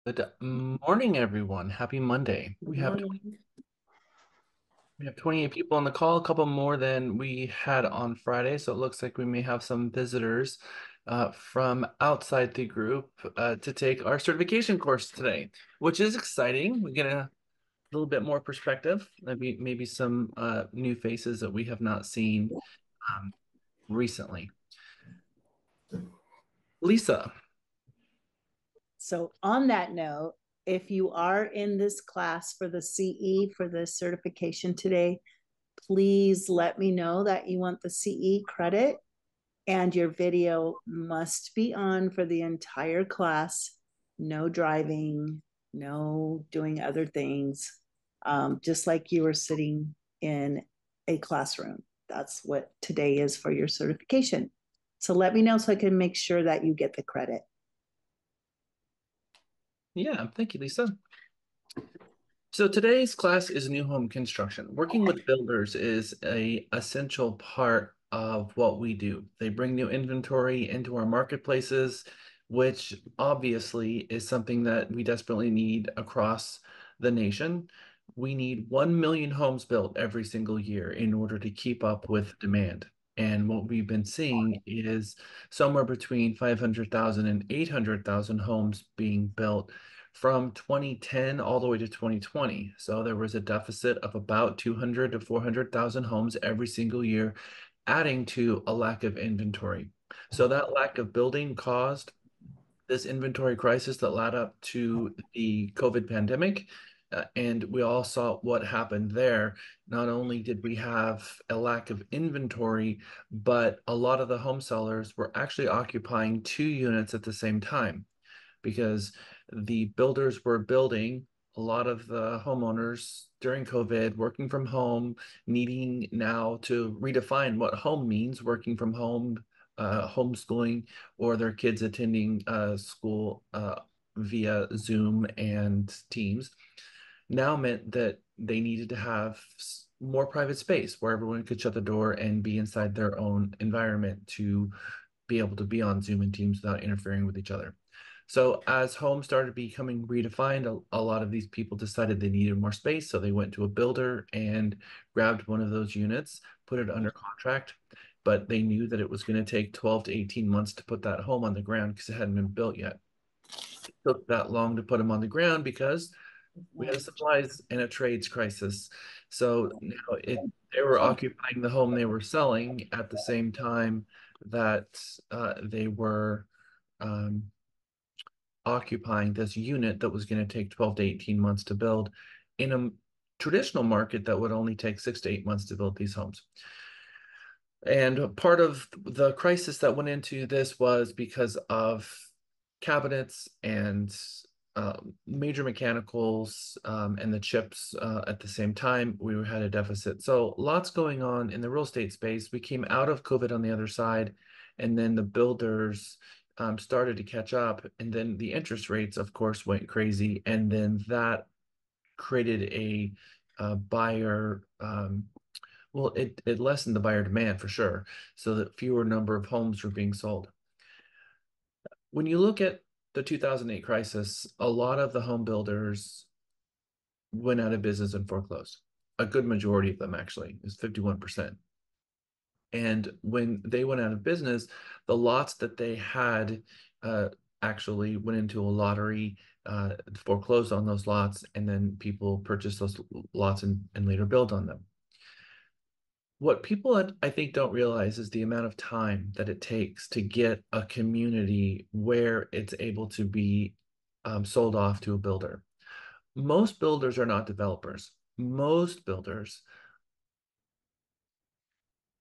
Good morning, everyone. Happy Monday. Good morning. We have 28 people on the call, a couple more than we had on Friday, so it looks like we may have some visitors from outside the group to take our certification course today, which is exciting. We get a little bit more perspective, maybe some new faces that we have not seen um, recently. Lisa, So, on that note, if you are in this class for the CE for the certification today, please let me know that you want the CE credit and your video must be on for the entire class. No driving, no doing other things, just like you were sitting in a classroom. That's what today is for your certification. So, let me know so I can make sure that you get the credit. yeah, thank you, Lisa. So today's class is new home construction. Working with builders is a essential part of what we do. They bring new inventory into our marketplaces, which obviously is something that we desperately need across the nation. We need 1 million homes built every single year in order to keep up with demand. And what we've been seeing is somewhere between 500,000 and 800,000 homes being built from 2010 all the way to 2020. So there was a deficit of about 200 to 400,000 homes every single year, adding to a lack of inventory. So that lack of building caused this inventory crisis that led up to the COVID pandemic. And we all saw what happened there. Not only did we have a lack of inventory, but a lot of the home sellers were actually occupying two units at the same time because the builders were building a lot of the homeowners during COVID, working from home, needing now to redefine what home means, working from home, homeschooling, or their kids attending school via Zoom and Teams, now meant that they needed to have more private space where everyone could shut the door and be inside their own environment to be able to be on Zoom and Teams without interfering with each other. So as homes started becoming redefined, a lot of these people decided they needed more space. So they went to a builder and grabbed one of those units, put it under contract, but they knew that it was going to take 12 to 18 months to put that home on the ground because it hadn't been built yet. It took that long to put them on the ground because we had a supplies and a trades crisis. So now they were occupying the home they were selling at the same time that they were um, occupying this unit that was going to take 12 to 18 months to build in a traditional market that would only take 6 to 8 months to build these homes. And part of the crisis that went into this was because of cabinets and major mechanicals and the chips at the same time. We had a deficit. So lots going on in the real estate space. We came out of COVID on the other side, and then the builders started to catch up. And then the interest rates, of course, went crazy. And then that created a buyer well, it lessened the buyer demand for sure, so that fewer number of homes were being sold. When you look at the 2008 crisis, a lot of the home builders went out of business and foreclosed. A good majority of them actually is 51%. And when they went out of business, the lots that they had uh, actually went into a lottery, foreclosed on those lots, and then people purchased those lots and later built on them. What people I think don't realize is the amount of time that it takes to get a community where it's able to be sold off to a builder. Most builders are not developers. Most builders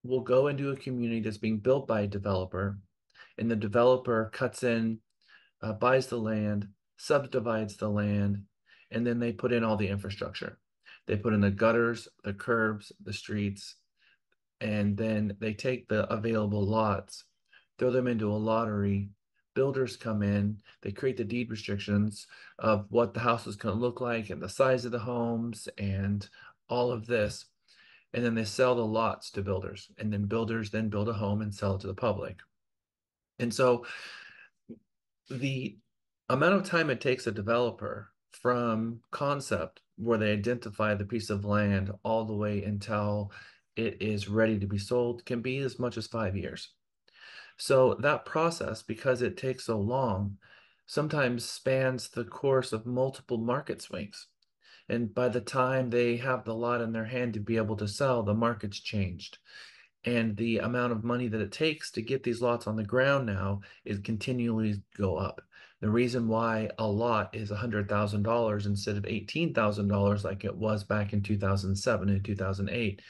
will go into a community that's being built by a developer, and the developer cuts in, buys the land, subdivides the land, and then they put in all the infrastructure. They put in the gutters, the curbs, the streets, and then they take the available lots, throw them into a lottery. Builders come in, they create the deed restrictions of what the house is going to look like and the size of the homes and all of this. And then they sell the lots to builders. And then builders then build a home and sell it to the public. And so the amount of time it takes a developer from concept where they identify the piece of land all the way until it is ready to be sold can be as much as 5 years. So that process, because it takes so long, sometimes spans the course of multiple market swings. And by the time they have the lot in their hand to be able to sell, the market's changed. And the amount of money that it takes to get these lots on the ground now is continually go up. The reason why a lot is $100,000 instead of $18,000 like it was back in 2007 and 2008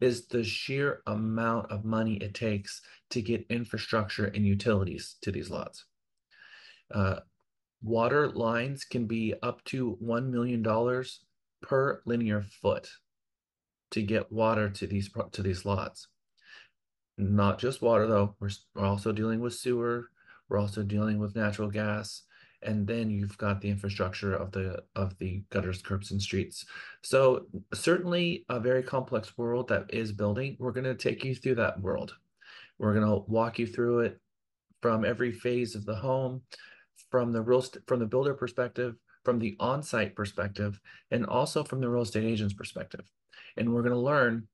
is the sheer amount of money it takes to get infrastructure and utilities to these lots. Water lines can be up to $1 million per linear foot to get water to these lots. Not just water though. We're also dealing with sewer. We're also dealing with natural gas, and then you've got the infrastructure of the gutters, curbs, and streets. So certainly a very complex world that is building. We're going to take you through that world. We're going to walk you through it from every phase of the home, from the builder perspective, from the on-site perspective, and also from the real estate agent's perspective. And we're going to learn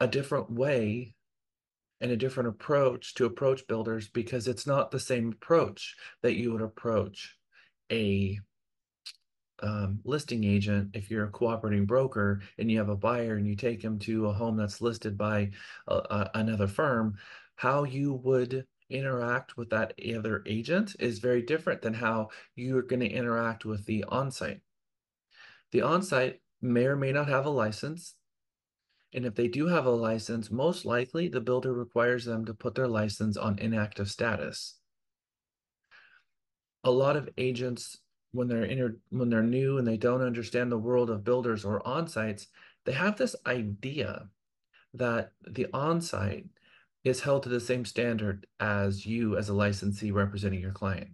a different way and a different approach to approach builders because it's not the same approach that you would approach a listing agent if you're a cooperating broker and you have a buyer and you take him to a home that's listed by another firm. How you would interact with that other agent is very different than how you're going to interact with the on-site. The on-site may or may not have a license. And if they do have a license, most likely the builder requires them to put their license on inactive status. A lot of agents, when they're new and they don't understand the world of builders or on-sites, they have this idea that the on-site is held to the same standard as you as a licensee representing your client.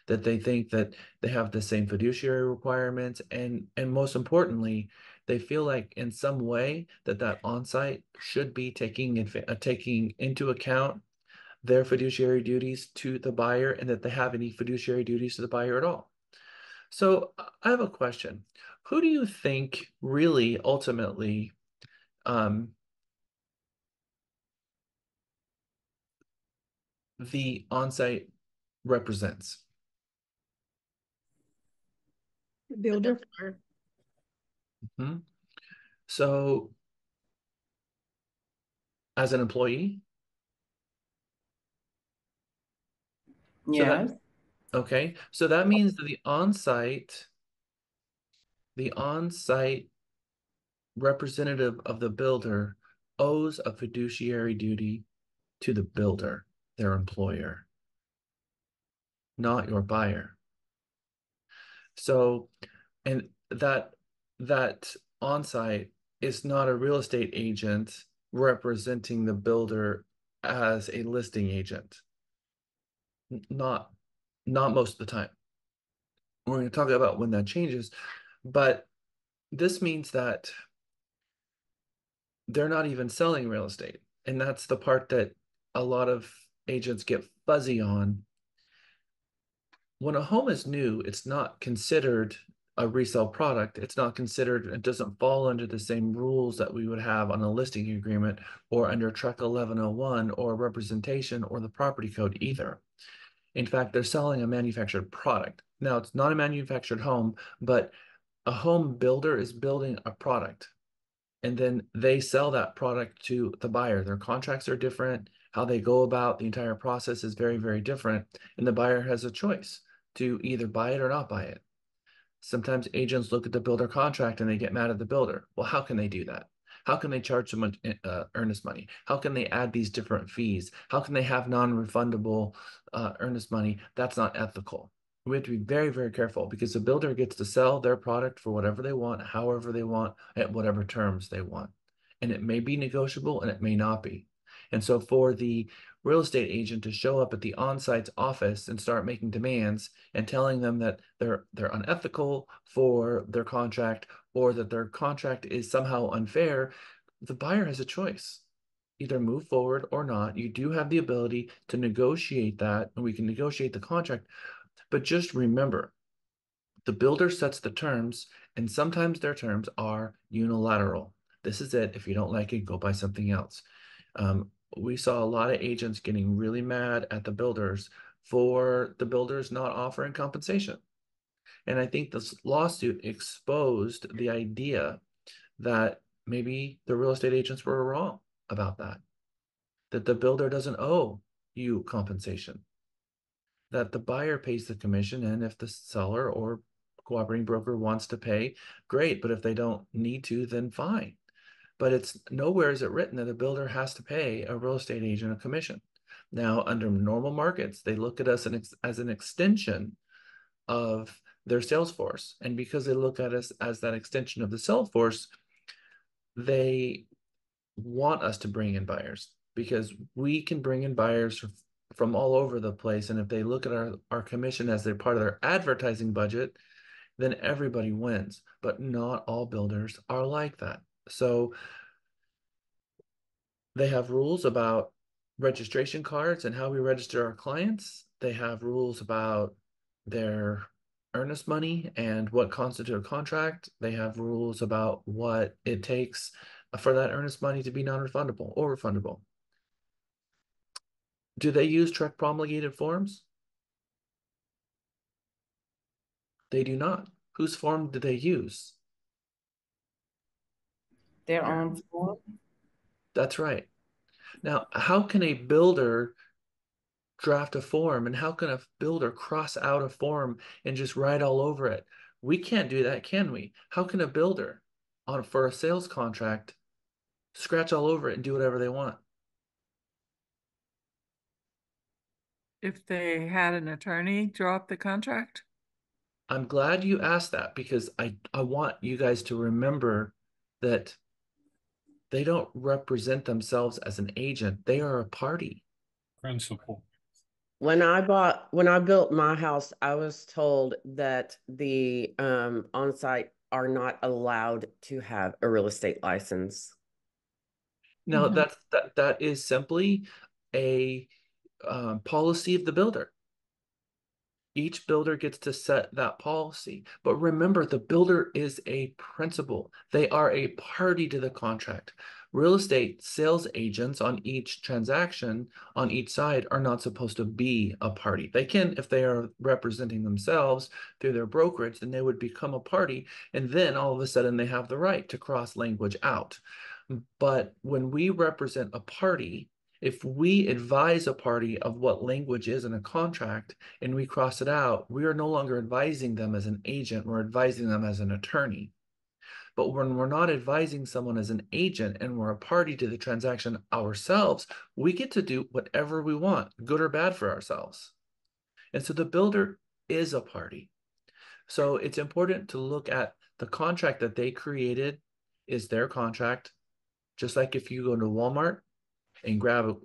That they think that they have the same fiduciary requirements, and most importantly, they feel like in some way that on-site should be taking into account their fiduciary duties to the buyer and that they have any fiduciary duties to the buyer at all. So I have a question. Who do you think really ultimately um, the on-site represents? Builder. Mhm. So as an employee, so that Yes. okay, so that means that the on-site representative of the builder owes a fiduciary duty to the builder, their employer, not your buyer. So, and that on-site is not a real estate agent representing the builder as a listing agent. Not not most of the time. We're going to talk about when that changes, but this means that they're not even selling real estate. And that's the part that a lot of agents get fuzzy on. When a home is new, it's not considered a resale product. It's not considered, it doesn't fall under the same rules that we would have on a listing agreement or under Truck 1101 or representation or the property code either. In fact, they're selling a manufactured product. Now, it's not a manufactured home, but a home builder is building a product and then they sell that product to the buyer. Their contracts are different. How they go about the entire process is very, very different. And the buyer has a choice to either buy it or not buy it. Sometimes agents look at the builder contract and they get mad at the builder. Well, how can they do that? How can they charge so much earnest money? How can they add these different fees? How can they have non-refundable earnest money? That's not ethical. We have to be very, very careful because the builder gets to sell their product for whatever they want, however they want, at whatever terms they want. And it may be negotiable and it may not be. And so for the real estate agent to show up at the on-site's office and start making demands and telling them that they're unethical for their contract or that their contract is somehow unfair, the buyer has a choice. Either move forward or not. You do have the ability to negotiate that, and we can negotiate the contract, But just remember, the builder sets the terms, and sometimes their terms are unilateral. This is it. If you don't like it, go buy something else. We saw a lot of agents getting really mad at the builders for the builders not offering compensation. And I think this lawsuit exposed the idea that maybe the real estate agents were wrong about that the builder doesn't owe you compensation, that the buyer pays the commission. And if the seller or cooperating broker wants to pay, great. But if they don't need to, then fine. But it's nowhere is it written that a builder has to pay a real estate agent a commission. Now, under normal markets, they look at us as an extension of their sales force. And because they look at us as that extension of the sales force, they want us to bring in buyers because we can bring in buyers from all over the place. And if they look at our commission as they're part of their advertising budget, then everybody wins. But not all builders are like that. So they have rules about registration cards and how we register our clients. They have rules about their earnest money and what constitutes a contract. They have rules about what it takes for that earnest money to be non-refundable or refundable. Do they use Trek promulgated forms? They do not. Whose form do they use? Their own form. That's right. Now, how can a builder draft a form, and how can a builder cross out a form and just write all over it? We can't do that, can we? How can a builder for a sales contract scratch all over it and do whatever they want? If they had an attorney draw up the contract? I'm glad you asked that because I want you guys to remember that they don't represent themselves as an agent. They are a party. Principal. When I built my house, I was told that the on-site are not allowed to have a real estate license. Now, Mhm. that is simply a policy of the builder. Each builder gets to set that policy. But remember, the builder is a principal. They are a party to the contract. Real estate sales agents on each transaction, on each side, are not supposed to be a party. They can, if they are representing themselves through their brokerage, then they would become a party. And then all of a sudden, they have the right to cross language out. But when we represent a party, if we advise a party of what language is in a contract and we cross it out, we are no longer advising them as an agent, we're advising them as an attorney. But when we're not advising someone as an agent and we're a party to the transaction ourselves, we get to do whatever we want, good or bad for ourselves. And so the builder is a party. So it's important to look at the contract that they created is their contract. Just like if you go to Walmart and grab a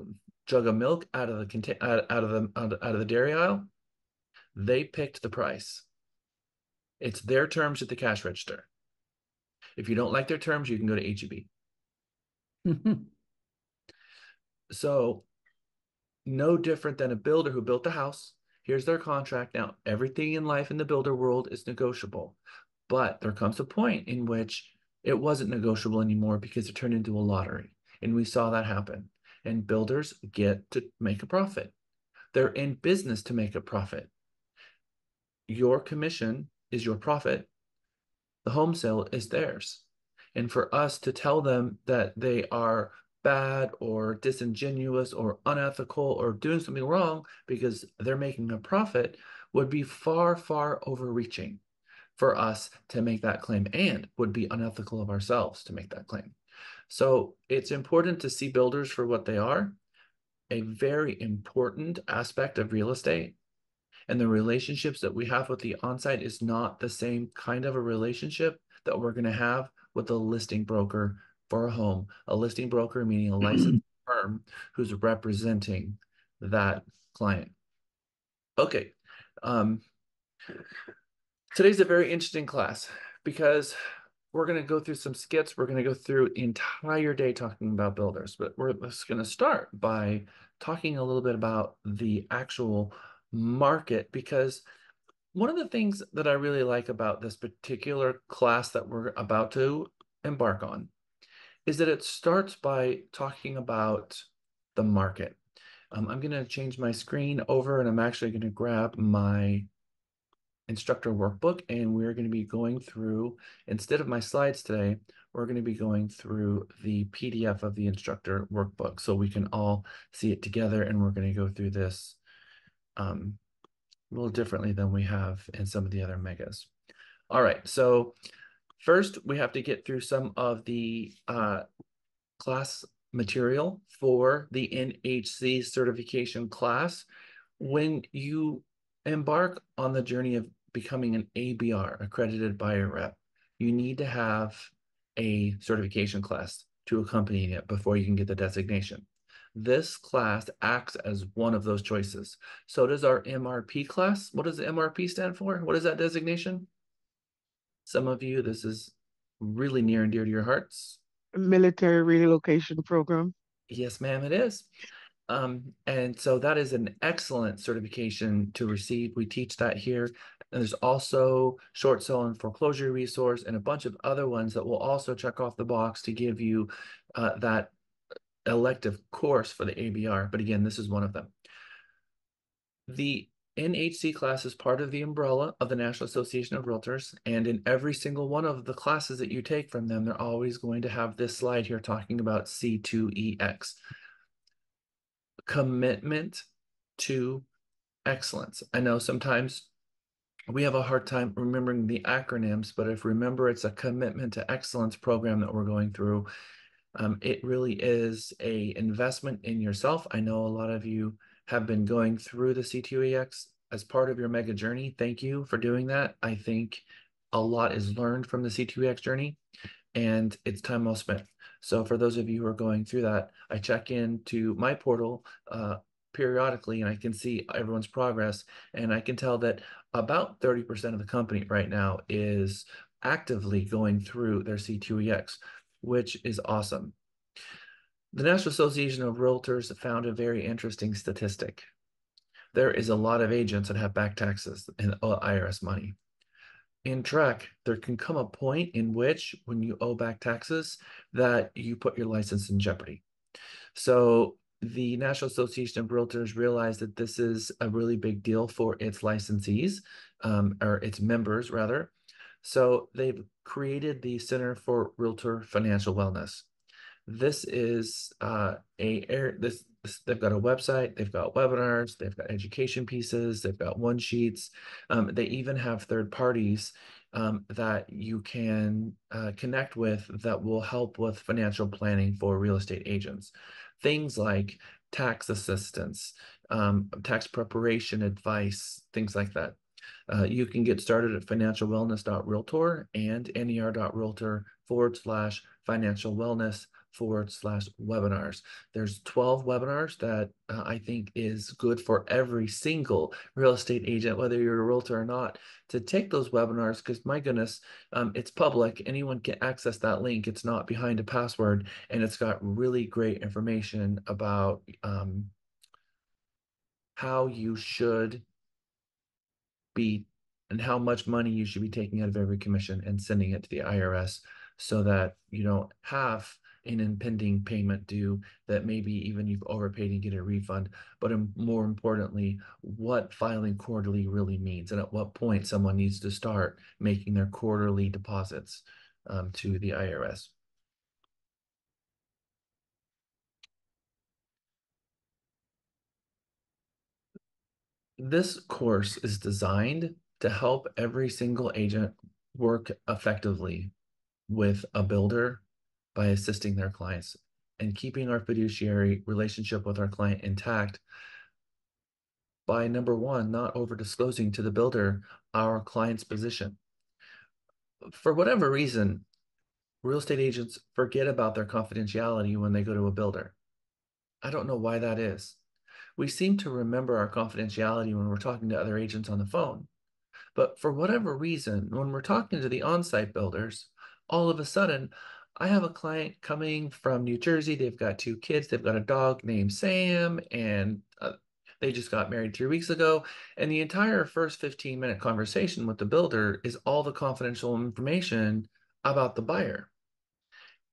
jug of milk out of the dairy aisle, they picked the price. It's their terms at the cash register. If you don't like their terms, you can go to HEB. So no different than a builder who built a house. Here's their contract. Now, everything in life in the builder world is negotiable, but there comes a point in which it wasn't negotiable anymore because it turned into a lottery. And we saw that happen. And builders get to make a profit. They're in business to make a profit. Your commission is your profit. The home sale is theirs. And for us to tell them that they are bad or disingenuous or unethical or doing something wrong because they're making a profit would be far, far overreaching for us to make that claim and would be unethical of ourselves to make that claim. So it's important to see builders for what they are. A very important aspect of real estate and the relationships that we have with the onsite is not the same kind of a relationship that we're going to have with a listing broker for a home. A listing broker meaning a licensed firm who's representing that client. Okay. Today's a very interesting class because we're going to go through some skits. We're going to go through the entire day talking about builders, but we're just going to start by talking a little bit about the actual market, because one of the things that I really like about this particular class that we're about to embark on is that it starts by talking about the market. I'm going to change my screen over, and I'm actually going to grab my instructor workbook, and we're going to be going through, instead of my slides today, we're going to be going through the PDF of the instructor workbook so we can all see it together, and we're going to go through this a little differently than we have in some of the other megas. All right, so first we have to get through some of the class material for the NHC certification class. When you embark on the journey of becoming an ABR, accredited buyer rep, you need to have a certification class to accompany it before you can get the designation. This class acts as one of those choices. So does our MRP class. What does the MRP stand for? What is that designation? Some of you, this is really near and dear to your hearts. Military relocation program. Yes, ma'am, it is. And so that is an excellent certification to receive. We teach that here. And there's also short sale and foreclosure resource and a bunch of other ones that will also check off the box to give you that elective course for the ABR. But again, this is one of them. The NHC class is part of the umbrella of the National Association of Realtors, and in every single one of the classes that you take from them, they're always going to have this slide here talking about C2EX. Commitment to excellence. I know sometimes we have a hard time remembering the acronyms, but if remember, it's a commitment to excellence program that we're going through. It really is a investment in yourself. I know a lot of you have been going through the C2EX as part of your mega journey. Thank you for doing that. I think a lot is learned from the C2EX journey, and it's time well spent. So for those of you who are going through that, I check into my portal periodically, and I can see everyone's progress, and I can tell that about 30% of the company right now is actively going through their C2EX, which is awesome. The National Association of Realtors found a very interesting statistic. There is a lot of agents that have back taxes and IRS money. In track, there can come a point in which, when you owe back taxes, that you put your license in jeopardy. So the National Association of Realtors realized that this is a really big deal for its licensees, or its members, rather. So they've created the Center for Realtor Financial Wellness. This is they've got a website, they've got webinars, they've got education pieces, they've got one sheets. They even have third parties that you can connect with that will help with financial planning for real estate agents. Things like tax assistance, tax preparation advice, things like that. You can get started at financialwellness.realtor and ner.realtor/financial wellness /webinars. There's 12 webinars that I think is good for every single real estate agent, whether you're a realtor or not, to take those webinars, because my goodness, it's public. Anyone can access that link. It's not behind a password, and it's got really great information about how you should be and how much money you should be taking out of every commission and sending it to the IRS, so that you don't have an impending payment due that maybe even you've overpaid and get a refund. But more importantly, what filing quarterly really means, and at what point someone needs to start making their quarterly deposits to the IRS. This course is designed to help every single agent work effectively with a builder by assisting their clients and keeping our fiduciary relationship with our client intact by, number one, not over disclosing to the builder our client's position. For whatever reason, real estate agents forget about their confidentiality when they go to a builder. I don't know why that is. We seem to remember our confidentiality when we're talking to other agents on the phone. But for whatever reason, when we're talking to the on-site builders, all of a sudden, I have a client coming from New Jersey. They've got 2 kids. They've got a dog named Sam, and They just got married 3 weeks ago, and the entire first 15-minute conversation with the builder is all the confidential information about the buyer.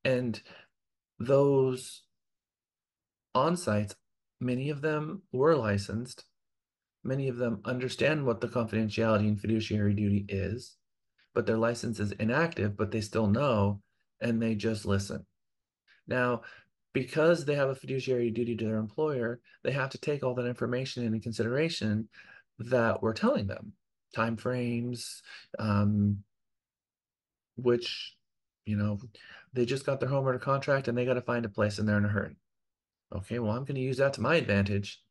And those on-sites, many of them were licensed. Many of them understand what the confidentiality and fiduciary duty is, but their license is inactive, but they still know, and they just listen. Now, because they have a fiduciary duty to their employer, they have to take all that information into consideration that we're telling them, timeframes, which, they just got their homeowner contract and they got to find a place and they're in a hurry. Okay, well, I'm going to use that to my advantage.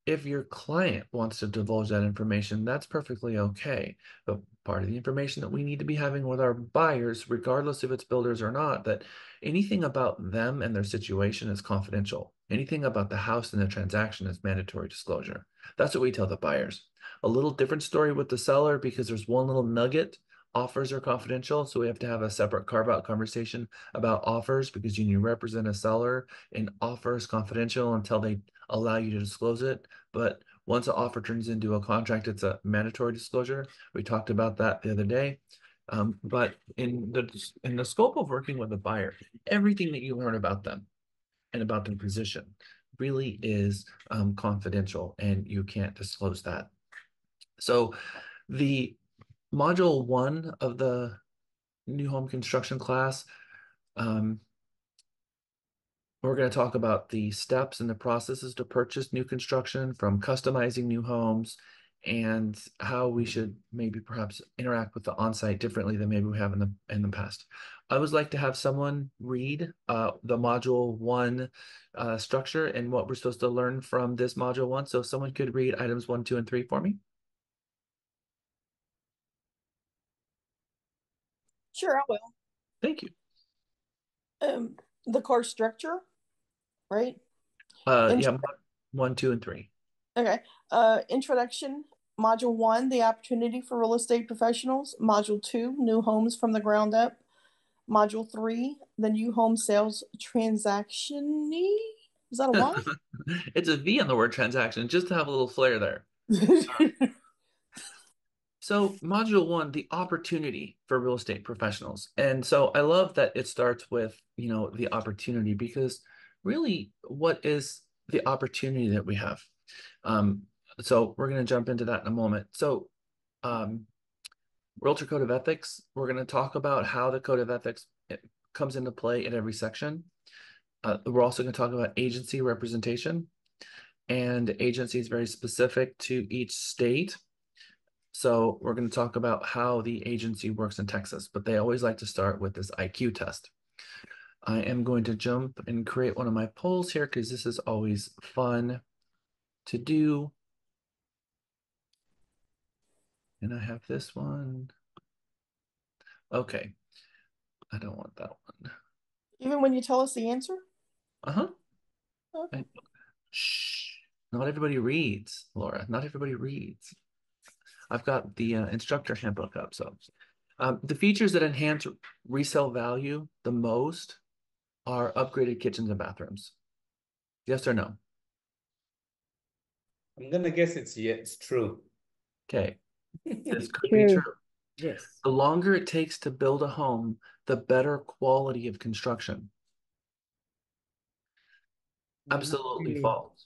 If your client wants to divulge that information, that's perfectly okay. But part of the information that we need to be having with our buyers, regardless if it's builders or not, that anything about them and their situation is confidential. Anything about the house and the transaction is mandatory disclosure. That's what we tell the buyers. A little different story with the seller because there's one little nugget. Offers are confidential, so we have to have a separate carve-out conversation about offers because you represent a seller and offer is confidential until they allow you to disclose it. But once an offer turns into a contract, it's a mandatory disclosure. We talked about that the other day. But in the scope of working with a buyer, everything that you learn about them and about their position really is confidential, and you can't disclose that. So the module 1 of the new home construction class, we're going to talk about the steps and the processes to purchase new construction, from customizing new homes, and how we should maybe perhaps interact with the on-site differently than maybe we have in the past. I would like to have someone read the module 1 structure and what we're supposed to learn from this module 1. So if someone could read items 1, 2, and 3 for me. Sure, I will. Thank you. The course structure, right? Yeah, 1, 2, and 3. Okay. Introduction, module 1, the opportunity for real estate professionals. Module 2, new homes from the ground up. Module 3, the new home sales transaction. Is that a Y? It's a V on the word transaction, just to have a little flair there. So module 1, the opportunity for real estate professionals. And so I love that it starts with, the opportunity, because really, what is the opportunity that we have? So we're going to jump into that in a moment. So Realtor Code of Ethics, we're going to talk about how the Code of Ethics comes into play in every section. We're also going to talk about agency representation, and agency is very specific to each state. So we're going to talk about how the agency works in Texas, but they always like to start with this IQ test. I am going to jump and create one of my polls here because this is always fun to do. And I have this one. Okay. I don't want that one. Even when you tell us the answer? Uh-huh. Okay. Shh. Not everybody reads, Laura. Not everybody reads. I've got the instructor handbook up. So the features that enhance resale value the most are upgraded kitchens and bathrooms. Yes or no? I'm gonna guess it's true. Okay. This could be True. true. Yes. The longer it takes to build a home, the better quality of construction. Absolutely Really? false.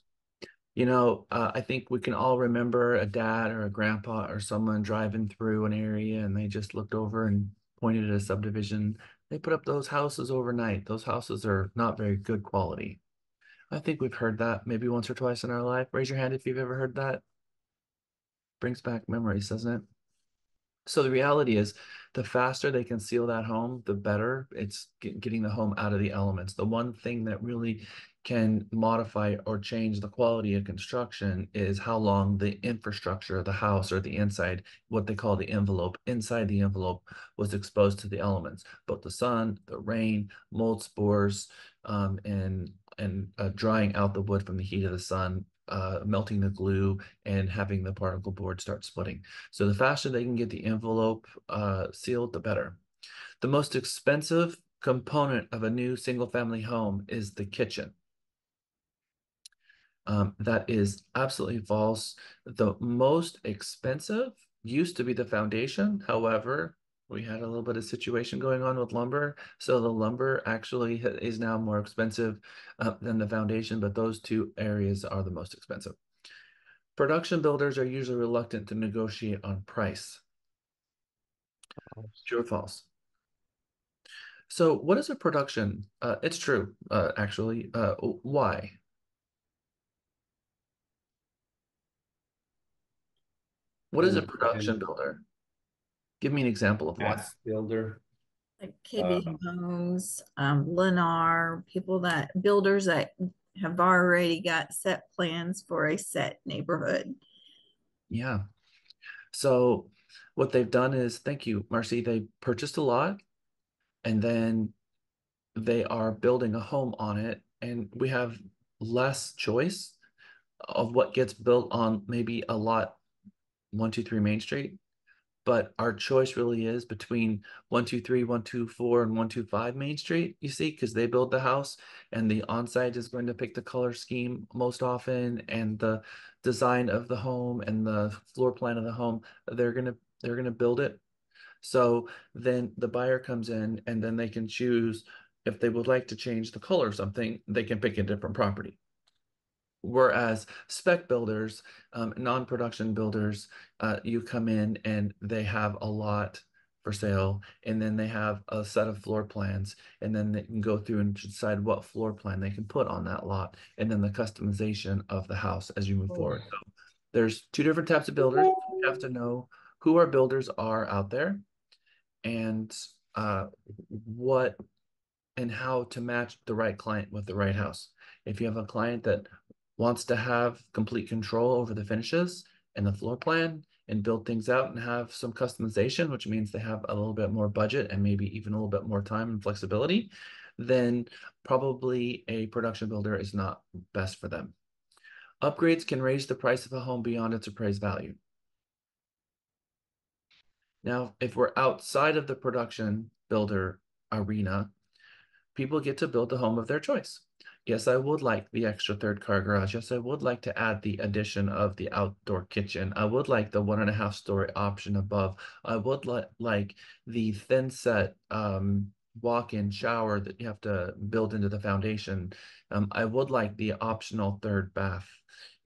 I think we can all remember a dad or a grandpa or someone driving through an area and they just looked over and pointed at a subdivision. They put up those houses overnight. Those houses are not very good quality. I think we've heard that maybe once or twice in our life. Raise your hand if you've ever heard that. Brings back memories, doesn't it? So the reality is, the faster they can seal that home, the better. It's getting the home out of the elements. The one thing that really can modify or change the quality of construction is how long the infrastructure of the house, or the inside, what they call the envelope, inside the envelope, was exposed to the elements, both the sun, the rain, mold spores, and drying out the wood from the heat of the sun, melting the glue, and having the particle board start splitting. So the faster they can get the envelope sealed, the better. The most expensive component of a new single family home is the kitchen. That is absolutely false. The most expensive used to be the foundation. However, we had a little bit of situation going on with lumber. So the lumber actually is now more expensive than the foundation, but those two areas are the most expensive. Production builders are usually reluctant to negotiate on price. True or false? So what is a production? It's true, actually. Why? What is a production builder? Give me an example of one. Mass builder. Like KB Homes, Lennar, builders that have already got set plans for a set neighborhood. Yeah. So what they've done is, thank you, Marcy, they purchased a lot and then they are building a home on it. And we have less choice of what gets built on maybe a lot 123 Main Street. But our choice really is between 123, 124, and 125 Main Street, you see, because they build the house and the on-site is going to pick the color scheme most often and the design of the home and the floor plan of the home. They're gonna build it. So then the buyer comes in and then they can choose if they would like to change the color or something, they can pick a different property. Whereas spec builders, non-production builders, you come in and they have a lot for sale, and then they have a set of floor plans, and then they can go through and decide what floor plan they can put on that lot, and then the customization of the house as you move forward. So there's two different types of builders. You have to know who our builders are out there and what and how to match the right client with the right house. If you have a client that wants to have complete control over the finishes and the floor plan and build things out and have some customization, which means they have a little bit more budget and maybe even a little bit more time and flexibility, then probably a production builder is not best for them. Upgrades can raise the price of a home beyond its appraised value. Now, if we're outside of the production builder arena, people get to build the home of their choice. Yes, I would like the extra third car garage. Yes, I would like to add the addition of the outdoor kitchen. I would like the 1.5-story option above. I would like the thin set walk-in shower that you have to build into the foundation. I would like the optional third bath.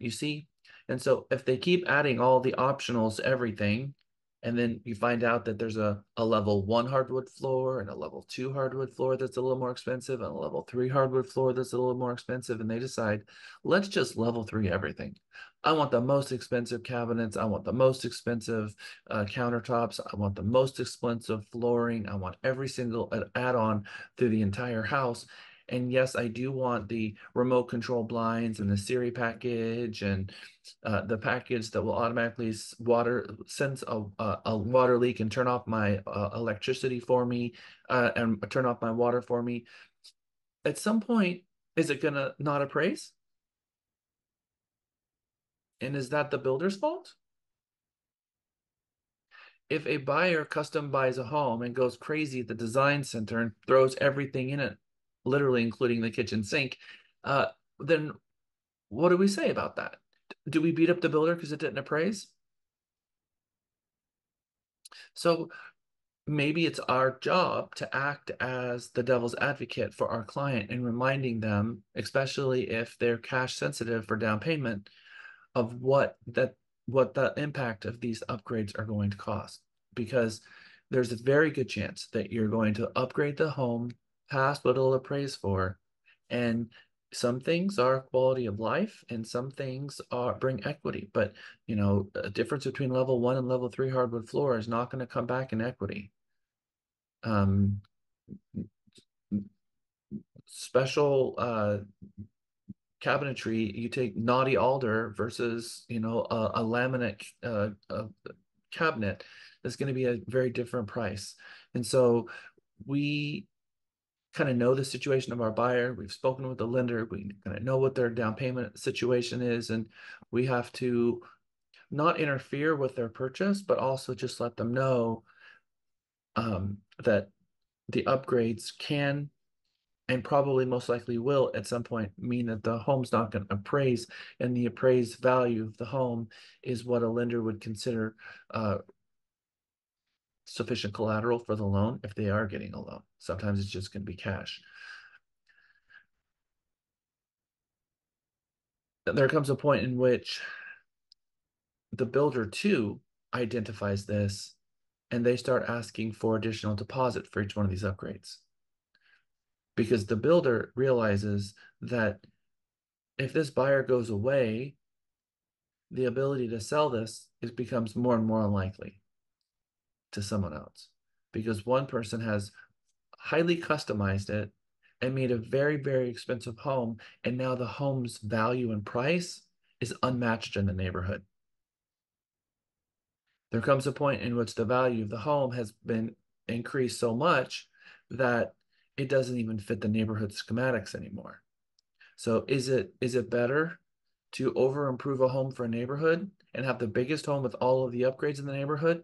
You see? And so if they keep adding all the optionals, everything, and then you find out that there's a level 1 hardwood floor and a level 2 hardwood floor that's a little more expensive and a level 3 hardwood floor that's a little more expensive. And they decide, let's just level 3 everything. I want the most expensive cabinets. I want the most expensive countertops. I want the most expensive flooring. I want every single add-on through the entire house. And yes, I do want the remote control blinds and the Siri package and the package that will automatically sense a water leak and turn off my electricity for me and turn off my water for me. At some point, is it gonna not appraise? And is that the builder's fault? If a buyer custom buys a home and goes crazy at the design center and throws everything in it, literally including the kitchen sink, then what do we say about that? Do we beat up the builder because it didn't appraise? So maybe it's our job to act as the devil's advocate for our client and reminding them, especially if they're cash sensitive for down payment, of what the impact of these upgrades are going to cost. Because there's a very good chance that you're going to upgrade the home past what it'll appraise for. And some things are quality of life and some things bring equity. But a difference between level 1 and level 3 hardwood floor is not going to come back in equity. Special cabinetry, you take naughty alder versus a laminate cabinet, that's going to be a very different price. And so we kind of know the situation of our buyer. We've spoken with the lender. We kind of know what their down payment situation is, and we have to not interfere with their purchase, but also just let them know that the upgrades can and probably most likely will at some point mean that the home's not going to appraise, and the appraised value of the home is what a lender would consider sufficient collateral for the loan if they are getting a loan. Sometimes it's just going to be cash. There comes a point in which the builder too identifies this, and they start asking for additional deposit for each one of these upgrades. Because the builder realizes that if this buyer goes away, the ability to sell this becomes more and more unlikely to someone else, because one person has highly customized it and made a very, very expensive home, and now the home's value and price is unmatched in the neighborhood. There comes a point in which the value of the home has been increased so much that it doesn't even fit the neighborhood schematics anymore. So is it better to over improve a home for a neighborhood and have the biggest home with all of the upgrades in the neighborhood?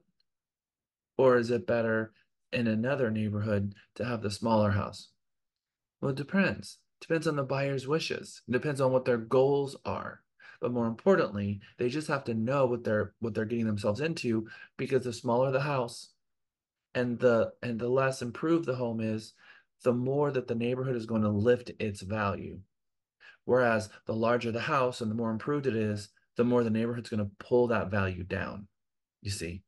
Or is it better in another neighborhood to have the smaller house? Well, it depends. Depends on the buyer's wishes. It depends on what their goals are. But more importantly, they just have to know what they're getting themselves into, because the smaller the house and the less improved the home is, the more that the neighborhood is going to lift its value. Whereas the larger the house and the more improved it is, the more the neighborhood's going to pull that value down, you see.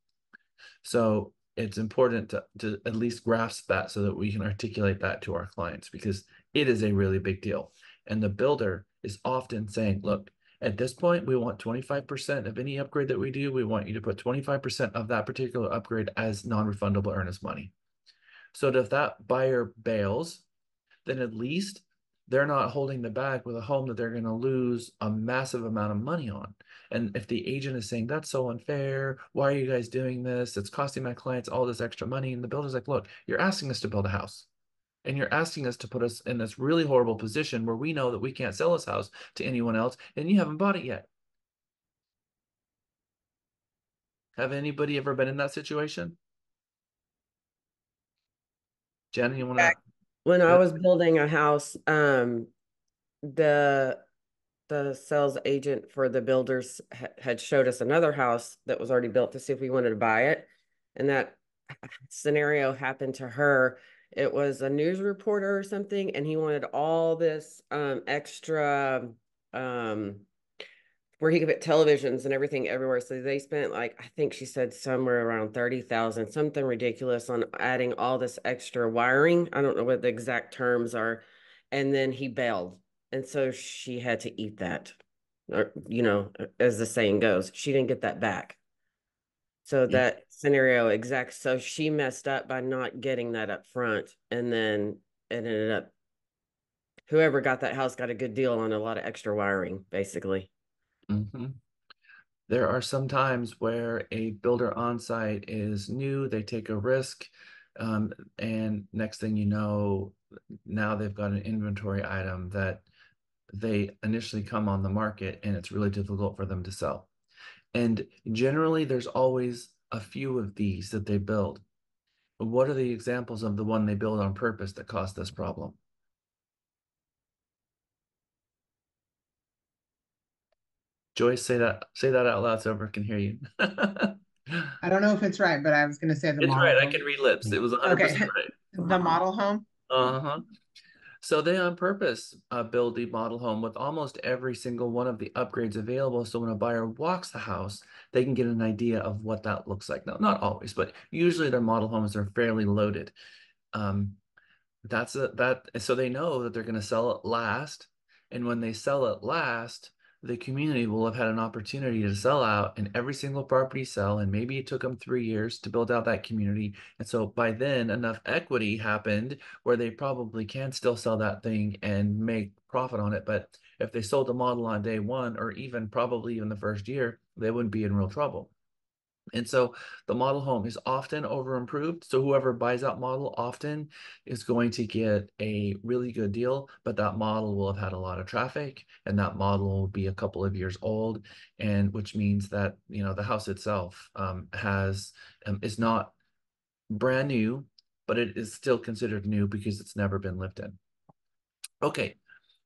So it's important to at least grasp that so that we can articulate that to our clients, because it is a really big deal. And the builder is often saying, look, at this point, we want 25% of any upgrade that we do. We want you to put 25% of that particular upgrade as non-refundable earnest money. So that if that buyer bails, then at least they're not holding the bag with a home that they're going to lose a massive amount of money on. And if the agent is saying, that's so unfair, why are you guys doing this? It's costing my clients all this extra money. And the builder's like, look, you're asking us to build a house, and you're asking us to put us in this really horrible position where we know that we can't sell this house to anyone else, and you haven't bought it yet. Have anybody ever been in that situation? Jen, you want to? When I was building a house, the sales agent for the builders had showed us another house that was already built to see if we wanted to buy it. And that scenario happened to her. It was a news reporter or something, and he wanted all this extra where he could put televisions and everything everywhere. So they spent, like, I think she said somewhere around 30,000, something ridiculous, on adding all this extra wiring. I don't know what the exact terms are. And then he bailed. And so she had to eat that, or, as the saying goes, she didn't get that back. So that scenario exact. So she messed up by not getting that up front. And then it ended up, whoever got that house got a good deal on a lot of extra wiring, basically. Mm-hmm. There are some times where a builder on site is new, they take a risk, and next thing you know, now they've got an inventory item that they initially come on the market, and it's really difficult for them to sell. And generally, there's always a few of these that they build. What are the examples of the one they build on purpose that caused this problem? Joyce, say that out loud so everyone can hear you. I don't know if it's right, but I was going to say the It's model right. I home. can read lips. It was 100% Okay. right. The model home. Uh-huh. So they on purpose build the model home with almost every single one of the upgrades available. So when a buyer walks the house, they can get an idea of what that looks like. Now, not always, but usually their model homes are fairly loaded. So they know that they're going to sell it last. And when they sell it last, the community will have had an opportunity to sell out, and every single property sell. And maybe it took them 3 years to build out that community. And so by then enough equity happened where they probably can still sell that thing and make profit on it. But if they sold the model on day one, or even probably even the first year, they wouldn't be in real trouble. And so the model home is often over improved. So whoever buys that model often is going to get a really good deal, but that model will have had a lot of traffic, and that model will be a couple of years old. And which means that, the house itself is not brand new, but it is still considered new because it's never been lived in. Okay.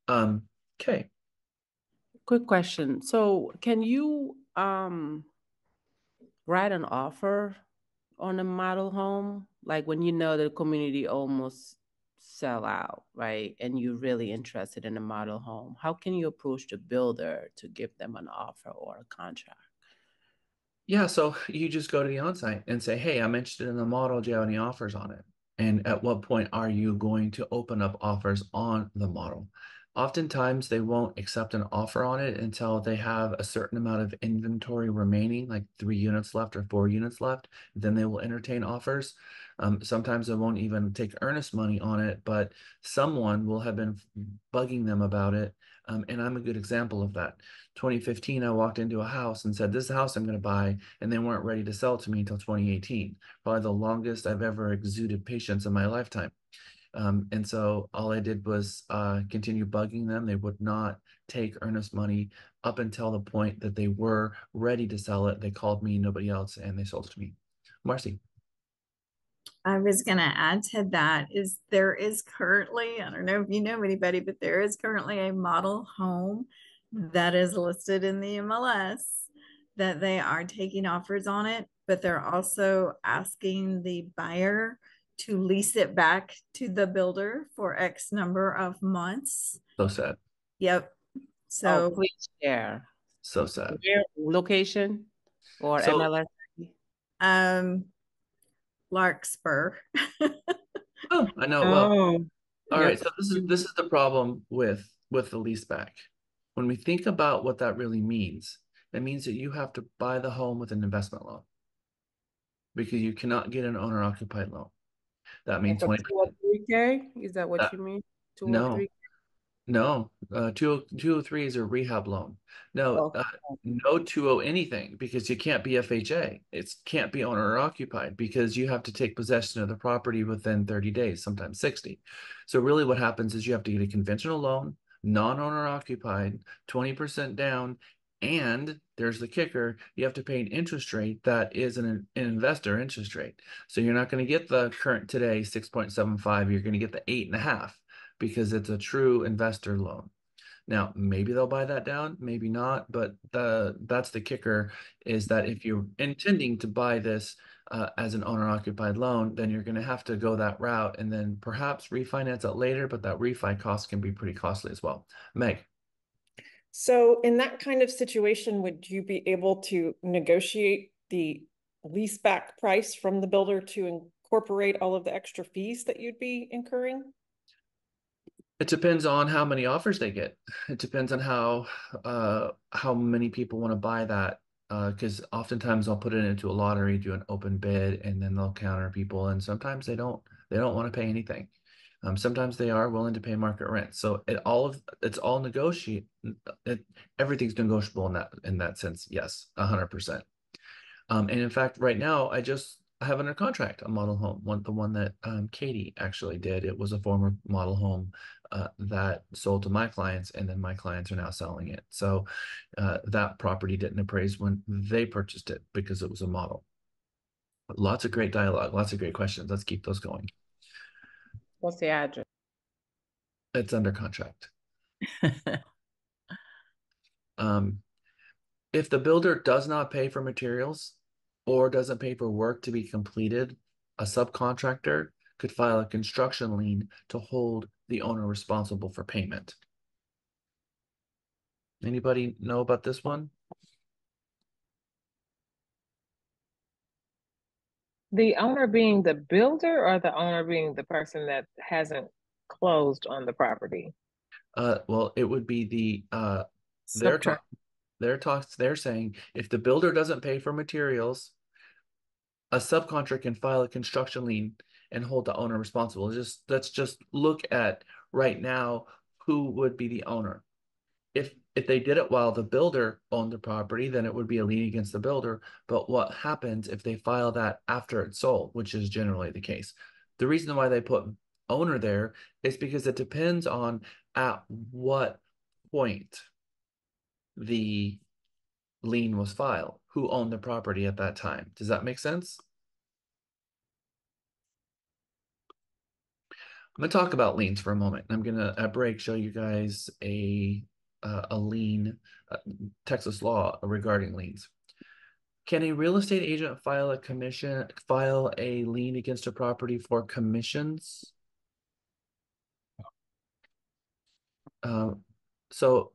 Okay. Quick question. So can you write an offer on a model home? Like when you know the community almost sell out, right? And you're really interested in a model home, how can you approach the builder to give them an offer or a contract? Yeah, so you just go to the onsite and say, hey, I'm interested in the model. Do you have any offers on it? And at what point are you going to open up offers on the model? Oftentimes, they won't accept an offer on it until they have a certain amount of inventory remaining, like 3 units left or 4 units left. Then they will entertain offers. Sometimes they won't even take earnest money on it, but someone will have been bugging them about it. And I'm a good example of that. 2015, I walked into a house and said, this is the house I'm going to buy. And they weren't ready to sell to me until 2018. Probably the longest I've ever exuded patience in my lifetime. And so all I did was continue bugging them. They would not take earnest money up until the point that they were ready to sell it. They called me, nobody else, and they sold it to me. Marcy. I was going to add to that is there is currently, I don't know if you know anybody, but there is currently a model home that is listed in the MLS that they are taking offers on it, but they're also asking the buyer to lease it back to the builder for X number of months. So sad. Yep. Oh, So please share. So sad. Where, location or So- MLS? Larkspur. Oh, I know it well. Oh, All yep. right, so this is the problem with the lease back. When we think about what that really means, it means that you have to buy the home with an investment loan because you cannot get an owner occupied loan. That means Like a 20%. 203K? Is that what you mean? No, 203? no, 203 is a rehab loan. No, Oh, no 20 anything because you can't be FHA. It can't be owner occupied because you have to take possession of the property within 30 days, sometimes 60. So really what happens is you have to get a conventional loan, non-owner occupied, 20% down, and there's the kicker, you have to pay an interest rate that is an investor interest rate. So you're not going to get the current today 6.75, you're going to get the 8.5 because it's a true investor loan. Now, maybe they'll buy that down, maybe not, but that's the kicker is that if you're intending to buy this as an owner-occupied loan, then you're going to have to go that route and then perhaps refinance it later, but that refi cost can be pretty costly as well. Meg. So in that kind of situation, would you be able to negotiate the lease back price from the builder to incorporate all of the extra fees that you'd be incurring? It depends on how many offers they get. It depends on how many people want to buy that. Because oftentimes I'll put it into a lottery, do an open bid, and then they'll counter people. And sometimes they don't want to pay anything. Sometimes they are willing to pay market rent. So it's all negotiate. Everything's negotiable in that sense. Yes, 100%. And in fact, right now I have under contract a model home, the one that Katie actually did. It was a former model home that sold to my clients, and then my clients are now selling it. So that property didn't appraise when they purchased it because it was a model. Lots of great dialogue, lots of great questions. Let's keep those going. what's the address? It's under contract. If the builder does not pay for materials or doesn't pay for work to be completed, a subcontractor could file a construction lien to hold the owner responsible for payment. Anybody know about this one? The owner being the builder or the owner being the person that hasn't closed on the property? Well, it would be Subtract. they're saying if the builder doesn't pay for materials, a subcontractor can file a construction lien and hold the owner responsible. Let's just look at right now who would be the owner. If they did it while the builder owned the property, then it would be a lien against the builder. But what happens if they file that after it's sold, which is generally the case? The reason why they put owner there is because it depends on at what point the lien was filed, who owned the property at that time. Does that make sense? I'm gonna talk about liens for a moment. I'm gonna at break show you guys a lien, Texas law regarding liens. Can a real estate agent file a lien against a property for commissions? So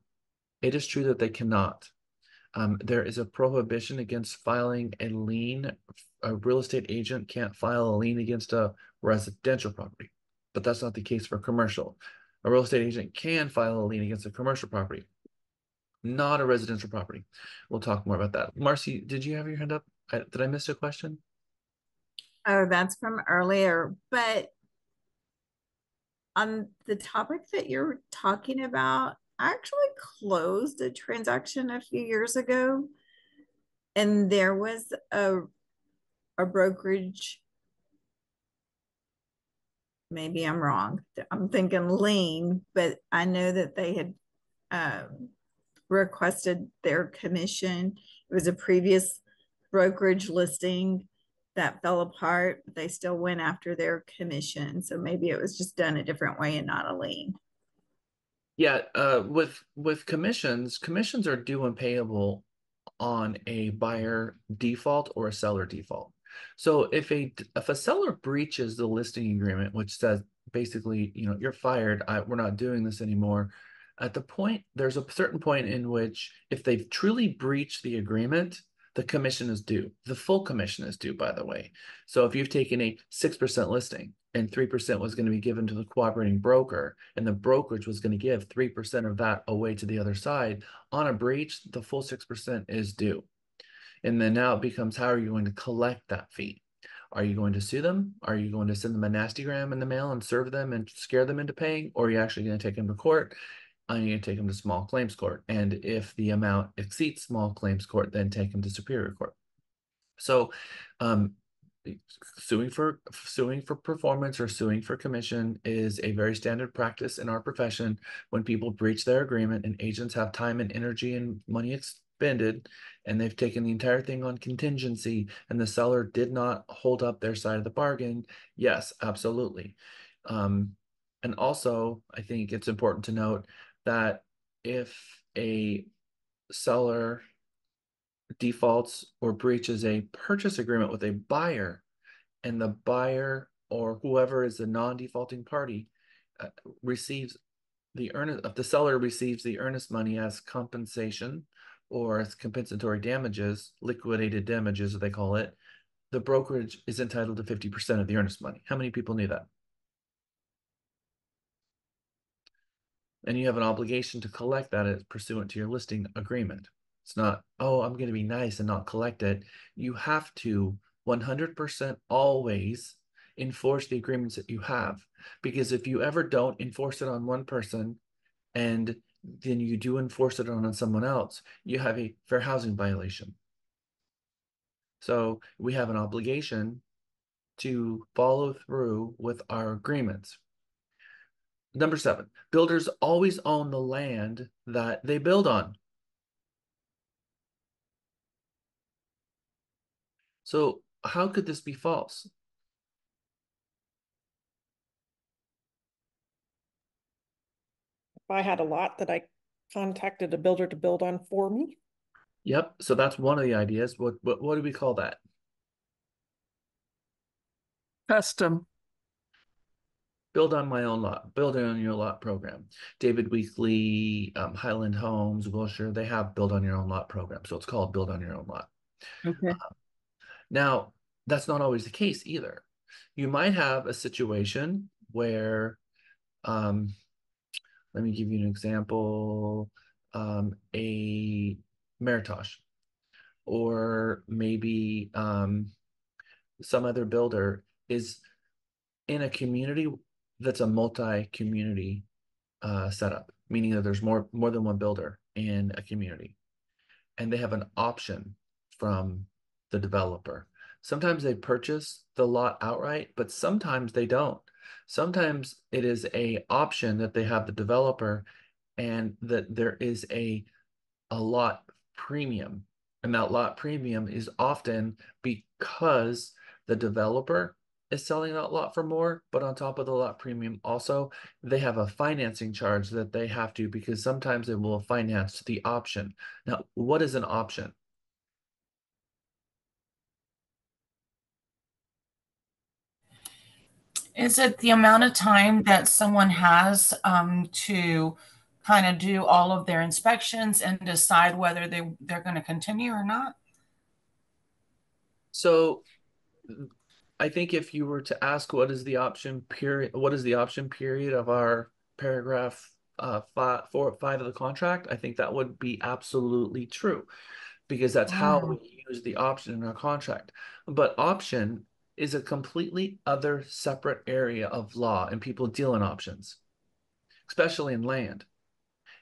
it is true that they cannot. There is a prohibition against filing a lien. A real estate agent can't file a lien against a residential property, but that's not the case for commercial. A real estate agent can file a lien against a commercial property, not a residential property. We'll talk more about that. Marcy, did you have your hand up? Did I miss a question? Oh, that's from earlier, but on the topic that you're talking about, I actually closed a transaction a few years ago, and there was a brokerage. Maybe I'm wrong. I'm thinking lien, but I know that they had requested their commission. It was a previous brokerage listing that fell apart, but they still went after their commission. So maybe it was just done a different way and not a lien. Yeah, with commissions are due and payable on a buyer default or a seller default. So if a seller breaches the listing agreement, which says basically, you're fired, we're not doing this anymore. There's a certain point in which if they've truly breached the agreement, the commission is due. The full commission is due, by the way. So if you've taken a 6% listing and 3% was going to be given to the cooperating broker, and the brokerage was going to give 3% of that away to the other side, on a breach, the full 6% is due. And then now it becomes, how are you going to collect that fee? Are you going to sue them? Are you going to send them a nastygram in the mail and serve them and scare them into paying? Or are you actually going to take them to court? And you're going to take them to small claims court. And if the amount exceeds small claims court, then take them to superior court. So suing for performance or suing for commission is a very standard practice in our profession when people breach their agreement and agents have time and energy and money expended, and they've taken the entire thing on contingency and the seller did not hold up their side of the bargain. Yes, absolutely. And also, I think it's important to note that if a seller defaults or breaches a purchase agreement with a buyer, and the buyer or whoever is the non-defaulting party receives the seller receives the earnest money as compensation or as compensatory damages, liquidated damages, as they call it, the brokerage is entitled to 50% of the earnest money. How many people knew that? And you have an obligation to collect that as pursuant to your listing agreement. It's not, oh, I'm going to be nice and not collect it. You have to 100% always enforce the agreements that you have. Because if you ever don't enforce it on one person and then you do enforce it on someone else, you have a fair housing violation. So we have an obligation to follow through with our agreements. Number 7, builders always own the land that they build on. So how could this be false? If I had a lot that I contacted a builder to build on for me. Yep. So that's one of the ideas. What do we call that? Custom. Build on my own lot, build on your lot program. David Weekley, Highland Homes, Wilshire, they have build on your own lot program. So it's called build on your own lot. Okay. Now, that's not always the case either. You might have a situation where, let me give you an example, a Meritage, or maybe some other builder is in a community that's a multi-community setup, meaning that there's more than one builder in a community, and they have an option from the developer. Sometimes they purchase the lot outright, but sometimes they don't. Sometimes it is a option that they have the developer, and that there is a lot premium, and that lot premium is often because the developer is selling that lot for more, but on top of the lot premium, also they have a financing charge that they have to, because sometimes they will finance the option. Now, what is an option? Is it the amount of time that someone has to kind of do all of their inspections and decide whether they're going to continue or not? So I think if you were to ask what is the option period of our paragraph 5 of the contract, I think that would be absolutely true, because that's how we use the option in our contract. But option is a completely other separate area of law, and people deal in options, especially in land.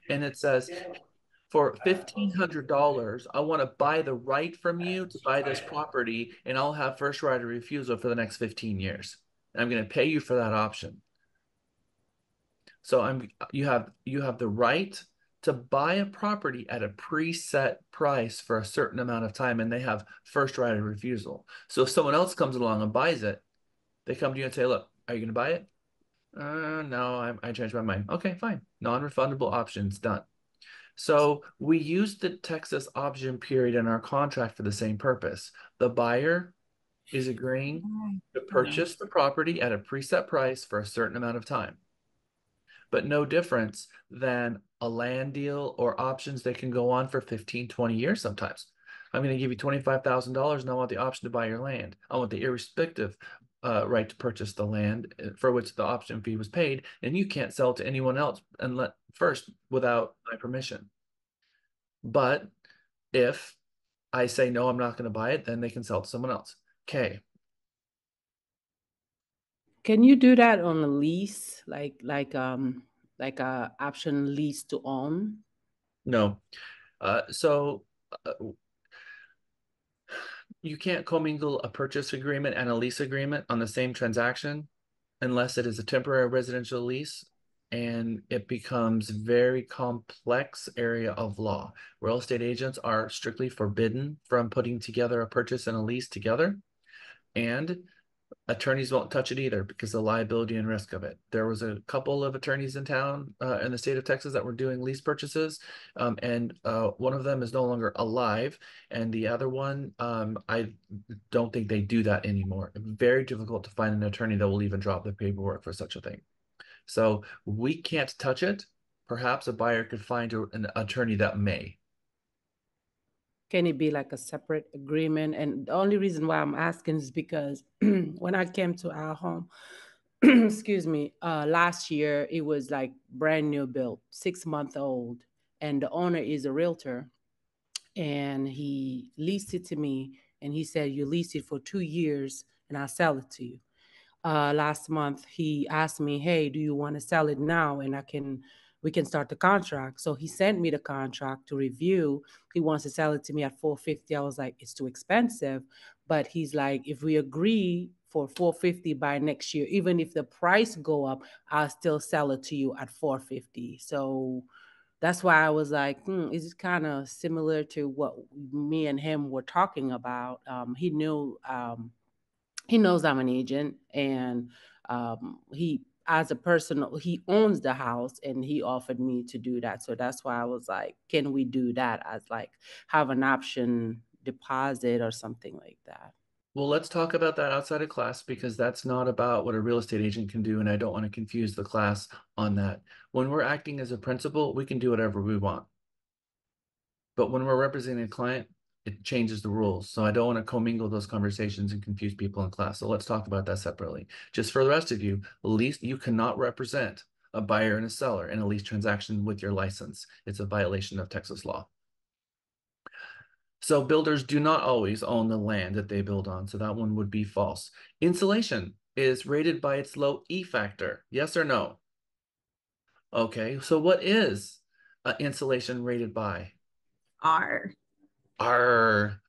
And it says, for $1,500, I want to buy the right from you to buy this property, and I'll have first right of refusal for the next 15 years. And I'm going to pay you for that option. So you have the right to buy a property at a preset price for a certain amount of time, and they have first right of refusal. So if someone else comes along and buys it, they come to you and say, look, are you going to buy it? No, I changed my mind. Okay, fine. Non-refundable options, done. So we use the Texas option period in our contract for the same purpose. The buyer is agreeing to purchase the property at a preset price for a certain amount of time, but no difference than a land deal or options that can go on for 15, 20 years sometimes. I'm going to give you $25,000 and I want the option to buy your land. I want the irrespective right to purchase the land for which the option fee was paid, and you can't sell to anyone else first without my permission. But if I say, no, I'm not going to buy it, then they can sell to someone else. Okay. Can you do that on a lease, like a option lease to own? No. So you can't commingle a purchase agreement and a lease agreement on the same transaction unless it is a temporary residential lease, and it becomes very complex area of law. Real estate agents are strictly forbidden from putting together a purchase and a lease together, and attorneys won't touch it either because of the liability and risk of it. There was a couple of attorneys in town in the state of Texas that were doing lease purchases, and one of them is no longer alive, and the other one, I don't think they do that anymore. Very difficult to find an attorney that will even drop the paperwork for such a thing. So we can't touch it. Perhaps a buyer could find an attorney that may. Can it be like a separate agreement? And the only reason why I'm asking is because when I came to our home, excuse me, last year, it was like brand new built, 6 month old. And the owner is a realtor, and he leased it to me. And he said, you lease it for 2 years and I'll sell it to you. Last month, he asked me, hey, do you want to sell it now? And we can start the contract. So he sent me the contract to review. He wants to sell it to me at $450. I was like, it's too expensive. But he's like, if we agree for $450 by next year, even if the price go up, I'll still sell it to you at $450. So that's why I was like, is it kind of similar to what me and him were talking about? He knows I'm an agent, and he, as a person, he owns the house, and he offered me to do that. So that's why I was like, can we do that as like have an option deposit or something like that? Well, let's talk about that outside of class, because that's not about what a real estate agent can do, and I don't want to confuse the class on that. When we're acting as a principal, we can do whatever we want. But when we're representing a client, it changes the rules. So I don't want to commingle those conversations and confuse people in class. So let's talk about that separately. Just for the rest of you, lease, you cannot represent a buyer and a seller in a lease transaction with your license. It's a violation of Texas law. So builders do not always own the land that they build on. So that one would be false. Insulation is rated by its low E factor. Yes or no? Okay, so what is insulation rated by? R.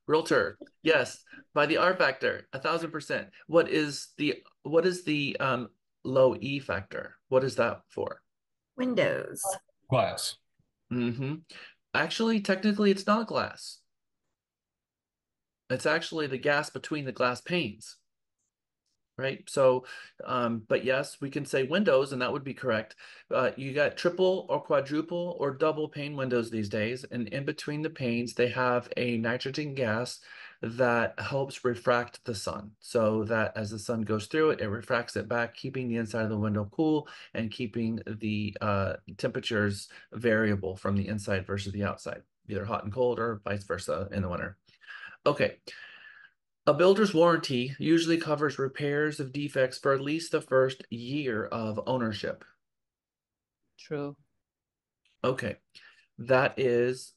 Realtor. Yes, by the R factor, 1,000%. What is the low E factor? What is that for? Windows. Glass. Actually, technically, it's not glass. It's actually the gas between the glass panes. right? So, but yes, we can say windows, and that would be correct. You got triple or quadruple or double pane windows these days, and in between the panes, they have a nitrogen gas that helps refract the sun, so that as the sun goes through it, it refracts it back, keeping the inside of the window cool and keeping the temperatures variable from the inside versus the outside, either hot and cold or vice versa in the winter. Okay. A builder's warranty usually covers repairs of defects for at least the first year of ownership. True. Okay, that is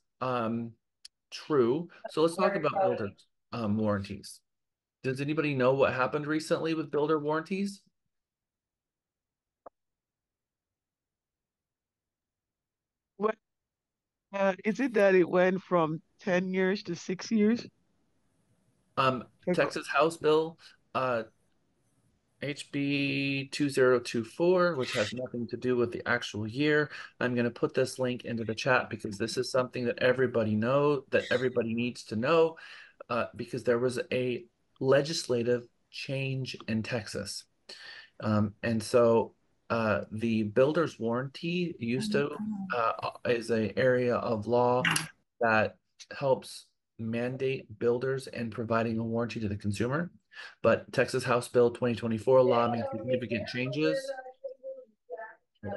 true. So let's talk about builder warranties. Does anybody know what happened recently with builder warranties? What is it that it went from 10 years to 6 years? Texas House Bill HB 2024, which has nothing to do with the actual year. I'm going to put this link into the chat because this is something that everybody needs to know, because there was a legislative change in Texas. And so the builder's warranty used to is an area of law that helps mandate builders in providing a warranty to the consumer. But Texas House Bill 2024 law made significant changes. Hold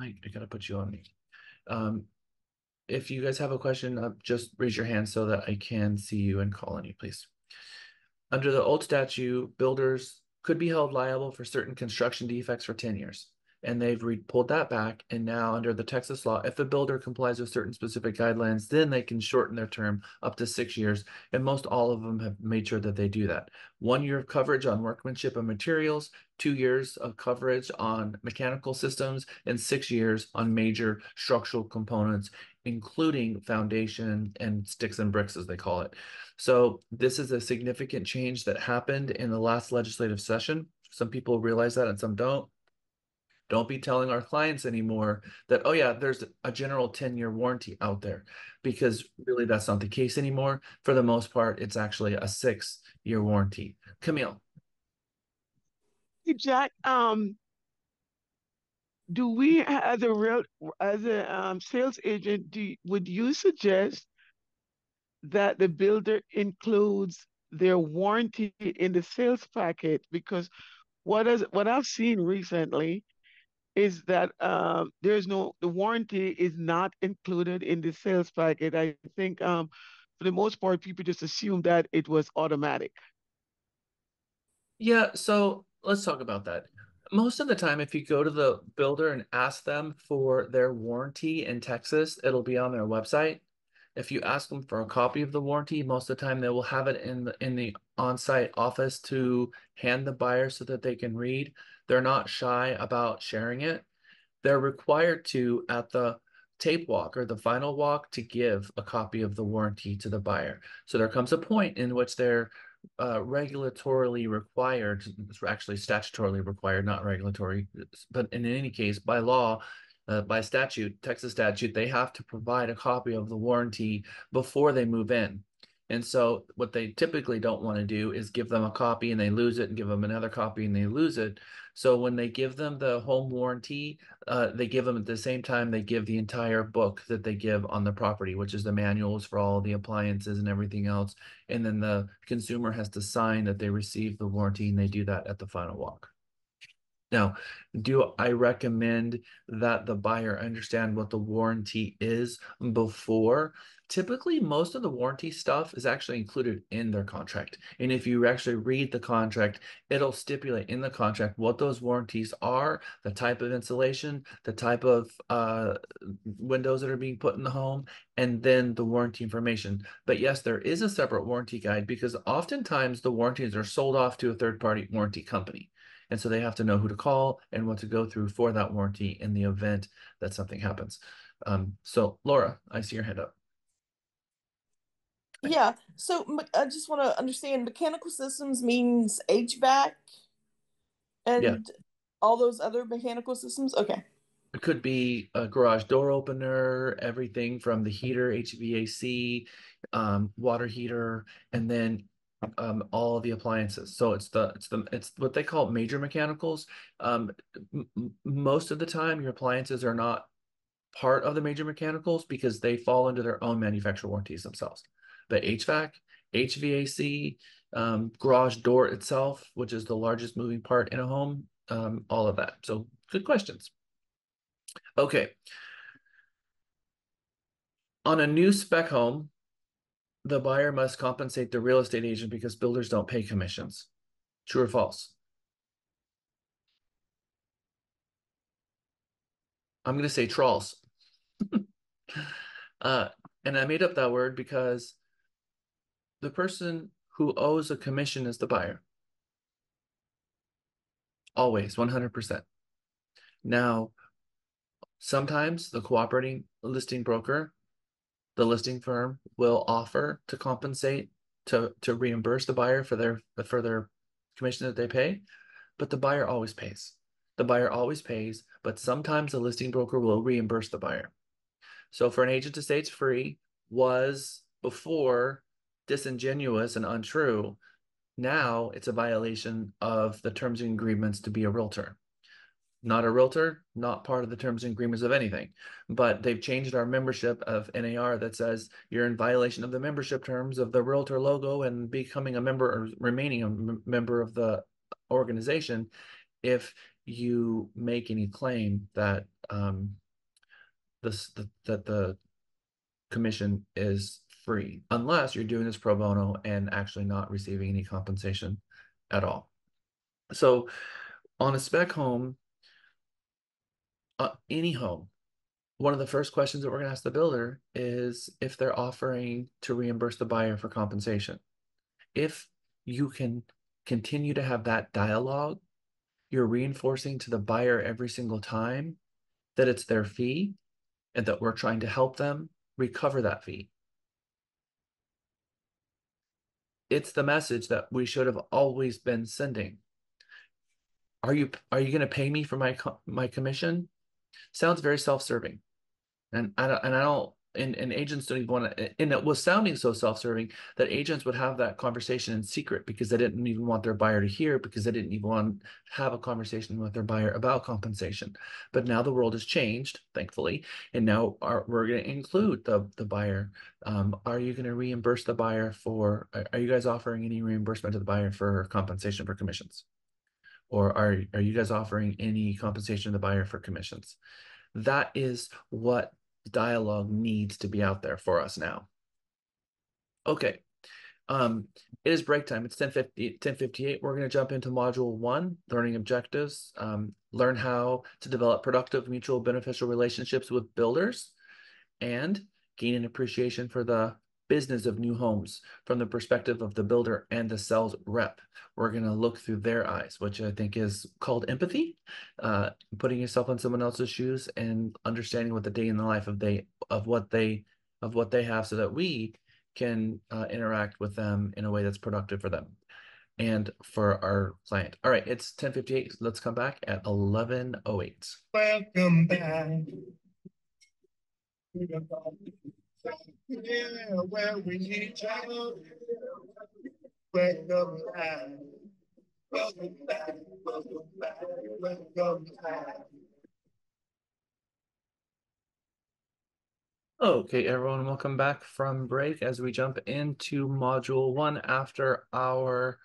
on. I gotta put you on me. If you guys have a question, just raise your hand so that I can see you and call on you, please. Under the old statute, builders could be held liable for certain construction defects for 10 years. And they've pulled that back. And now under the Texas law, if a builder complies with certain specific guidelines, then they can shorten their term up to 6 years. And most all of them have made sure that they do that. 1 year of coverage on workmanship and materials, 2 years of coverage on mechanical systems, and 6 years on major structural components, including foundation and sticks and bricks, as they call it. So this is a significant change that happened in the last legislative session. Some people realize that and some don't. Don't be telling our clients anymore that, oh yeah, there's a general 10-year warranty out there, because really that's not the case anymore. For the most part, it's actually a 6-year warranty. Camille. Hey, Jack, do we as a sales agent, would you suggest that the builder includes their warranty in the sales packet? Because what I've seen recently is that the warranty is not included in the sales packet. I think for the most part, people just assume that it was automatic. Yeah, so let's talk about that. Most of the time, if you go to the builder and ask them for their warranty in Texas, it'll be on their website. If you ask them for a copy of the warranty, most of the time they will have it in the on-site office to hand the buyer so that they can read. They're not shy about sharing it. They're required to, at the tape walk or the final walk, to give a copy of the warranty to the buyer. So there comes a point in which they're regulatorily required, it's actually statutorily required, not regulatory, but in any case, by law, by statute, Texas statute, they have to provide a copy of the warranty before they move in. And so what they typically don't want to do is give them a copy and they lose it, and give them another copy and they lose it. So when they give them the home warranty, they give them at the same time they give the entire book that they give on the property, which is the manuals for all the appliances and everything else. And then the consumer has to sign that they received the warranty, and they do that at the final walk. Now, do I recommend that the buyer understand what the warranty is before? Typically, most of the warranty stuff is actually included in their contract. And if you actually read the contract, it'll stipulate in the contract what those warranties are, the type of insulation, the type of windows that are being put in the home, and then the warranty information. But yes, there is a separate warranty guide, because oftentimes the warranties are sold off to a third-party warranty company. And so they have to know who to call and what to go through for that warranty in the event that something happens. So Laura, I see your hand up. Yeah, so I just want to understand, mechanical systems means HVAC and all those other mechanical systems? Okay. It could be a garage door opener, everything from the heater, HVAC, water heater, and then all of the appliances. So it's what they call major mechanicals. Most of the time, your appliances are not part of the major mechanicals because they fall into their own manufacturer warranties themselves. But HVAC, HVAC, garage door itself, which is the largest moving part in a home, all of that. So good questions. Okay. On a new spec home, the buyer must compensate the real estate agent because builders don't pay commissions. True or false? I'm going to say trolls. And I made up that word because the person who owes a commission is the buyer. Always, 100%. Now, sometimes the cooperating listing broker, the listing firm, will offer to compensate, to reimburse the buyer for their commission that they pay, but the buyer always pays. The buyer always pays, but sometimes the listing broker will reimburse the buyer. So for an agent to say it's free was before disingenuous and untrue. Now it's a violation of the terms and agreements to be a realtor. Not a realtor, not part of the terms and agreements of anything. But they've changed our membership of NAR that says you're in violation of the membership terms of the realtor logo and becoming a member or remaining a member of the organization if you make any claim that that the commission is free, unless you're doing this pro bono and actually not receiving any compensation at all. So on a spec home, any home, one of the first questions that we're going to ask the builder is if they're offering to reimburse the buyer for compensation. If you can continue to have that dialogue, you're reinforcing to the buyer every single time that it's their fee and that we're trying to help them recover that fee. It's the message that we should have always been sending. Are you going to pay me for my commission? Sounds very self-serving. And agents don't even want to, and it was sounding so self-serving that agents would have that conversation in secret because they didn't even want their buyer to hear, because they didn't even want to have a conversation with their buyer about compensation. But now the world has changed, thankfully, and now we're going to include the buyer. Are you going to reimburse the buyer for, are you guys offering any reimbursement to the buyer for compensation for commissions? Or are you guys offering any compensation to the buyer for commissions? That is what dialogue needs to be out there for us now. Okay. It is break time. It's 10:58. We're going to jump into module 1, learning objectives. Learn how to develop productive, mutual beneficial relationships with builders and gain an appreciation for the business of new homes from the perspective of the builder and the sales rep. We're going to look through their eyes, which I think is called empathy, putting yourself in someone else's shoes and understanding what the day in the life of what they have, so that we can interact with them in a way that's productive for them and for our client. All right, it's 10:58. Let's come back at 11:08. Welcome back. Yeah, where we need you. Welcome back. Welcome back. Welcome back. Welcome back. Okay, everyone, welcome back from break as we jump into module 1 after our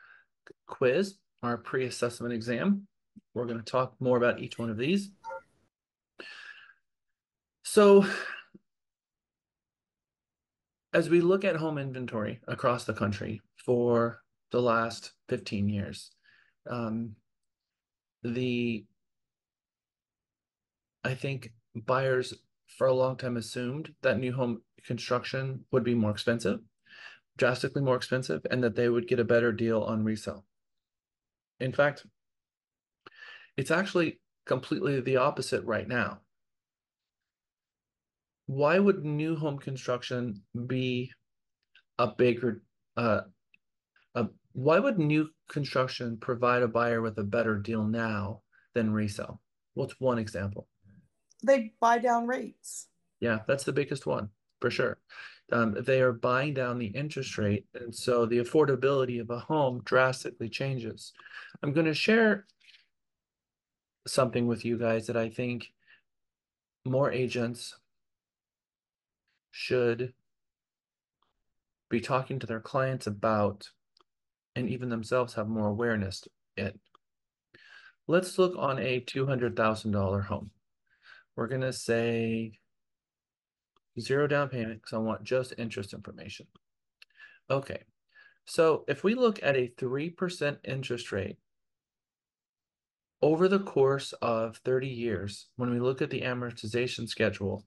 quiz, our pre-assessment exam. We're going to talk more about each one of these. So as we look at home inventory across the country for the last 15 years, I think buyers for a long time assumed that new home construction would be more expensive, drastically more expensive, and that they would get a better deal on resale. In fact, it's actually completely the opposite right now. Why would new home construction be a bigger, why would new construction provide a buyer with a better deal now than resale? What's one example? They buy down rates. Yeah, that's the biggest one, for sure. They are buying down the interest rate, and so the affordability of a home drastically changes. I'm going to share something with you guys that I think more agents should be talking to their clients about, and even themselves have more awareness in. Let's look on a $200,000 home. We're going to say 0 down payment because I want just interest information. Okay, so if we look at a 3% interest rate over the course of 30 years, when we look at the amortization schedule,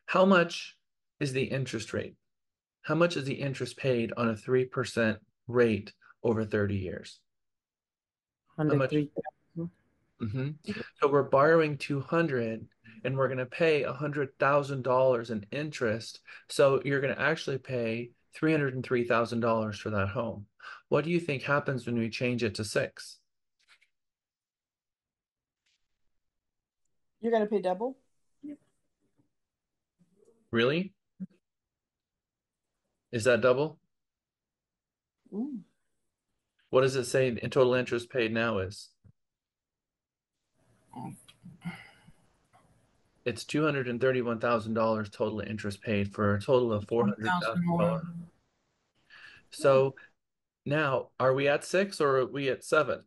how much is the interest rate? How much is the interest paid on a 3% rate over 30 years? How much? 103,000. So we're borrowing 200 and we're going to pay $100,000 in interest. So you're going to actually pay $303,000 for that home. What do you think happens when we change it to 6? You're going to pay double? Really? Is that double? Ooh. What does it say in total interest paid now is? It's $231,000 total interest paid for a total of $400,000. So now, are we at 6 or are we at 7?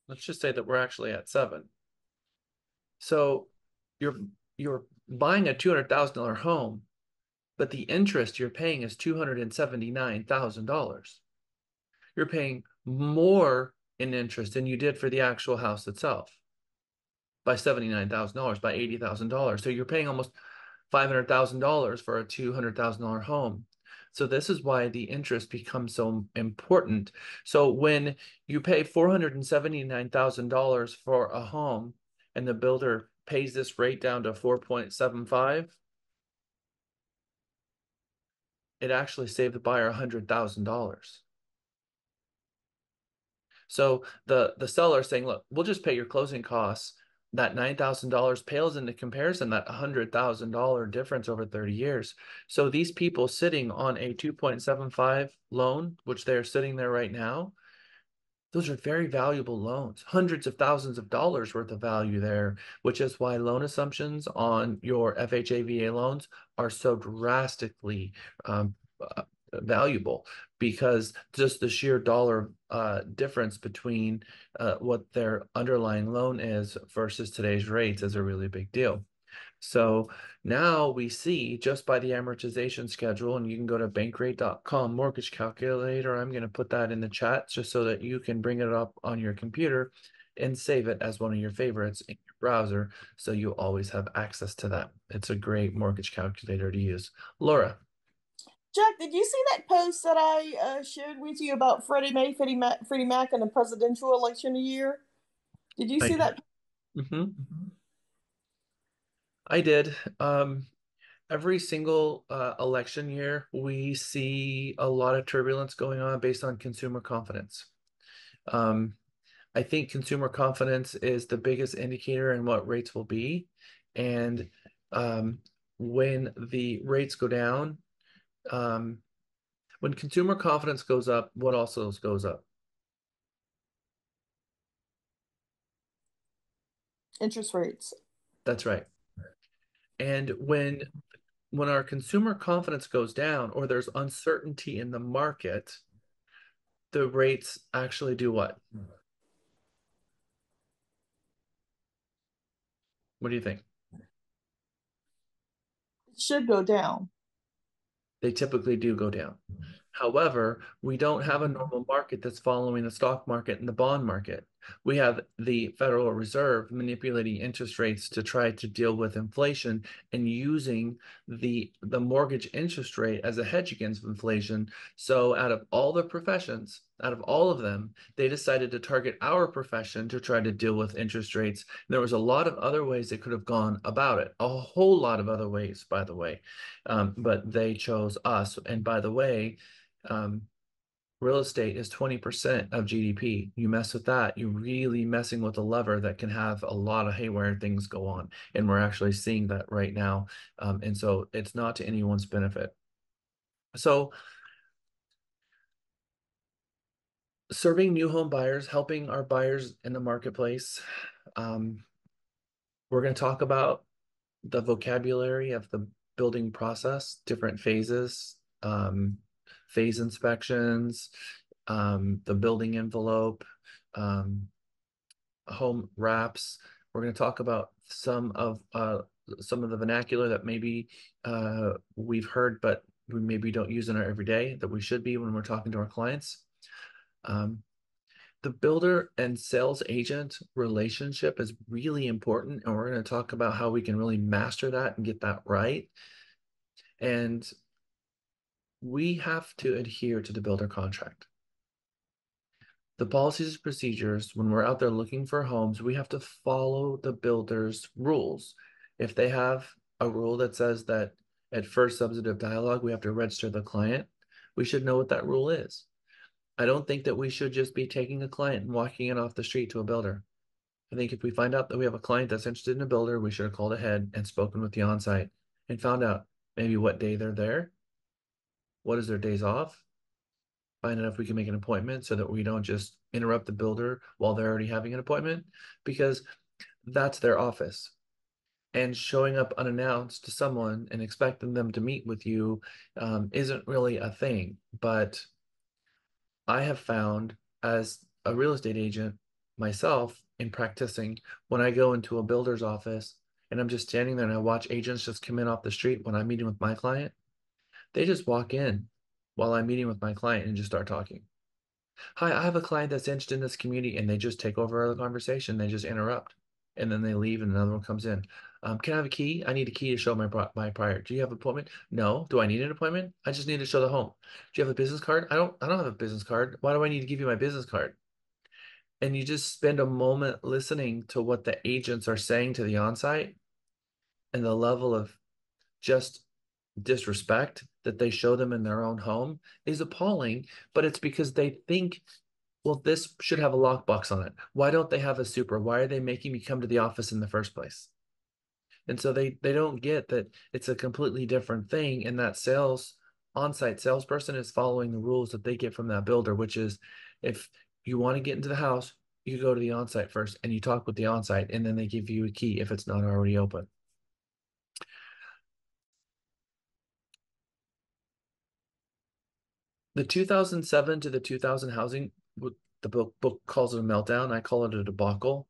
Let's just say that we're actually at 7. So you're buying a $200,000 home, but the interest you're paying is $279,000. You're paying more in interest than you did for the actual house itself by $79,000, by $80,000. So you're paying almost $500,000 for a $200,000 home. So this is why the interest becomes so important. So when you pay $479,000 for a home and the builder pays this rate down to 4.75, it actually saved the buyer $100,000. So the seller is saying, look, we'll just pay your closing costs. That $9,000 pales into comparison, that $100,000 difference over 30 years. So these people sitting on a 2.75 loan, which they're sitting there right now, those are very valuable loans, hundreds of thousands of dollars worth of value there, which is why loan assumptions on your FHA VA loans are so drastically valuable, because just the sheer dollar difference between what their underlying loan is versus today's rates is a really big deal. So now we see just by the amortization schedule, and you can go to bankrate.com mortgage calculator. I'm going to put that in the chat just so that you can bring it up on your computer and save it as one of your favorites in your browser, so you always have access to that. It's a great mortgage calculator to use. Laura. Jack, did you see that post that I shared with you about Freddie Mac, and the presidential election year? Did you see that? I did. Every single election year, we see a lot of turbulence going on based on consumer confidence. I think consumer confidence is the biggest indicator in what rates will be. And when the rates go down, when consumer confidence goes up, what also goes up? Interest rates. That's right. And when our consumer confidence goes down, or there's uncertainty in the market, the rates actually do what? What do you think? It should go down. They typically do go down. However, we don't have a normal market that's following the stock market and the bond market. We have the Federal Reserve manipulating interest rates to try to deal with inflation and using the mortgage interest rate as a hedge against inflation. So out of all the professions, out of all of them, they decided to target our profession to try to deal with interest rates. There was a lot of other ways they could have gone about it, a whole lot of other ways, by the way, but they chose us. And by the way, real estate is 20% of GDP. You mess with that, you're really messing with a lever that can have a lot of haywire things go on. And we're actually seeing that right now. And so it's not to anyone's benefit. So serving new home buyers, helping our buyers in the marketplace. We're going to talk about the vocabulary of the building process, different phases, phase inspections, the building envelope, home wraps. We're going to talk about some of the vernacular that maybe we've heard, but we maybe don't use in our everyday that we should be when we're talking to our clients. The builder and sales agent relationship is really important, and we're going to talk about how we can really master that and get that right. And we have to adhere to the builder contract. The policies and procedures, when we're out there looking for homes, we have to follow the builder's rules. If they have a rule that says that at first substantive dialogue, we have to register the client, we should know what that rule is. I don't think that we should just be taking a client and walking it off the street to a builder. I think if we find out that we have a client that's interested in a builder, we should have called ahead and spoken with the on-site and found out maybe what day they're there, what is their days off, find out if we can make an appointment so that we don't just interrupt the builder while they're already having an appointment, because that's their office. And showing up unannounced to someone and expecting them to meet with you isn't really a thing. But I have found as a real estate agent myself in practicing, when I go into a builder's office and I'm just standing there and I watch agents just come in off the street when I'm meeting with my client, they just walk in while I'm meeting with my client and just start talking. Hi, I have a client that's interested in this community, and they just take over the conversation. They just interrupt, and then they leave, and another one comes in. Can I have a key? I need a key to show my prior. Do you have an appointment? No. Do I need an appointment? I just need to show the home. Do you have a business card? I don't have a business card. Why do I need to give you my business card? And you just spend a moment listening to what the agents are saying to the onsite, and the level of just disrespect that they show them in their own home is appalling. But it's because they think, well, this should have a lockbox on it. Why don't they have a super? Why are they making me come to the office in the first place? And so they don't get that it's a completely different thing. And that on-site salesperson is following the rules that they get from that builder, which is if you want to get into the house, you go to the on-site first and you talk with the on-site, and then they give you a key if it's not already open. The 2007 to the 2000 housing, the book calls it a meltdown. I call it a debacle.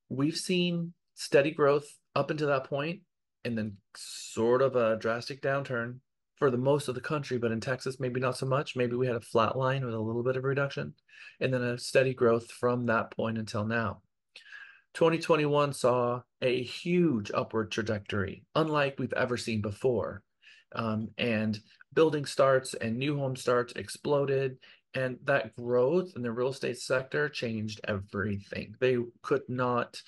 We've seen steady growth up until that point, and then sort of a drastic downturn for the most of the country, but in Texas, maybe not so much. Maybe we had a flat line with a little bit of reduction, and then a steady growth from that point until now. 2021 saw a huge upward trajectory, unlike we've ever seen before. And building starts and new home starts exploded. And that growth in the real estate sector changed everything. They could not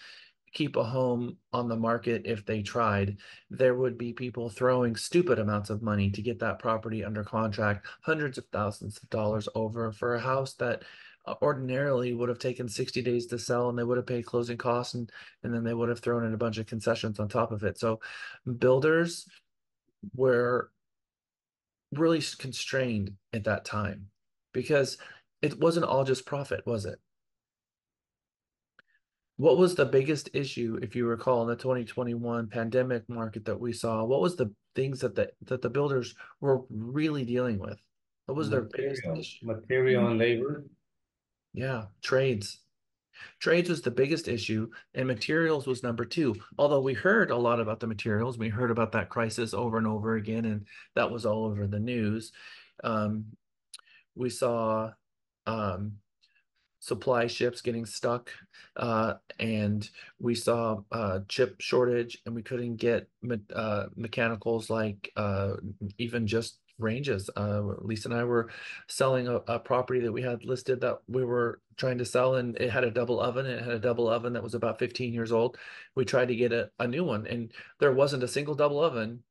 keep a home on the market if they tried. There would be people throwing stupid amounts of money to get that property under contract, hundreds of thousands of dollars over for a house that ordinarily would have taken 60 days to sell, and they would have paid closing costs, and then they would have thrown in a bunch of concessions on top of it. So builders were really constrained at that time because it wasn't all just profit, was it? What was the biggest issue, if you recall, in the 2021 pandemic market that we saw? What was the things that the builders were really dealing with? What was their biggest issue? Material and labor. Yeah, trades. Trades was the biggest issue, and materials was number two. Although we heard a lot about the materials, we heard about that crisis over and over again, and that was all over the news. We saw supply ships getting stuck, and we saw chip shortage, and we couldn't get mechanicals like even just ranges. Lisa and I were selling a property that we had listed that we were trying to sell, and it had a double oven, and it had a double oven that was about 15 years old. We tried to get a new one, and there wasn't a single double oven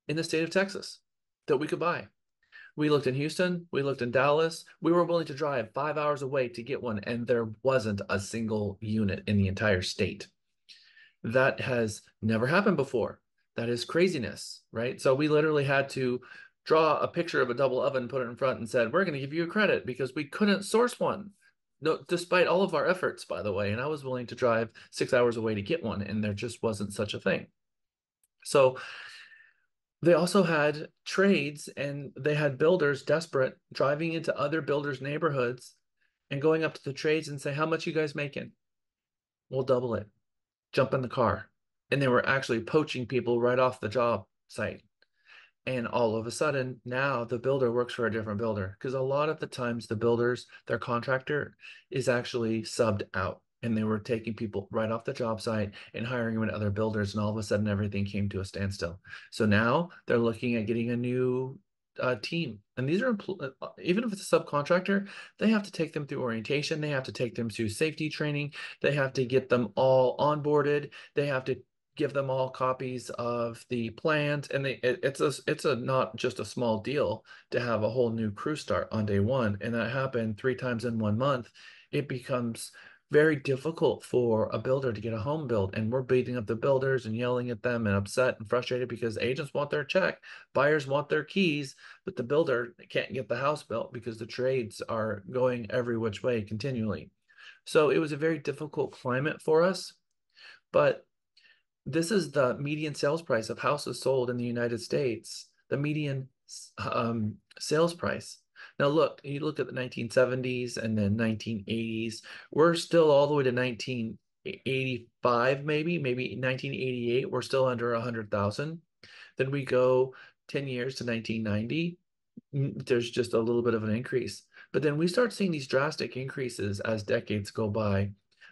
in the state of Texas that we could buy. We looked in Houston, we looked in Dallas. We were willing to drive 5 hours away to get one, and there wasn't a single unit in the entire state. That has never happened before. That is craziness, right? So we literally had to draw a picture of a double oven, put it in front, and said, we're going to give you a credit because we couldn't source one. No, despite all of our efforts, by the way, and I was willing to drive 6 hours away to get one, and there just wasn't such a thing. So they also had trades, and they had builders desperate driving into other builders' neighborhoods and going up to the trades and say, how much you guys making? We'll double it. Jump in the car. And they were actually poaching people right off the job site. And all of a sudden, now the builder works for a different builder, because a lot of the times the builders, their contractor is actually subbed out, and they were taking people right off the job site and hiring them in other builders. And all of a sudden, everything came to a standstill. So now they're looking at getting a new team. And these are, even if it's a subcontractor, they have to take them through orientation. They have to take them through safety training. They have to get them all onboarded. They have to give them all copies of the plans, and it's a not just a small deal to have a whole new crew start on day one, and that happened 3 times in 1 month. It becomes very difficult for a builder to get a home built, and we're beating up the builders and yelling at them and upset and frustrated because agents want their check, buyers want their keys, but the builder can't get the house built because the trades are going every which way continually. So it was a very difficult climate for us, but this is the median sales price of houses sold in the United States, the median sales price. Now, look, you look at the 1970s and then 1980s. We're still all the way to 1985, maybe 1988. We're still under 100,000. Then we go 10 years to 1990. There's just a little bit of an increase. But then we start seeing these drastic increases as decades go by.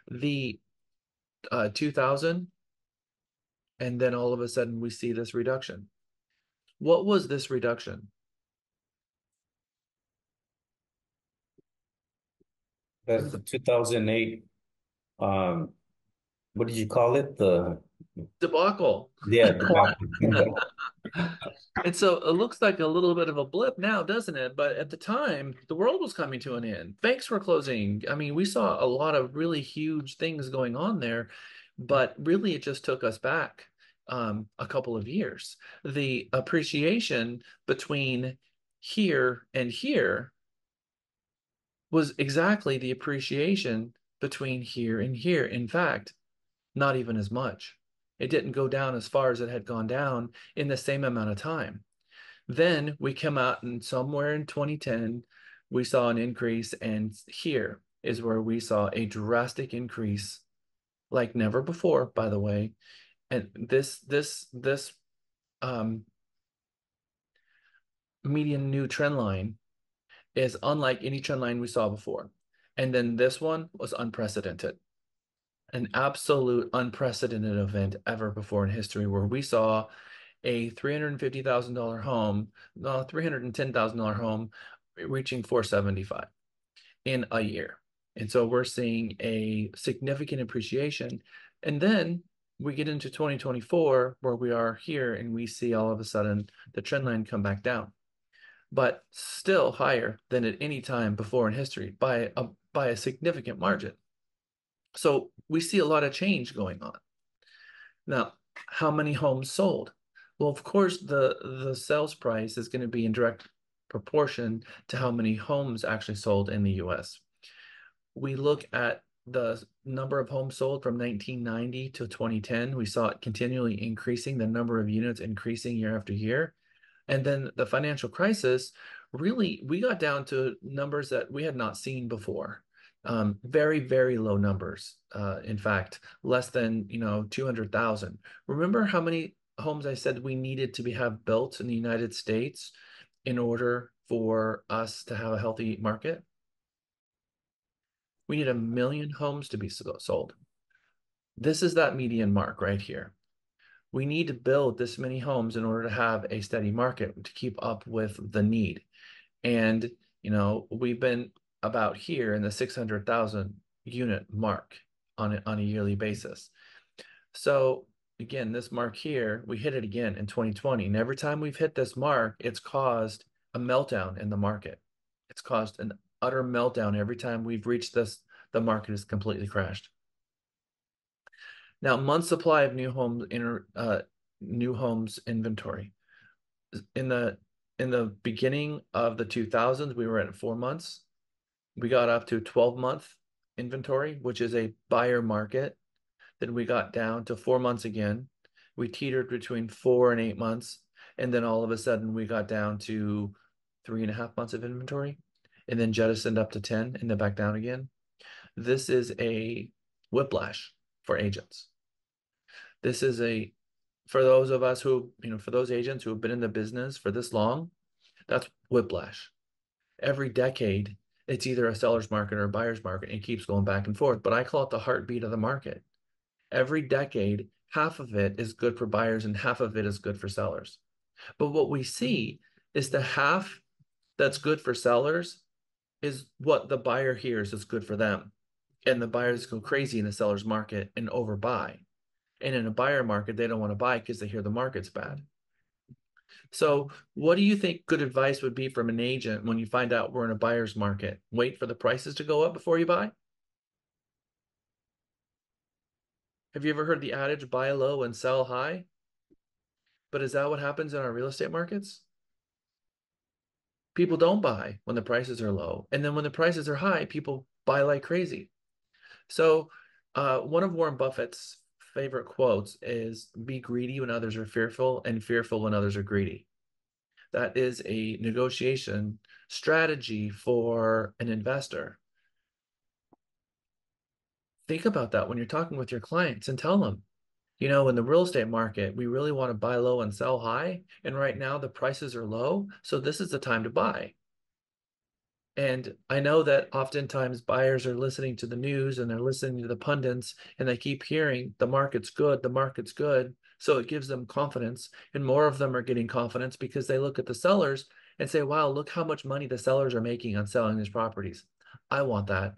The 2000, and then all of a sudden we see this reduction. What was this reduction? That's the 2008, what did you call it? The debacle. Yeah, debacle. And so it looks like a little bit of a blip now, doesn't it? But at the time, the world was coming to an end. Banks were closing. I mean, we saw a lot of really huge things going on there, but really it just took us back a couple of years. The appreciation between here and here was exactly the appreciation between here and here. In fact, not even as much. It didn't go down as far as it had gone down in the same amount of time. Then we come out, and somewhere in 2010, we saw an increase, and here is where we saw a drastic increase like never before, by the way. And this median new trend line is unlike any trend line we saw before. And then this one was unprecedented. An absolute unprecedented event ever before in history, where we saw a $350,000 home, no, $310,000 home reaching 475 in a year. And so we're seeing a significant appreciation. And then we get into 2024, where we are here, and we see all of a sudden the trend line come back down, but still higher than at any time before in history by a significant margin. So we see a lot of change going on. Now, how many homes sold? Well, of course, the sales price is going to be in direct proportion to how many homes actually sold in the US. We look at the number of homes sold from 1990 to 2010. We saw it continually increasing, the number of units increasing year after year. And then the financial crisis, really, we got down to numbers that we had not seen before. Very, very low numbers. In fact, less than 200,000. Remember how many homes I said we needed to have built in the United States in order for us to have a healthy market? We need 1 million homes to be sold. This is that median mark right here. We need to build this many homes in order to have a steady market to keep up with the need. And, we've been about here in the 600,000 unit mark on a yearly basis. So again, this mark here, we hit it again in 2020. And every time we've hit this mark, it's caused a meltdown in the market. It's caused an utter meltdown every time we've reached this. The market has completely crashed. Now, month supply of new homes inventory. In the beginning of the 2000s, we were at 4 months. We got up to 12-month inventory, which is a buyer market. Then we got down to 4 months again. We teetered between 4 and 8 months. And then all of a sudden we got down to 3.5 months of inventory, and then jettisoned up to 10 and then back down again. This is a whiplash for agents. This is for those of us who, for those agents who have been in the business for this long, that's whiplash. Every decade, it's either a seller's market or a buyer's market. It keeps going back and forth, but I call it the heartbeat of the market. Every decade, half of it is good for buyers and half of it is good for sellers. But what we see is the half that's good for sellers is what the buyer hears is good for them. And the buyers go crazy in the seller's market and overbuy. And in a buyer market, they don't want to buy because they hear the market's bad. So what do you think good advice would be from an agent when you find out we're in a buyer's market? Wait for the prices to go up before you buy? Have you ever heard the adage, buy low and sell high? But is that what happens in our real estate markets? People don't buy when the prices are low. And then when the prices are high, people buy like crazy. So one of Warren Buffett's favorite quotes is, be greedy when others are fearful and fearful when others are greedy. That is a negotiation strategy for an investor. Think about that when you're talking with your clients and tell them, in the real estate market, we really want to buy low and sell high. And right now the prices are low. So this is the time to buy. And I know that oftentimes buyers are listening to the news and they're listening to the pundits and they keep hearing the market's good, the market's good. So it gives them confidence, and more of them are getting confidence because they look at the sellers and say, wow, look how much money the sellers are making on selling these properties. I want that.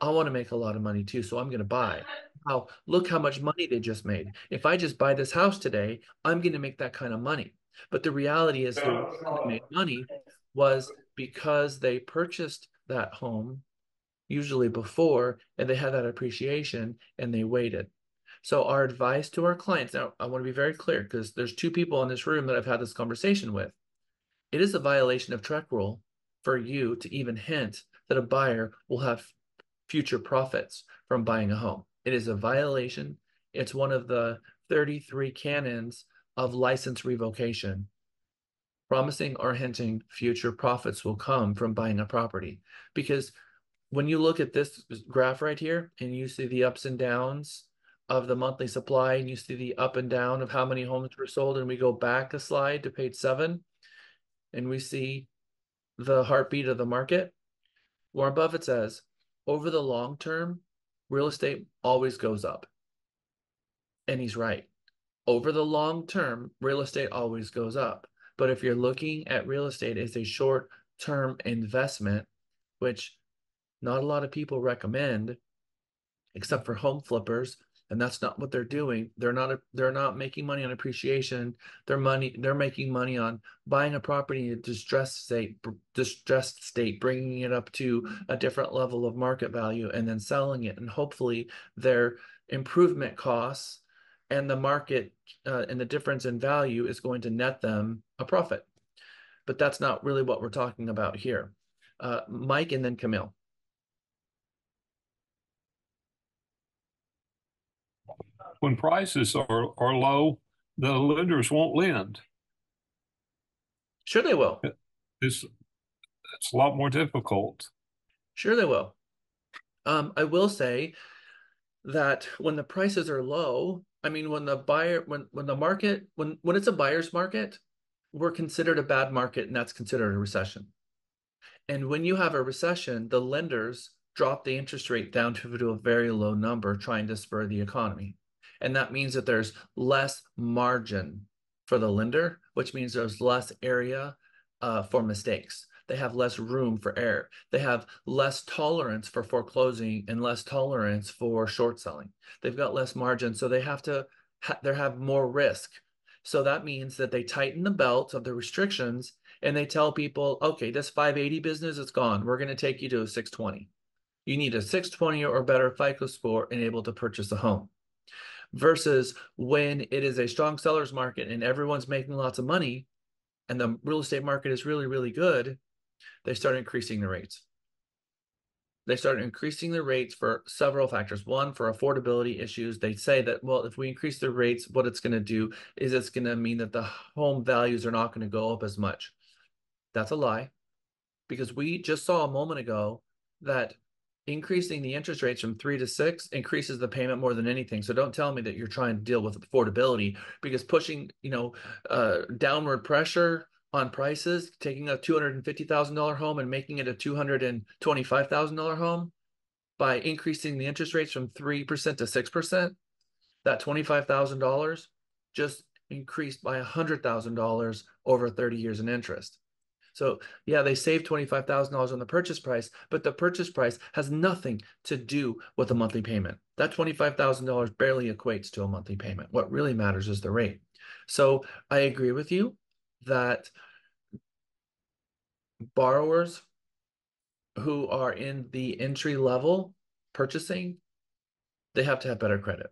I want to make a lot of money too, so I'm going to buy. Wow, look how much money they just made. If I just buy this house today, I'm going to make that kind of money. But the reality is the reason they made money was because they purchased that home usually before, and they had that appreciation and they waited. So our advice to our clients, now I want to be very clear because there's 2 people in this room that I've had this conversation with. It is a violation of TREC rule for you to even hint that a buyer will have future profits from buying a home. It is a violation. It's one of the 33 canons of license revocation. Promising or hinting future profits will come from buying a property. Because when you look at this graph right here and you see the ups and downs of the monthly supply, and you see the up and down of how many homes were sold, and we go back a slide to page 7 and we see the heartbeat of the market, Warren Buffett says, over the long term, real estate always goes up. And he's right. Over the long term, real estate always goes up. But if you're looking at real estate as a short-term investment, which not a lot of people recommend, except for home flippers, and that's not what they're doing. They're not making money on appreciation. They're making money on buying a property in a distressed state, bringing it up to a different level of market value, and then selling it. And hopefully their improvement costs and the market and the difference in value is going to net them a profit. But that's not really what we're talking about here. Mike and then Camille. When prices are low, the lenders won't lend. Sure they will. It's a lot more difficult. Sure they will. I will say that when the prices are low, when it's a buyer's market, we're considered a bad market, and that's considered a recession. And when you have a recession, the lenders drop the interest rate down to a very low number, trying to spur the economy. And that means that there's less margin for the lender, which means there's less area for mistakes. They have less room for error. They have less tolerance for foreclosing and less tolerance for short selling. They've got less margin, so they have to they have more risk. So that means that they tighten the belt of the restrictions, and they tell people, okay, this 580 business is gone. We're going to take you to a 620. You need a 620 or better FICO score and able to purchase a home. Versus when it is a strong seller's market and everyone's making lots of money and the real estate market is really, really good, they start increasing the rates. They started increasing the rates for several factors. One, for affordability issues. They say that, well, if we increase the rates, what it's going to do is it's going to mean that the home values are not going to go up as much. That's a lie, because we just saw a moment ago that increasing the interest rates from 3 to 6 increases the payment more than anything. So don't tell me that you're trying to deal with affordability, because pushing, downward pressure on prices, taking a $250,000 home and making it a $225,000 home by increasing the interest rates from 3% to 6%, that $25,000 just increased by $100,000 over 30 years in interest. So yeah, they saved $25,000 on the purchase price, but the purchase price has nothing to do with the monthly payment. That $25,000 barely equates to a monthly payment. What really matters is the rate. So I agree with you that borrowers who are in the entry level purchasing, they have to have better credit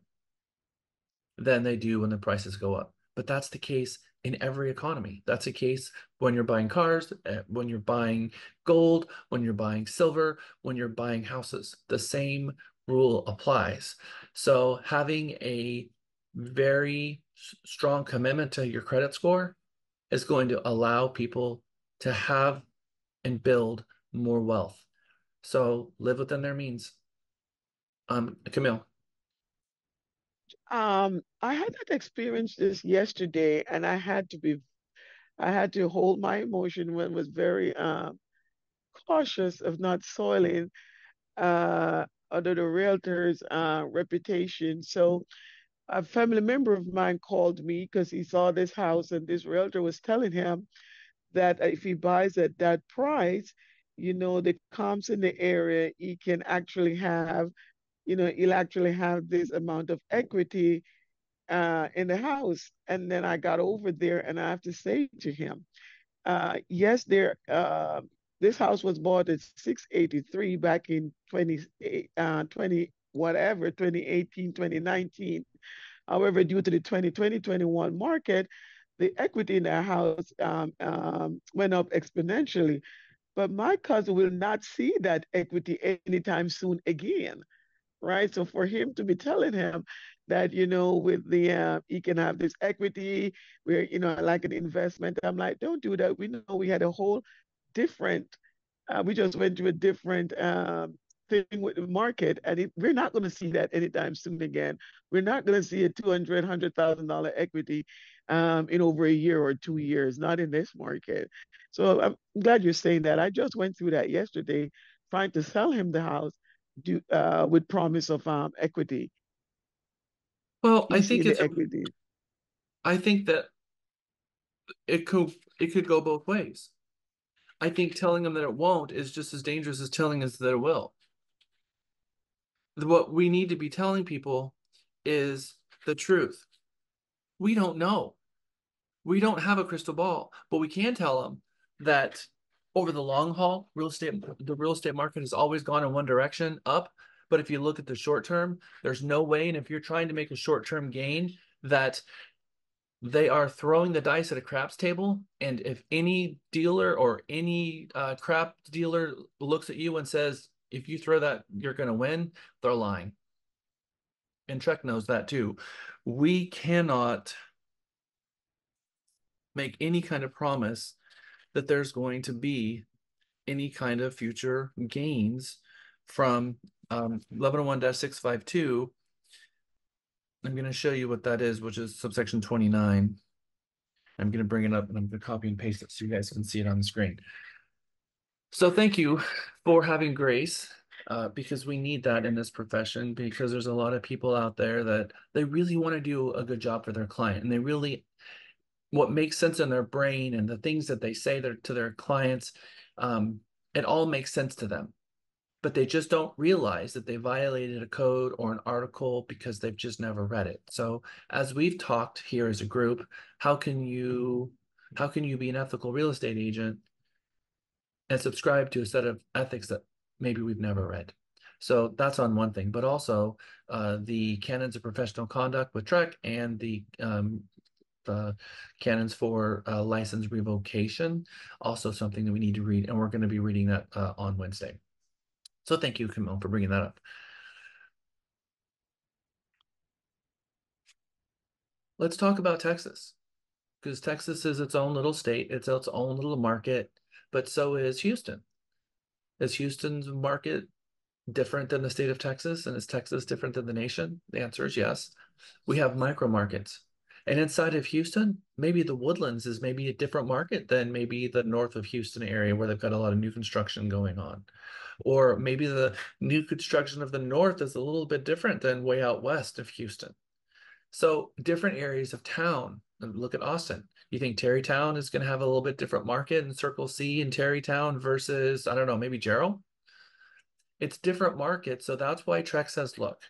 than they do when the prices go up. But that's the case in every economy. That's the case when you're buying cars, when you're buying gold, when you're buying silver, when you're buying houses. The same rule applies. So having a very strong commitment to your credit score is going to allow people to have and build more wealth. So live within their means. Camille. I had that experience this yesterday, and I had to hold my emotion when was very cautious of not soiling under the realtor's reputation. So a family member of mine called me because he saw this house, and this realtor was telling him that if he buys at that price, the comps in the area, he'll actually have this amount of equity in the house. And then I got over there, and I have to say to him, yes, this house was bought at 683 back in 2018, 2019. However, due to the 2020-21 market, the equity in the house went up exponentially. But my cousin will not see that equity anytime soon again, right? So for him to be telling him that, with the he can have this equity where, like an investment, I'm like, don't do that. We know we had a whole different, we just went through a different thing with the market, and we're not going to see that anytime soon again. We're not going to see a $100,000 equity in over a year or 2 years, not in this market. So I'm glad you're saying that. I just went through that yesterday, trying to sell him the house with promise of equity. Well, I He's think seeing it's the equity. I think that it could go both ways. I think telling them that it won't is just as dangerous as telling us that it will. What we need to be telling people is the truth. We don't know. We don't have a crystal ball, but we can tell them that over the long haul, the real estate market has always gone in one direction, up. But if you look at the short term, there's no way. And if you're trying to make a short-term gain, that they are throwing the dice at a craps table. And if any dealer or any crap dealer looks at you and says, if you throw that, you're going to win, they're lying. And Trek knows that too. We cannot make any kind of promise that there's going to be any kind of future gains from 1101-652. I'm going to show you what that is, which is subsection 29. I'm going to bring it up and I'm going to copy and paste it so you guys can see it on the screen. So thank you for having grace, because we need that in this profession, because there's a lot of people out there that they really want to do a good job for their client, and they really, what makes sense in their brain and the things that they say to their clients, it all makes sense to them. But they just don't realize that they violated a code or an article because they've just never read it. So as we've talked here as a group, how can you How can you be an ethical real estate agent and subscribe to a set of ethics that maybe we've never read? So that's on one thing, but also the canons of professional conduct with Trek and the canons for license revocation, also something that we need to read, and we're going to be reading that on Wednesday. So thank you, Camille, for bringing that up. Let's talk about Texas, because Texas is its own little state, it's its own little market, but so is Houston. Is Houston's market different than the state of Texas, and is Texas different than the nation? The answer is yes. We have micro markets. And inside of Houston, maybe the Woodlands is maybe a different market than maybe the north of Houston area where they've got a lot of new construction going on. Or maybe the new construction of the north is a little bit different than way out west of Houston. So different areas of town. Look at Austin. You think Terrytown is going to have a little bit different market in Circle C in Terrytown versus, I don't know, maybe Gerald? It's different markets. So that's why Trek says, look,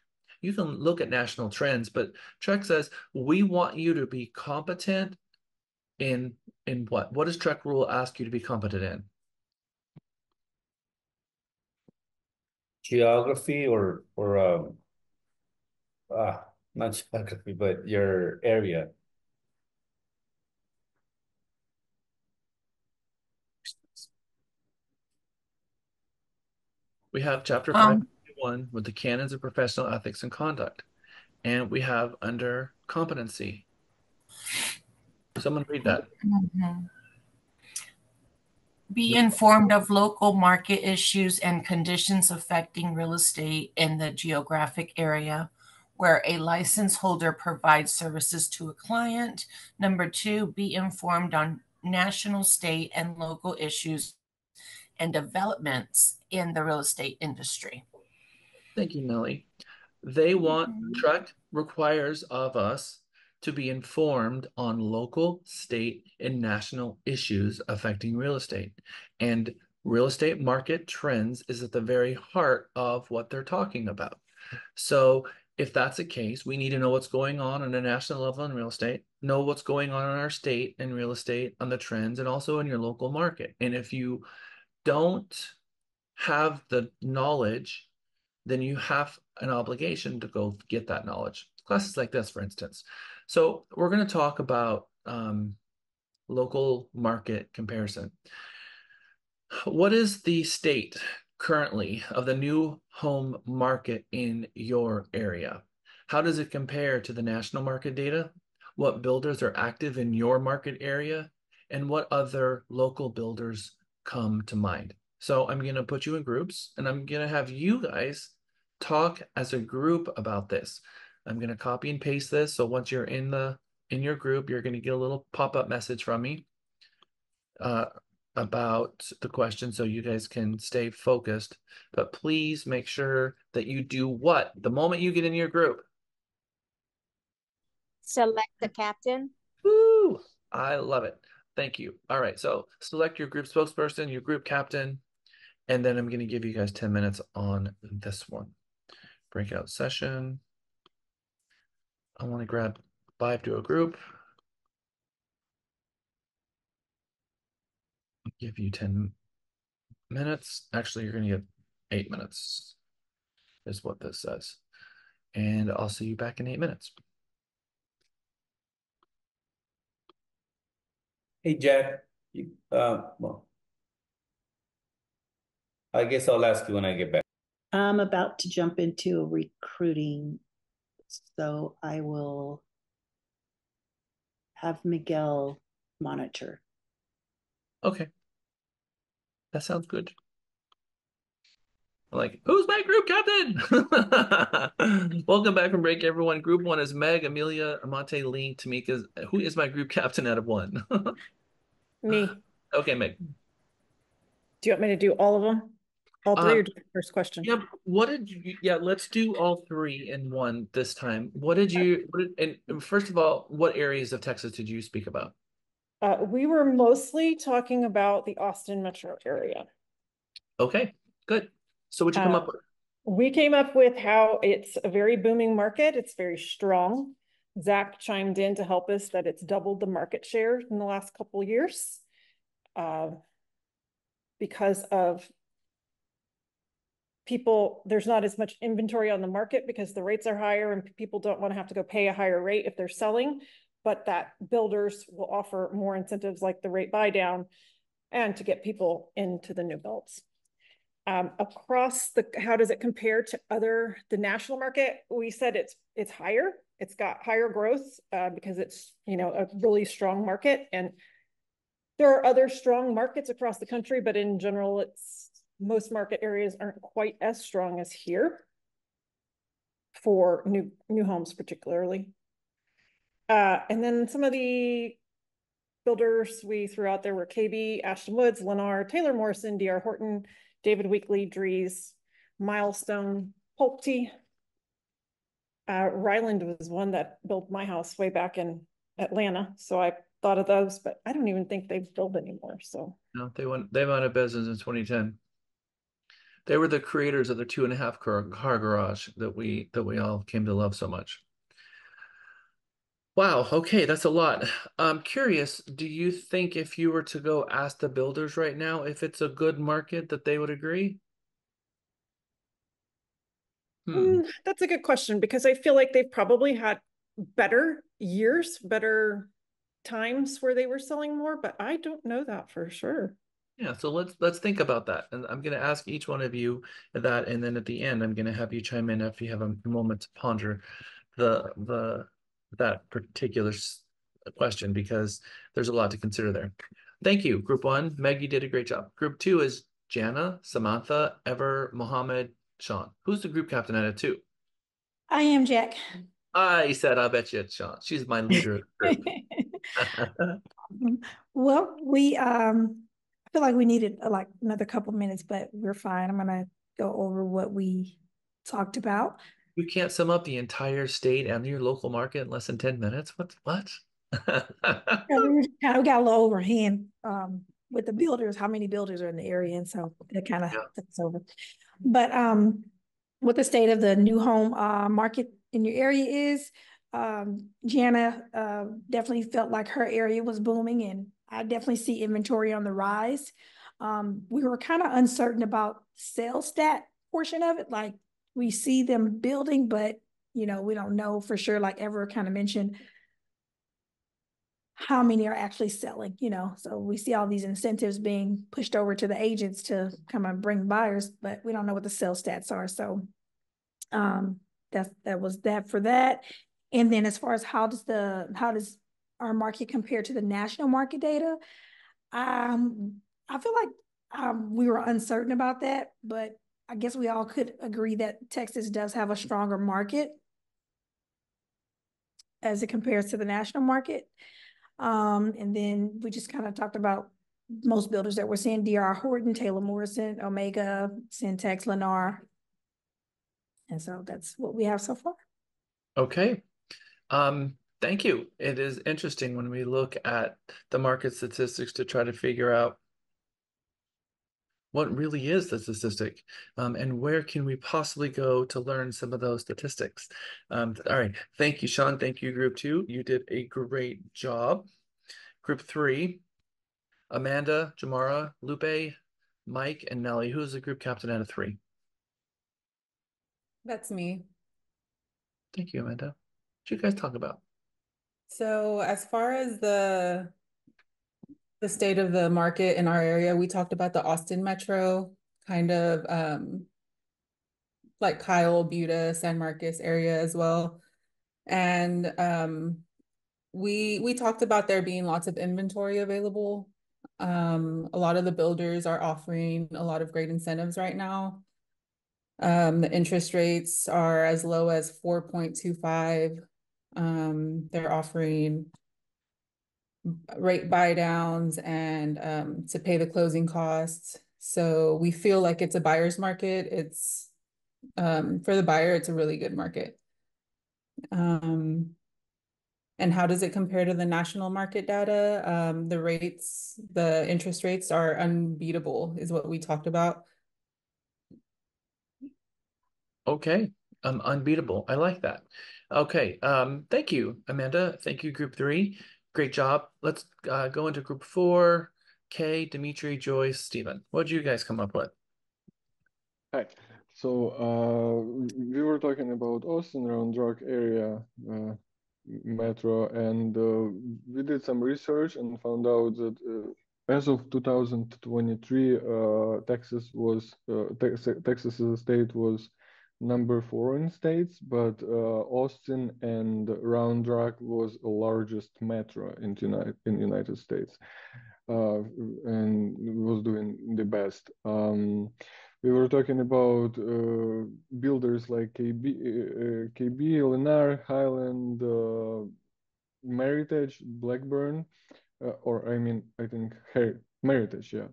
you can look at national trends, but Trek says, we want you to be competent in what? What does Trek rule ask you to be competent in? Geography or not geography, but your area. We have chapter 5.1 with the canons of professional ethics and conduct. And we have under competency. Someone read that. Be informed of local market issues and conditions affecting real estate in the geographic area where a license holder provides services to a client. Number 2, be informed on national, state, and local issues and developments in the real estate industry. Thank you, Nellie. They want, Trek requires of us to be informed on local, state, and national issues affecting real estate. And real estate market trends is at the very heart of what they're talking about. So if that's the case, we need to know what's going on a national level in real estate, know what's going on in our state in real estate, on the trends, and also in your local market. And if you don't have the knowledge, then you have an obligation to go get that knowledge. Classes like this, for instance. So we're going to talk about local market comparison. What is the state currently of the new home market in your area? How does it compare to the national market data? What builders are active in your market area? And what other local builders come to mind? So I'm going to put you in groups, and I'm going to have you guys talk as a group about this. I'm going to copy and paste this. So once you're in your group, you're going to get a little pop-up message from me about the question so you guys can stay focused. But please make sure that you do what? The moment you get in your group. Select the captain. Woo! I love it. Thank you. All right. So select your group spokesperson, your group captain, and then I'm going to give you guys 10 minutes on this one. Breakout session. I want to grab 5 to a group. I'll give you 10 minutes. Actually, you're going to get 8 minutes is what this says. And I'll see you back in 8 minutes. Hey, Jack. Well, I guess I'll ask you when I get back. I'm about to jump into recruiting, so I will have Miguel monitor. Okay. That sounds good. Like, who's my group captain? Welcome back from break, everyone. Group 1 is Meg, Amelia, Amante, Lee, Tamika. Who is my group captain out of 1? Me. Okay, Meg. Do you want me to do all of them? All 3 or do the first question? Yeah, what did you, let's do all 3 in one this time. And first of all, what areas of Texas did you speak about? We were mostly talking about the Austin metro area. Okay, good. So what'd you come up with? We came up with how it's a very booming market. It's very strong. Zach chimed in to help us that it's doubled the market share in the last couple of years because of people, there's not as much inventory on the market because the rates are higher and people don't want to have to go pay a higher rate if they're selling, but that builders will offer more incentives like the rate buy down and to get people into the new builds. Across the, how does it compare to the national market? We said it's higher. It's got higher growth because it's, a really strong market. And there are other strong markets across the country, but in general, most market areas aren't quite as strong as here for new homes, particularly. And then some of the builders we threw out there were KB, Ashton Woods, Lennar, Taylor Morrison, DR Horton, David Weekley, Dries, Milestone, Pulte. Ryland was one that built my house way back in Atlanta, so I thought of those, but I don't even think they've built anymore. So no, they went out of business in 2010. They were the creators of the 2.5 car garage that we all came to love so much. Wow, okay, that's a lot. I'm curious, do you think if you were to go ask the builders right now if it's a good market that they would agree? That's a good question because I feel like they've probably had better years, better times where they were selling more, but I don't know that for sure. Yeah, so let's think about that. And I'm going to ask each one of you that, and then at the end, I'm going to have you chime in after you have a moment to ponder that particular question because there's a lot to consider there. Thank you, Group 1. Meg, you did a great job. Group 2 is Jana, Samantha, Ever, Mohammed, Sean. Who's the group captain out of 2? I am, Jack. I said, I bet you it's Sean. She's my leader of the group. Well, I feel like we needed like another couple minutes, but we're fine. I'm gonna go over what we talked about. You can't sum up the entire state and your local market in less than 10 minutes? What? Yeah, we got a little overhand with the builders, how many builders are in the area, and so that kind of took us over. But what the state of the new home market in your area is, Jana definitely felt like her area was booming, and I definitely see inventory on the rise. We were kind of uncertain about sales stat portion of it. Like we see them building, but we don't know for sure, like Ever kind of mentioned, how many are actually selling, so we see all these incentives being pushed over to the agents to come and bring buyers, but we don't know what the sales stats are. So that was that for that. And then as far as how does our market compare to the national market data, I feel like we were uncertain about that, but I guess we all could agree that Texas does have a stronger market as it compares to the national market. And then we just kind of talked about most builders that we're seeing: DR Horton, Taylor Morrison, Omega, Syntex, Lennar. And so that's what we have so far. Okay. Thank you. It is interesting when we look at the market statistics to try to figure out what really is the statistic, and where can we possibly go to learn some of those statistics. All right. Thank you, Sean. Thank you, Group 2. You did a great job. Group 3, Amanda, Jamara, Lupe, Mike, and Nelly. Who's the group captain out of 3? That's me. Thank you, Amanda. What did you guys talk about? So as far as the state of the market in our area, we talked about the Austin metro, kind of like Kyle, Buda, San Marcos area as well. And we talked about there being lots of inventory available. A lot of the builders are offering a lot of great incentives right now. The interest rates are as low as 4.25. They're offering rate buy downs and to pay the closing costs. So we feel like it's a buyer's market. It's for the buyer, it's a really good market. And how does it compare to the national market data? The interest rates are unbeatable, is what we talked about. Okay. unbeatable. I like that. Okay. Thank you, Amanda. Thank you, group 3. Great job. Let's go into group 4. Kay, Dimitri, Joyce, Stephen. What did you guys come up with? Hi. So we were talking about Austin Round Rock area metro, and we did some research and found out that as of 2023, Texas as a state was number 4 in states, but Austin and Round Rock was the largest metro in United States, and was doing the best. We were talking about builders like KB, Lennar, Highland, Meritage, Blackburn, or I think Meritage, yeah.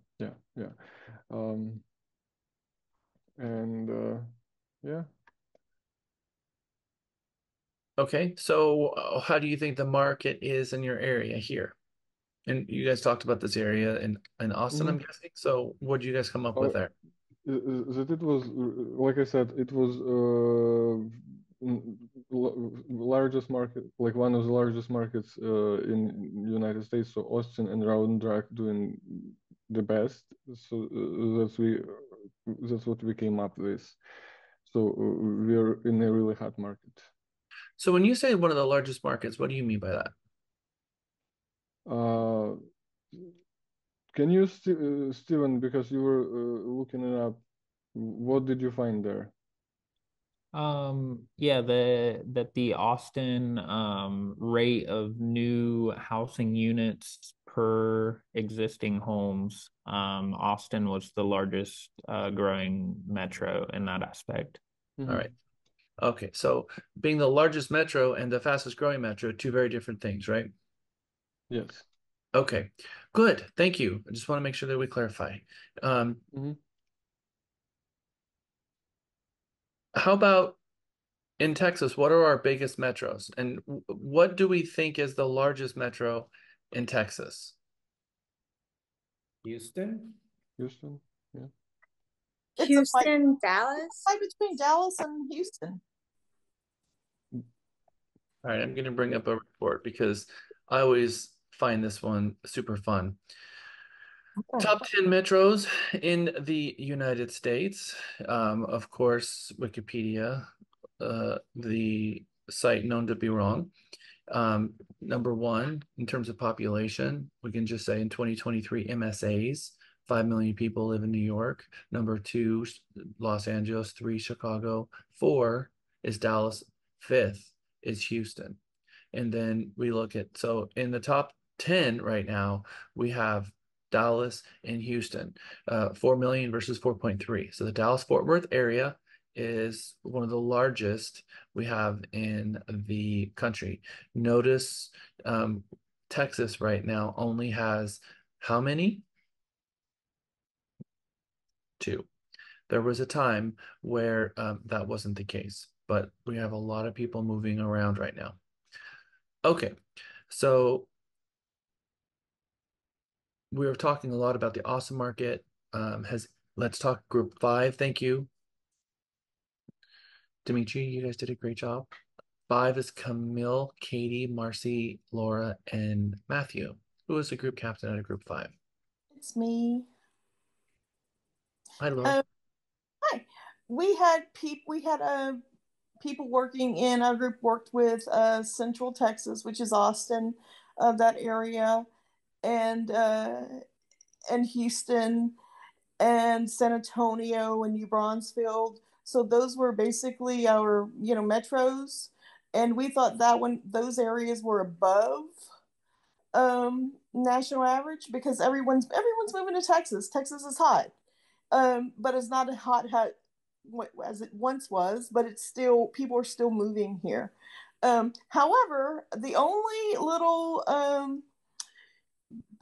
And yeah. Okay, so how do you think the market is in your area here? And you guys talked about this area in Austin, I'm guessing. So what did you guys come up with there? That it was, like I said, it was largest market, like one of the largest markets in United States. So Austin and Round Rock doing the best. So that's what we came up with. So we're in a really hot market. So when you say one of the largest markets, what do you mean by that? Can you, Steven, because you were looking it up, what did you find there? Yeah, the Austin rate of new housing units per existing homes, Austin was the largest growing metro in that aspect. All right. Okay, so being the largest metro and the fastest growing metro, 2 very different things, right? Yes. Okay, good. Thank you. I just want to make sure that we clarify. How about in Texas, what are our biggest metros? And what do we think is the largest metro in Texas? Houston? Houston, yeah. It's Houston, Dallas? Right between Dallas and Houston. All right, I'm going to bring up a report because I always find this one super fun. Top 10 metros in the United States. Of course, Wikipedia, the site known to be wrong. Number 1, in terms of population, we can just say in 2023 MSAs, 5 million people live in New York. Number 2, Los Angeles. 3, Chicago. 4 is Dallas. 5th is Houston. And then we look at, so in the top 10 right now, we have Dallas and Houston, 4 million versus 4.3. So the Dallas-Fort Worth area is one of the largest we have in the country. Notice Texas right now only has how many? 2. There was a time where that wasn't the case, but we have a lot of people moving around right now. Okay, so we were talking a lot about the awesome market. Let's talk group 5. Thank you. Dimitri, you guys did a great job. 5 is Camille, Katie, Marcy, Laura, and Matthew. Who is the group captain out of group 5? It's me. Hi, Laura. Hi. We had people working in our group worked with Central Texas, which is Austin, that area, and Houston, and San Antonio, and New Braunfels. So those were basically our metros, and we thought that those areas were above national average because everyone's moving to Texas. Texas is hot, but it's not a hot as it once was, but it's still, people are still moving here. However, the only little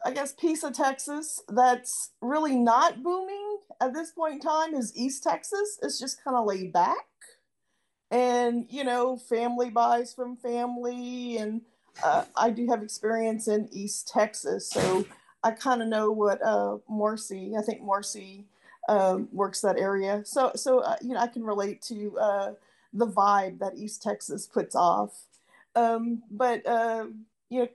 I guess piece of Texas that's really not booming at this point in time is East Texas. It's just kind of laid back, and family buys from family, and I do have experience in East Texas, so I kind of know what Marcy. I think Marcy works that area, so I can relate to the vibe that East Texas puts off. But you know,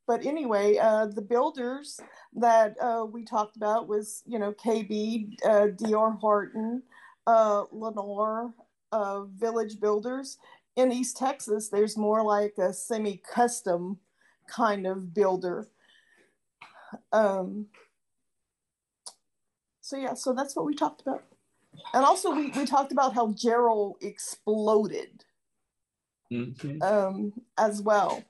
but anyway, the builders that we talked about was, KB, Dior Horton, Lenore, Village Builders. In East Texas, there's more like a semi-custom kind of builder. So yeah, so that's what we talked about. And also we talked about how Gerald exploded as well.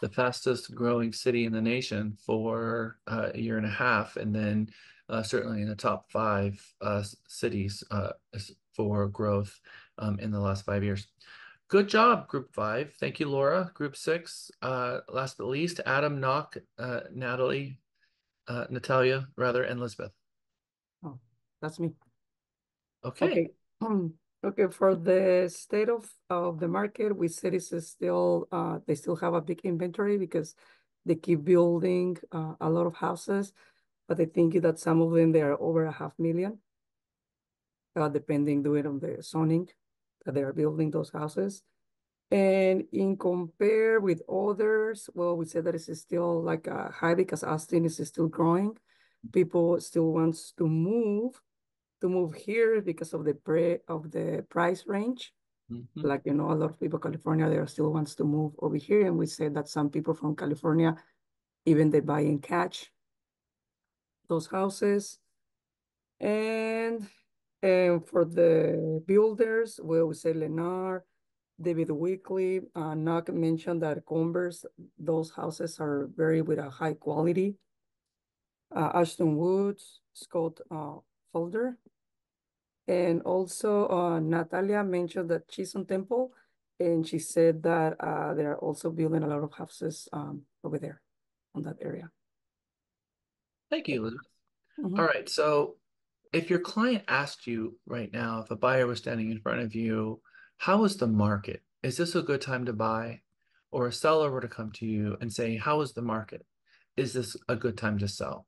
The fastest growing city in the nation for a year and a half, and then certainly in the top 5 cities for growth in the last 5 years. Good job, Group 5. Thank you, Laura. Group 6, last but least, Adam, Knock, Natalia, rather, and Elizabeth. Oh, that's me. Okay. Okay, for the state of the market, we said it's still, they still have a big inventory because they keep building a lot of houses, but I think that some of them, they are over 500,000, depending on the zoning that they are building those houses. And in compare with others, well, we said that it's still like a high because Austin is still growing. People still wants to move here because of the price range. Like, a lot of people in California, they still wants to move over here. And we said that some people from California, even they buy in cash those houses. And for the builders, well, we say Lennar, David Weekly, Knock mentioned that Converse, those houses are very with a high quality. Ashton Woods, Scott Folder. And also Natalia mentioned that she's on Temple, and she said that they're also building a lot of houses over there on that area. Thank you, Elizabeth. All right, so if your client asked you right now, if a buyer was standing in front of you, how is the market? Is this a good time to buy? Or a seller were to come to you and say, how is the market? Is this a good time to sell?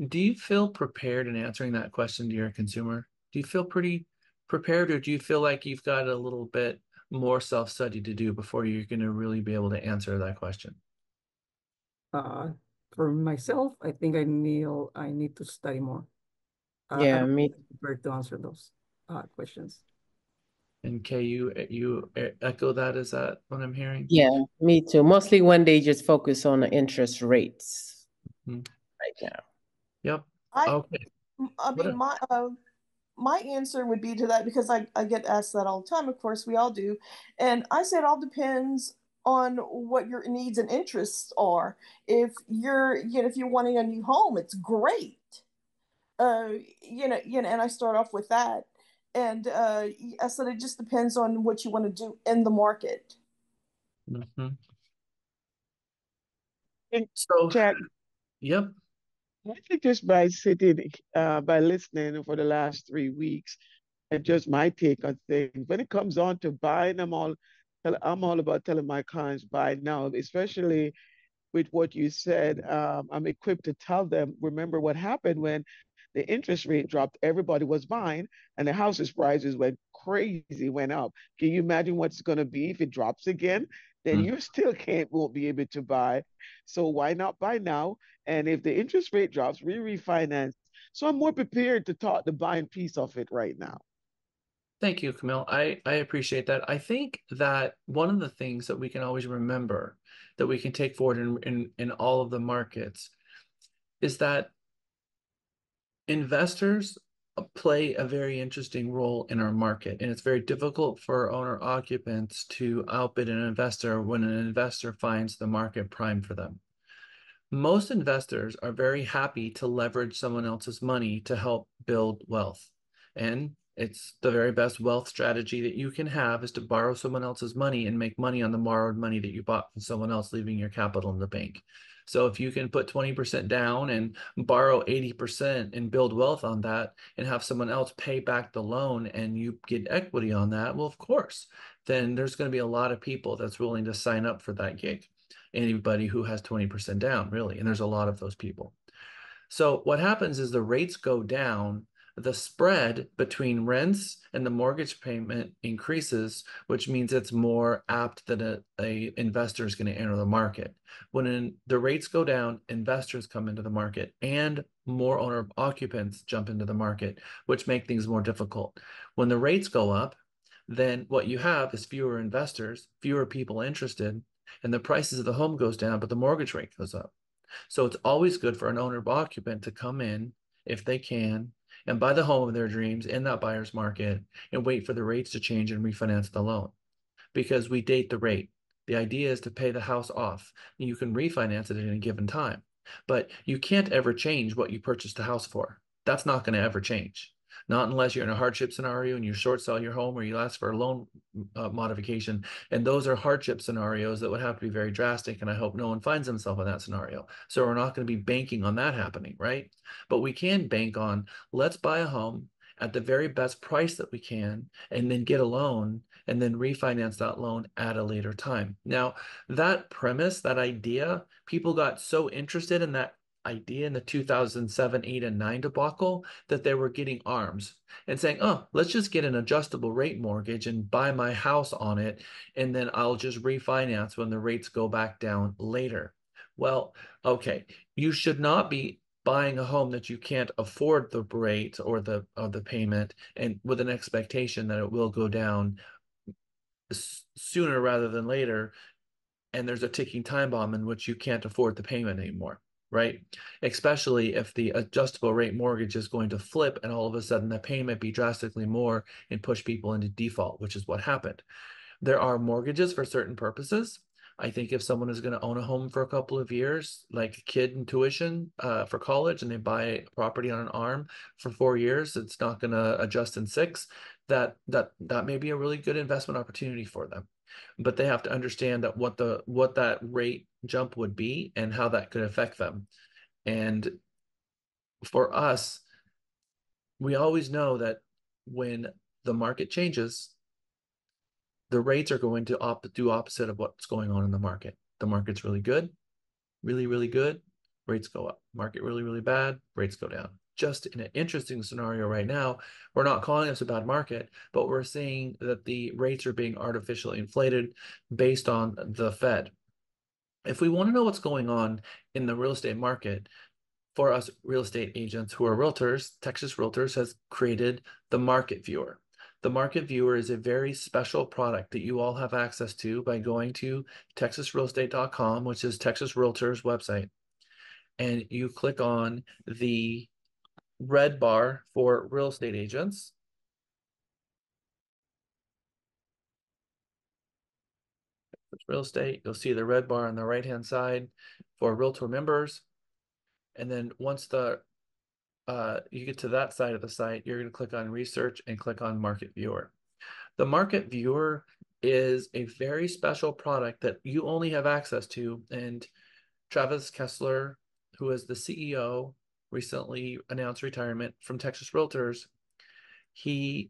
Do you feel prepared in answering that question to your consumer? Do you feel pretty prepared, or do you feel like you've got a little bit more self-study to do before you're going to really be able to answer that question? For myself, I think I need to study more. Yeah, me. Prepared to answer those questions. And Kay, you echo that? Is that what I'm hearing? Yeah, me too. Mostly when they just focus on the interest rates right now. Yep. I mean, my answer would be to that, because I get asked that all the time. Of course, we all do. And I say it all depends on what your needs and interests are. If you're wanting a new home, it's great. And I start off with that. And I said it just depends on what you want to do in the market. So, Jack, yep. I think just by sitting, by listening for the last 3 weeks, and just my take on things, when it comes on to buying, I'm all about telling my clients buy now, especially with what you said. I'm equipped to tell them, remember what happened when the interest rate dropped, everybody was buying, and the houses prices went crazy, went up. Can you imagine what's going to be if it drops again? Then you still won't be able to buy. So why not buy now? And if the interest rate drops, refinance. So I'm more prepared to talk the buying piece of it right now. Thank you, Camille. I appreciate that. I think that one of the things that we can always remember that we can take forward in all of the markets is that investors play a very interesting role in our market, and it's very difficult for owner occupants to outbid an investor when an investor finds the market prime for them. Most investors are very happy to leverage someone else's money to help build wealth. And it's the very best wealth strategy that you can have, is to borrow someone else's money and make money on the borrowed money that you bought from someone else, leaving your capital in the bank. So if you can put 20% down and borrow 80% and build wealth on that and have someone else pay back the loan and you get equity on that, well, of course, then there's going to be a lot of people that's willing to sign up for that gig. Anybody who has 20% down, really. And there's a lot of those people. So what happens is the rates go down, the spread between rents and the mortgage payment increases, which means it's more apt that a investor is going to enter the market. When the rates go down, investors come into the market and more owner occupants jump into the market, which make things more difficult. When the rates go up, then what you have is fewer investors, fewer people interested, and the prices of the home goes down, but the mortgage rate goes up. So it's always good for an owner occupant to come in if they can and buy the home of their dreams in that buyer's market and wait for the rates to change and refinance the loan, because we date the rate. The idea is to pay the house off. You can refinance it at any given time, but you can't ever change what you purchased the house for. That's not going to ever change. Not unless you're in a hardship scenario and you short sell your home or you ask for a loan modification. And those are hardship scenarios that would have to be very drastic. And I hope no one finds themselves in that scenario. So we're not going to be banking on that happening, right? But we can bank on, let's buy a home at the very best price that we can, and then get a loan and then refinance that loan at a later time. Now, that premise, that idea, people got so interested in that idea in the 2007, 8, and 9 debacle that they were getting arms and saying, oh, let's just get an adjustable rate mortgage and buy my house on it, and then I'll just refinance when the rates go back down later. Well, okay, you should not be buying a home that you can't afford the rate or the payment, and with an expectation that it will go down sooner rather than later, and there's a ticking time bomb in which you can't afford the payment anymore, right? Especially if the adjustable rate mortgage is going to flip and all of a sudden the payment be drastically more and push people into default, which is what happened. There are mortgages for certain purposes. I think if someone is going to own a home for a couple of years, like a kid in tuition for college, and they buy a property on an arm for 4 years, it's not going to adjust in 6. That may be a really good investment opportunity for them. But they have to understand that what that rate jump would be and how that could affect them. And for us, we always know that when the market changes, the rates are going to do opposite of what's going on in the market. The market's really good, really, really good, rates go up. Market really, really bad, rates go down. Just in an interesting scenario right now, we're not calling this a bad market, but we're seeing that the rates are being artificially inflated based on the Fed. If we want to know what's going on in the real estate market, for us real estate agents who are realtors, Texas Realtors has created the Market Viewer. The Market Viewer is a very special product that you all have access to by going to texasrealestate.com, which is Texas Realtors website. And you click on the red bar for real estate agents. Real estate, you'll see the red bar on the right-hand side for realtor members. And then once you get to that side of the site, you're going to click on research and click on Market Viewer. The Market Viewer is a very special product that you only have access to. And Travis Kessler, who is the CEO, recently announced retirement from Texas Realtors. They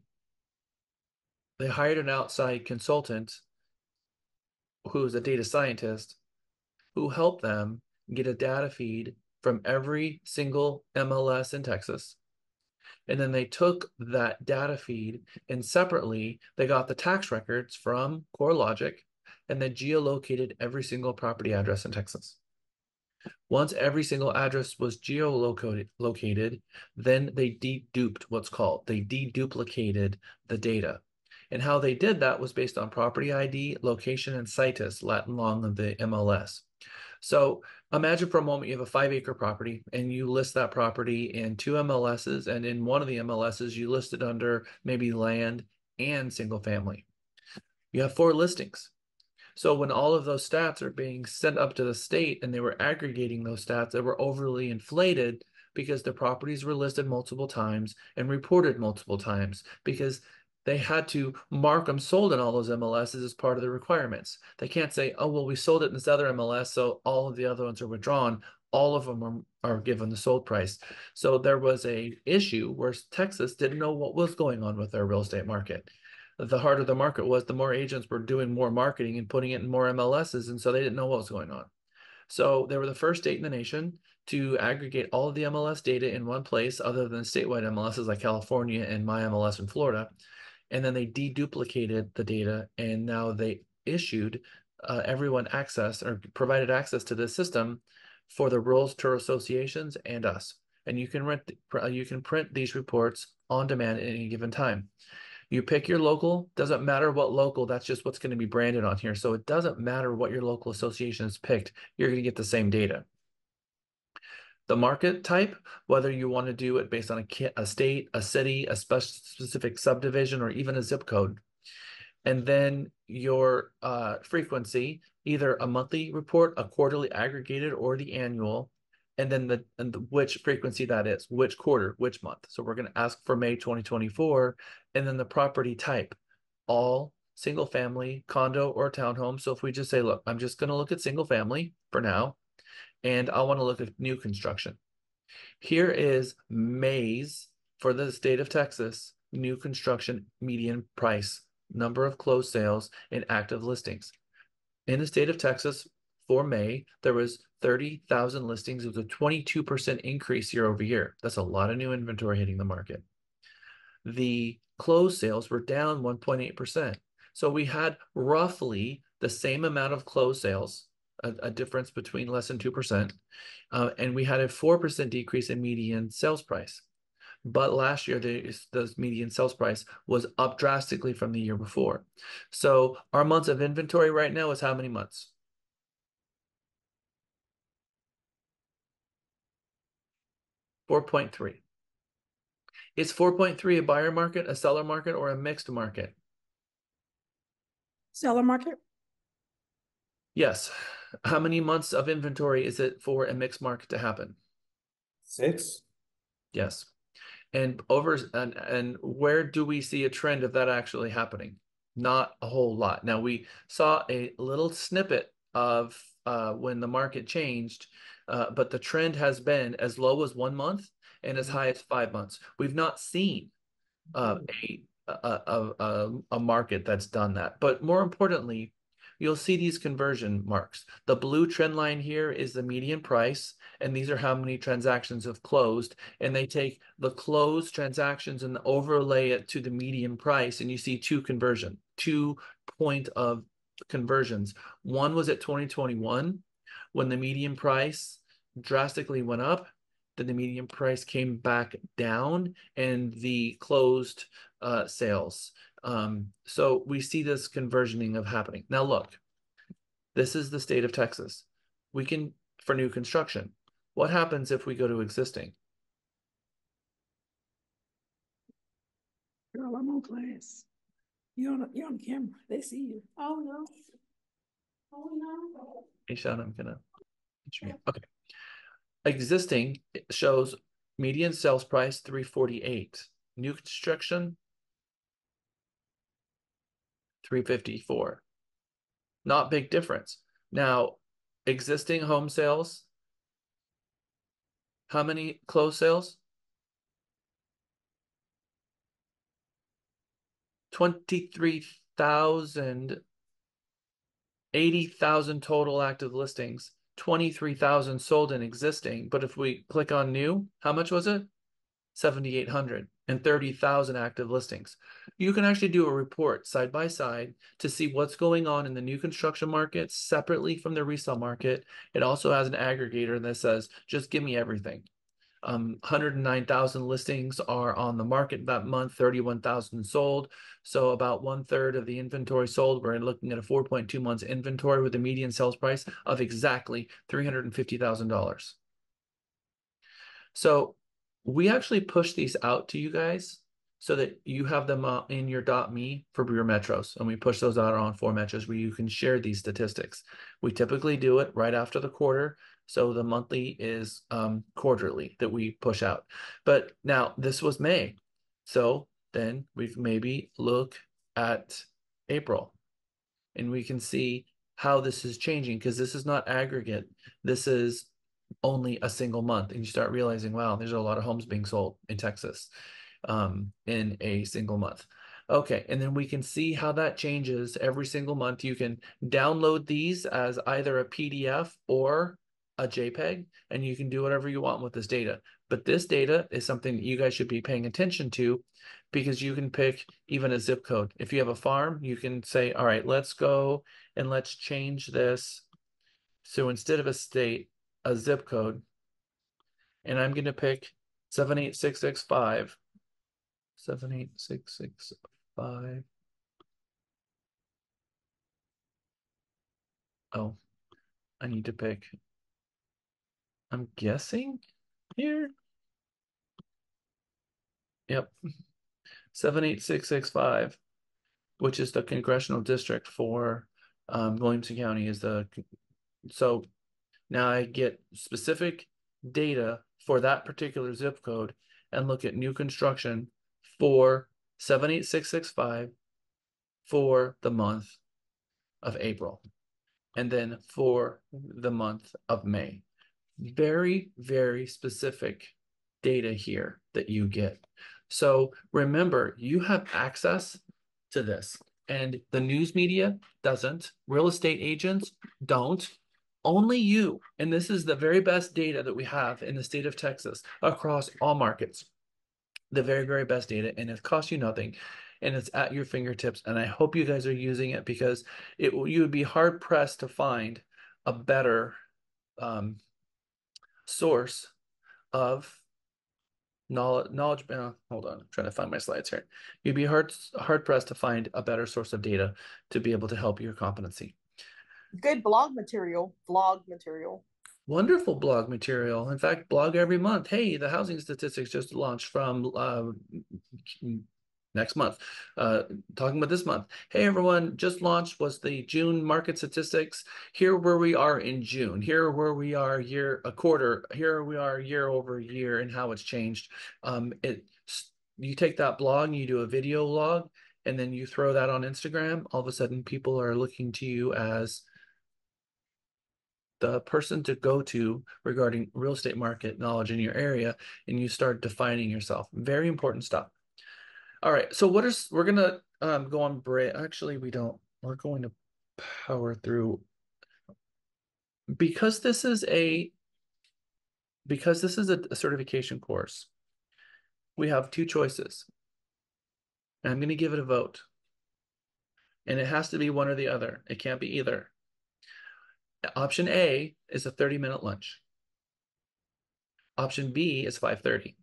hired an outside consultant who is a data scientist who helped them get a data feed from every single MLS in Texas. And then they took that data feed and separately they got the tax records from CoreLogic and then geolocated every single property address in Texas. Once every single address was geolocated, then they deduped what's called. They deduplicated the data. And how they did that was based on property ID, location, and situs, Latin long of the MLS. So imagine for a moment you have a 5-acre property and you list that property in 2 MLSs, and in one of the MLSs you list it under maybe land and single family. You have 4 listings. So when all of those stats are being sent up to the state and they were aggregating those stats, they were overly inflated because the properties were listed multiple times and reported multiple times because they had to mark them sold in all those MLSs as part of the requirements. They can't say, oh, well, we sold it in this other MLS, so all of the other ones are withdrawn. All of them are given the sold price. So there was a issue where Texas didn't know what was going on with their real estate market. The harder the market was, the more agents were doing more marketing and putting it in more MLSs, and so they didn't know what was going on. So they were the first state in the nation to aggregate all of the MLS data in one place other than statewide MLSs like California and my MLS in Florida. And then they deduplicated the data, and now they issued everyone access or provided access to this system for the rural tour associations and us. And you can print these reports on demand at any given time. You pick your local, doesn't matter what local, that's just what's going to be branded on here. So it doesn't matter what your local association has picked, you're going to get the same data. The market type, whether you want to do it based on a state, a city, a specific subdivision, or even a zip code. And then your frequency, either a monthly report, a quarterly aggregated, or the annual. And then which frequency that is, which quarter, which month. So we're going to ask for May 2024, and then the property type, all single family, condo, or townhome. So if we just say, look, I'm just going to look at single family for now, and I want to look at new construction. Here is May's for the state of Texas, new construction median price, number of closed sales, and active listings. In the state of Texas, for May, there was 30,000 listings. It was a 22% increase year over year. That's a lot of new inventory hitting the market. The closed sales were down 1.8%. So we had roughly the same amount of closed sales, a difference between less than 2%. And we had a 4% decrease in median sales price. But last year, the median sales price was up drastically from the year before. So our months of inventory right now is how many months? 4.3. Is 4.3 a buyer market, a seller market, or a mixed market? Seller market? Yes. How many months of inventory is it for a mixed market to happen? 6. Yes. And where do we see a trend of that actually happening? Not a whole lot. Now, we saw a little snippet of when the market changed, but the trend has been as low as 1 month and as high as 5 months. We've not seen a market that's done that. But more importantly, you'll see these conversion marks. The blue trend line here is the median price, and these are how many transactions have closed. And they take the closed transactions and overlay it to the median price, and you see 2 point of conversions. One was at 2021 when the median price drastically went up. Then the median price came back down, and the closed sales. So we see this conversioning of happening. Now look, this is the state of Texas. We can, for new construction, what happens if we go to existing? Girl, I'm on class. You're on camera. They see you. Oh no. Oh no. Hey, Sean, I'm gonna. Okay. Existing shows median sales price 348. New construction 354. Not big difference. Now, existing home sales, how many closed sales? 23,000, 80,000 total active listings, 23,000 sold in existing. But if we click on new, how much was it? 7,800 and 30,000 active listings. You can actually do a report side by side to see what's going on in the new construction market separately from the resale market. It also has an aggregator that says, just give me everything. 109,000 listings are on the market that month, 31,000 sold. So about 1/3 of the inventory sold. We're looking at a 4.2 months inventory with a median sales price of exactly $350,000. So we actually push these out to you guys so that you have them in your .me for your metros. And we push those out on metros where you can share these statistics. We typically do it right after the quarter. So the monthly is quarterly that we push out. But now this was May. So then we maybe look at April and we can see how this is changing, because this is not aggregate. This is only a single month, and you start realizing, wow, there's a lot of homes being sold in Texas in a single month. Okay, and then we can see how that changes every single month. You can download these as either a PDF or a JPEG, and you can do whatever you want with this data. But this data is something that you guys should be paying attention to, because you can pick even a zip code. If you have a farm, you can say, all right, let's go and let's change this. So instead of a state, a zip code, and I'm going to pick 78665. 78665. Oh, I need to pick, I'm guessing here. Yep. 78665, which is the congressional district for Williamson County is the, so now I get specific data for that particular zip code and look at new construction for 78665 for the month of April, and then for the month of May. Very, very specific data here that you get. So remember, you have access to this, and the news media doesn't, real estate agents don't, only you. And this is the very best data that we have in the state of Texas across all markets. The very, very best data, and it costs you nothing, and it's at your fingertips. And I hope you guys are using it, because you would be hard pressed to find a better source of knowledge. Hold on, I'm trying to find my slides here. You'd be hard pressed to find a better source of data to be able to help your competency. Good vlog material. Wonderful blog material. In fact, blog every month. Hey, the housing statistics just launched from next month. Talking about this month. Hey, everyone, just launched was the June market statistics. Here where we are in June. Here where we are a quarter. Here we are year over year and how it's changed. You take that blog and you do a video log, and then you throw that on Instagram. All of a sudden, people are looking to you as the person to go to regarding real estate market knowledge in your area, and you start defining yourself. Very important stuff. All right, so we're gonna go on break. Actually, we don't. We're going to power through, because this is a certification course. We have two choices, and I'm going to give it a vote, and it has to be one or the other. It can't be either. Option A is a 30-minute lunch. Option B is 5:30.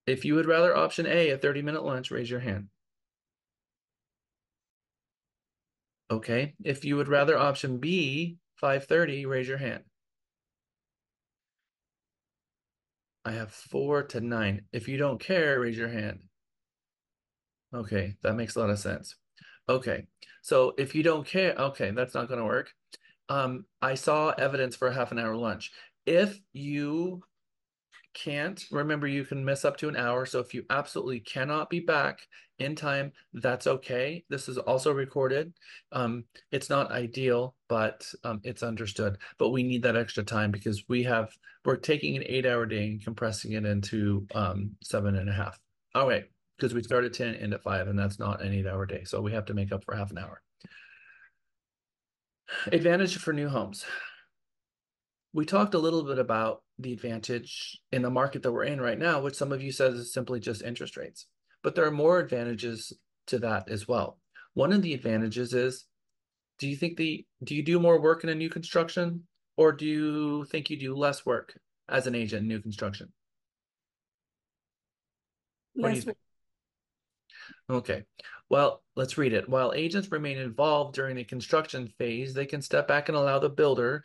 If you would rather option A, a 30-minute lunch, raise your hand. Okay. If you would rather option B, 5:30, raise your hand. I have 4 to 9. If you don't care, raise your hand. Okay, that makes a lot of sense. Okay, so if you don't care, okay, that's not going to work. I saw evidence for a half an hour lunch. If you can't, remember, you can miss up to an hour. So if you absolutely cannot be back in time, that's okay. This is also recorded. It's not ideal, but it's understood. But we need that extra time, because we're taking an 8-hour day and compressing it into 7.5. All right, because we start at 10, end at 5, and that's not an 8-hour day. So we have to make up for half an hour. Advantage for new homes. We talked a little bit about the advantage in the market that we're in right now, which some of you said is simply just interest rates. But there are more advantages to that as well. One of the advantages is, do you do more work in a new construction, or do you think you do less work as an agent in new construction? Less work. Okay, well, let's read it. While agents remain involved during the construction phase, they can step back and allow the builder,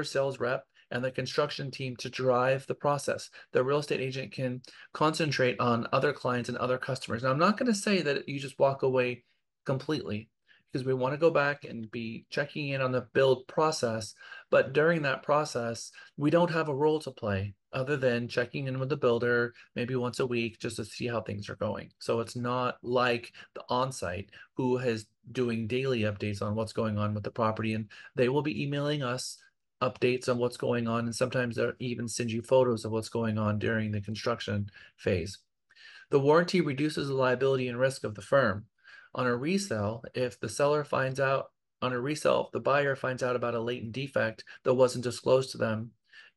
sales rep, and the construction team to drive the process. The real estate agent can concentrate on other clients and other customers. Now, I'm not going to say that you just walk away completely, because we want to go back and be checking in on the build process. But during that process, we don't have a role to play other than checking in with the builder maybe once a week just to see how things are going. So it's not like the on-site who is doing daily updates on what's going on with the property, and they will be emailing us updates on what's going on, and sometimes they'll even send you photos of what's going on during the construction phase. The warranty reduces the liability and risk of the firm. On a resale, if the seller finds out on a resale, if the buyer finds out about a latent defect that wasn't disclosed to them,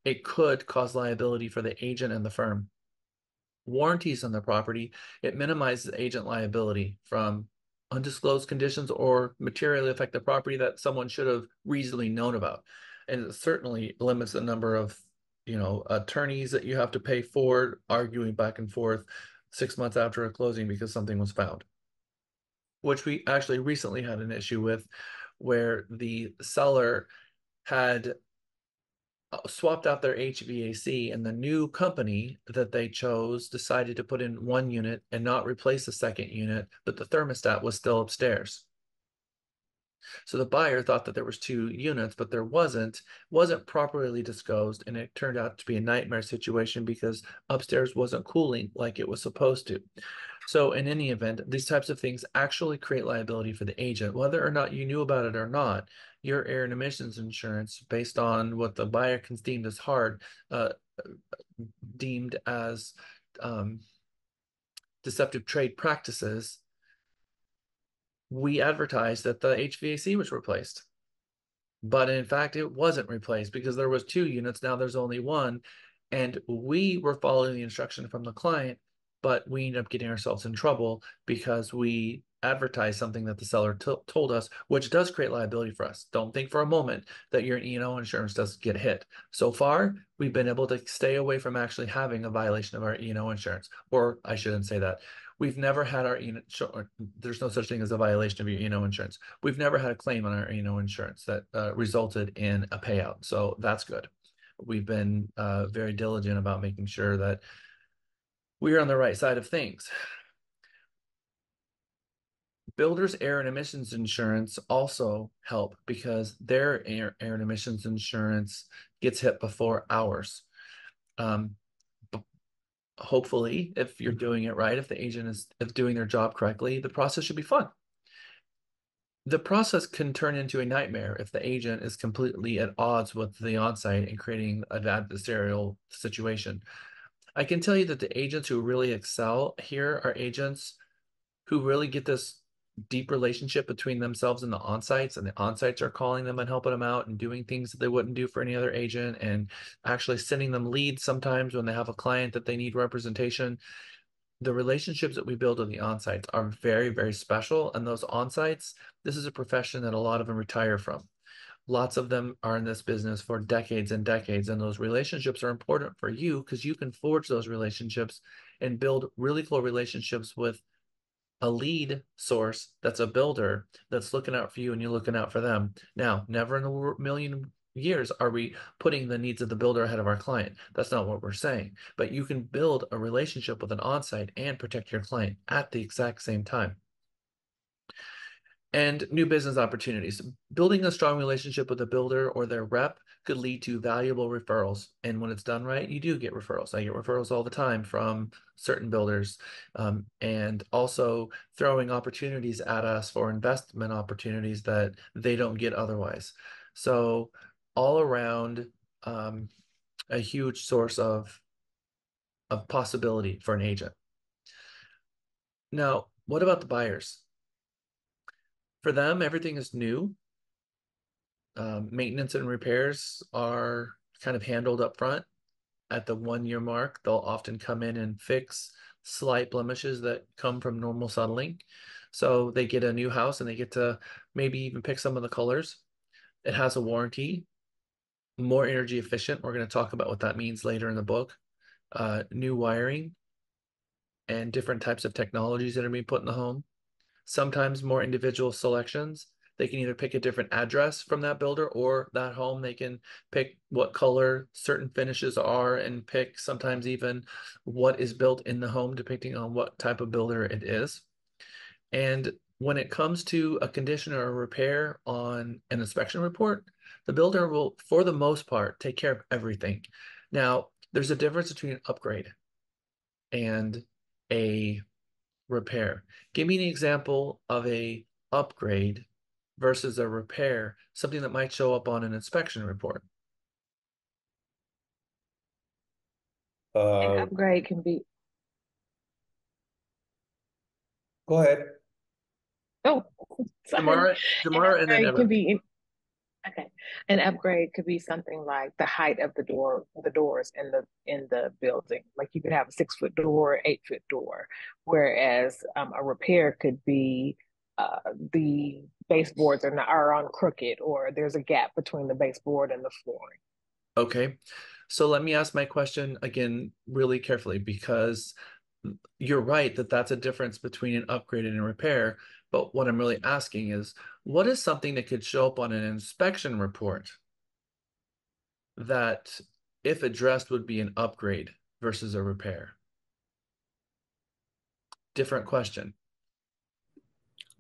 it could cause liability for the agent and the firm. Warranties on the property, it minimizes agent liability from undisclosed conditions or materially affect the property that someone should have reasonably known about. And it certainly limits the number of, attorneys that you have to pay for arguing back and forth 6 months after a closing because something was found, which we actually recently had an issue with, where the seller had swapped out their HVAC, and the new company that they chose decided to put in one unit and not replace the second unit, but the thermostat was still upstairs. So the buyer thought that there was two units, but there wasn't properly disclosed, and it turned out to be a nightmare situation because upstairs wasn't cooling like it was supposed to. So in any event, these types of things actually create liability for the agent, whether or not you knew about it or not. Your air and emissions insurance, based on what the buyer can deem as deemed as deceptive trade practices, we advertised that the HVAC was replaced. But in fact, it wasn't replaced because there was two units. Now there's only one. And we were following the instruction from the client, but we ended up getting ourselves in trouble because we advertised something that the seller told us, which does create liability for us. Don't think for a moment that your E&O insurance does get hit. So far, we've been able to stay away from actually having a violation of our E&O insurance. Or I shouldn't say that. We've never had our there's no such thing as a violation of your E&O insurance. We've never had a claim on our E&O insurance that resulted in a payout. So that's good. We've been very diligent about making sure that we're on the right side of things. Builders' air and emissions insurance also help because their air and emissions insurance gets hit before ours. Hopefully, if you're doing it right, if the agent is doing their job correctly, the process should be fun. The process can turn into a nightmare if the agent is completely at odds with the onsite and creating an adversarial situation. I can tell you that the agents who really excel here are agents who really get this deep relationship between themselves and the onsites, and the onsites are calling them and helping them out and doing things that they wouldn't do for any other agent, and actually sending them leads sometimes when they have a client that they need representation. The relationships that we build on the onsites are very, very special. And those onsites, this is a profession that a lot of them retire from. Lots of them are in this business for decades and decades, and those relationships are important for you because you can forge those relationships and build really cool relationships with a lead source that's a builder that's looking out for you and you're looking out for them. Now, never in a million years are we putting the needs of the builder ahead of our client. That's not what we're saying. But you can build a relationship with an onsite and protect your client at the exact same time. And new business opportunities. Building a strong relationship with a builder or their rep could lead to valuable referrals. And when it's done right, you do get referrals. I get referrals all the time from certain builders, and also throwing opportunities at us for investment opportunities that they don't get otherwise. So all around, a huge source of possibility for an agent. Now, what about the buyers? For them, everything is new. Maintenance and repairs are kind of handled up front. At the 1 year mark, they'll often come in and fix slight blemishes that come from normal settling. So they get a new house and they get to maybe even pick some of the colors. It has a warranty, more energy efficient. We're going to talk about what that means later in the book. New wiring and different types of technologies that are being put in the home. Sometimes more individual selections. They can either pick a different address from that builder or that home. They can pick what color certain finishes are and pick sometimes even what is built in the home, depending on what type of builder it is. And when it comes to a condition or a repair on an inspection report, the builder will, for the most part, take care of everything. Now, there's a difference between an upgrade and a repair. Give me an example of a upgrade versus a repair, something that might show up on an inspection report. An upgrade can be. Go ahead. Oh, So an Jamara, and then upgrade can Evan. be okay. An upgrade could be something like the height of the doors in the building. Like you could have a 6-foot door, 8-foot door, whereas a repair could be the baseboards are on crooked, or there's a gap between the baseboard and the flooring. Okay. So let me ask my question again really carefully, because you're right that that's a difference between an upgrade and a repair. But what I'm really asking is, what is something that could show up on an inspection report that, if addressed, would be an upgrade versus a repair? Different question.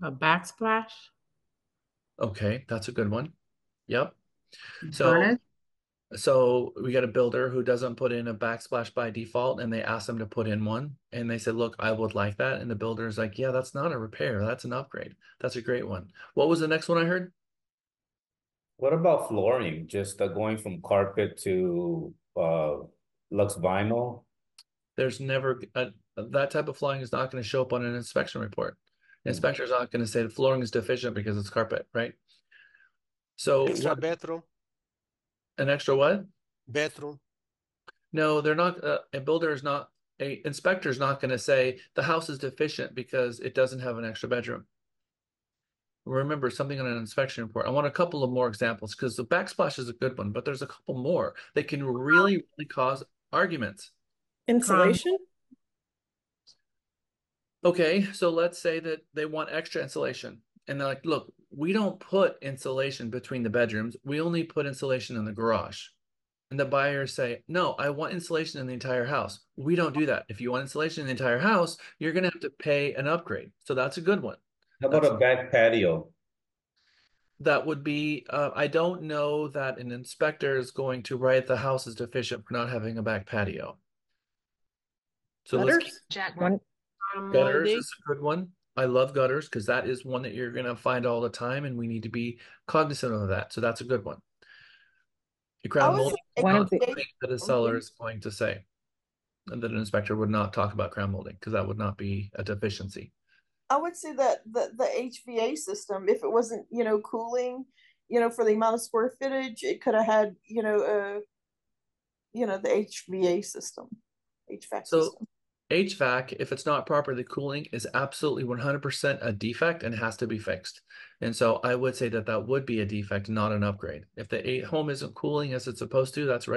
A backsplash? Okay, that's a good one. Yep. Furnace? So we got a builder who doesn't put in a backsplash by default, and they asked them to put in one, and they said, look, I would like that. And the builder's like, yeah, that's not a repair, that's an upgrade. That's a great one. What was the next one I heard? What about flooring? Just going from carpet to Lux vinyl? There's never that type of flooring is not going to show up on an inspection report. The inspector's not going to say the flooring is deficient because it's carpet, right? So Extra bedroom. An extra what? Bedroom. No, they're not. A builder is not. A inspector is not going to say the house is deficient because it doesn't have an extra bedroom. Remember something on an inspection report. I want a couple of more examples, because the backsplash is a good one, but there's a couple more that can really cause arguments. Insulation? Okay, so let's say that they want extra insulation, and they're like, look, we don't put insulation between the bedrooms. We only put insulation in the garage. And the buyers say, no, I want insulation in the entire house. We don't do that. If you want insulation in the entire house, you're going to have to pay an upgrade. So that's a good one. How about a back patio? That would be, I don't know that an inspector is going to write the house is deficient for not having a back patio. So let's keep gutters is a good one. I love gutters because that is one that you're going to find all the time, and we need to be cognizant of that. So that's a good one. The crown molding is not something that a seller is going to say, and that an inspector would not talk about crown molding, because that would not be a deficiency. I would say that the HVA system, if it wasn't, cooling, for the amount of square footage, it could have had, the HVA system, HVAC system. HVAC, if it's not properly cooling, is absolutely 100% a defect and has to be fixed. And so I would say that that would be a defect, not an upgrade. If the home isn't cooling as it's supposed to, that's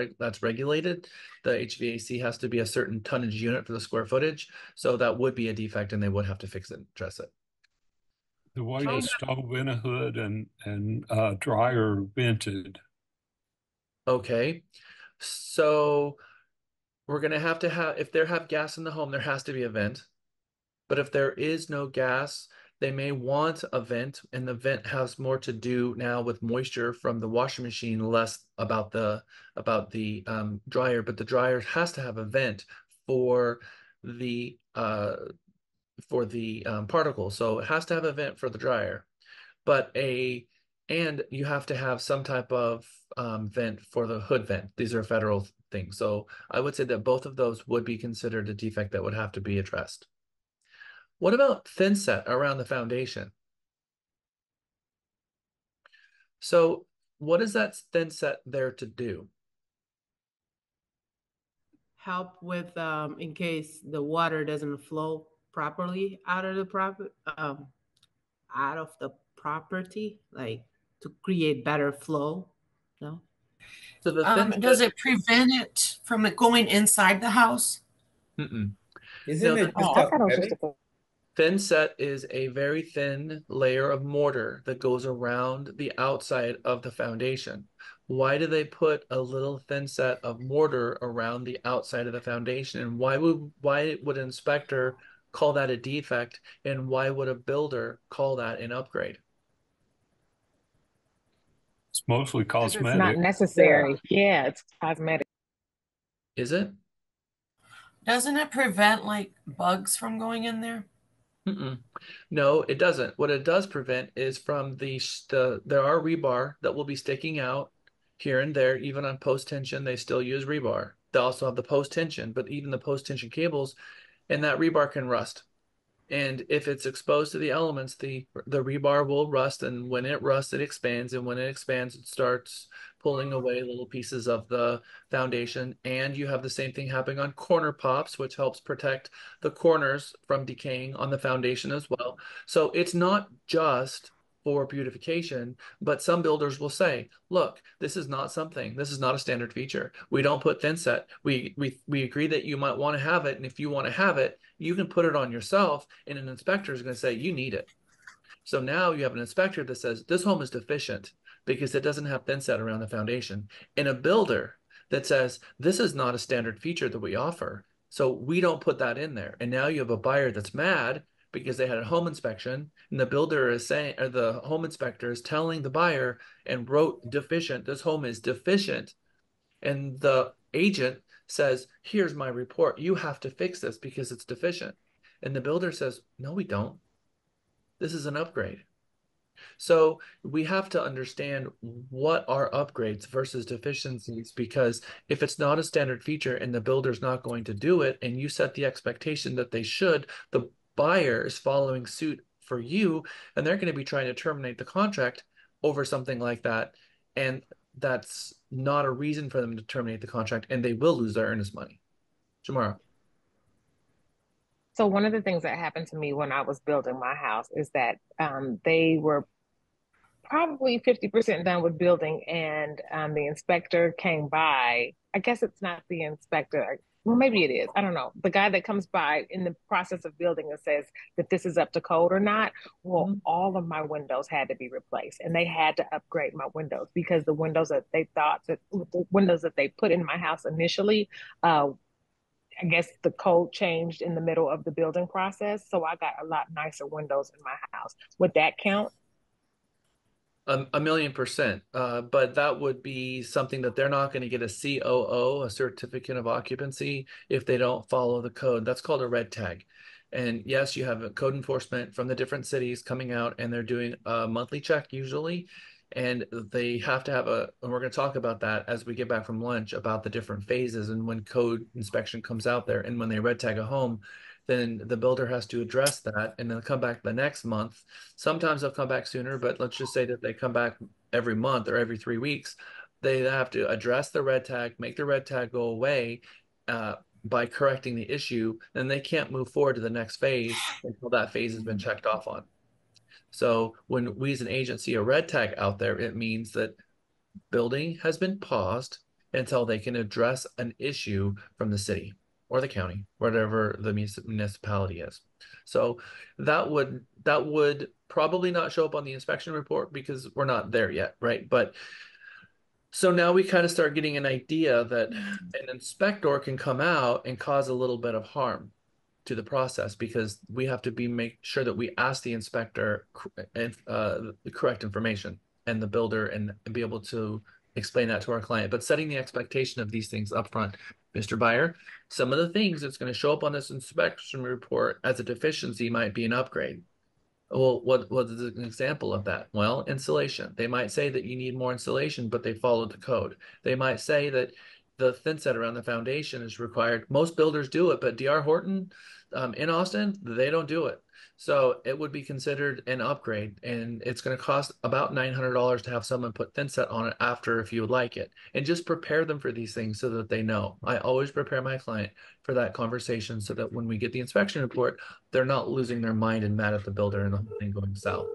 regulated. The HVAC has to be a certain tonnage unit for the square footage. So that would be a defect, and they would have to fix it and address it. The way the stove in a hood and dryer vented. Okay, so we're going to have, if they have gas in the home, there has to be a vent. But if there is no gas, they may want a vent, and the vent has more to do now with moisture from the washing machine, less about the dryer. But the dryer has to have a vent for the particles, so it has to have a vent for the dryer. And you have to have some type of vent for the hood vent. These are federal things. So I would say that both of those would be considered a defect that would have to be addressed. What about thin set around the foundation? So what is that thin set there to do? Help with in case the water doesn't flow properly out of the property, like to create better flow. No. So the thin does it prevent it from it going inside the house? Isn't it just cosmetic? Thin set is a very thin layer of mortar that goes around the outside of the foundation. Why do they put a little thin set of mortar around the outside of the foundation? And why would an inspector call that a defect? And why would a builder call that an upgrade? It's mostly cosmetic. It's not necessary. Yeah, it's cosmetic. Is it? Doesn't it prevent like bugs from going in there? No, it doesn't. What it does prevent is from there are rebar that will be sticking out here and there. Even on post tension, they still use rebar. They also have the post tension, but even the post tension cables, and that rebar can rust. And if it's exposed to the elements, the rebar will rust, and when it rusts, it expands, and when it expands, it starts pulling away little pieces of the foundation. And you have the same thing happening on corner pops, which helps protect the corners from decaying on the foundation as well. So it's not just for beautification, but some builders will say, look, this is not a standard feature. We don't put thin set. We agree that you might want to have it, and if you want to have it, you can put it on yourself, and an inspector is going to say you need it. So now you have an inspector that says this home is deficient because it doesn't have thin set around the foundation, and a builder that says this is not a standard feature that we offer, so we don't put that in there. And now you have a buyer that's mad because they had a home inspection, and the builder is saying, or the home inspector is telling the buyer and wrote deficient, this home is deficient, and the agent says, here's my report, you have to fix this because it's deficient. And the builder says, no, we don't. This is an upgrade. So we have to understand what are upgrades versus deficiencies, because if it's not a standard feature and the builder's not going to do it, and you set the expectation that they should, the buyer is following suit for you, and they're going to be trying to terminate the contract over something like that. And that's not a reason for them to terminate the contract, and they will lose their earnest money. Jamara. So one of the things that happened to me when I was building my house is that they were probably 50% done with building, and the inspector came by. I guess it's not the inspector. Well, maybe it is. I don't know. The guy that comes by in the process of building and says that this is up to code or not. Well, all of my windows had to be replaced, and they had to upgrade my windows because the windows that they put in my house initially, I guess the code changed in the middle of the building process. So I got a lot nicer windows in my house. Would that count? A million percent. But that would be something that they're not going to get a COO, a certificate of occupancy, if they don't follow the code. That's called a red tag. And yes, you have a code enforcement from the different cities coming out, and they're doing a monthly check usually. And they have to have and we're going to talk about that as we get back from lunch, about the different phases and when code inspection comes out there and when they red tag a home, then the builder has to address that, and they'll come back the next month. Sometimes they'll come back sooner, but let's just say that they come back every month or every 3 weeks. They have to address the red tag, make the red tag go away by correcting the issue. Then they can't move forward to the next phase until that phase has been checked off on. So when we as an agent see a red tag out there, it means that building has been paused until they can address an issue from the city or the county, whatever the municipality is. So that would probably not show up on the inspection report because we're not there yet, right? But so now we kind of start getting an idea that an inspector can come out and cause a little bit of harm to the process, because we have to make sure that we ask the inspector the correct information, and the builder, and be able to explain that to our client. But setting the expectation of these things up front, Mr. Buyer, some of the things that's going to show up on this inspection report as a deficiency might be an upgrade. Well, what is an example of that? Well, insulation. They might say that you need more insulation, but they followed the code. They might say that the thin set around the foundation is required. Most builders do it, but D.R. Horton in Austin, they don't do it. So it would be considered an upgrade, and it's going to cost about $900 to have someone put thin set on it after, if you would like it. And just prepare them for these things so that they know. I always prepare my client for that conversation so that when we get the inspection report, they're not losing their mind and mad at the builder and the whole thing going south.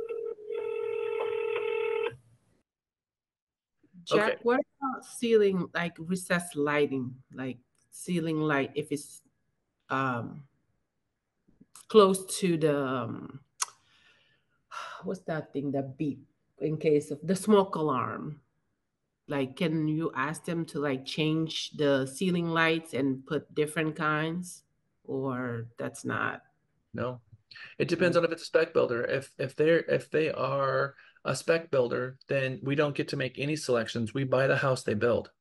Jack, Okay. what about ceiling, like recessed lighting, like ceiling light, if it's close to the what's that thing that beep in case of the smoke alarm? Like, can you ask them to like change the ceiling lights and put different kinds, or that's not? No, it depends on if it's a spec builder. If they are a spec builder, then we don't get to make any selections. We buy the house they build.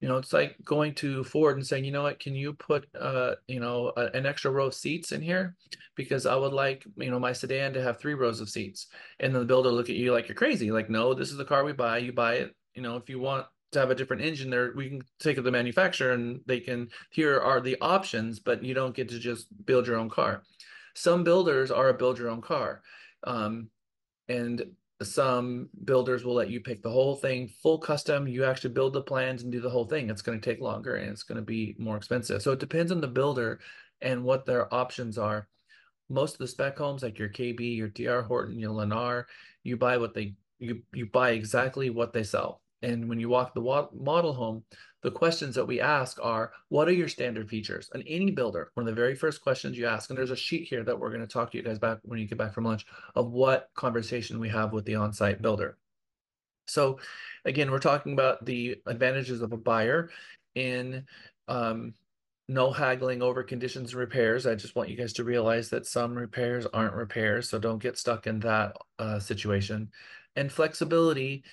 You know, it's like going to Ford and saying, you know what, can you put an extra row of seats in here? Because I would like, my sedan to have 3 rows of seats. And then the builder look at you like you're crazy. Like, no, this is the car we buy. You buy it. If you want to have a different engine there, we can take it to the manufacturer and here are the options, but you don't get to just build your own car. Some builders are a build your own car. And some builders will let you pick the whole thing, full custom. You actually build the plans and do the whole thing. It's going to take longer and it's going to be more expensive. So it depends on the builder and what their options are. Most of the spec homes, like your KB, your DR Horton, your Lennar, you buy what they you buy exactly what they sell. And when you walk the model home, the questions that we ask are, what are your standard features? And any builder, one of the very first questions you ask, and there's a sheet here that we're going to talk to you guys back when you get back from lunch, of what conversation we have with the on-site builder. So again, we're talking about the advantages of a buyer in no haggling over conditions and repairs. I just want you guys to realize that some repairs aren't repairs, so don't get stuck in that situation. And flexibility,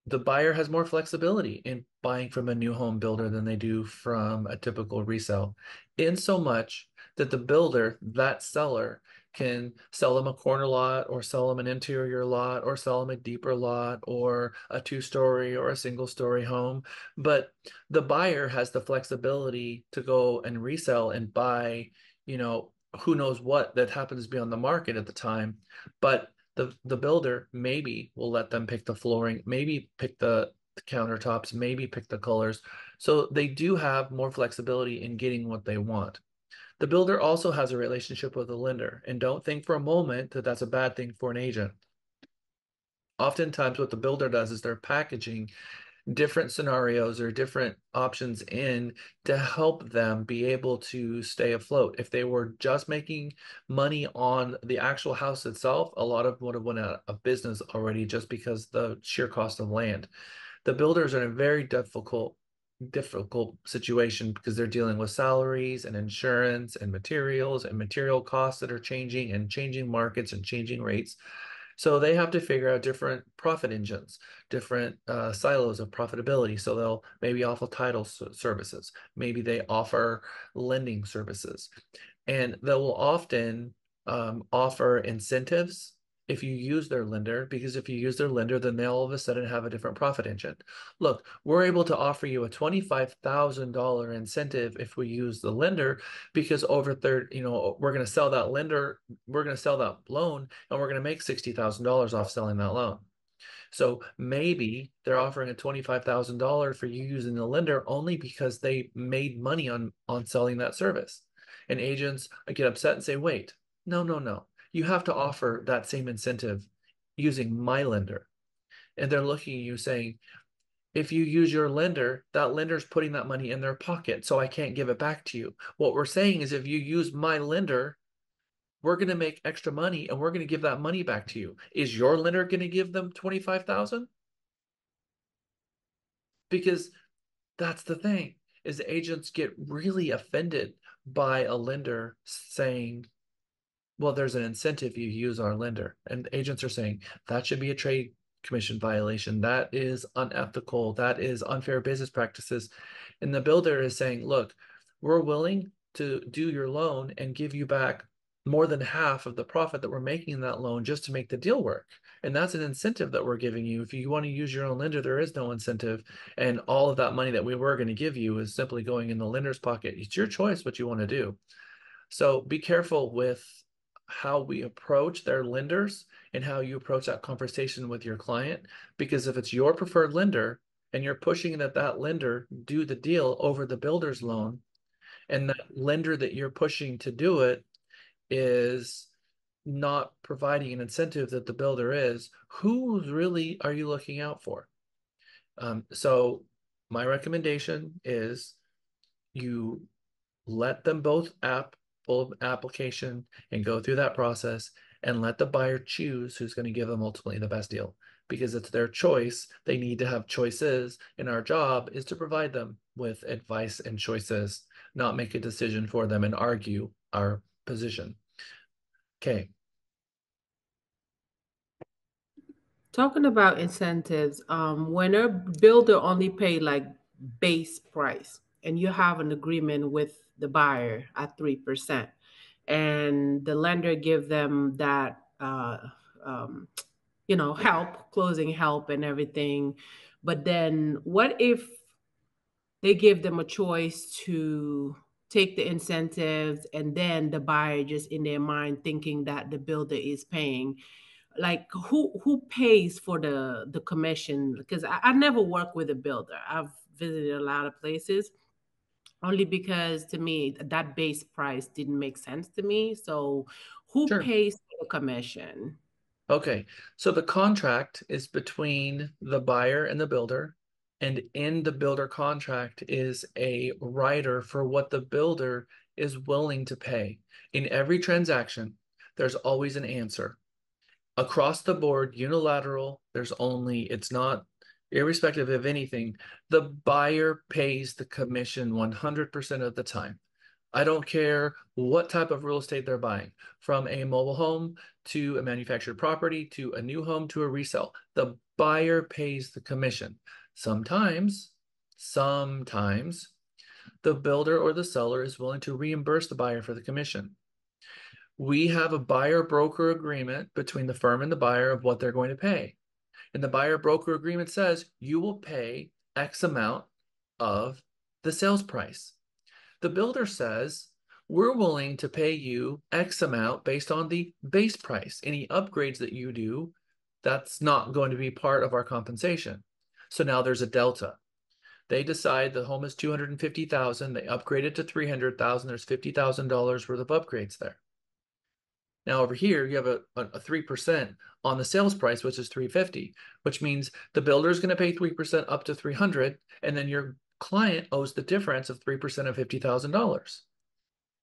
the buyer has more flexibility in buying from a new home builder than they do from a typical resale, in so much that the builder, that seller, can sell them a corner lot or sell them an interior lot or sell them a deeper lot or a 2-story or a single-story home. But the buyer has the flexibility to go and resell and buy, you know, who knows what that happens to be on the market at the time. But the builder maybe will let them pick the flooring, maybe pick the countertops, maybe pick the colors. So they do have more flexibility in getting what they want. The builder also has a relationship with the lender, and don't think for a moment that that's a bad thing for an agent. Oftentimes what the builder does is they're packaging different scenarios or different options in to help them be able to stay afloat. If they were just making money on the actual house itself, a lot of them would have went out of business already just because the sheer cost of land. The builders are in a very difficult situation because they're dealing with salaries and insurance and materials and material costs that are changing and changing markets and changing rates. So they have to figure out different profit engines, different silos of profitability. So they'll maybe offer title services, maybe they offer lending services, and they will often offer incentives if you use their lender, because if you use their lender, then they all of a sudden have a different profit engine. Look, we're able to offer you a $25,000 incentive if we use the lender, because over third, you know, we're going to sell that lender, we're going to sell that loan, and we're going to make $60,000 off selling that loan. So maybe they're offering a $25,000 for you using the lender only because they made money on selling that service. And agents get upset and say, wait, no. You have to offer that same incentive using my lender. And they're looking at you saying, if you use your lender, that lender's putting that money in their pocket, so I can't give it back to you. What we're saying is if you use my lender, we're going to make extra money and we're going to give that money back to you. Is your lender going to give them $25,000? Because that's the thing, is agents get really offended by a lender saying, well, there's an incentive you use our lender. And agents are saying that should be a trade commission violation. That is unethical. That is unfair business practices. And the builder is saying, look, we're willing to do your loan and give you back more than half of the profit that we're making in that loan just to make the deal work. And that's an incentive that we're giving you. If you want to use your own lender, there is no incentive. And all of that money that we were going to give you is simply going in the lender's pocket. It's your choice what you want to do. So be careful with how we approach their lenders and how you approach that conversation with your client, because if it's your preferred lender and you're pushing that lender do the deal over the builder's loan, and that lender that you're pushing to do it is not providing an incentive that the builder is, who really are you looking out for? So my recommendation is you let them both full application and go through that process, and let the buyer choose who's going to give them ultimately the best deal, because it's their choice. They need to have choices, and our job is to provide them with advice and choices, not make a decision for them and argue our position. Okay. Talking about incentives, when a builder only pay like base price and you have an agreement with the buyer at 3%, and the lender give them that help, closing help and everything, but then what if they give them a choice to take the incentives, and then the buyer just in their mind thinking that the builder is paying. Like who pays for the commission? Because I never work with a builder. I've visited a lot of places, only because to me that base price didn't make sense to me. So who Sure. pays for the commission? Okay, so the contract is between the buyer and the builder, and in the builder contract is a rider for what the builder is willing to pay. In every transaction, there's always an answer. Across the board, unilateral, it's not irrespective of anything, the buyer pays the commission 100% of the time. I don't care what type of real estate they're buying, from a mobile home to a manufactured property to a new home to a resale. The buyer pays the commission. Sometimes the builder or the seller is willing to reimburse the buyer for the commission. We have a buyer broker agreement between the firm and the buyer of what they're going to pay. And the buyer broker agreement says you will pay X amount of the sales price. The builder says, we're willing to pay you X amount based on the base price. Any upgrades that you do, that's not going to be part of our compensation. So now there's a delta. They decide the home is $250,000. They upgrade it to $300,000. There's $50,000 worth of upgrades there. Now over here, you have a 3% on the sales price, which is $350, which means the builder is going to pay 3% up to $300, and then your client owes the difference of 3% of $50,000.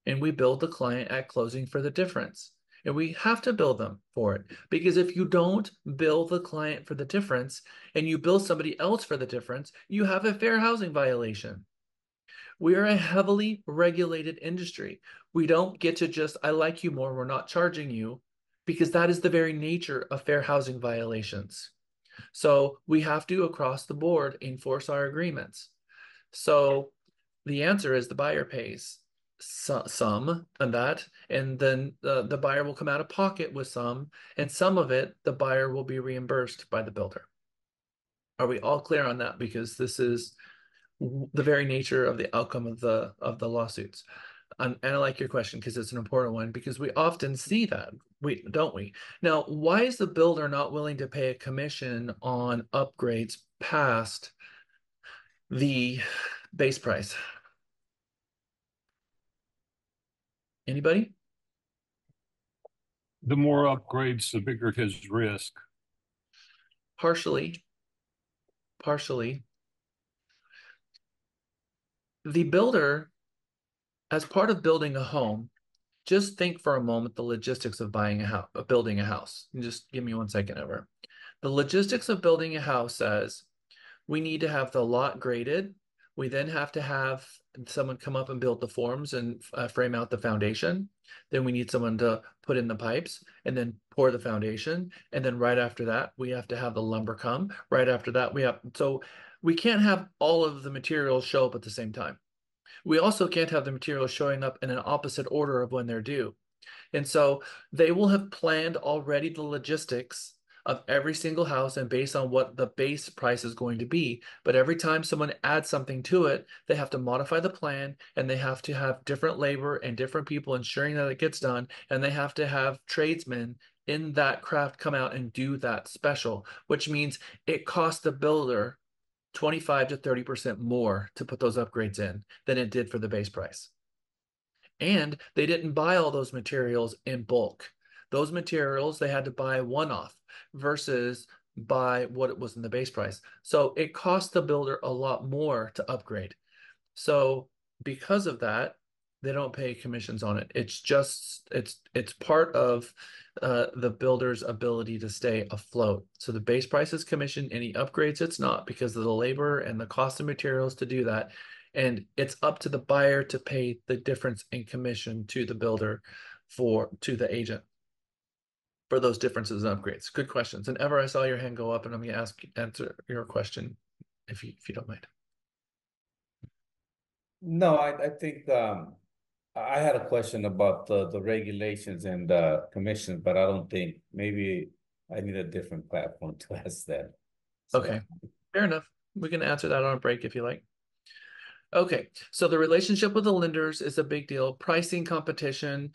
And we bill the client at closing for the difference. And we have to bill them for it, because if you don't bill the client for the difference and you bill somebody else for the difference, you have a fair housing violation. We are a heavily regulated industry. We don't get to just, I like you more, we're not charging you, because that is the very nature of fair housing violations. So we have to, across the board, enforce our agreements. So the answer is the buyer pays some and that, and then the buyer will come out of pocket with some, and some of it, the buyer will be reimbursed by the builder. Are we all clear on that? Because this is the very nature of the outcome of the lawsuits. And I like your question because it's an important one, because we often see that, don't we? Now, why is the builder not willing to pay a commission on upgrades past the base price? Anybody? The more upgrades, the bigger his risk. Partially. The builder, as part of building a home, just think for a moment the logistics of buying a house, of building a house. Just give me 1 second over. The logistics of building a house says we need to have the lot graded. We then have to have someone come up and build the forms and frame out the foundation. Then we need someone to put in the pipes and then pour the foundation. And then right after that, we have to have the lumber come. Right after that, so we can't have all of the materials show up at the same time. We also can't have the materials showing up in an opposite order of when they're due. And so they will have planned already the logistics of every single house and based on what the base price is going to be. But every time someone adds something to it, they have to modify the plan, and they have to have different labor and different people ensuring that it gets done. And they have to have tradesmen in that craft come out and do that special, which means it costs the builder 25 to 30% more to put those upgrades in than it did for the base price. And they didn't buy all those materials in bulk. Those materials they had to buy one-off versus buy what it was in the base price. So it cost the builder a lot more to upgrade. So because of that, they don't pay commissions on it. It's part of the builder's ability to stay afloat. So the base price is commission. Any upgrades, it's not, because of the labor and the cost of materials to do that. And it's up to the buyer to pay the difference in commission to the builder to the agent for those differences and upgrades. Good questions. And Ever, I saw your hand go up, and I'm going to answer your question if you don't mind. No, I think I had a question about the regulations and the commissions, but I don't think, maybe I need a different platform to ask that. So. Okay, fair enough. We can answer that on a break if you like. Okay, so the relationship with the lenders is a big deal. Pricing competition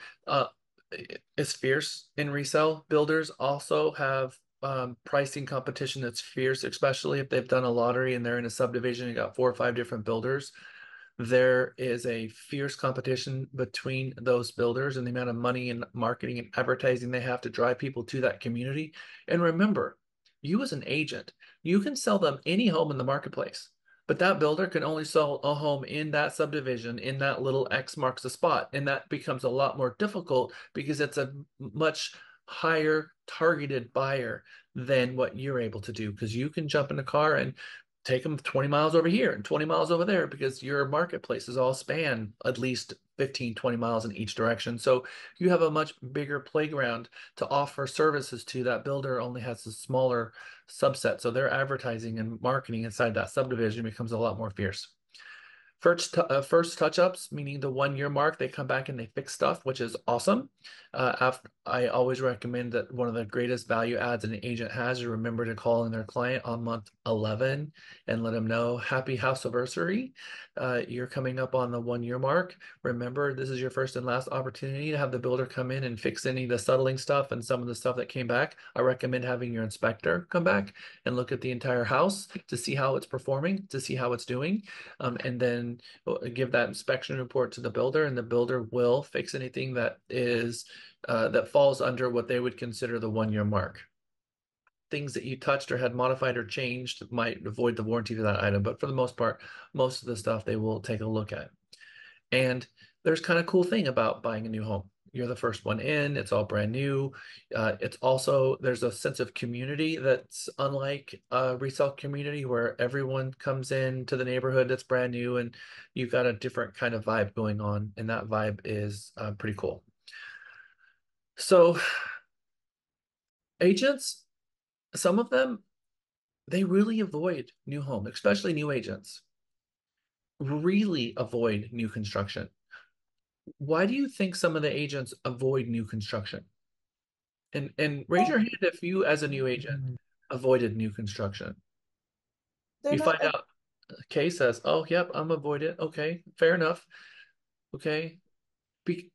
is fierce in resale. Builders also have pricing competition that's fierce, especially if they've done a lottery and they're in a subdivision. You got 4 or 5 different builders. There is a fierce competition between those builders and the amount of money and marketing and advertising they have to drive people to that community. And remember, you as an agent, you can sell them any home in the marketplace, but that builder can only sell a home in that subdivision, in that little X marks the spot. And that becomes a lot more difficult because it's a much higher targeted buyer than what you're able to do, because you can jump in a car and take them 20 miles over here and 20 miles over there because your marketplaces all span at least 15, 20 miles in each direction. So you have a much bigger playground to offer services to. That builder only has a smaller subset. So their advertising and marketing inside that subdivision becomes a lot more fierce. First touch-ups, meaning the 1 year mark, they come back and they fix stuff, which is awesome. I always recommend that one of the greatest value adds an agent has is remember to call in their client on month 11 and let them know, happy house anniversary. You're coming up on the 1 year mark. Remember, this is your first and last opportunity to have the builder come in and fix any of the settling stuff and some of the stuff that came back. I recommend having your inspector come back and look at the entire house to see how it's performing, to see how it's doing, and then give that inspection report to the builder, and the builder will fix anything that is that falls under what they would consider the 1 year mark. Things that you touched or had modified or changed might avoid the warranty for that item, but for the most part, most of the stuff they will take a look at. And there's kind of cool thing about buying a new home. You're the first one in, it's all brand new. It's also, there's a sense of community that's unlike a resale community where everyone comes into the neighborhood that's brand new and you've got a different kind of vibe going on. And that vibe is pretty cool. So agents, some of them, they really avoid new home, especially new agents, really avoid new construction. Why do you think some of the agents avoid new construction? And raise your hand if you, as a new agent, avoided new construction. You find out Kay says, oh, yep, I'm avoided. Okay, fair enough. Okay.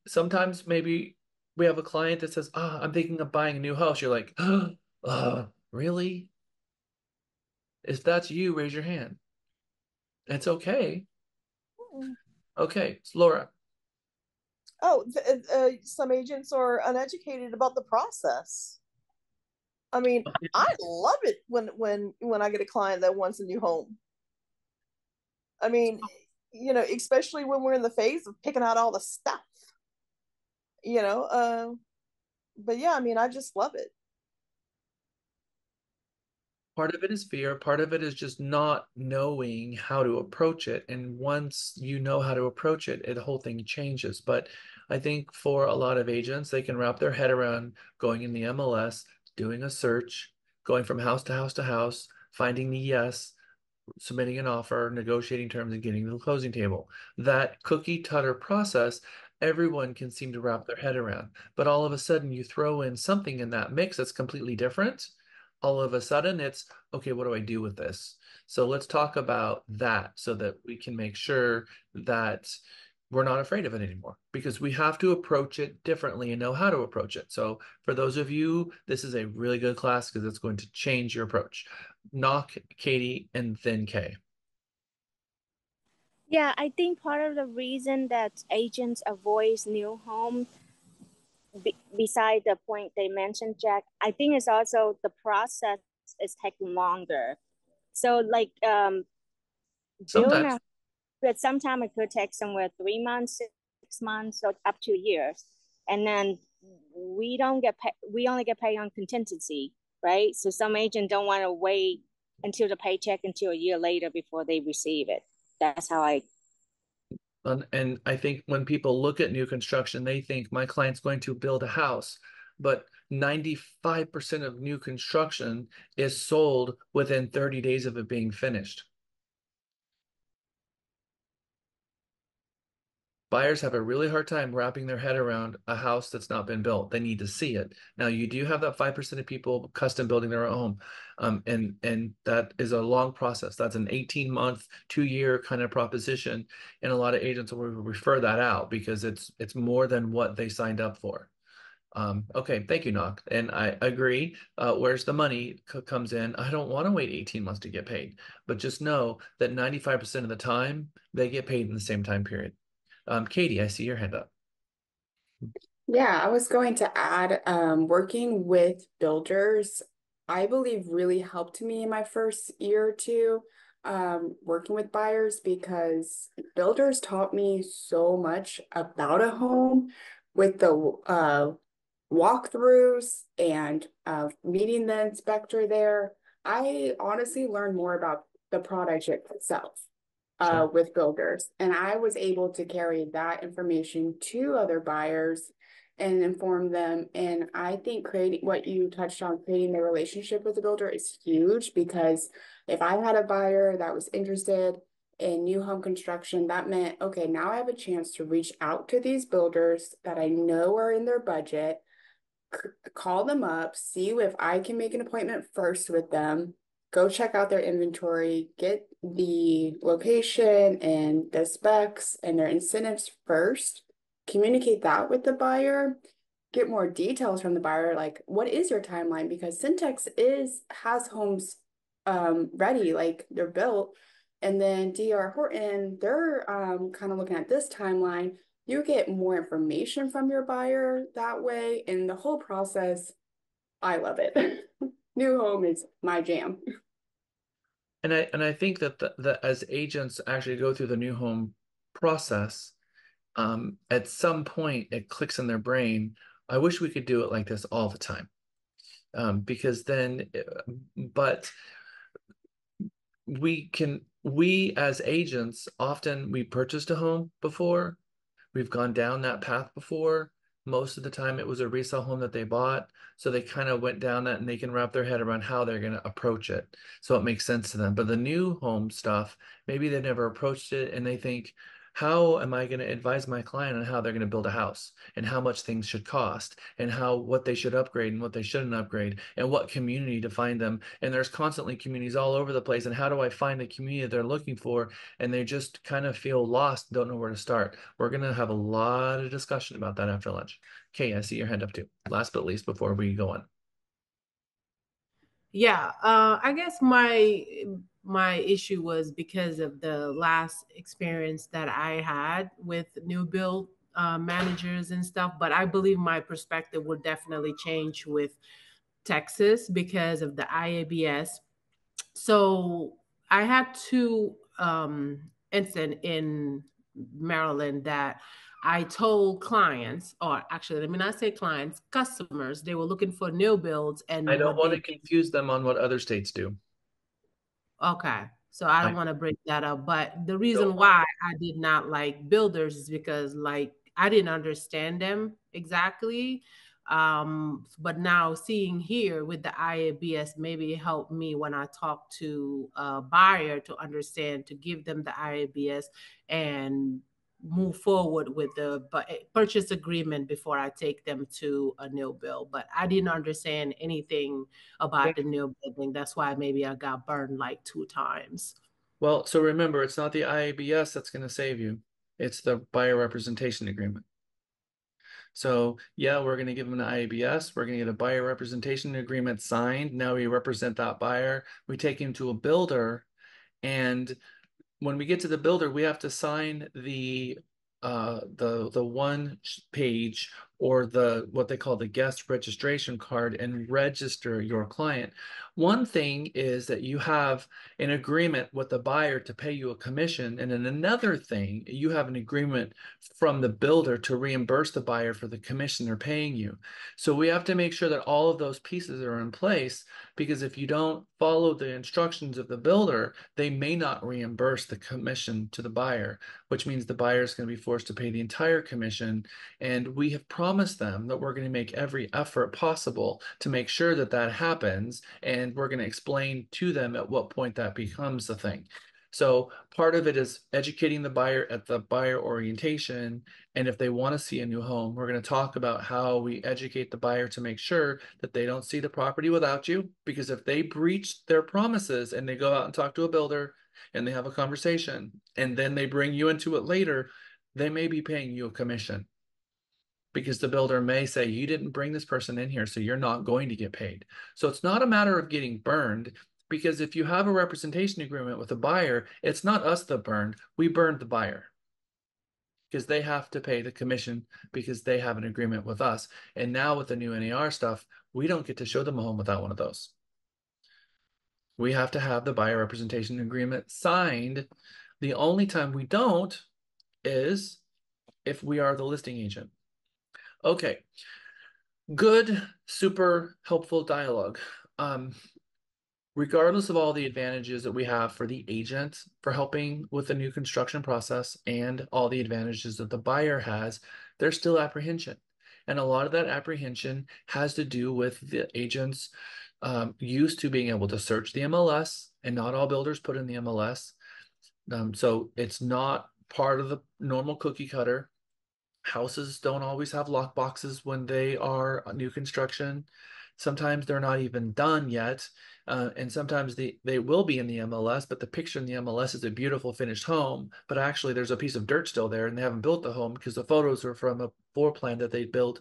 Sometimes maybe we have a client that says, I'm thinking of buying a new house. You're like, really? If that's you, raise your hand. It's okay. Okay, it's Laura. Oh, some agents are uneducated about the process. I mean, I love it when I get a client that wants a new home. I mean, especially when we're in the phase of picking out all the stuff. But yeah, I mean, I just love it. Part of it is fear. Part of it is just not knowing how to approach it. And once you know how to approach it, the whole thing changes. But I think for a lot of agents, they can wrap their head around going in the MLS, doing a search, going from house to house to house, finding the yes, submitting an offer, negotiating terms, and getting to the closing table. That cookie cutter process, everyone can seem to wrap their head around. But all of a sudden, you throw in something in that mix that's completely different. All of a sudden, it's, okay, what do I do with this? So let's talk about that so that we can make sure that we're not afraid of it anymore, because we have to approach it differently and know how to approach it. So for those of you, this is a really good class because it's going to change your approach. Knock, Katie, and then Kay. Yeah, I think part of the reason that agents avoid new home, beside the point they mentioned, Jack, I think it's also the process is taking longer. So like building a, but sometimes it could take somewhere 3 months, 6 months, or up to years. And then we don't get paid, we only get paid on contingency, right? So some agents don't want to wait until the paycheck until a year later before they receive it. That's how I. And I think when people look at new construction, they think my client's going to build a house, but 95% of new construction is sold within 30 days of it being finished. Buyers have a really hard time wrapping their head around a house that's not been built. They need to see it. Now, you do have that 5% of people custom building their own home. And that is a long process. That's an 18-month, 2-year kind of proposition. And a lot of agents will refer that out because it's more than what they signed up for. Okay, thank you, Knock. And I agree. Where's the money comes in? I don't want to wait 18 months to get paid, but just know that 95% of the time they get paid in the same time period. Katie, I see your hand up. Yeah, I was going to add, working with builders, I believe really helped me in my first year or two, working with buyers because builders taught me so much about a home with the walkthroughs and meeting the inspector there. I honestly learned more about the project itself with builders. And I was able to carry that information to other buyers and inform them. And I think creating what you touched on, creating the relationship with the builder is huge because if I had a buyer that was interested in new home construction, that meant, okay, now I have a chance to reach out to these builders that I know are in their budget, call them up, see if I can make an appointment first with them, go check out their inventory, get the location and the specs and their incentives first, communicate that with the buyer, get more details from the buyer, like what is your timeline? Because Syntex has homes ready, like they're built. And then DR Horton, they're kind of looking at this timeline. You get more information from your buyer that way. And the whole process, I love it. New home is my jam. And I think that as agents actually go through the new home process, at some point it clicks in their brain. I wish we could do it like this all the time. Because then, but we as agents, often we purchased a home before, we've gone down that path before. Most of the time it was a resale home that they bought. So they kind of went down that and they can wrap their head around how they're going to approach it. So it makes sense to them. But the new home stuff, maybe they've never approached it and they think, how am I going to advise my client on how they're going to build a house and how much things should cost and what they should upgrade and what they shouldn't upgrade and what community to find them? And there's constantly communities all over the place. And how do I find the community they're looking for? And they just kind of feel lost, don't know where to start. We're going to have a lot of discussion about that after lunch. Okay, I see your hand up too. Last but least, before we go on. Yeah, I guess my issue was because of the last experience that I had with new build managers and stuff. But I believe my perspective will definitely change with Texas because of the IABS. So I had two incidents in Maryland that I told clients, or actually, let me not say clients, customers, they were looking for new builds, I and don't what want they to confuse them on what other states do. Okay. So I don't want to bring that up. But the reason why I did not like builders is because like I didn't understand them exactly. But now seeing here with the IABS, maybe it helped me when I talk to a buyer to understand, to give them the IABS and move forward with the purchase agreement before I take them to a new build. But I didn't understand anything about the new building. That's why maybe I got burned like 2 times. Well, so remember, it's not the IABS that's going to save you. It's the buyer representation agreement. So yeah, we're going to give them an IABS. We're going to get a buyer representation agreement signed. Now we represent that buyer. We take him to a builder, and when we get to the builder, we have to sign the one page or what they call the guest registration card and register your client. One thing is that you have an agreement with the buyer to pay you a commission, and then another thing, you have an agreement from the builder to reimburse the buyer for the commission they're paying you. So we have to make sure that all of those pieces are in place, because if you don't follow the instructions of the builder, they may not reimburse the commission to the buyer, which means the buyer is going to be forced to pay the entire commission. And we have promised them that we're going to make every effort possible to make sure that that happens. And we're going to explain to them at what point that becomes a thing. So part of it is educating the buyer at the buyer orientation. And if they want to see a new home, we're going to talk about how we educate the buyer to make sure that they don't see the property without you. Because if they breach their promises and they go out and talk to a builder and they have a conversation and then they bring you into it later, they may be paying you a commission. Because the builder may say, you didn't bring this person in here, so you're not going to get paid. So it's not a matter of getting burned, because if you have a representation agreement with a buyer, it's not us that burned, we burned the buyer. Because they have to pay the commission because they have an agreement with us. And now with the new NAR stuff, we don't get to show them a home without one of those. We have to have the buyer representation agreement signed. The only time we don't is if we are the listing agent. Okay, good, super helpful dialogue. Regardless of all the advantages that we have for the agent for helping with the new construction process and all the advantages that the buyer has, there's still apprehension. And a lot of that apprehension has to do with the agents used to being able to search the MLS, and not all builders put in the MLS. So it's not part of the normal cookie cutter. Houses don't always have lock boxes when they are new construction. Sometimes they're not even done yet. And sometimes they will be in the MLS, but the picture in the MLS is a beautiful finished home, but actually there's a piece of dirt still there and they haven't built the home because the photos are from a floor plan that they built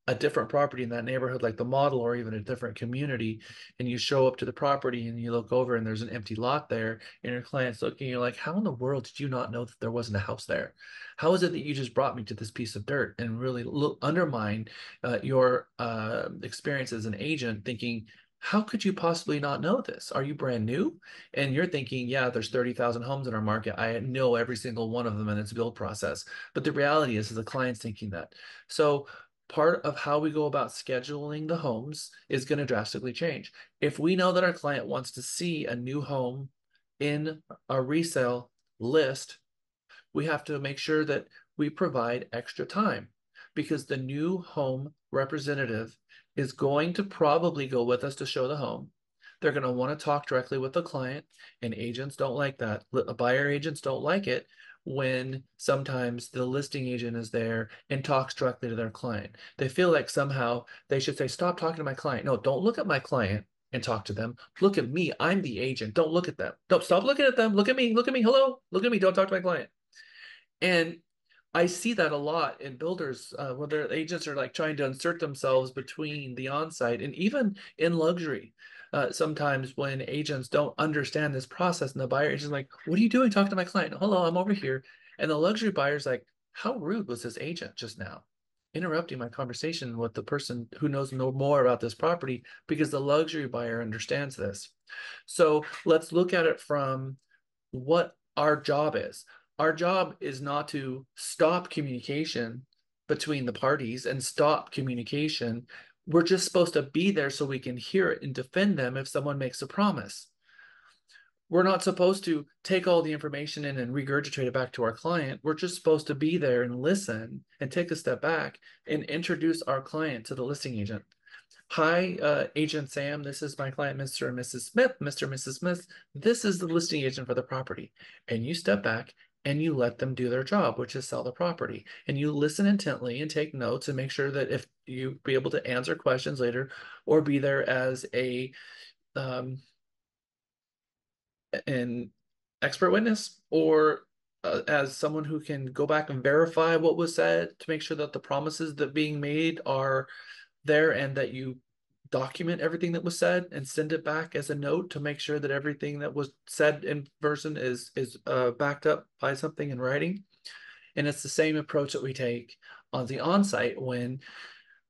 a different property in that neighborhood, like the model, or even a different community, and you show up to the property and you look over and there's an empty lot there, and your client's looking, you're like, how in the world did you not know that there wasn't a house there? How is it that you just brought me to this piece of dirt and really undermine your experience as an agent, thinking, how could you possibly not know this? Are you brand new? And you're thinking, yeah, there's 30,000 homes in our market. I know every single one of them in its build process. But the reality is the client's thinking that. So part of how we go about scheduling the homes is going to drastically change. If we know that our client wants to see a new home in a resale list, we have to make sure that we provide extra time, because the new home representative is going to probably go with us to show the home. They're going to want to talk directly with the client, and agents don't like that. Buyer agents don't like it when sometimes the listing agent is there and talks directly to their client. They feel like somehow they should say, stop talking to my client. No, don't look at my client and talk to them. Look at me. I'm the agent. Don't look at them. Don't stop looking at them. Look at me. Look at me. Hello. Look at me. Don't talk to my client. And I see that a lot in builders where their agents are like trying to insert themselves between the on-site, and even in luxury. Sometimes when agents don't understand this process and the buyer is like, what are you doing? Talk to my client. Hello, I'm over here. And the luxury buyer's like, how rude was this agent just now? Interrupting my conversation with the person who knows no more about this property, because the luxury buyer understands this. So let's look at it from what our job is. Our job is not to stop communication between the parties and stop communication. We're just supposed to be there so we can hear it and defend them if someone makes a promise. We're not supposed to take all the information in and regurgitate it back to our client. We're just supposed to be there and listen and take a step back and introduce our client to the listing agent. Hi, Agent Sam. This is my client, Mr. and Mrs. Smith. Mr. and Mrs. Smith, this is the listing agent for the property. And you step back and you let them do their job, which is sell the property. And you listen intently and take notes and make sure that if you be able to answer questions later, or be there as an expert witness, or as someone who can go back and verify what was said to make sure that the promises that being made are there, and that you document everything that was said and send it back as a note to make sure that everything that was said in person is backed up by something in writing. And it's the same approach that we take on the on-site when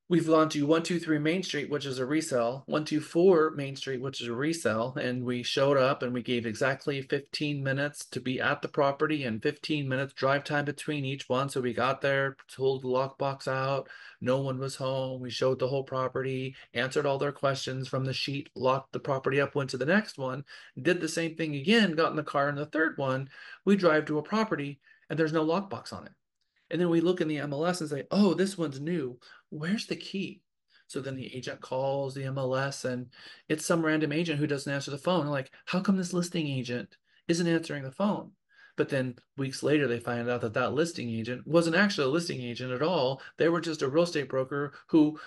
we've gone to 123 Main Street, which is a resale, 124 Main Street, which is a resale, and we showed up and we gave exactly 15 minutes to be at the property and 15 minutes drive time between each one. So we got there, pulled the lockbox out, no one was home. We showed the whole property, answered all their questions from the sheet, locked the property up, went to the next one, did the same thing again, got in the car in the third one. We drive to a property and there's no lockbox on it. And then we look in the MLS and say, oh, this one's new. Where's the key? So then the agent calls the MLS and it's some random agent who doesn't answer the phone. Like, how come this listing agent isn't answering the phone. But then weeks later, they find out that that listing agent wasn't actually a listing agent at all. They were just a real estate broker who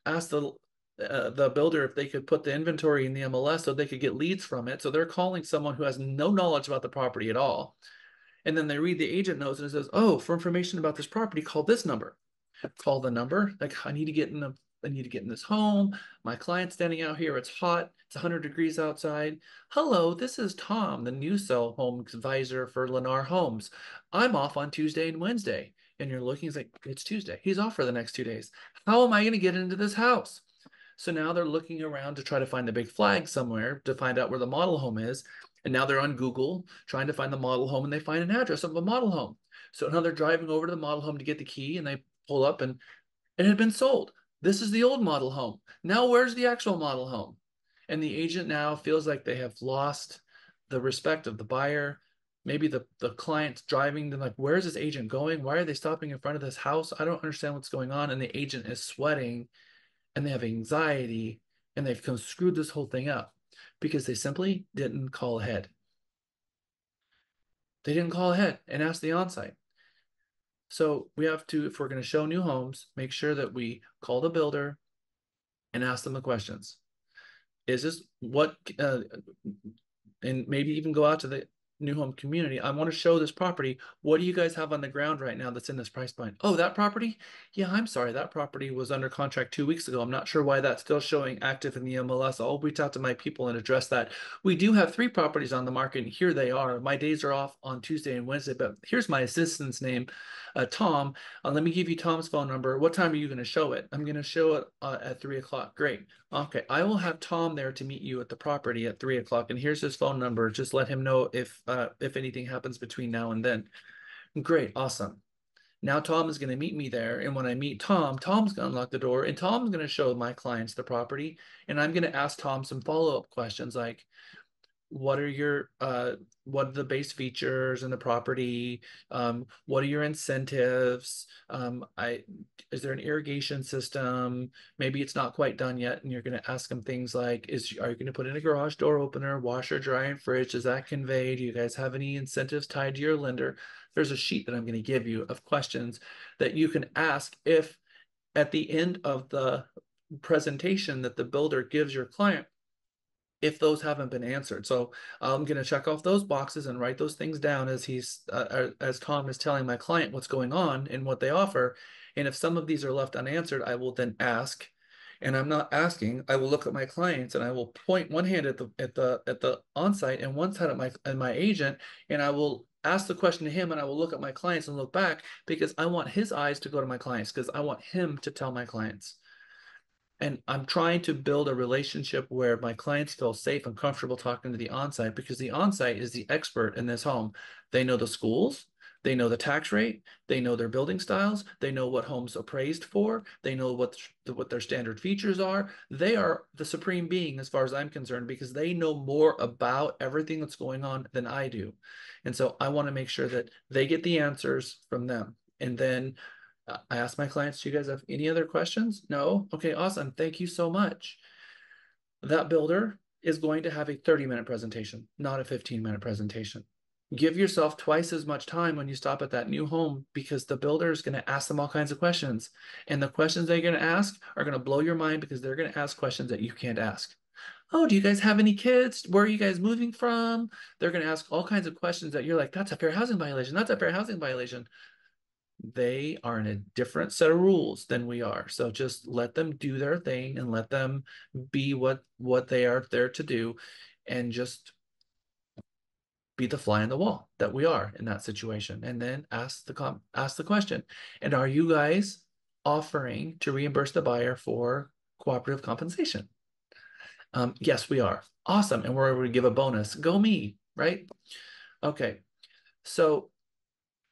asked the builder if they could put the inventory in the MLS so they could get leads from it. So they're calling someone who has no knowledge about the property at all. And then they read the agent notes and it says, oh, for information about this property, call this number. Call the number. Like, I need to get in this home. My client's standing out here. It's hot. It's 100 degrees outside. Hello, this is Tom, the new sell home advisor for Lennar Homes. I'm off on Tuesday and Wednesday. And you're looking, he's like, it's Tuesday. He's off for the next 2 days. How am I going to get into this house? So now they're looking around to try to find the big flag somewhere to find out where the model home is. And now they're on Google trying to find the model home and they find an address of a model home. So now they're driving over to the model home to get the key and they pull up and it had been sold. This is the old model home. Now where's the actual model home? And the agent now feels like they have lost the respect of the buyer. Maybe the client's driving them like, where's this agent going? Why are they stopping in front of this house? I don't understand what's going on. And the agent is sweating and they have anxiety and they've screwed this whole thing up because they simply didn't call ahead. They didn't call ahead and ask the on-site. So we have to, if we're going to show new homes, make sure that we call the builder and ask them the questions. Is this what, and maybe even go out to the new home community. I want to show this property. What do you guys have on the ground right now that's in this price point? Oh, that property? Yeah, I'm sorry. That property was under contract 2 weeks ago. I'm not sure why that's still showing active in the MLS. I'll reach out to my people and address that. We do have 3 properties on the market, and here they are. My days are off on Tuesday and Wednesday, but here's my assistant's name, Tom. Let me give you Tom's phone number. What time are you going to show it? I'm going to show it at 3 o'clock. Great. Okay, I will have Tom there to meet you at the property at 3 o'clock, and here's his phone number. Just let him know if anything happens between now and then. Great, awesome. Now Tom is going to meet me there, and when I meet Tom, Tom's going to unlock the door, and Tom's going to show my clients the property, and I'm going to ask Tom some follow-up questions like, what are the base features in the property? What are your incentives? Is there an irrigation system? Maybe it's not quite done yet, and you're going to ask them things like, are you going to put in a garage door opener, washer, dryer, and fridge? Is that conveyed? Do you guys have any incentives tied to your lender? There's a sheet that I'm going to give you of questions that you can ask if at the end of the presentation that the builder gives your client, if those haven't been answered. So I'm going to check off those boxes and write those things down as as Tom is telling my client what's going on and what they offer. And if some of these are left unanswered, I will then ask. And I'm not asking. I will look at my clients and I will point one hand at the on-site and one side at my agent, and I will ask the question to him, and I will look at my clients and look back because I want his eyes to go to my clients because I want him to tell my clients. And I'm trying to build a relationship where my clients feel safe and comfortable talking to the on-site because the on-site is the expert in this home. They know the schools, they know the tax rate, they know their building styles, they know what homes appraised for, they know what their standard features are. They are the supreme being as far as I'm concerned because they know more about everything that's going on than I do. And so I want to make sure that they get the answers from them. And then I ask my clients, do you guys have any other questions? No? Okay, awesome. Thank you so much. That builder is going to have a 30-minute presentation, not a 15-minute presentation. Give yourself twice as much time when you stop at that new home because the builder is going to ask them all kinds of questions. And the questions they're going to ask are going to blow your mind because they're going to ask questions that you can't ask. Oh, do you guys have any kids? Where are you guys moving from? They're going to ask all kinds of questions that you're like, that's a fair housing violation. That's a fair housing violation. They are in a different set of rules than we are. So just let them do their thing and let them be what they are there to do, and just be the fly in the wall that we are in that situation. And then ask the question, and are you guys offering to reimburse the buyer for cooperative compensation? Yes, we are. Awesome. And we're going to give a bonus. Go me, right? Okay. So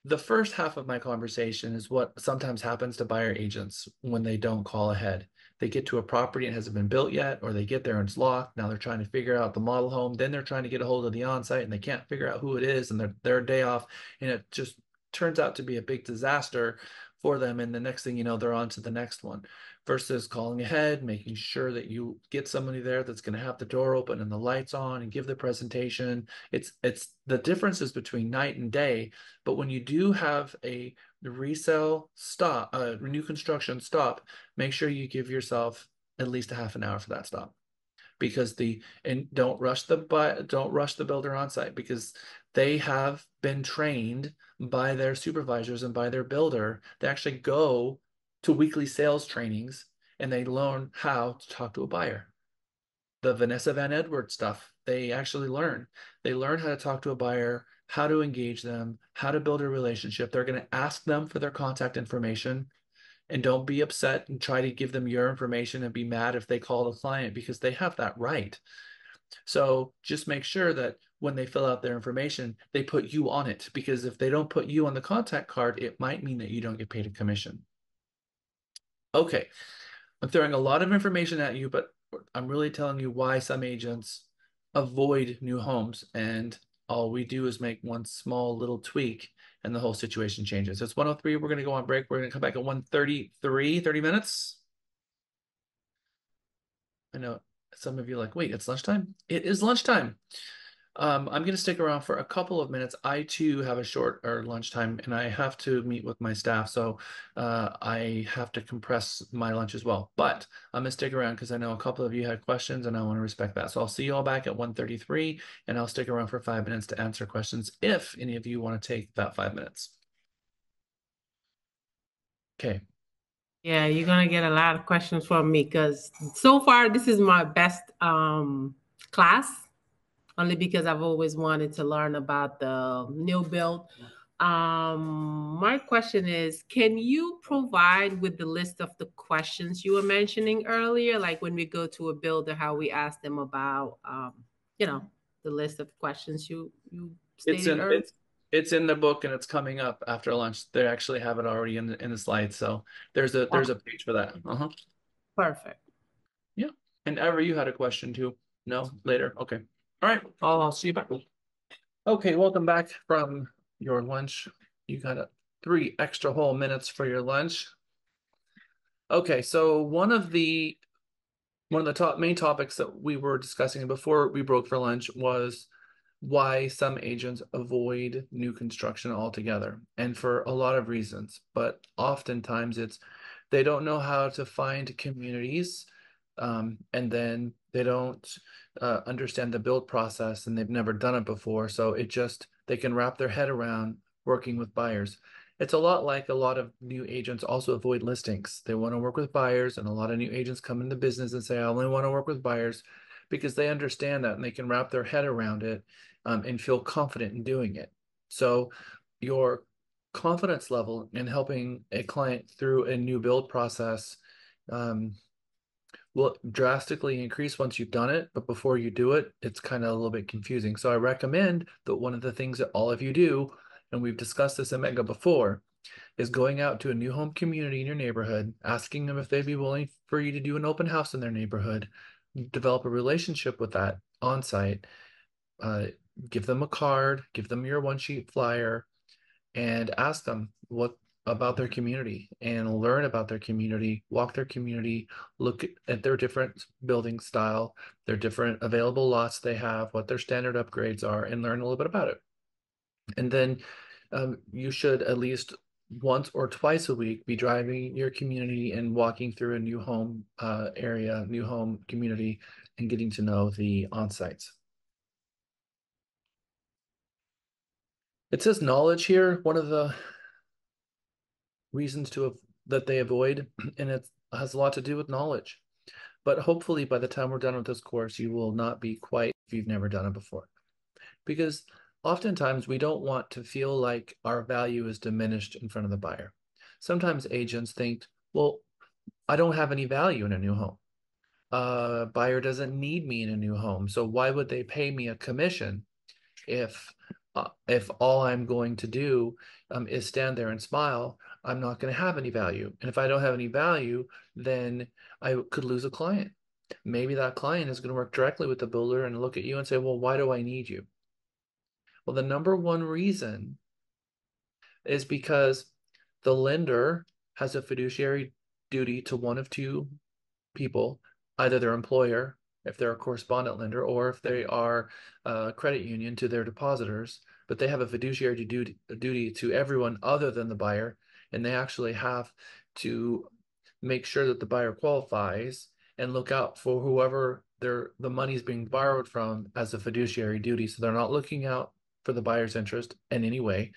the first half of my conversation is what sometimes happens to buyer agents when they don't call ahead. They get to a property and it hasn't been built yet, or they get there and it's locked. Now they're trying to figure out the model home. Then they're trying to get a hold of the on-site and they can't figure out who it is, and they're a day off. And it just turns out to be a big disaster for them, and the next thing you know, they're on to the next one, versus calling ahead, making sure that you get somebody there that's going to have the door open and the lights on and give the presentation. It's the differences between night and day. But when you do have a resale stop, new construction stop, make sure you give yourself at least a half an hour for that stop, because don't rush the builder on site, because they have been trained by their supervisors and by their builder. They actually go to weekly sales trainings and they learn how to talk to a buyer. The Vanessa Van Edward stuff, they actually learn. They learn how to talk to a buyer, how to engage them, how to build a relationship. They're going to ask them for their contact information. And don't be upset and try to give them your information and be mad if they call the client, because they have that right. So just make sure that when they fill out their information, they put you on it, because if they don't put you on the contact card, it might mean that you don't get paid a commission. Okay, I'm throwing a lot of information at you, but I'm really telling you why some agents avoid new homes, and all we do is make one small little tweak and the whole situation changes. It's 1:03. We're going to go on break. We're going to come back at 1:33, 30 minutes. I know some of you are like, wait, it's lunchtime? It is lunchtime. I'm going to stick around for a couple of minutes. I too have a short or lunchtime, and I have to meet with my staff, so I have to compress my lunch as well. But I'm going to stick around because I know a couple of you had questions, and I want to respect that. So I'll see you all back at 1:33, and I'll stick around for 5 minutes to answer questions if any of you want to take that 5 minutes. Okay. Yeah, you're gonna get a lot of questions from me because so far this is my best class, only because I've always wanted to learn about the new build. My question is, can you provide with the list of the questions you were mentioning earlier, like when we go to a builder, how we ask them about, the list of questions you stated earlier? It's in the book, and it's coming up after lunch. They actually have it already in the slides, so there's a page for that. Perfect. Yeah, and Ever, you had a question too. No, later. Okay. All right. I'll see you back. Okay, welcome back from your lunch. You got 3 extra whole minutes for your lunch. Okay, so one of the main topics that we were discussing before we broke for lunch was why some agents avoid new construction altogether, and for a lot of reasons. But oftentimes it's they don't know how to find communities, and then they don't understand the build process, and they've never done it before. So they can wrap their head around working with buyers. It's a lot like a lot of new agents also avoid listings. They want to work with buyers, and a lot of new agents come into business and say, I only want to work with buyers, because they understand that and they can wrap their head around it, and feel confident in doing it. So your confidence level in helping a client through a new build process will drastically increase once you've done it. But before you do it, it's kind of a little bit confusing. So I recommend that one of the things that all of you do, and we've discussed this in Mega before, is going out to a new home community in your neighborhood, asking them if they'd be willing for you to do an open house in their neighborhood, develop a relationship with that on site, give them a card, give them your 1-sheet flyer, and ask them what about their community, and learn about their community, walk their community, look at their different building style, their different available lots they have, what their standard upgrades are, and learn a little bit about it. And then you should at least once or twice a week be driving your community and walking through a new home area, new home community, and getting to know the on-sites. It says knowledge here, one of the reasons that they avoid, and it has a lot to do with knowledge. But hopefully by the time we're done with this course, you will not be quite if you've never done it before. Because oftentimes we don't want to feel like our value is diminished in front of the buyer. Sometimes agents think, well, I don't have any value in a new home. Buyer doesn't need me in a new home, so why would they pay me a commission if all I'm going to do is stand there and smile? I'm not going to have any value. And if I don't have any value, then I could lose a client. Maybe that client is going to work directly with the builder and look at you and say, well, why do I need you? Well, the number one reason is because the lender has a fiduciary duty to one of two people, either their employer, if they're a correspondent lender, or if they are a credit union, to their depositors. But they have a fiduciary duty to everyone other than the buyer, and they actually have to make sure that the buyer qualifies and look out for whoever the money is being borrowed from as a fiduciary duty. So they're not looking out for the buyer's interest in any way.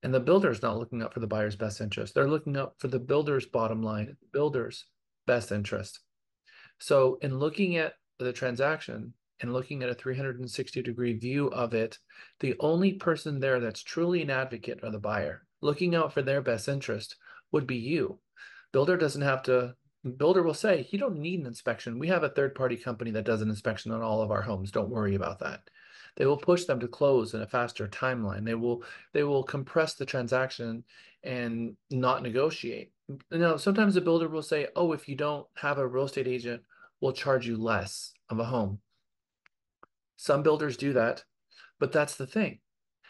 And the builder's not looking out for the buyer's best interest. They're looking out for the builder's bottom line, the builder's best interest. So in looking at the transaction and looking at a 360-degree view of it, the only person there that's truly an advocate are the buyer. Looking out for their best interest would be you. Builder doesn't have to, builder will say, you don't need an inspection. We have a third-party company that does an inspection on all of our homes. Don't worry about that. They will push them to close in a faster timeline. They will compress the transaction and not negotiate. Now, sometimes the builder will say, oh, if you don't have a real estate agent, we'll charge you less of a home. Some builders do that, but that's the thing,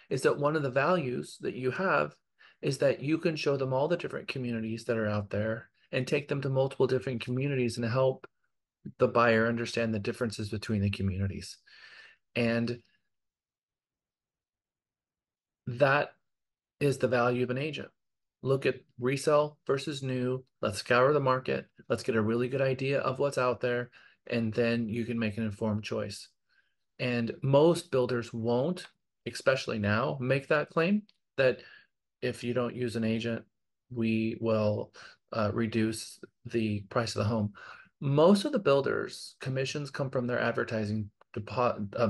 is that one of the values that you have is that you can show them all the different communities that are out there and take them to multiple different communities and help the buyer understand the differences between the communities. And that is the value of an agent. Look at resell versus new. Let's scour the market. Let's get a really good idea of what's out there, and then you can make an informed choice. And most builders won't, especially now, make that claim that if you don't use an agent, we will reduce the price of the home. Most of the builders' commissions come from their advertising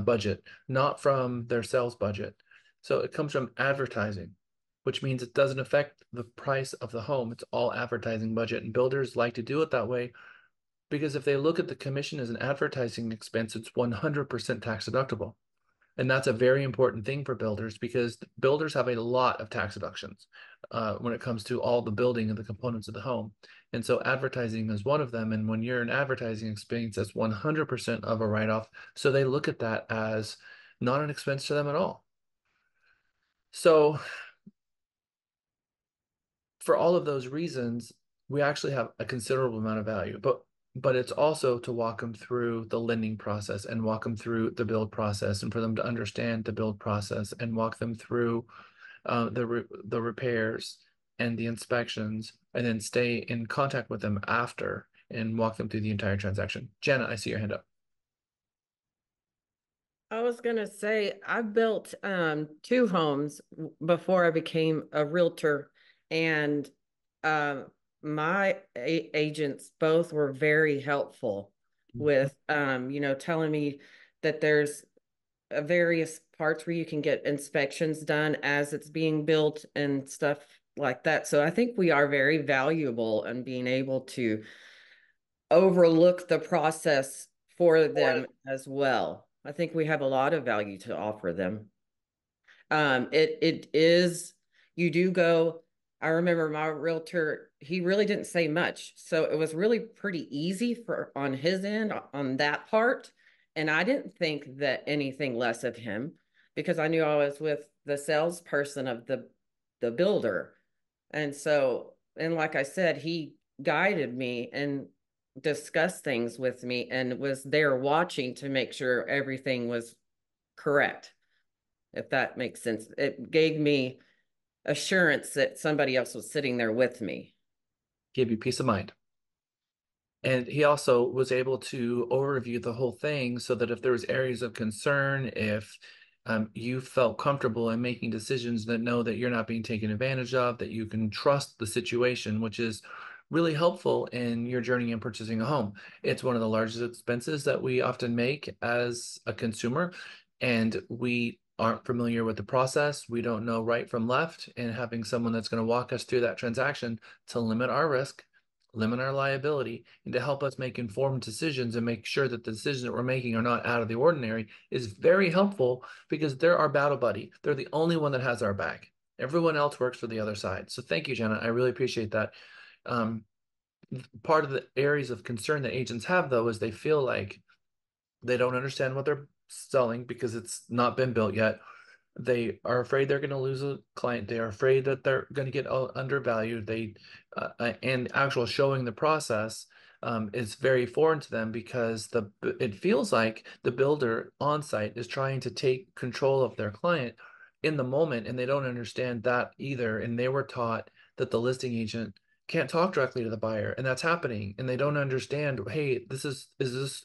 budget, not from their sales budget. So it comes from advertising, which means it doesn't affect the price of the home. It's all advertising budget. And builders like to do it that way because if they look at the commission as an advertising expense, it's 100% tax deductible. And that's a very important thing for builders because builders have a lot of tax deductions when it comes to all the building and the components of the home. And so advertising is one of them. And when you're an advertising expense, that's 100% of a write-off. So they look at that as not an expense to them at all. So for all of those reasons, we actually have a considerable amount of value, but it's also to walk them through the lending process and walk them through the build process and for them to understand the build process and walk them through the repairs and the inspections and then stay in contact with them after and walk them through the entire transaction. Jenna, I see your hand up. I was gonna say I built 2 homes before I became a realtor, and my agents both were very helpful with telling me that there's various parts where you can get inspections done as it's being built and stuff like that. So I think we are very valuable in being able to overlook the process for them as well. I think we have a lot of value to offer them. It is, you do go, I remember my realtor, he really didn't say much. So it was really pretty easy for on his end on that part. And I didn't think that anything less of him because I knew I was with the salesperson of the builder. And so, and like I said, he guided me and discussed things with me and was there watching to make sure everything was correct. If that makes sense. It gave me assurance that somebody else was sitting there with me. Give you peace of mind. And he also was able to overview the whole thing so that if there was areas of concern, if you felt comfortable in making decisions that know that you're not being taken advantage of, that you can trust the situation, which is really helpful in your journey in purchasing a home. It's one of the largest expenses that we often make as a consumer, and we aren't familiar with the process. We don't know right from left, and having someone that's going to walk us through that transaction to limit our risk, limit our liability, and to help us make informed decisions and make sure that the decisions that we're making are not out of the ordinary is very helpful because they're our battle buddy. They're the only one that has our back. Everyone else works for the other side. So thank you, Jenna. I really appreciate that. Part of the areas of concern that agents have, though, is they feel like they don't understand what they're selling because it's not been built yet. They are afraid they're going to lose a client. They are afraid that they're going to get undervalued. And actual showing the process is very foreign to them because it feels like the builder on site is trying to take control of their client in the moment, and they don't understand that either. And they were taught that the listing agent can't talk directly to the buyer, and that's happening. And they don't understand, hey, is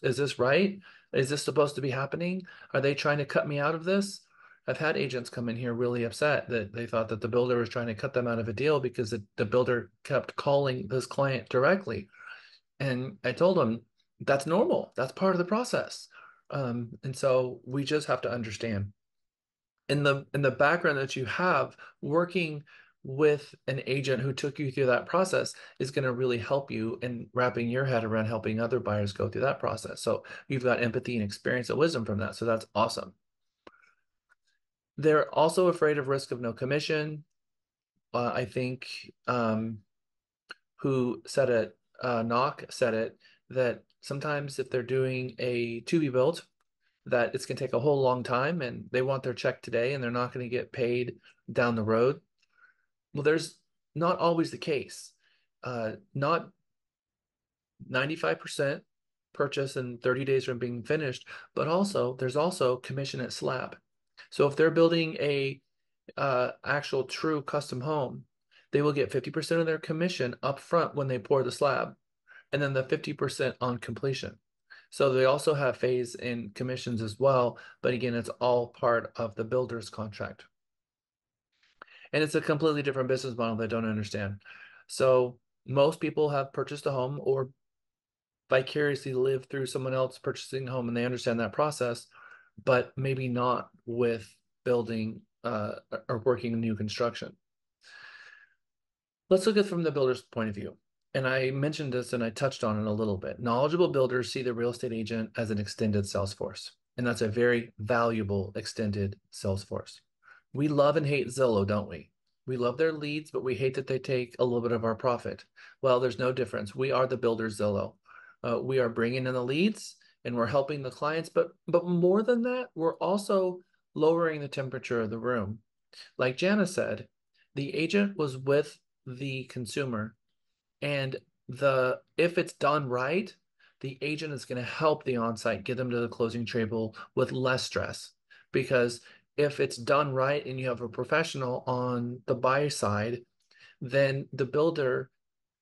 this right? Is this supposed to be happening? Are they trying to cut me out of this? I've had agents come in here really upset that they thought that the builder was trying to cut them out of a deal because the builder kept calling this client directly. And I told them that's normal. That's part of the process. And so we just have to understand in the background that you have working with an agent who took you through that process is going to really help you in wrapping your head around helping other buyers go through that process. So you've got empathy and experience and wisdom from that. So that's awesome. They're also afraid of risk of no commission. I think who said it, Knock said it, that sometimes if they're doing a to be built, that it's going to take a whole long time and they want their check today and they're not going to get paid down the road. Well, there's not always the case. Not 95% purchase in 30 days from being finished, but also there's also commission at slab. So if they're building a actual true custom home, they will get 50% of their commission up front when they pour the slab, and then the 50% on completion. So they also have phase in commissions as well, but again, it's all part of the builder's contract. And it's a completely different business model they don't understand. So most people have purchased a home or vicariously lived through someone else purchasing a home, and they understand that process, but maybe not with building or working in new construction. Let's look at it from the builder's point of view. And I mentioned this and I touched on it a little bit. Knowledgeable builders see the real estate agent as an extended sales force, and that's a very valuable extended sales force. We love and hate Zillow, don't we? We love their leads, but we hate that they take a little bit of our profit. Well, there's no difference. We are the builder's Zillow. We are bringing in the leads and we're helping the clients, but more than that, we're also lowering the temperature of the room. Like Jana said, the agent was with the consumer, and if it's done right, the agent is going to help the on-site get them to the closing table with less stress. Because if it's done right and you have a professional on the buy side, then the builder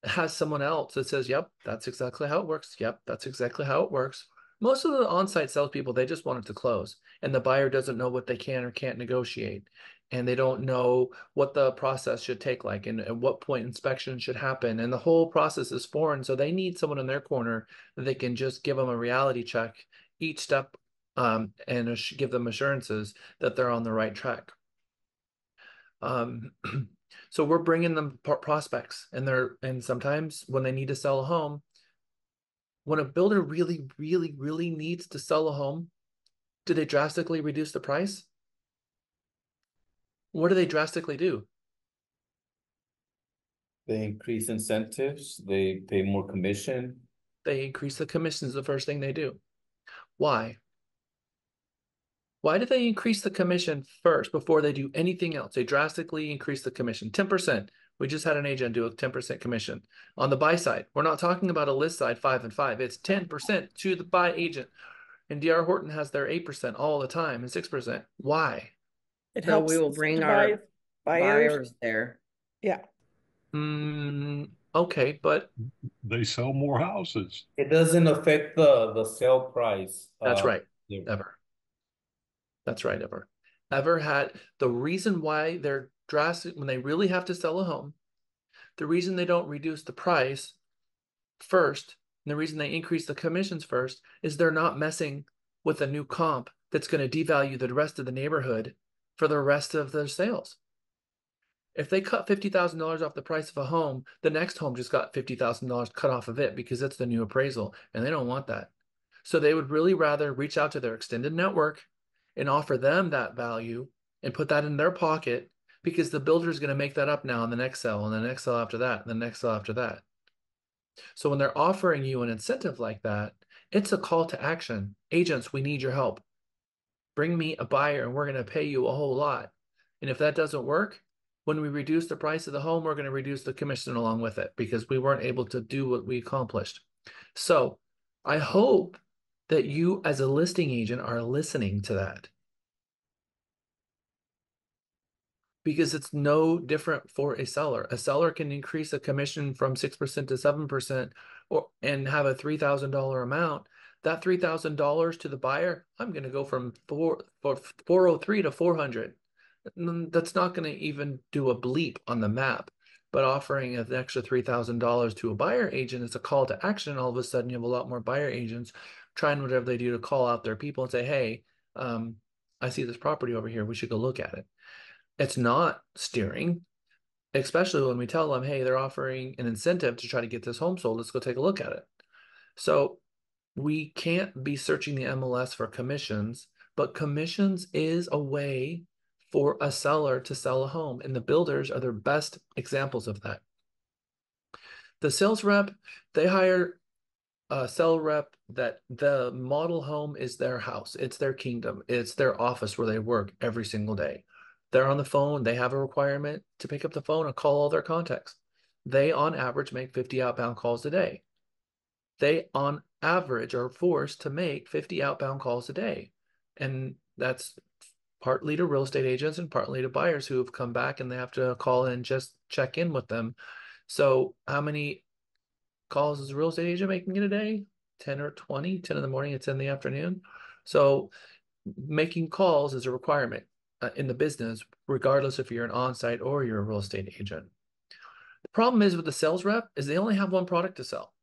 has someone else that says, yep, that's exactly how it works. Yep, that's exactly how it works. Most of the on-site salespeople, they just want it to close, and the buyer doesn't know what they can or can't negotiate, and they don't know what the process should take like, and at what point inspection should happen, and the whole process is foreign. So they need someone in their corner that can just give them a reality check each step, and give them assurances that they're on the right track. So we're bringing them prospects, and sometimes when they need to sell a home, when a builder really, really, really needs to sell a home, do they drastically reduce the price? What do they drastically do? They increase incentives, they pay more commission. They increase the commissions the first thing they do. Why? Why do they increase the commission first before they do anything else? They drastically increase the commission, 10%. We just had an agent do a 10% commission. On the buy side, we're not talking about a list side 5 and 5. It's 10% to the buy agent. And DR Horton has their 8% all the time and 6%. Why? It So helps we will bring incentivize our buyers there. Yeah. Okay, but they sell more houses. It doesn't affect the sale price. That's right. Ever. That's right, ever. Ever had the reason why they're drastic when they really have to sell a home, the reason they don't reduce the price first, and the reason they increase the commissions first is they're not messing with a new comp that's going to devalue the rest of the neighborhood for the rest of their sales. If they cut $50,000 off the price of a home, the next home just got $50,000 cut off of it because it's the new appraisal, and they don't want that. So they would really rather reach out to their extended network and offer them that value and put that in their pocket, because the builder is going to make that up now in the next sale and the next sale after that and the next sale after that. So when they're offering you an incentive like that, it's a call to action. Agents, we need your help. Bring me a buyer and we're going to pay you a whole lot. And if that doesn't work, when we reduce the price of the home, we're going to reduce the commission along with it because we weren't able to do what we accomplished. So I hope that you as a listing agent are listening to that, because it's no different for a seller. A seller can increase a commission from 6% to 7% and have a $3,000 amount. That $3,000 to the buyer, I'm going to go from 403 to 400. That's not going to even do a bleep on the map. But offering an extra $3,000 to a buyer agent is a call to action. All of a sudden, you have a lot more buyer agents trying whatever they do to call out their people and say, hey, I see this property over here. We should go look at it. It's not steering, especially when we tell them, hey, they're offering an incentive to try to get this home sold. Let's go take a look at it. So we can't be searching the MLS for commissions, but commissions is a way for a seller to sell a home, and the builders are their best examples of that. The sales rep, they hire a sell rep that the model home is their house. It's their kingdom. It's their office where they work every single day. They're on the phone. They have a requirement to pick up the phone and call all their contacts. They, on average, make 50 outbound calls a day. They, on average, are forced to make 50 outbound calls a day. And that's partly to real estate agents and partly to buyers who have come back and they have to call in and just check in with them. So how many calls is a real estate agent making in a day? 10 or 20, 10 in the morning, it's in the afternoon. So making calls is a requirement in the business, regardless if you're an on-site or you're a real estate agent. The problem is with the sales rep is they only have one product to sell,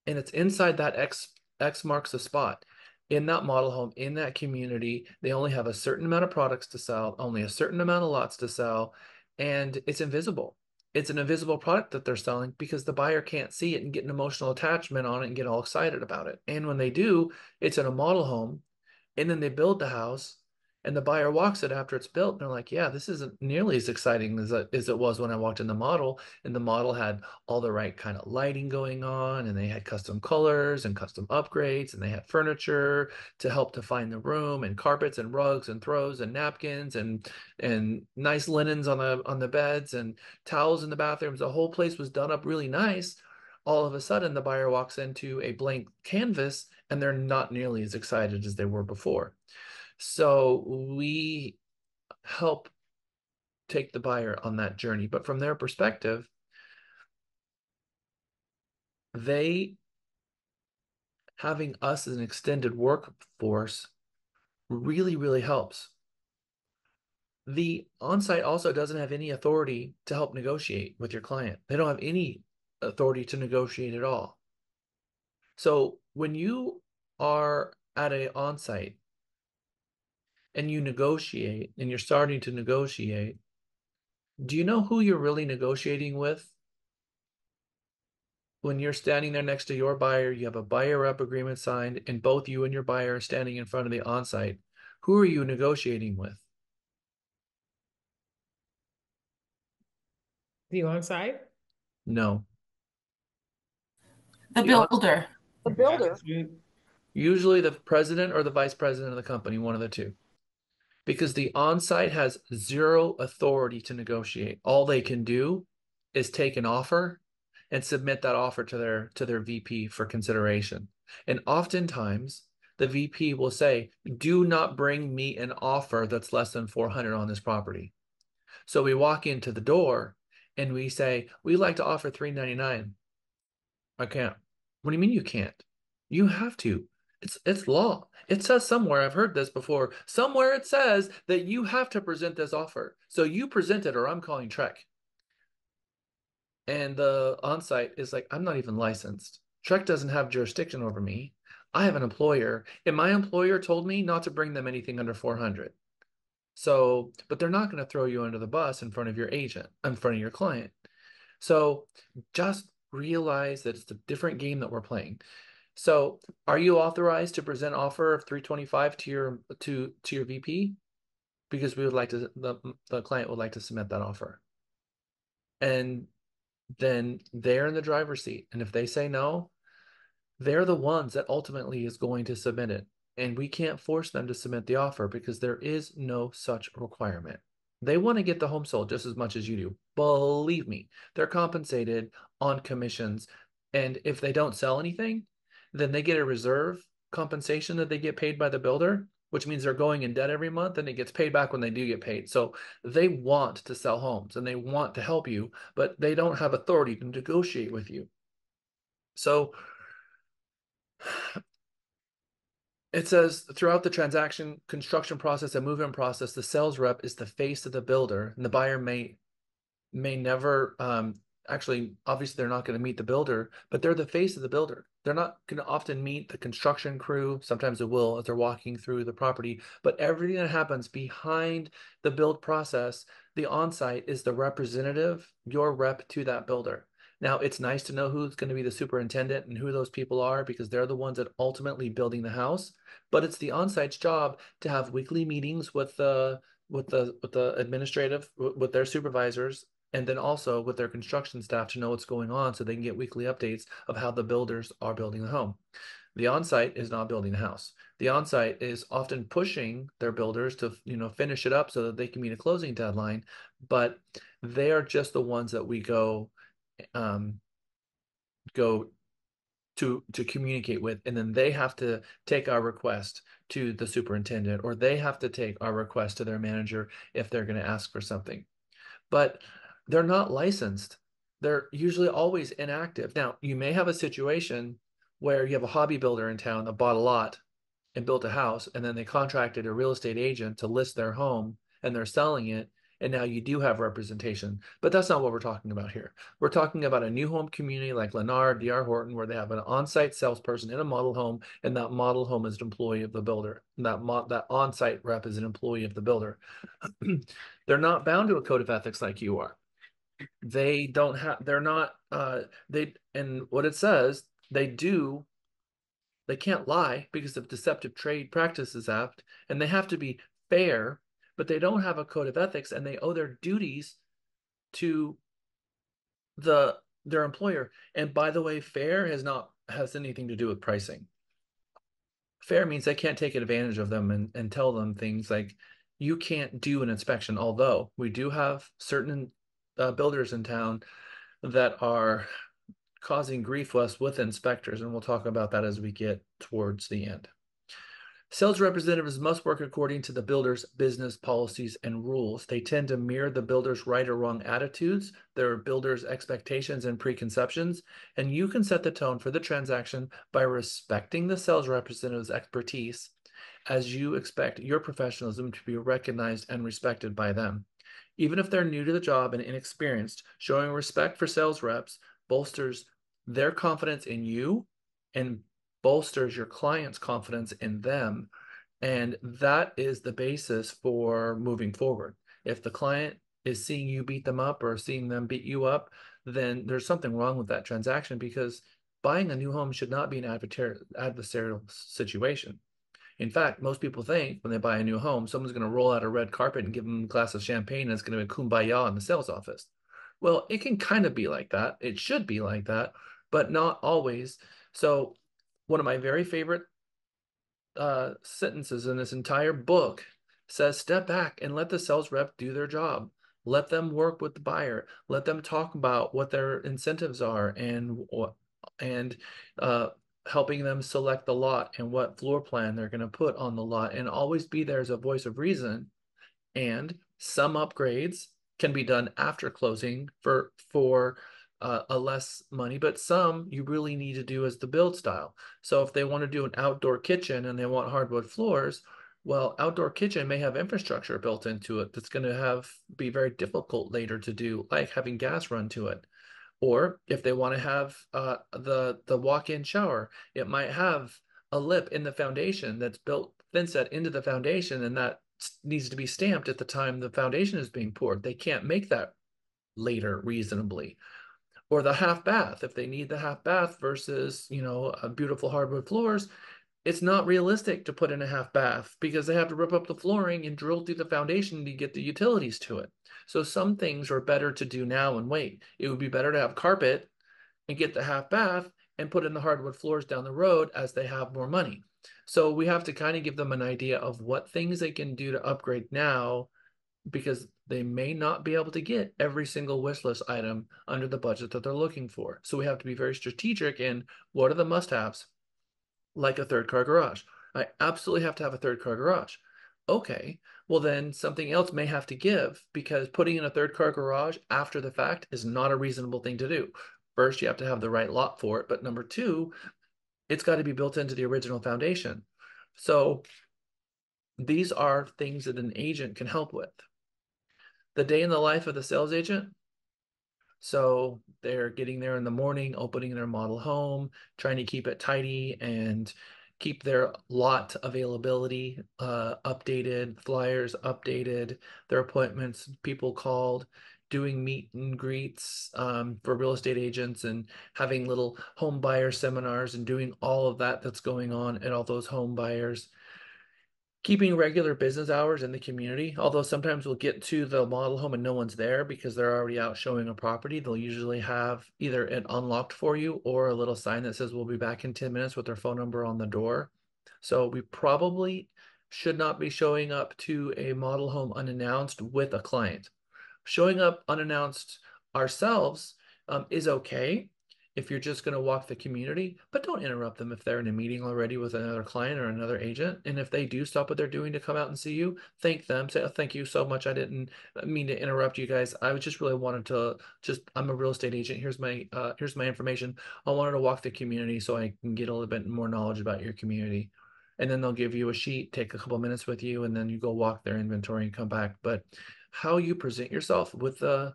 and it's inside that X marks the spot. In that model home, in that community, they only have a certain amount of products to sell, only a certain amount of lots to sell, and it's invisible. It's an invisible product that they're selling because the buyer can't see it and get an emotional attachment on it and get all excited about it. And when they do, it's in a model home, and then they build the house and the buyer walks it after it's built. And they're like, yeah, this isn't nearly as exciting as it was when I walked in the model. And the model had all the right kind of lighting going on, and they had custom colors and custom upgrades, and they had furniture to help define the room, and carpets and rugs and throws and napkins and nice linens on the beds and towels in the bathrooms. The whole place was done up really nice. All of a sudden, the buyer walks into a blank canvas and they're not nearly as excited as they were before. So we help take the buyer on that journey. But from their perspective, they having us as an extended workforce really, really helps. The on-site also doesn't have any authority to help negotiate with your client. They don't have any authority to negotiate at all. So when you are at an on-site and you negotiate and you're starting to negotiate, do you know who you're really negotiating with? When you're standing there next to your buyer, you have a buyer rep agreement signed, and both you and your buyer are standing in front of the on-site. Who are you negotiating with? The on-site? No. The builder. The builder. Usually the president or the vice president of the company, one of the two. Because the on-site has zero authority to negotiate. All they can do is take an offer and submit that offer to their VP for consideration. And oftentimes the VP will say, do not bring me an offer that's less than 400 on this property. So we walk into the door and we say, we'd like to offer 399. I can't. What do you mean you can't? You have to. It's law. It says somewhere, I've heard this before, somewhere it says that you have to present this offer. So you present it or I'm calling Trek. And the on-site is like, I'm not even licensed. Trek doesn't have jurisdiction over me. I have an employer, and my employer told me not to bring them anything under 400. So, but they're not going to throw you under the bus in front of your agent, in front of your client. So just realize that it's a different game that we're playing. So are you authorized to present offer of 325 to your VP? Because we would like to, the client would like to submit that offer. And then they're in the driver's seat. And if they say no, they're the ones that ultimately is going to submit it. and we can't force them to submit the offer because there is no such requirement. They want to get the home sold just as much as you do. Believe me, they're compensated on commissions. And if they don't sell anything, then they get a reserve compensation that they get paid by the builder, which means they're going in debt every month and it gets paid back when they do get paid. So they want to sell homes and they want to help you, but they don't have authority to negotiate with you. So it says throughout the transaction, construction process, and move-in process, the sales rep is the face of the builder, and the buyer may never actually, obviously they're not going to meet the builder, but they're the face of the builder. They're not going to often meet the construction crew. Sometimes they will as they're walking through the property, but everything that happens behind the build process, the on-site is the representative, your rep to that builder. Now, it's nice to know who's going to be the superintendent and who those people are because they're the ones that ultimately building the house. But it's the on-site's job to have weekly meetings with the administrative, with their supervisors, and then also with their construction staff to know what's going on so they can get weekly updates of how the builders are building the home. The on-site is not building the house. The on-site is often pushing their builders to finish it up so that they can meet a closing deadline, but they are just the ones that we go to communicate with, and then they have to take our request to the superintendent, or they have to take our request to their manager if they're going to ask for something. But they're not licensed. They're usually always inactive. Now, you may have a situation where you have a hobby builder in town that bought a lot and built a house, and then they contracted a real estate agent to list their home and they're selling it. And now you do have representation, but that's not what we're talking about here. We're talking about a new home community like Lennar, D.R. Horton, where they have an on-site salesperson in a model home, and that model home is an employee of the builder. And that on-site rep is an employee of the builder. They're not bound to a code of ethics like you are. They don't have, they're not, and what it says, they can't lie because of Deceptive Trade Practices Act, and they have to be fair, but they don't have a code of ethics, and they owe their duties to their employer. And by the way, fair has anything to do with pricing. Fair means they can't take advantage of them and tell them things like, you can't do an inspection, although we do have certain builders in town that are causing grief to us with inspectors, and we'll talk about that as we get towards the end. Sales representatives must work according to the builder's business policies and rules. They tend to mirror the builder's right or wrong attitudes, their builder's expectations and preconceptions, and you can set the tone for the transaction by respecting the sales representative's expertise as you expect your professionalism to be recognized and respected by them. Even if they're new to the job and inexperienced, showing respect for sales reps bolsters their confidence in you and bolsters your client's confidence in them. And that is the basis for moving forward. If the client is seeing you beat them up or seeing them beat you up, then there's something wrong with that transaction, because buying a new home should not be an adversarial situation. In fact, most people think when they buy a new home, someone's going to roll out a red carpet and give them a glass of champagne and it's going to be kumbaya in the sales office. Well, it can kind of be like that. It should be like that, but not always. So one of my very favorite sentences in this entire book says, step back and let the sales rep do their job. Let them work with the buyer. Let them talk about what their incentives are and helping them select the lot and what floor plan they're going to put on the lot, and always be there as a voice of reason. And some upgrades can be done after closing for a less money, but some you really need to do as the build style. So if they want to do an outdoor kitchen and they want hardwood floors, well, outdoor kitchen may have infrastructure built into it that's going to be very difficult later to do, like having gas run to it. Or if they want to have the walk-in shower, it might have a lip in the foundation that's built thinset into the foundation, and that needs to be stamped at the time the foundation is being poured. They can't make that later reasonably. Or the half bath, if they need the half bath versus, beautiful hardwood floors, it's not realistic to put in a half bath because they have to rip up the flooring and drill through the foundation to get the utilities to it. So some things are better to do now and wait. It would be better to have carpet and get the half bath and put in the hardwood floors down the road as they have more money. So we have to kind of give them an idea of what things they can do to upgrade now, because they may not be able to get every single wish list item under the budget that they're looking for. So we have to be very strategic in what are the must-haves, like a third car garage. I absolutely have to have a third car garage. Okay, well then something else may have to give, because putting in a third car garage after the fact is not a reasonable thing to do. First, you have to have the right lot for it, but number two, it's got to be built into the original foundation. So these are things that an agent can help with. The day in the life of the sales agent. So they're getting there in the morning, opening their model home, trying to keep it tidy and keep their lot availability updated, flyers updated, their appointments, people called, doing meet and greets for real estate agents, and having little home buyer seminars and doing all of that that's going on at all those home buyers. Keeping regular business hours in the community, although sometimes we'll get to the model home and no one's there because they're already out showing a property. They'll usually have either it unlocked for you or a little sign that says we'll be back in 10 minutes with their phone number on the door. So we probably should not be showing up to a model home unannounced with a client. Showing up unannounced ourselves is okay if you're just going to walk the community, but don't interrupt them if they're in a meeting already with another client or another agent. And if they do stop what they're doing to come out and see you, thank them. Say, oh, thank you so much. I didn't mean to interrupt you guys. I was just really wanted to I'm a real estate agent. Here's my information. I wanted to walk the community so I can get a little bit more knowledge about your community. And then they'll give you a sheet, take a couple minutes with you, and then you go walk their inventory and come back. But how you present yourself with the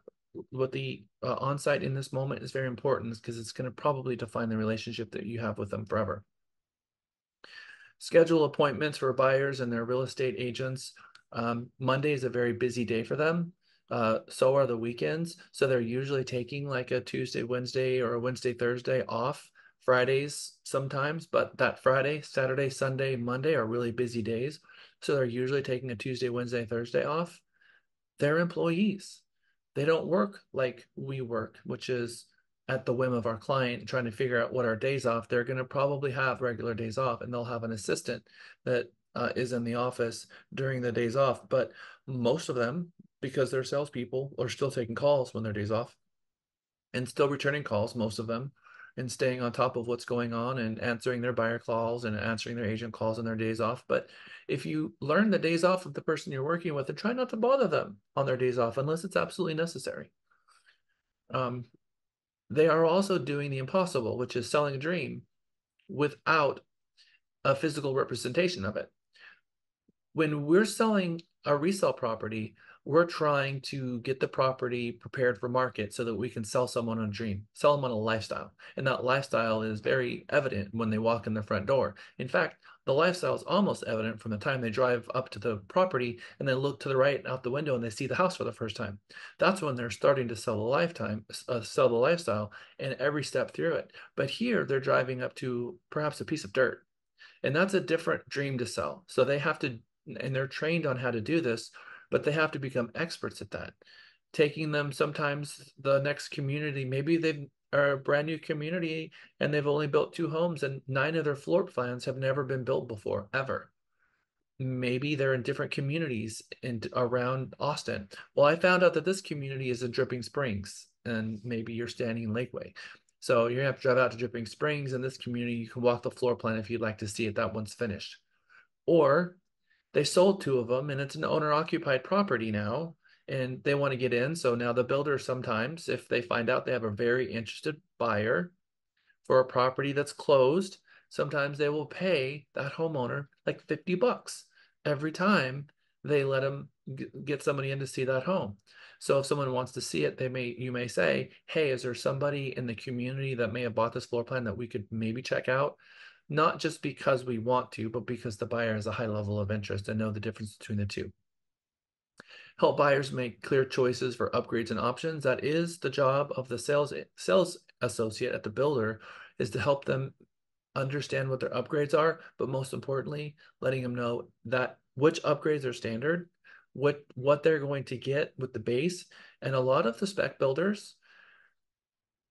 on-site in this moment is very important, because it's going to probably define the relationship that you have with them forever. Schedule appointments for buyers and their real estate agents. Monday is a very busy day for them. So are the weekends. So they're usually taking like a Tuesday, Wednesday, or a Wednesday, Thursday off. Fridays sometimes, but that Friday, Saturday, Sunday, Monday are really busy days. So they're usually taking a Tuesday, Wednesday, Thursday off. They're employees. They don't work like we work, which is at the whim of our client, trying to figure out what our days off. They're going to probably have regular days off, and they'll have an assistant that is in the office during the days off. But most of them, because they're salespeople, are still taking calls when their days off and still returning calls, most of them, and staying on top of what's going on and answering their buyer calls and answering their agent calls on their days off. But if you learn the days off of the person you're working with, and try not to bother them on their days off unless it's absolutely necessary. They are also doing the impossible, which is selling a dream without a physical representation of it. When we're selling a resale property, we're trying to get the property prepared for market so that we can sell someone a dream, sell them on a lifestyle. And that lifestyle is very evident when they walk in the front door. In fact, the lifestyle is almost evident from the time they drive up to the property and then look to the right out the window and they see the house for the first time. That's when they're starting to sell the lifestyle, and every step through it. But here they're driving up to perhaps a piece of dirt. And that's a different dream to sell. So they have to, and they're trained on how to do this, but they have to become experts at that. Taking them sometimes the next community, maybe they are a brand new community and they've only built 2 homes and 9 of their floor plans have never been built before, ever. Maybe they're in different communities around Austin. Well, I found out that this community is in Dripping Springs, and maybe you're standing in Lakeway. So you're gonna have to drive out to Dripping Springs. In this community, you can walk the floor plan if you'd like to see it. That one's finished. Or they sold 2 of them and it's an owner-occupied property now, and they want to get in. So now the builder, sometimes, if they find out they have a very interested buyer for a property that's closed, sometimes they will pay that homeowner like $50 every time they let them get somebody in to see that home. So if someone wants to see it, you may say, hey, is there somebody in the community that may have bought this floor plan that we could maybe check out? Not just because we want to, but because the buyer has a high level of interest and know the difference between the two. Help buyers make clear choices for upgrades and options. That is the job of the sales associate at the builder, is to help them understand what their upgrades are, but most importantly, letting them know that which upgrades are standard, what they're going to get with the base. And a lot of the spec builders,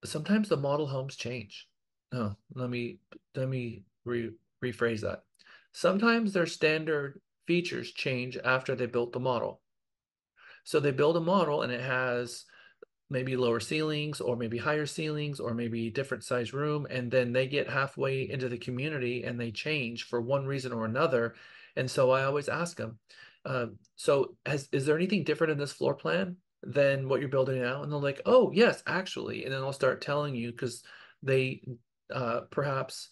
sometimes the model homes change. no, let me rephrase that. Sometimes their standard features change after they built the model. So they build a model and it has maybe lower ceilings or maybe higher ceilings or maybe different size room, and then they get halfway into the community and they change for one reason or another. And so I always ask them, so is there anything different in this floor plan than what you're building now? And they're like, oh yes, actually. And then I'll start telling you because they perhaps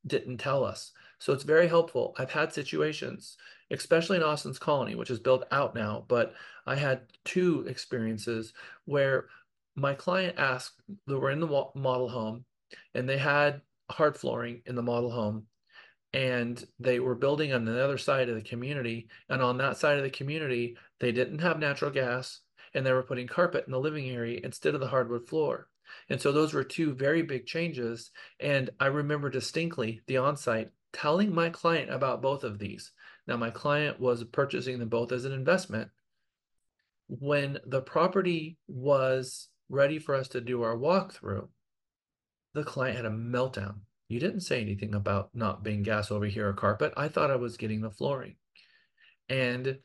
didn't tell us. So it's very helpful. I've had situations, especially in Austin's Colony, which is built out now, but I had two experiences where my client asked, they were in the model home and they had hard flooring in the model home, and they were building on the other side of the community. And on that side of the community, they didn't have natural gas and they were putting carpet in the living area instead of the hardwood floor. And so those were two very big changes. And I remember distinctly the on-site telling my client about both of these. Now, my client was purchasing them both as an investment. When the property was ready for us to do our walkthrough, the client had a meltdown. You didn't say anything about not being gas over here or carpet. I thought I was getting the flooring. And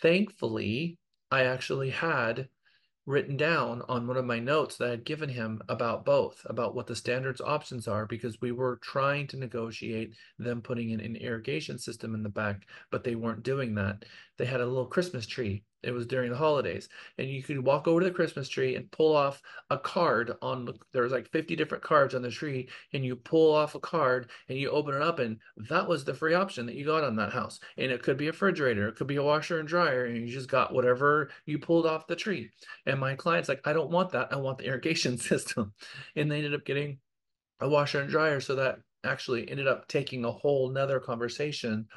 thankfully, I actually had written down on one of my notes that I had given him about both, about what the standards options are, because we were trying to negotiate them putting in an irrigation system in the back, but they weren't doing that. They had a little Christmas tree. It was during the holidays, and you could walk over to the Christmas tree and pull off a card on, there was like 50 different cards on the tree, and you pull off a card and you open it up, and that was the free option that you got on that house. And it could be a refrigerator, it could be a washer and dryer, and you just got whatever you pulled off the tree. And my client's like, I don't want that. I want the irrigation system. And they ended up getting a washer and dryer. So that actually ended up taking a whole nother conversation.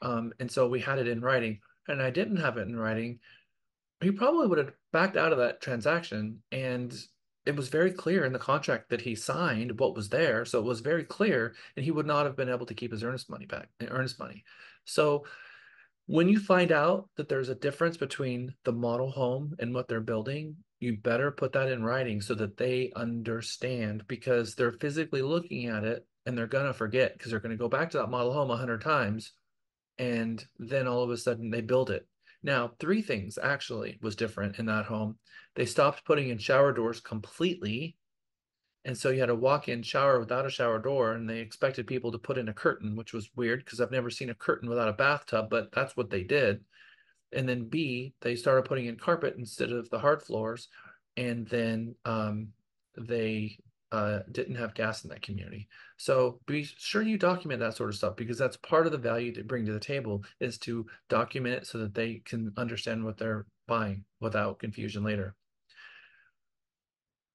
And so we had it in writing, and I didn't have it in writing. He probably would have backed out of that transaction. And it was very clear in the contract that he signed what was there. So it was very clear, and he would not have been able to keep his earnest money back, earnest money. So when you find out that there's a difference between the model home and what they're building, you better put that in writing so that they understand, because they're physically looking at it and they're going to forget because they're going to go back to that model home 100 times. And then all of a sudden they build it. Now, three things actually was different in that home. They stopped putting in shower doors completely. And so you had a walk-in shower without a shower door, and they expected people to put in a curtain, which was weird because I've never seen a curtain without a bathtub, but that's what they did. And then B, they started putting in carpet instead of the hard floors. And then they didn't have gas in that community. So be sure you document that sort of stuff, because that's part of the value to bring to the table, is to document it so that they can understand what they're buying without confusion later.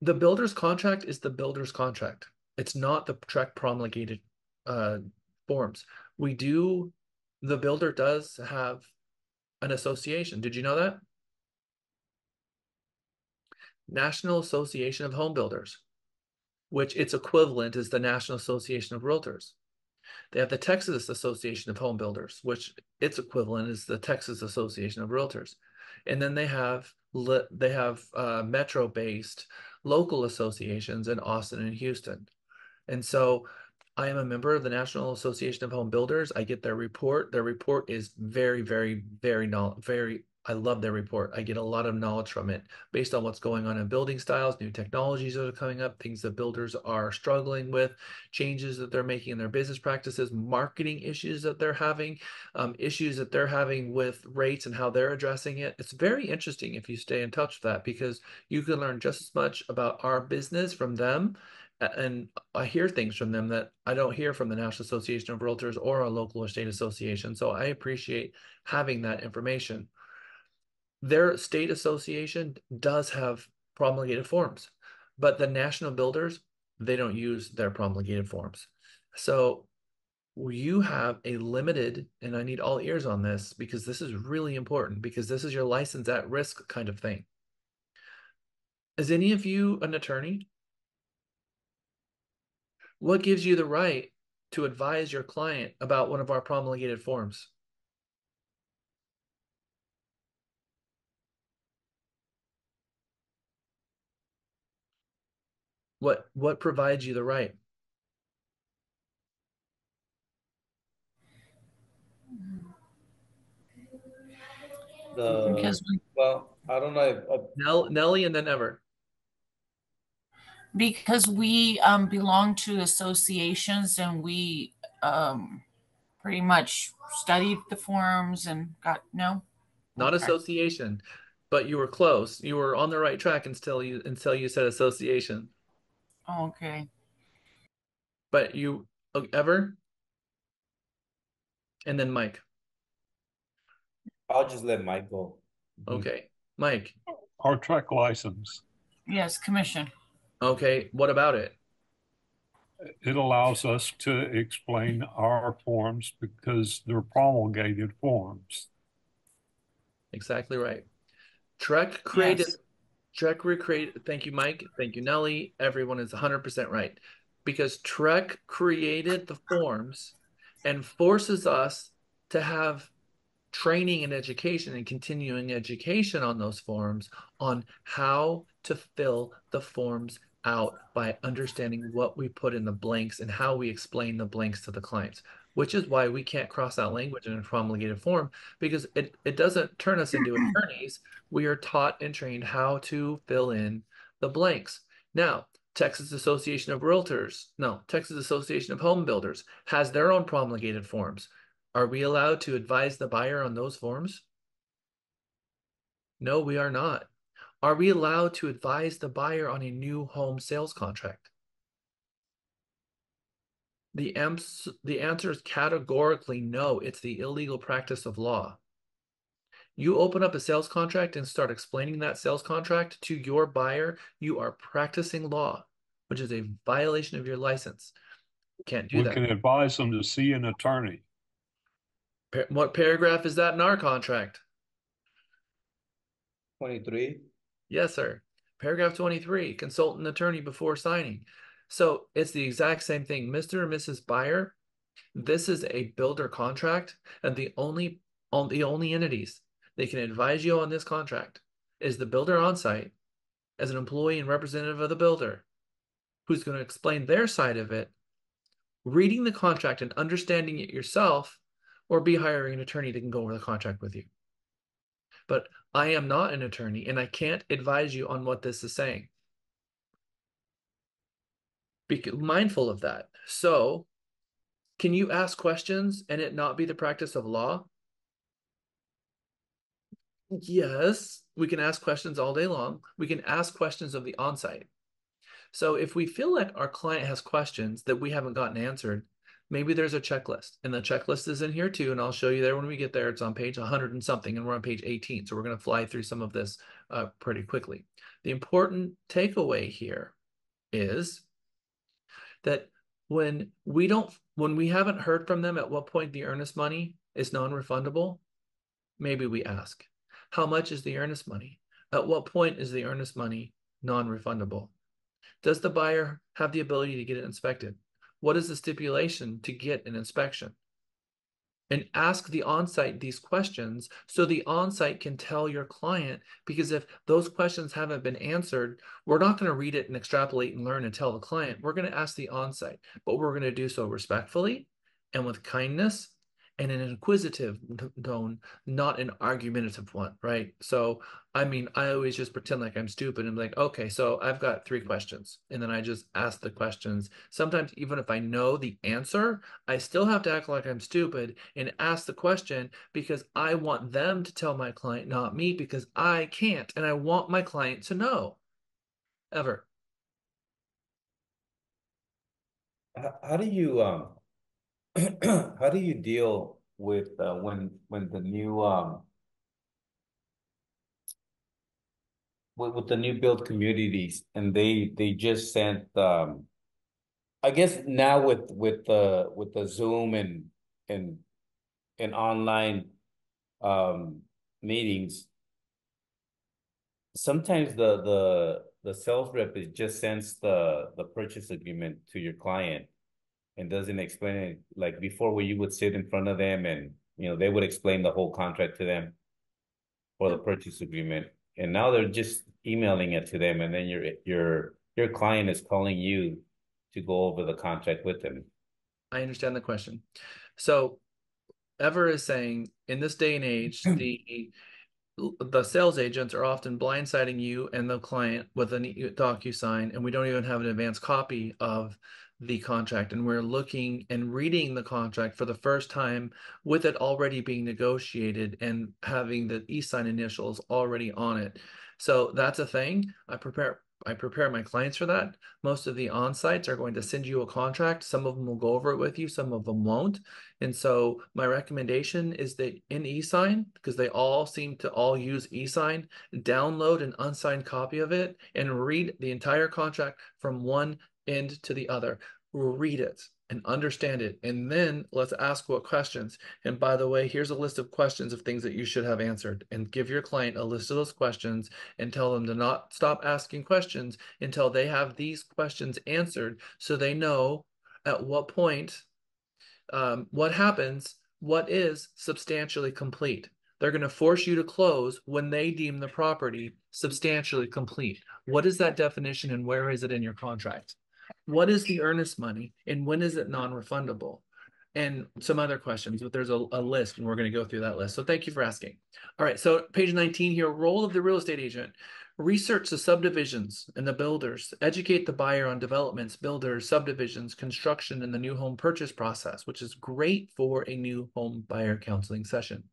The builder's contract is the builder's contract. It's not the TREC promulgated forms. The builder does have an association. Did you know that? National Association of Home Builders, which its equivalent is the National Association of Realtors. They have the Texas Association of Home Builders, which its equivalent is the Texas Association of Realtors. And then they have metro-based local associations in Austin and Houston. And so I am a member of the National Association of Home Builders. I get their report. Their report is very, very, very, I love their report. I get a lot of knowledge from it based on what's going on in building styles, new technologies that are coming up, things that builders are struggling with, changes that they're making in their business practices, marketing issues that they're having, issues that they're having with rates and how they're addressing it. It's very interesting if you stay in touch with that, because you can learn just as much about our business from them. And I hear things from them that I don't hear from the National Association of Realtors or a local or state association. So I appreciate having that information. Their state association does have promulgated forms, but the national builders, they don't use their promulgated forms. So you have a limited, and I need all ears on this because this is really important, because this is your license at risk kind of thing. Is any of you an attorney? What gives you the right to advise your client about one of our promulgated forms? What provides you the right? Because we, Well, I don't know if, Nelly and then Ever. because we belong to associations and we pretty much studied the forms and got no. Not Okay. association, but you were close. You were on the right track until you said association. Okay. But you Ever and then Mike. I'll just let Mike go. Okay, Mike. Our truck license. Yes, commission. Okay, what about it? It allows us to explain our forms because they're promulgated forms. Exactly right. Trek created. Yes. Trek recreated. Thank you, Mike. Thank you, Nelly. Everyone is 100% right because Trek created the forms and forces us to have training and education and continuing education on those forms on how to fill the forms out by understanding what we put in the blanks and how we explain the blanks to the clients, which is why we can't cross out language in a promulgated form because it doesn't turn us into attorneys. We are taught and trained how to fill in the blanks. Now, Texas Association of Realtors, no, Texas Association of Home Builders has their own promulgated forms. Are we allowed to advise the buyer on those forms? No, we are not. Are we allowed to advise the buyer on a new home sales contract? The answer is categorically no. It's the illegal practice of law. You open up a sales contract and start explaining that sales contract to your buyer, you are practicing law, which is a violation of your license. Can't do We that. can advise them to see an attorney. What paragraph is that in our contract? 23. Yes, sir. Paragraph 23, consult an attorney before signing. So it's the exact same thing. Mr. and Mrs. Buyer, this is a builder contract, and the only entities they can advise you on this contract is the builder on site as an employee and representative of the builder who's going to explain their side of it, reading the contract and understanding it yourself, or be hiring an attorney that can go over the contract with you. But I am not an attorney and I can't advise you on what this is saying. Be mindful of that. So, can you ask questions and it not be the practice of law? Yes, we can ask questions all day long. We can ask questions of the on-site. So if we feel like our client has questions that we haven't gotten answered, maybe there's a checklist. And the checklist is in here too, and I'll show you there when we get there. It's on page 100 and something, and we're on page 18. So we're going to fly through some of this pretty quickly. The important takeaway here is that when we haven't heard from them at what point the earnest money is non-refundable, maybe we ask, how much is the earnest money? At what point is the earnest money non-refundable? Does the buyer have the ability to get it inspected? What is the stipulation to get an inspection? And ask the on-site these questions so the on-site can tell your client, because if those questions haven't been answered, we're not going to read it and extrapolate and learn and tell the client. We're going to ask the on-site, but we're going to do so respectfully and with kindness and in an inquisitive tone, not an argumentative one, right? So, I mean, I always just pretend like I'm stupid and like, okay, so I've got 3 questions. And then I just ask the questions. Sometimes even if I know the answer, I still have to act like I'm stupid and ask the question because I want them to tell my client, not me, because I can't. And I want my client to know. Ever. How do you how do you deal with when the new with the new build communities and they just sent I guess now with the Zoom and and online meetings, sometimes the sales rep is just sends the purchase agreement to your client and doesn't explain it, like before where you would sit in front of them and they would explain the whole contract to them or the purchase agreement, and now they're just emailing it to them, and then your client is calling you to go over the contract with them. I understand the question. So Ever is saying in this day and age, the sales agents are often blindsiding you and the client with a DocuSign, and we don't even have an advanced copy of the contract. And we're looking and reading the contract for the first time with it already being negotiated and having the e-sign initials already on it. So that's a thing. I prepare my clients for that. Most of the on-sites are going to send you a contract. Some of them will go over it with you, some of them won't. And so my recommendation is that in eSign, because they all seem to all use eSign, download an unsigned copy of it and read the entire contract from one end to the other. Read it and understand it. And then let's ask what questions. And by the way, here's a list of questions of things that you should have answered, and give your client a list of those questions and tell them to not stop asking questions until they have these questions answered, so they know at what point what happens, what is substantially complete. They're going to force you to close when they deem the property substantially complete. What is that definition and where is it in your contract? What is the earnest money and when is it non-refundable? And some other questions, but there's a list and we're going to go through that list. So thank you for asking. All right, so page 19 here, role of the real estate agent. Research the subdivisions and the builders. Educate the buyer on developments, builders, subdivisions, construction, and the new home purchase process, which is great for a new home buyer counseling session.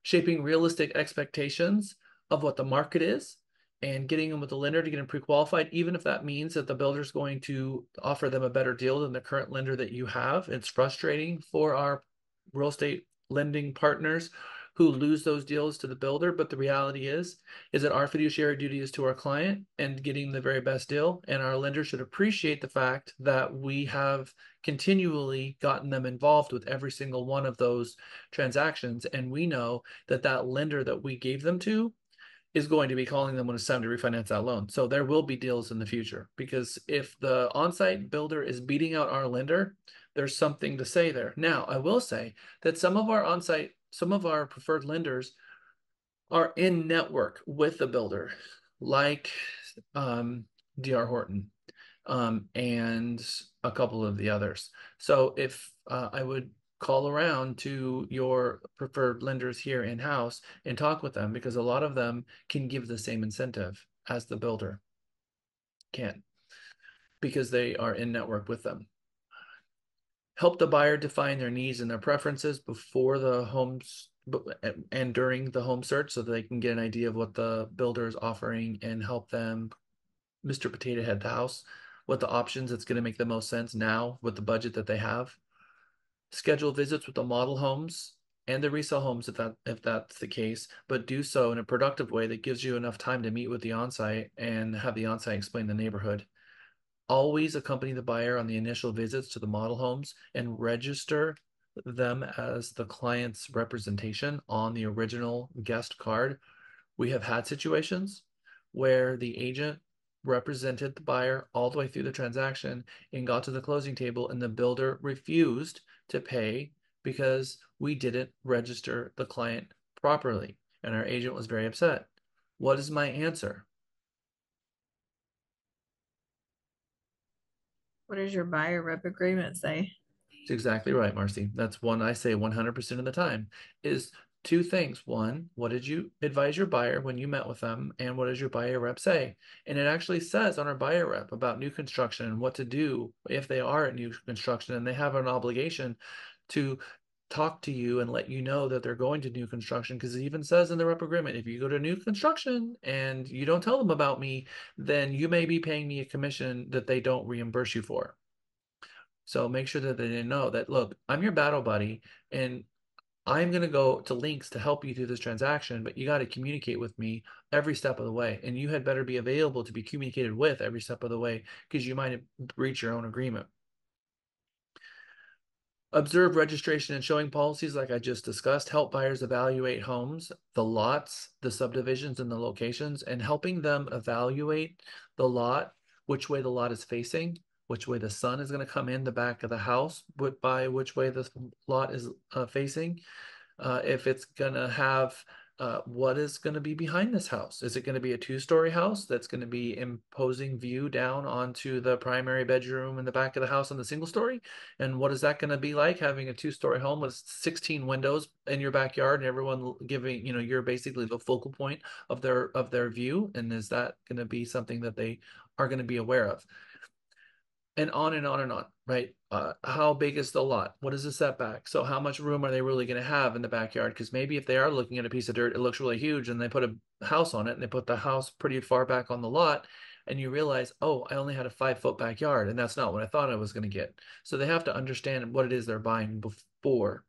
Shaping realistic expectations of what the market is and getting them with the lender to get them pre-qualified, even if that means that the builder is going to offer them a better deal than the current lender that you have. It's frustrating for our real estate lending partners who lose those deals to the builder, but the reality is that our fiduciary duty is to our client and getting the very best deal, and our lender should appreciate the fact that we have continually gotten them involved with every single one of those transactions, and we know that that lender that we gave them to is going to be calling them when it's time to refinance that loan. So there will be deals in the future, because if the on-site builder is beating out our lender, there's something to say there. Now, I will say that some of our preferred lenders are in network with the builder, like D.R. Horton and a couple of the others. So if I would call around to your preferred lenders here in-house and talk with them, because a lot of them can give the same incentive as the builder can, because they are in network with them. Help the buyer define their needs and their preferences before the homes and during the home search, so that they can get an idea of what the builder is offering and help them Mr. Potato Head the house, what the options that's going to make the most sense now with the budget that they have. Schedule visits with the model homes and the resale homes if that's the case, but do so in a productive way that gives you enough time to meet with the on-site and have the on-site explain the neighborhood. Always accompany the buyer on the initial visits to the model homes and register them as the client's representation on the original guest card. We have had situations where the agent represented the buyer all the way through the transaction and got to the closing table, and the builder refused to pay because we didn't register the client properly, and our agent was very upset. What is my answer? What does your buyer rep agreement say? It's exactly right, Marcy. That's one I say 100% of the time, is two things. One, what did you advise your buyer when you met with them, and what does your buyer rep say? And it actually says on our buyer rep about new construction and what to do if they are at new construction, and they have an obligation to talk to you and let you know that they're going to new construction, because it even says in the rep agreement, if you go to new construction and you don't tell them about me, then you may be paying me a commission that they don't reimburse you for. So make sure that they know that, look, I'm your battle buddy, and I'm going to go to links to help you through this transaction, but you got to communicate with me every step of the way. And you had better be available to be communicated with every step of the way, because you might breach your own agreement. Observe registration and showing policies like I just discussed. Help buyers evaluate homes, the lots, the subdivisions, and the locations, and helping them evaluate the lot, which way the lot is facing, which way the sun is going to come in the back of the house, by which way the lot is facing. If it's going to have what is going to be behind this house? Is it going to be a two-story house that's going to be imposing view down onto the primary bedroom in the back of the house on the single story? And what is that going to be like having a two-story home with 16 windows in your backyard and everyone giving, you're basically the focal point of their view? And is that going to be something that they are going to be aware of? And on and on and on, right? How big is the lot? What is the setback? So how much room are they really going to have in the backyard? Because maybe if they are looking at a piece of dirt, it looks really huge and they put a house on it and they put the house pretty far back on the lot and you realize, oh, I only had a 5-foot backyard and that's not what I thought I was going to get. So they have to understand what it is they're buying before.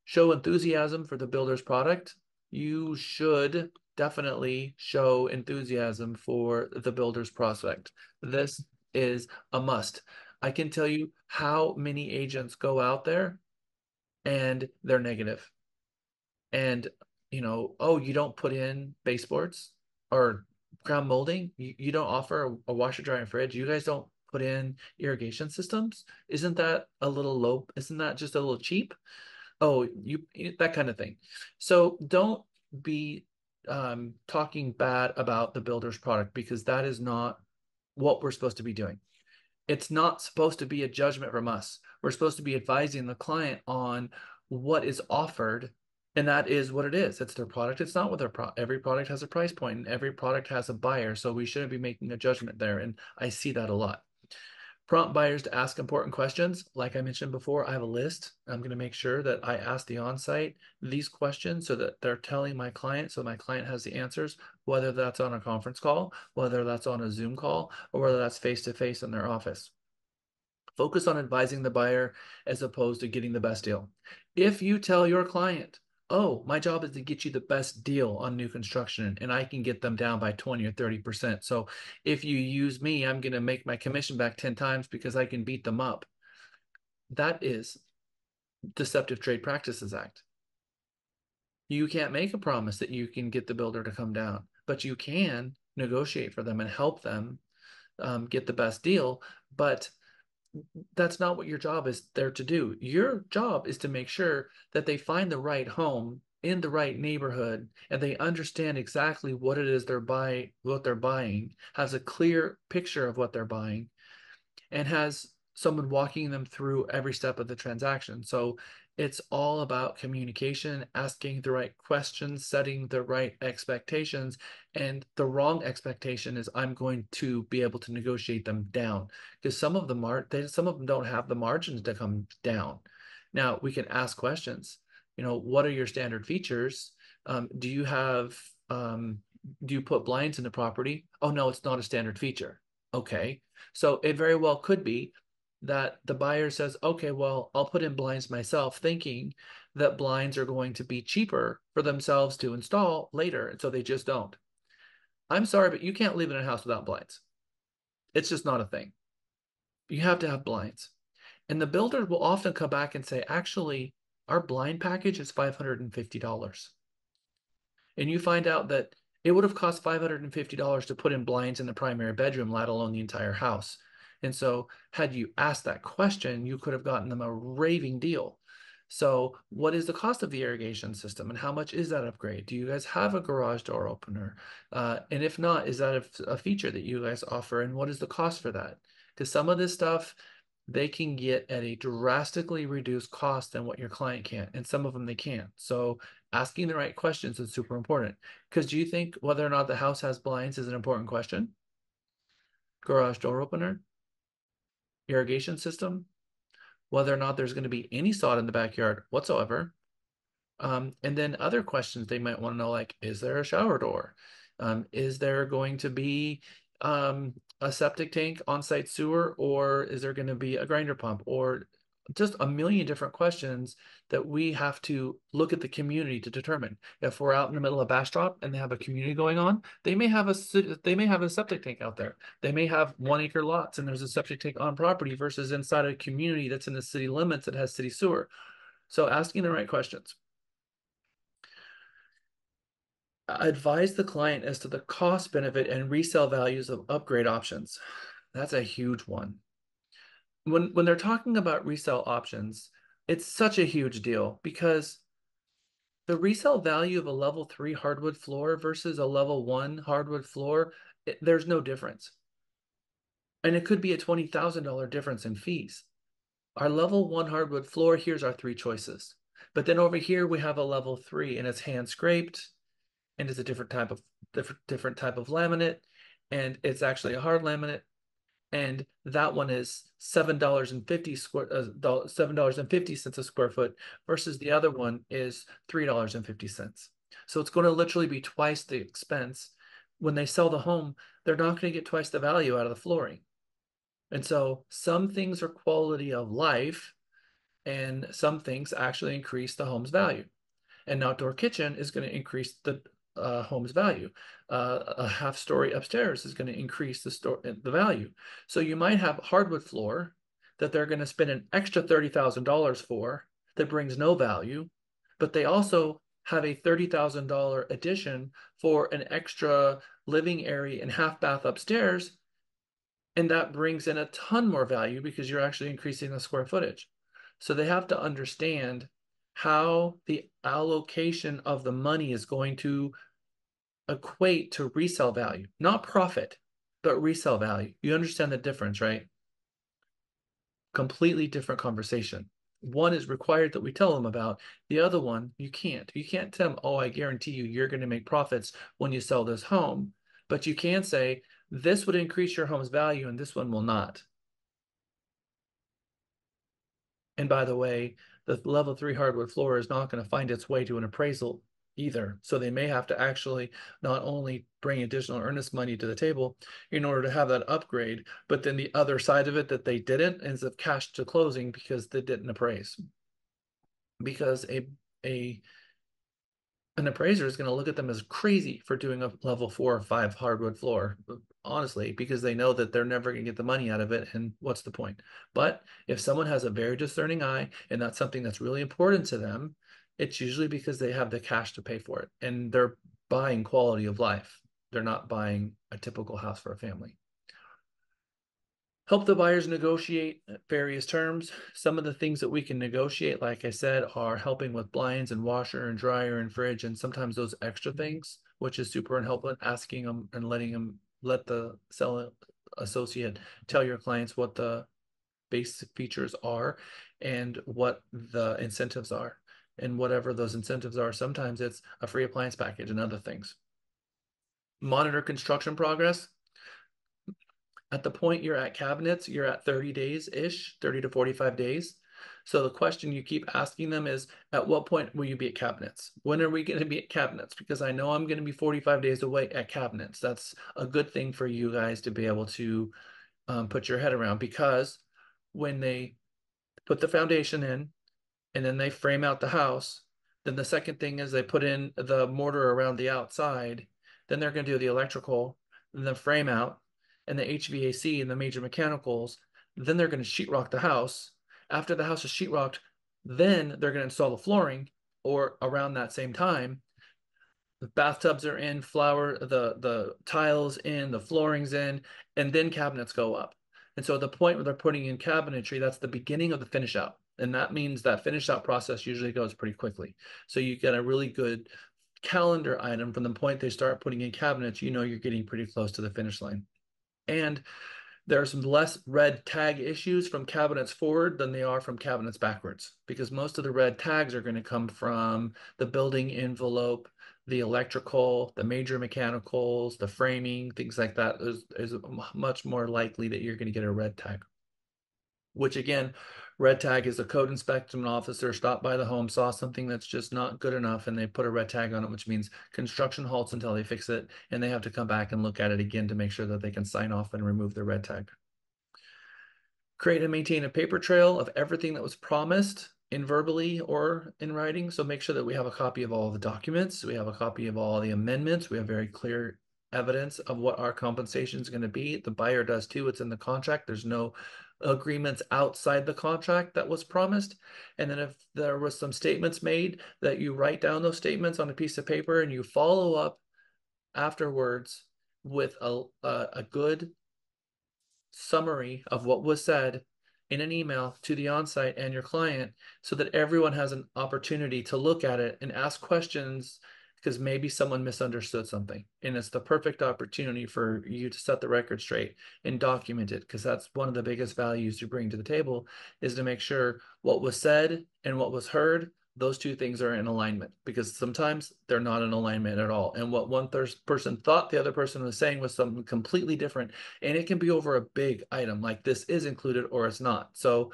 Show enthusiasm for the builder's product. You should definitely show enthusiasm for the builder's prospect. This is a must. I can tell you how many agents go out there and they're negative. And, oh, you don't put in baseboards or ground molding? You don't offer a washer, dryer, and fridge? You guys don't put in irrigation systems? Isn't that a little low? Isn't that just a little cheap? Oh, that kind of thing. So don't be talking bad about the builder's product because that is not what we're supposed to be doing. It's not supposed to be a judgment from us. We're supposed to be advising the client on what is offered, and that is what it is. It's their product. It's not what their every product has a price point and every product has a buyer. So we shouldn't be making a judgment there. And I see that a lot. Prompt buyers to ask important questions. Like I mentioned before, I have a list. I'm going to make sure that I ask the on-site these questions so that they're telling my client, so my client has the answers, whether that's on a conference call, whether that's on a Zoom call, or whether that's face-to-face in their office. Focus on advising the buyer as opposed to getting the best deal. If you tell your client, oh, my job is to get you the best deal on new construction and I can get them down by 20 or 30%. So if you use me, I'm going to make my commission back 10 times because I can beat them up. That is Deceptive Trade Practices Act. You can't make a promise that you can get the builder to come down, but you can negotiate for them and help them get the best deal. But that's not what your job is there to do. Your job is to make sure that they find the right home in the right neighborhood and they understand exactly what it is what they're buying, has a clear picture of what they're buying, and has someone walking them through every step of the transaction. So it's all about communication, asking the right questions, setting the right expectations. And the wrong expectation is I'm going to be able to negotiate them down because some of them don't have the margins to come down. Now we can ask questions. What are your standard features? Do you put blinds in the property? Oh, no, it's not a standard feature. Okay. So it very well could be that the buyer says, okay, well, I'll put in blinds myself, thinking that blinds are going to be cheaper for themselves to install later. And so they just don't. I'm sorry, but you can't live in a house without blinds. It's just not a thing. You have to have blinds. And the builder will often come back and say, actually, our blind package is $550. And you find out that it would have cost $550 to put in blinds in the primary bedroom, let alone the entire house. And so had you asked that question, you could have gotten them a raving deal. So what is the cost of the irrigation system and how much is that upgrade? Do you guys have a garage door opener? And if not, is that a feature that you guys offer? And what is the cost for that? Because some of this stuff they can get at a drastically reduced cost than what your client can. And some of them they can't. So asking the right questions is super important. Because do you think whether or not the house has blinds is an important question? Garage door opener? Irrigation system? Whether or not there's going to be any sod in the backyard whatsoever? And then other questions they might want to know, like, is there a shower door? Is there going to be a septic tank, on-site sewer, or is there going to be a grinder pump? Or just a million different questions that we have to look at the community to determine. If we're out in the middle of Bastrop and they have a community going on, they may have a septic tank out there. They may have 1-acre lots and there's a septic tank on property versus inside a community that's in the city limits that has city sewer. So asking the right questions. Advise the client as to the cost, benefit, and resale values of upgrade options. That's a huge one. When they're talking about resale options, it's such a huge deal because The resale value of a level 3 hardwood floor versus a level 1 hardwood floor, there's no difference. And it could be a $20,000 difference in fees. Our level 1 hardwood floor, here's our 3 choices. But then over here we have a level 3 and it's hand scraped and it's a different type of laminate, and it's actually a hard laminate, and that one is $7.50 a square foot versus the other one is $3.50. So it's going to literally be twice the expense. When they sell the home, they're not going to get twice the value out of the flooring. And so some things are quality of life, and some things actually increase the home's value. An outdoor kitchen is going to increase the home's value. A half story upstairs is going to increase the value. So you might have hardwood floor that they're going to spend an extra $30,000 for that brings no value, but they also have a $30,000 addition for an extra living area and half bath upstairs, and that brings in a ton more value because you're actually increasing the square footage. So they have to understand how the allocation of the money is going to equate to resale value, not profit, but resale value. You understand the difference, right? Completely different conversation. One is required that we tell them about. The other one, you can't. You can't tell them, oh, I guarantee you, you're going to make profits when you sell this home. But you can say, this would increase your home's value and this one will not. And by the way, the level 3 hardwood floor is not going to find its way to an appraisal either. So they may have to actually not only bring additional earnest money to the table in order to have that upgrade, but then the other side of it that they didn't ends up cash to closing because they didn't appraise. Because an appraiser is going to look at them as crazy for doing a level 4 or 5 hardwood floor, honestly, because they know that they're never going to get the money out of it. And what's the point? But if someone has a very discerning eye and that's something that's really important to them, it's usually because they have the cash to pay for it and they're buying quality of life. They're not buying a typical house for a family. Help the buyers negotiate various terms. Some of the things that we can negotiate, like I said, are helping with blinds and washer and dryer and fridge, and sometimes those extra things, which is super helpful, asking them and let the seller associate tell your clients what the basic features are and what the incentives are. And whatever those incentives are, sometimes it's a free appliance package and other things. Monitor construction progress. At the point you're at cabinets, you're at 30 days-ish, 30 to 45 days. So the question you keep asking them is, at what point will you be at cabinets? When are we going to be at cabinets? Because I know I'm going to be 45 days away at cabinets. That's a good thing for you guys to be able to put your head around, because when they put the foundation in and then they frame out the house, then the second thing is they put in the mortar around the outside. Then they're going to do the electrical and the frame out and the HVAC and the major mechanicals. Then they're going to sheetrock the house. After the house is sheetrocked, then they're going to install the flooring, or around that same time. The bathtubs are in, the tiles in, the flooring's in, and then cabinets go up. And so at the point where they're putting in cabinetry, that's the beginning of the finish out. And that means that finish out process usually goes pretty quickly. So you get a really good calendar item from the point they start putting in cabinets, you know you're getting pretty close to the finish line. And there's less red tag issues from cabinets forward than they are from cabinets backwards, because most of the red tags are going to come from the building envelope, the electrical, the major mechanicals, the framing, things like that is much more likely that you're going to get a red tag. Which again, red tag is a code inspection officer stopped by the home, saw something that's just not good enough, and they put a red tag on it, which means construction halts until they fix it, and they have to come back and look at it again to make sure that they can sign off and remove the red tag. Create and maintain a paper trail of everything that was promised in verbally or in writing. So make sure that we have a copy of all the documents. We have a copy of all the amendments. We have very clear evidence of what our compensation is going to be. The buyer does too. It's in the contract. There's no agreements outside the contract that was promised. And then if there was some statements made, that you write down those statements on a piece of paper and you follow up afterwards with a good summary of what was said in an email to the onsite and your client so that everyone has an opportunity to look at it and ask questions because maybe someone misunderstood something. And it's the perfect opportunity for you to set the record straight and document it, because that's one of the biggest values you bring to the table, is to make sure what was said and what was heard, those two things are in alignment, because sometimes they're not in alignment at all. And what one person thought the other person was saying was something completely different. And it can be over a big item like this is included or it's not. So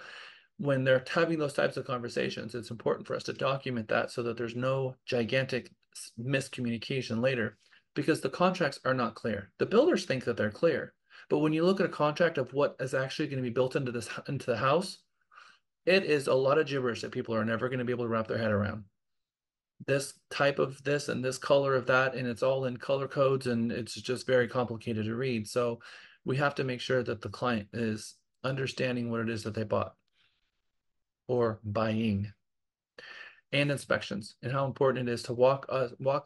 when they're having those types of conversations, it's important for us to document that so that there's no gigantic miscommunication later, because the contracts are not clear. The builders think that they're clear, but when you look at a contract of what is actually going to be built into the house, it is a lot of gibberish that people are never going to be able to wrap their head around. This type of this and this color of that, and it's all in color codes, and it's just very complicated to read. So we have to make sure that the client is understanding what it is that they bought or buying. And inspections, and how important it is to walk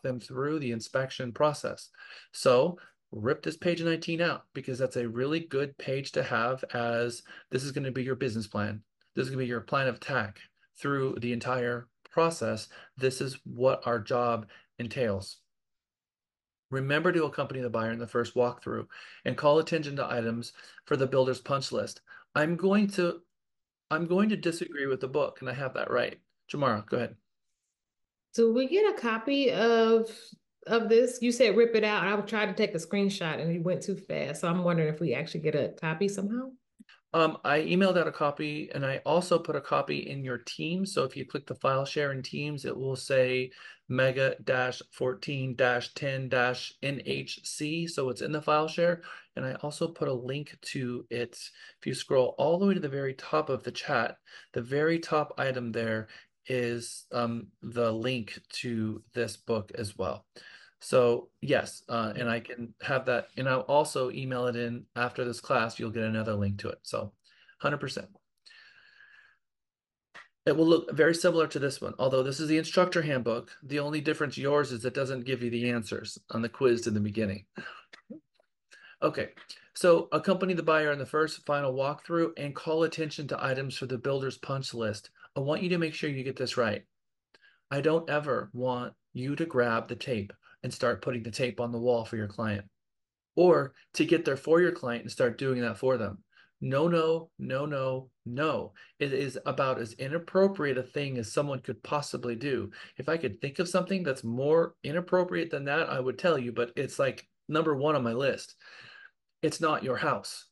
them through the inspection process. So rip this page 19 out, because that's a really good page to have, as this is going to be your business plan. This is going to be your plan of attack through the entire process. This is what our job entails. Remember to accompany the buyer in the first walkthrough and call attention to items for the builder's punch list. I'm going to disagree with the book, and I have that right. Jamara, go ahead. Do we get a copy of this? You said rip it out. I was trying to take a screenshot and it went too fast. So I'm wondering if we actually get a copy somehow. I emailed out a copy, and I also put a copy in your team. So if you click the file share in Teams, it will say mega-14-10-NHC. So it's in the file share. And I also put a link to it. If you scroll all the way to the very top of the chat, the very top item there is the link to this book as well. So yes, and I can have that, and I'll also email it in after this class. You'll get another link to it. So 100%. It will look very similar to this one, although this is the instructor handbook. The only difference yours is it doesn't give you the answers on the quiz in the beginning. Okay, so accompany the buyer in the first final walkthrough and call attention to items for the builder's punch list. I want you to make sure you get this right. I don't ever want you to grab the tape and start putting the tape on the wall for your client, or to get there for your client and start doing that for them. No, no, no, no, no. It is about as inappropriate a thing as someone could possibly do. If I could think of something that's more inappropriate than that, I would tell you, but it's like number one on my list. It's not your house.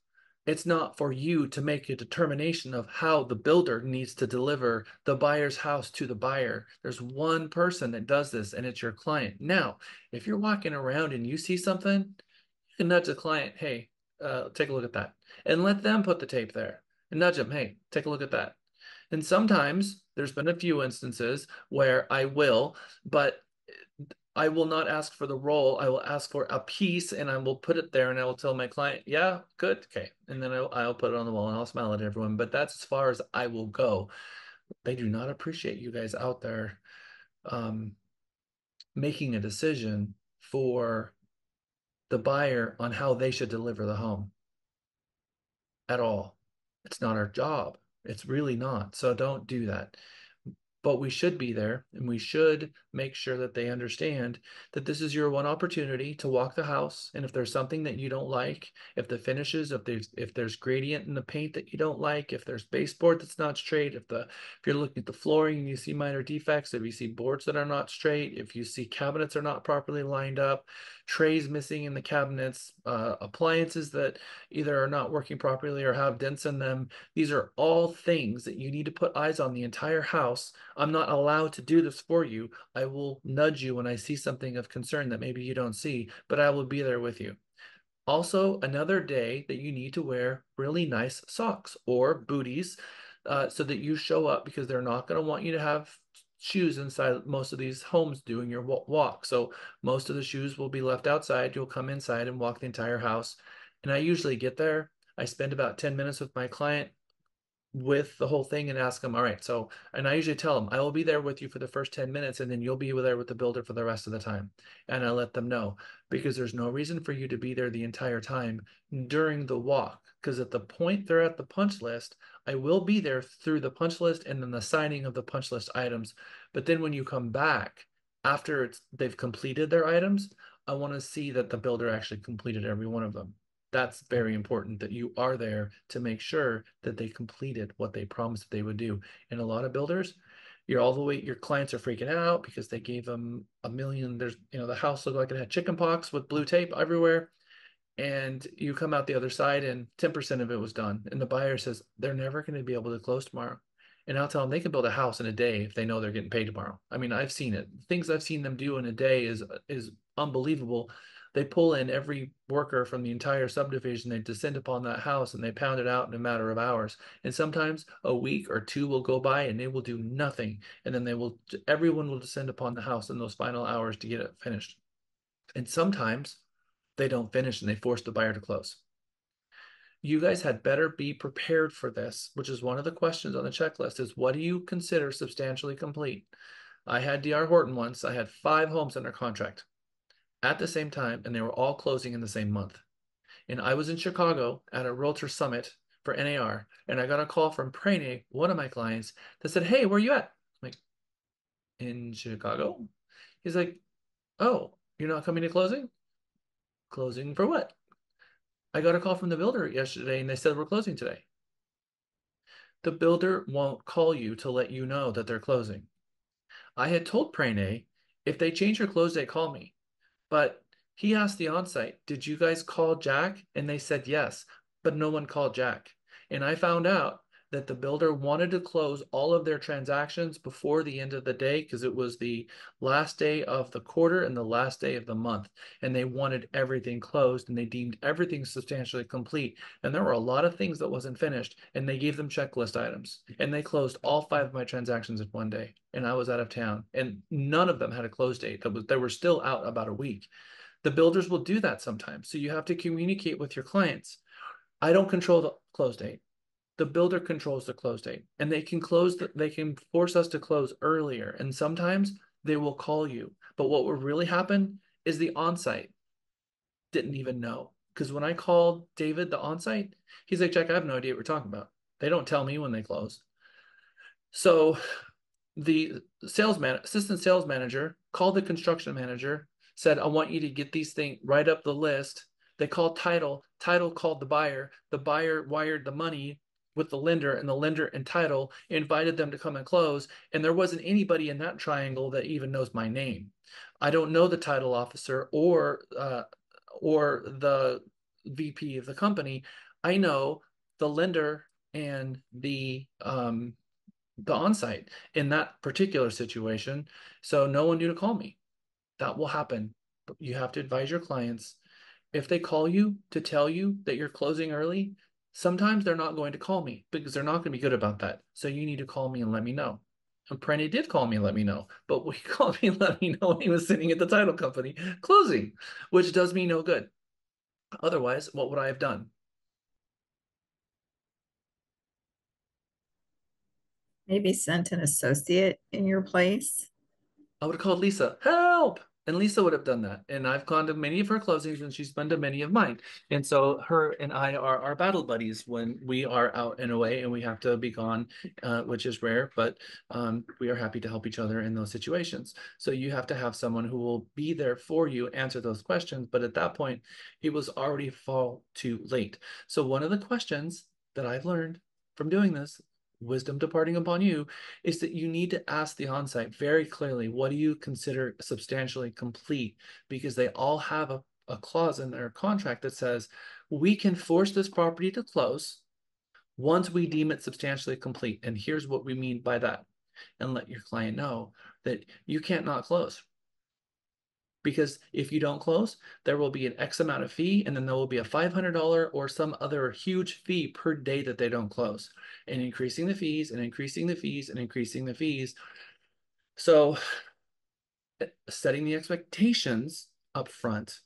It's not for you to make a determination of how the builder needs to deliver the buyer's house to the buyer. There's one person that does this, and it's your client. Now, if you're walking around and you see something, you can nudge the client, hey, take a look at that. And let them put the tape there. And nudge them, hey, take a look at that. And sometimes there's been a few instances where I will, but I will not ask for the roll. I will ask for a piece, and I will put it there, and I will tell my client, yeah, good, okay. And then I'll put it on the wall, and I'll smile at everyone. But that's as far as I will go. They do not appreciate you guys out there making a decision for the buyer on how they should deliver the home at all. It's not our job. It's really not. So don't do that. But we should be there, and we should make sure that they understand that this is your one opportunity to walk the house. And if there's something that you don't like, if the finishes, if there's gradient in the paint that you don't like, if there's baseboard that's not straight, if you're looking at the flooring and you see minor defects, if you see boards that are not straight, if you see cabinets are not properly lined up, trays missing in the cabinets, appliances that either are not working properly or have dents in them, these are all things that you need to put eyes on the entire house. I'm not allowed to do this for you. I will nudge you when I see something of concern that maybe you don't see, but I will be there with you. Also, another day that you need to wear really nice socks or booties so that you show up, because they're not going to want you to have shoes inside most of these homes doing your walk. So most of the shoes will be left outside. You'll come inside and walk the entire house. And I usually get there. I spend about 10 minutes with my client, with the whole thing and ask them, all right, so, and I usually tell them, I will be there with you for the first 10 minutes and then you'll be there with the builder for the rest of the time. And I let them know, because there's no reason for you to be there the entire time during the walk. Because at the point they're at the punch list, I will be there through the punch list and then the signing of the punch list items. But then when you come back after they've completed their items, I want to see that the builder actually completed every one of them. That's very important, that you are there to make sure that they completed what they promised they would do. And a lot of builders, you're all the way, your clients are freaking out because they gave them $1 million. There's, the house looked like it had chicken pox with blue tape everywhere. And you come out the other side and 10% of it was done. And the buyer says they're never going to be able to close tomorrow. And I'll tell them they can build a house in a day if they know they're getting paid tomorrow. I mean, I've seen it. Things I've seen them do in a day is unbelievable. They pull in every worker from the entire subdivision. They descend upon that house and they pound it out in a matter of hours. And sometimes a week or two will go by and they will do nothing. And then everyone will descend upon the house in those final hours to get it finished. And sometimes they don't finish and they force the buyer to close. You guys had better be prepared for this, which is one of the questions on the checklist, is what do you consider substantially complete? I had DR Horton once. I had 5 homes under contract at the same time, and they were all closing in the same month. And I was in Chicago at a Realtor Summit for NAR, and I got a call from Prane, one of my clients, that said, hey, where are you at? I'm like, in Chicago? He's like, oh, you're not coming to closing? Closing for what? I got a call from the builder yesterday, and they said we're closing today. The builder won't call you to let you know that they're closing. I had told Prane, if they change your close date, call me. But he asked the onsite, did you guys call Jack? And they said yes, but no one called Jack. And I found out that the builder wanted to close all of their transactions before the end of the day because it was the last day of the quarter and the last day of the month. And they wanted everything closed and they deemed everything substantially complete. And there were a lot of things that wasn't finished and they gave them checklist items. And they closed all 5 of my transactions in one day. And I was out of town and none of them had a close date. They were still out about a week. The builders will do that sometimes. So you have to communicate with your clients. I don't control the close date. The builder controls the close date, and they can they can force us to close earlier. And sometimes they will call you. But what will really happen is the onsite didn't even know. Because when I called David, the onsite, he's like, Jack, I have no idea what we're talking about. They don't tell me when they close. So the assistant sales manager called the construction manager, said, I want you to get these things, write up the list. They called title called the buyer wired the money with the lender, and the lender and title invited them to come and close. And there wasn't anybody in that triangle that even knows my name. I don't know the title officer or the VP of the company. I know the lender and the onsite in that particular situation. So no one knew to call me. That will happen. But you have to advise your clients. If they call you to tell you that you're closing early, sometimes they're not going to call me because they're not going to be good about that. So you need to call me and let me know. And Prenny did call me and let me know, but he called me and let me know when he was sitting at the title company closing, which does me no good. Otherwise, what would I have done? Maybe sent an associate in your place. I would have called Lisa, help! And Lisa would have done that. And I've gone to many of her closings and she's been to many of mine. And so her and I are our battle buddies when we are out and away and we have to be gone, which is rare, but we are happy to help each other in those situations. So you have to have someone who will be there for you, answer those questions. But at that point, it was already fall too late. So one of the questions that I've learned from doing this, wisdom departing upon you, is that you need to ask the onsite very clearly, what do you consider substantially complete? Because they all have a clause in their contract that says, we can force this property to close once we deem it substantially complete. And here's what we mean by that. And let your client know that you can't not close. Because if you don't close, there will be an X amount of fee, and then there will be a $500 or some other huge fee per day that they don't close, and increasing the fees and increasing the fees and increasing the fees. So setting the expectations up front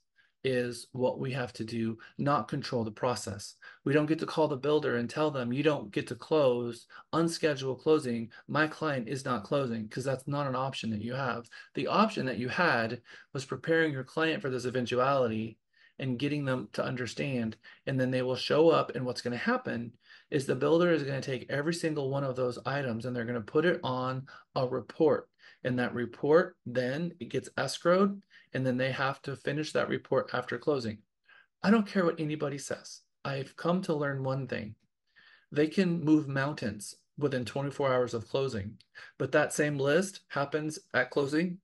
is what we have to do, not control the process. We don't get to call the builder and tell them, you don't get to close, unscheduled closing. My client is not closing, because that's not an option that you have. The option that you had was preparing your client for this eventuality and getting them to understand. And then they will show up, and what's going to happen is the builder is going to take every single one of those items and they're going to put it on a report. And that report, then it gets escrowed, and then they have to finish that report after closing. I don't care what anybody says. I've come to learn one thing. They can move mountains within 24 hours of closing, but that same list happens at closing.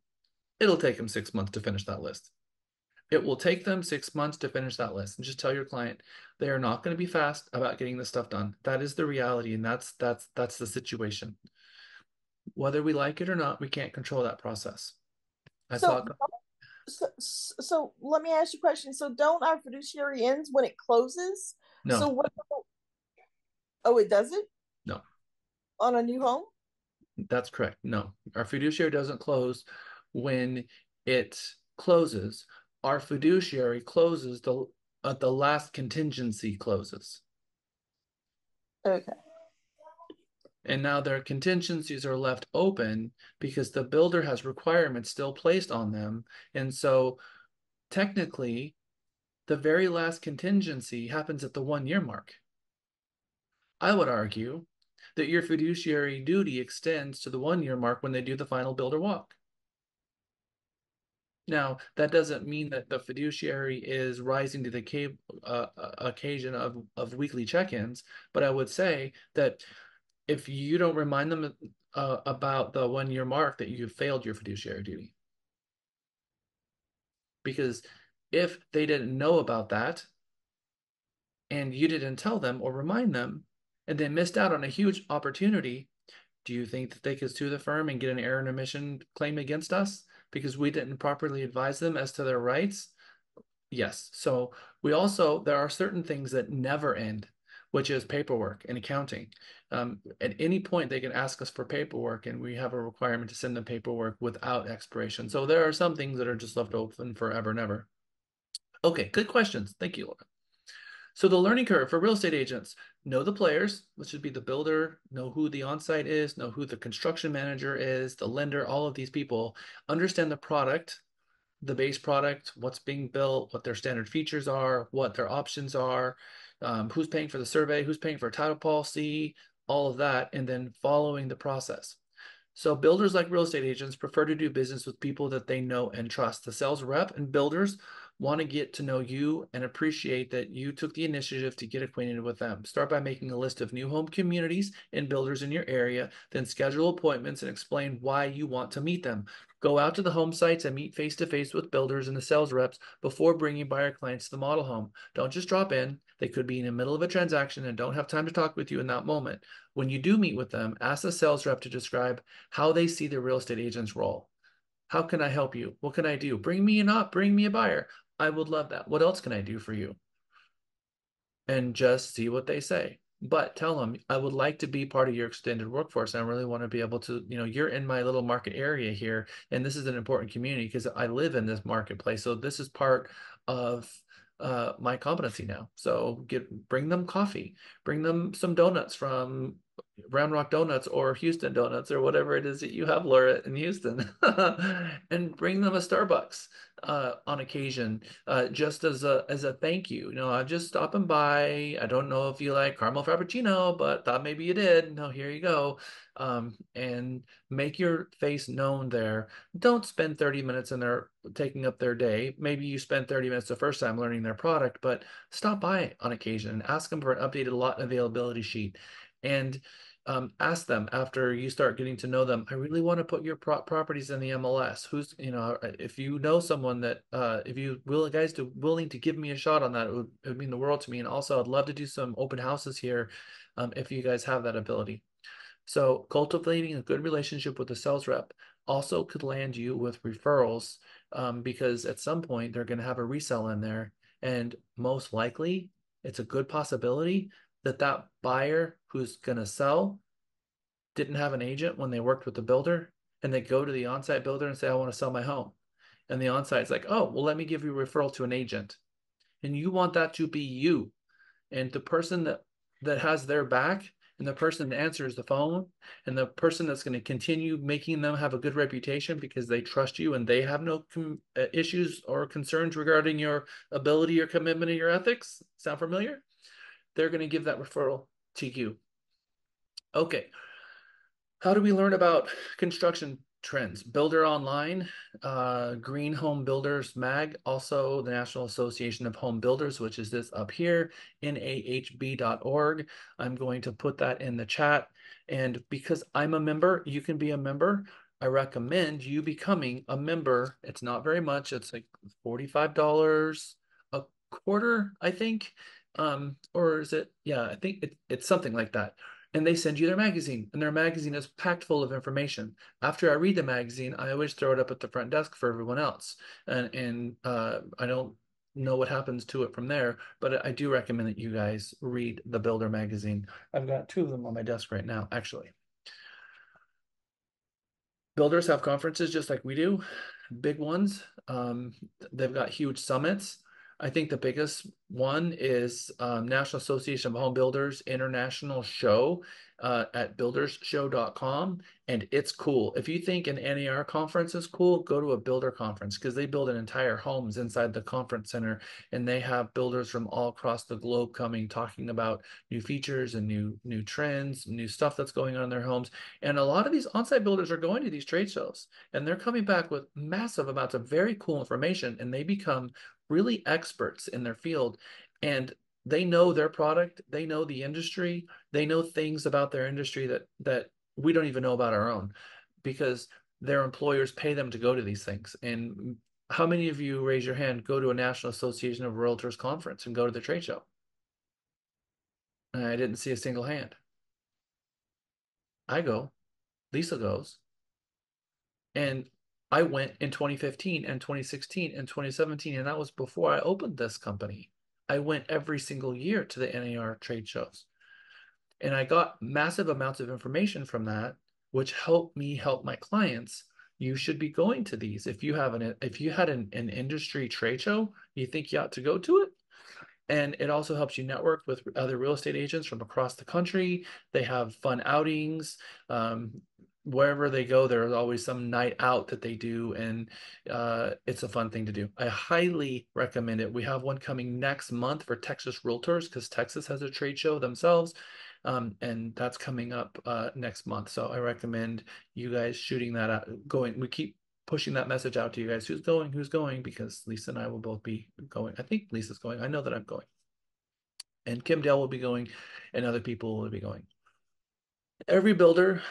It'll take them 6 months to finish that list. It will take them 6 months to finish that list. And just tell your client, they are not going to be fast about getting this stuff done. That is the reality, and that's the situation. Whether we like it or not, we can't control that process. So let me ask you a question. So don't our fiduciary ends when it closes? No. So what? Oh, it doesn't? No. On a new home? That's correct. No, our fiduciary doesn't close when it closes. Our fiduciary closes the last contingency closes. Okay. And now their contingencies are left open because the builder has requirements still placed on them. And so technically, the very last contingency happens at the 1-year mark. I would argue that your fiduciary duty extends to the 1-year mark when they do the final builder walk. Now, that doesn't mean that the fiduciary is rising to the occasion of weekly check-ins, but I would say that if you don't remind them about the 1-year mark, that you've failed your fiduciary duty. Because if they didn't know about that and you didn't tell them or remind them, and they missed out on a huge opportunity, do you think that they could sue the firm and get an error and omission claim against us because we didn't properly advise them as to their rights? Yes. So there are certain things that never end, which is paperwork and accounting. At any point, they can ask us for paperwork, and we have a requirement to send them paperwork without expiration. So there are some things that are just left open forever and ever. Okay, good questions. Thank you, Laura. So the learning curve for real estate agents: know the players, which should be the builder, know who the on-site is, know who the construction manager is, the lender, all of these people. Understand the product, the base product, what's being built, what their standard features are, what their options are, who's paying for the survey, who's paying for a title policy, all of that, and then following the process. So builders, like real estate agents, prefer to do business with people that they know and trust. The sales rep and builders want to get to know you and appreciate that you took the initiative to get acquainted with them. Start by making a list of new home communities and builders in your area, then schedule appointments and explain why you want to meet them. Go out to the home sites and meet face-to-face with builders and the sales reps before bringing buyer clients to the model home. Don't just drop in. They could be in the middle of a transaction and don't have time to talk with you in that moment. When you do meet with them, ask the sales rep to describe how they see the real estate agent's role. How can I help you? What can I do? Bring me bring me a buyer. I would love that. What else can I do for you? And just see what they say. But tell them, I would like to be part of your extended workforce. I really want to be able to, you're in my little market area here, and this is an important community because I live in this marketplace. So this is part of my competency now. So bring them coffee, bring them some donuts from Round Rock Donuts or Houston Donuts or whatever it is that you have, Laura, in Houston, and bring them a Starbucks on occasion, just as a thank you. I'm just stopping by. I don't know if you like caramel frappuccino, but thought maybe you did. No, here you go. And make your face known there. Don't spend 30 minutes in there taking up their day. Maybe you spend 30 minutes the first time learning their product, but stop by on occasion and ask them for an updated lot availability sheet. And ask them after you start getting to know them, I really want to put your properties in the MLS. Who's, if you know someone that, if you willing to give me a shot on that, it would mean the world to me. And also I'd love to do some open houses here if you guys have that ability. So cultivating a good relationship with the sales rep also could land you with referrals because at some point they're going to have a resell in there. And most likely it's a good possibility that buyer who's going to sell didn't have an agent when they worked with the builder, and they go to the on-site builder and say, I want to sell my home. And the on-site is like, oh, well, let me give you a referral to an agent. And you want that to be you. And the person that has their back, and the person that answers the phone, and the person that's going to continue making them have a good reputation because they trust you and they have no issues or concerns regarding your ability, your commitment, or your ethics. Sound familiar? They're going to give that referral to you. Okay. How do we learn about construction trends? Builder Online, Green Home Builders Mag, also the National Association of Home Builders, which is this up here, nahb.org. I'm going to put that in the chat. And because I'm a member, you can be a member. I recommend you becoming a member. It's not very much. It's like $45 a quarter, I think. Or is it? Yeah, I think it's something like that. And they send you their magazine, and their magazine is packed full of information. After I read the magazine, I always throw it up at the front desk for everyone else. And I don't know what happens to it from there, but I do recommend that you guys read the Builder magazine. I've got 2 of them on my desk right now, actually. Builders have conferences just like we do, big ones. They've got huge summits. I think the biggest one is National Association of Home Builders International Show at buildersshow.com. And it's cool. If you think an NAR conference is cool, go to a builder conference because they build an entire homes inside the conference center. And they have builders from all across the globe coming, talking about new features and new trends, new stuff that's going on in their homes. And a lot of these on-site builders are going to these trade shows, and they're coming back with massive amounts of very cool information, and they become really experts in their field, and they know their product, they know the industry, they know things about their industry that we don't even know about our own, because their employers pay them to go to these things. And how many of you, raise your hand, go to a National Association of Realtors conference and go to the trade show? I didn't see a single hand. I go. Lisa goes. And I went in 2015 and 2016 and 2017, and that was before I opened this company. I went every single year to the NAR trade shows. And I got massive amounts of information from that, which helped me help my clients. You should be going to these. If you had an industry trade show, you think you ought to go to it. And it also helps you network with other real estate agents from across the country. They have fun outings. Wherever they go, there's always some night out that they do, and it's a fun thing to do. I highly recommend it. We have one coming next month for Texas Realtors because Texas has a trade show themselves, and that's coming up next month. So I recommend you guys shooting that out, going. We keep pushing that message out to you guys. Who's going, because Lisa and I will both be going. I think Lisa's going. I know that I'm going. And Kim Dale will be going, and other people will be going. Every builder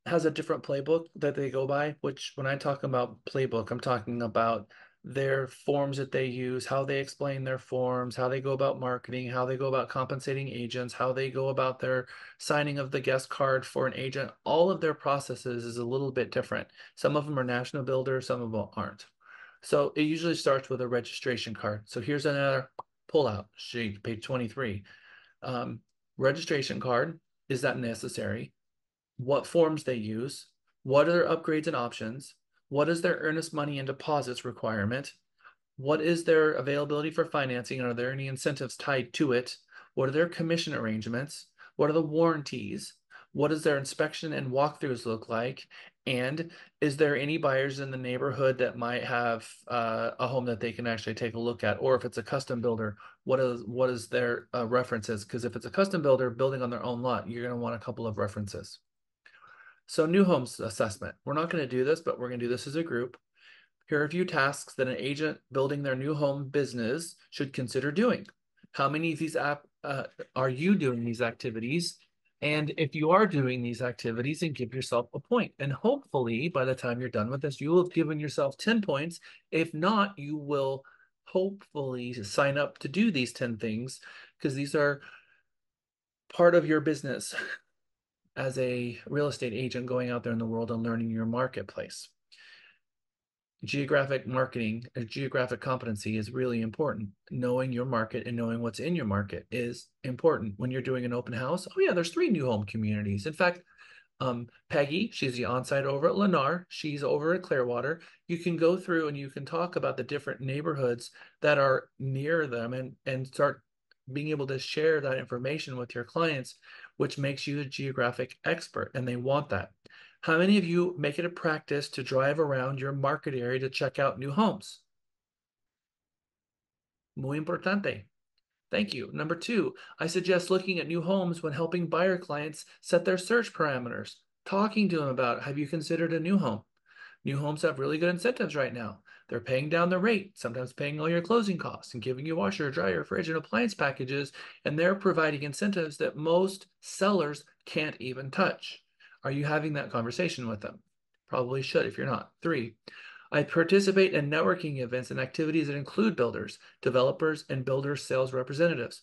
has a different playbook that they go by, which when I talk about playbook, I'm talking about their forms that they use, how they explain their forms, how they go about marketing, how they go about compensating agents, how they go about their signing of the guest card for an agent. All of their processes is a little bit different. Some of them are national builders, some of them aren't. So it usually starts with a registration card. So here's another pullout sheet, page 23. Registration card, is that necessary? What forms they use, what are their upgrades and options, what is their earnest money and deposits requirement, what is their availability for financing, and are there any incentives tied to it, what are their commission arrangements, what are the warranties, what does their inspection and walkthroughs look like, and is there any buyers in the neighborhood that might have a home that they can actually take a look at? Or if it's a custom builder, what is their references? Because if it's a custom builder building on their own lot, you're going to want a couple of references. So new homes assessment. We're not going to do this, but we're going to do this as a group. Here are a few tasks that an agent building their new home business should consider doing. How many of these are you doing these activities? And if you are doing these activities, then give yourself a point. And hopefully by the time you're done with this, you will have given yourself 10 points. If not, you will hopefully sign up to do these 10 things because these are part of your business as a real estate agent going out there in the world and learning your marketplace. Geographic marketing, geographic competency is really important. Knowing your market and knowing what's in your market is important. When you're doing an open house, oh yeah, there's 3 new home communities. In fact, Peggy, she's the on-site over at Lennar. She's over at Clearwater. You can go through and you can talk about the different neighborhoods that are near them and start being able to share that information with your clients, which makes you a geographic expert, and they want that. How many of you make it a practice to drive around your market area to check out new homes? Muy importante. Thank you. Number 2, I suggest looking at new homes when helping buyer clients set their search parameters. Talking to them about, have you considered a new home? New homes have really good incentives right now. They're paying down the rate, sometimes paying all your closing costs and giving you washer, dryer, fridge, and appliance packages, and they're providing incentives that most sellers can't even touch. Are you having that conversation with them? Probably should if you're not. 3, I participate in networking events and activities that include builders, developers, and builder sales representatives.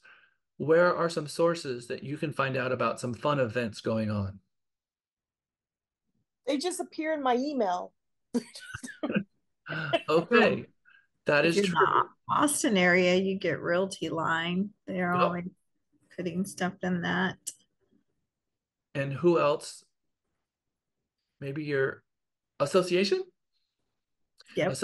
Where are some sources that you can find out about some fun events going on? They just appear in my email. Okay, that If is you're in true. the Austin area, you get Realty Line. They're Yep. always putting stuff in that. And who else? Maybe your association? Yep.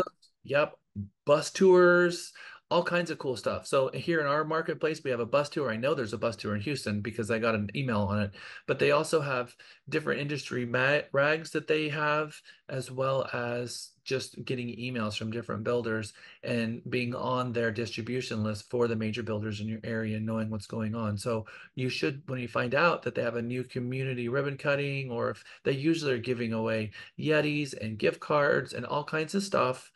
Yep. Bus tours, all kinds of cool stuff. So here in our marketplace, we have a bus tour. I know there's a bus tour in Houston because I got an email on it, but they also have different industry rags that they have, as well as just getting emails from different builders and being on their distribution list for the major builders in your area and knowing what's going on. So you should, when you find out that they have a new community ribbon cutting, or if they usually are giving away Yetis and gift cards and all kinds of stuff.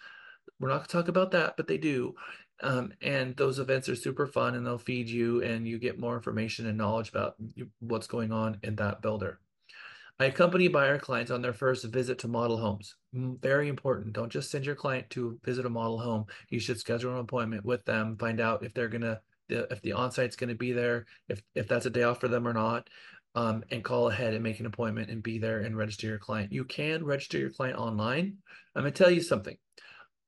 We're not going to talk about that, but they do. And those events are super fun, and they'll feed you and you get more information and knowledge about what's going on in that builder. I accompany buyer clients on their first visit to model homes. Very important. Don't just send your client to visit a model home. You should schedule an appointment with them, find out if they're gonna, if the on-site's gonna be there, if that's a day off for them or not, and call ahead and make an appointment and be there and register your client. You can register your client online. I'm gonna tell you something.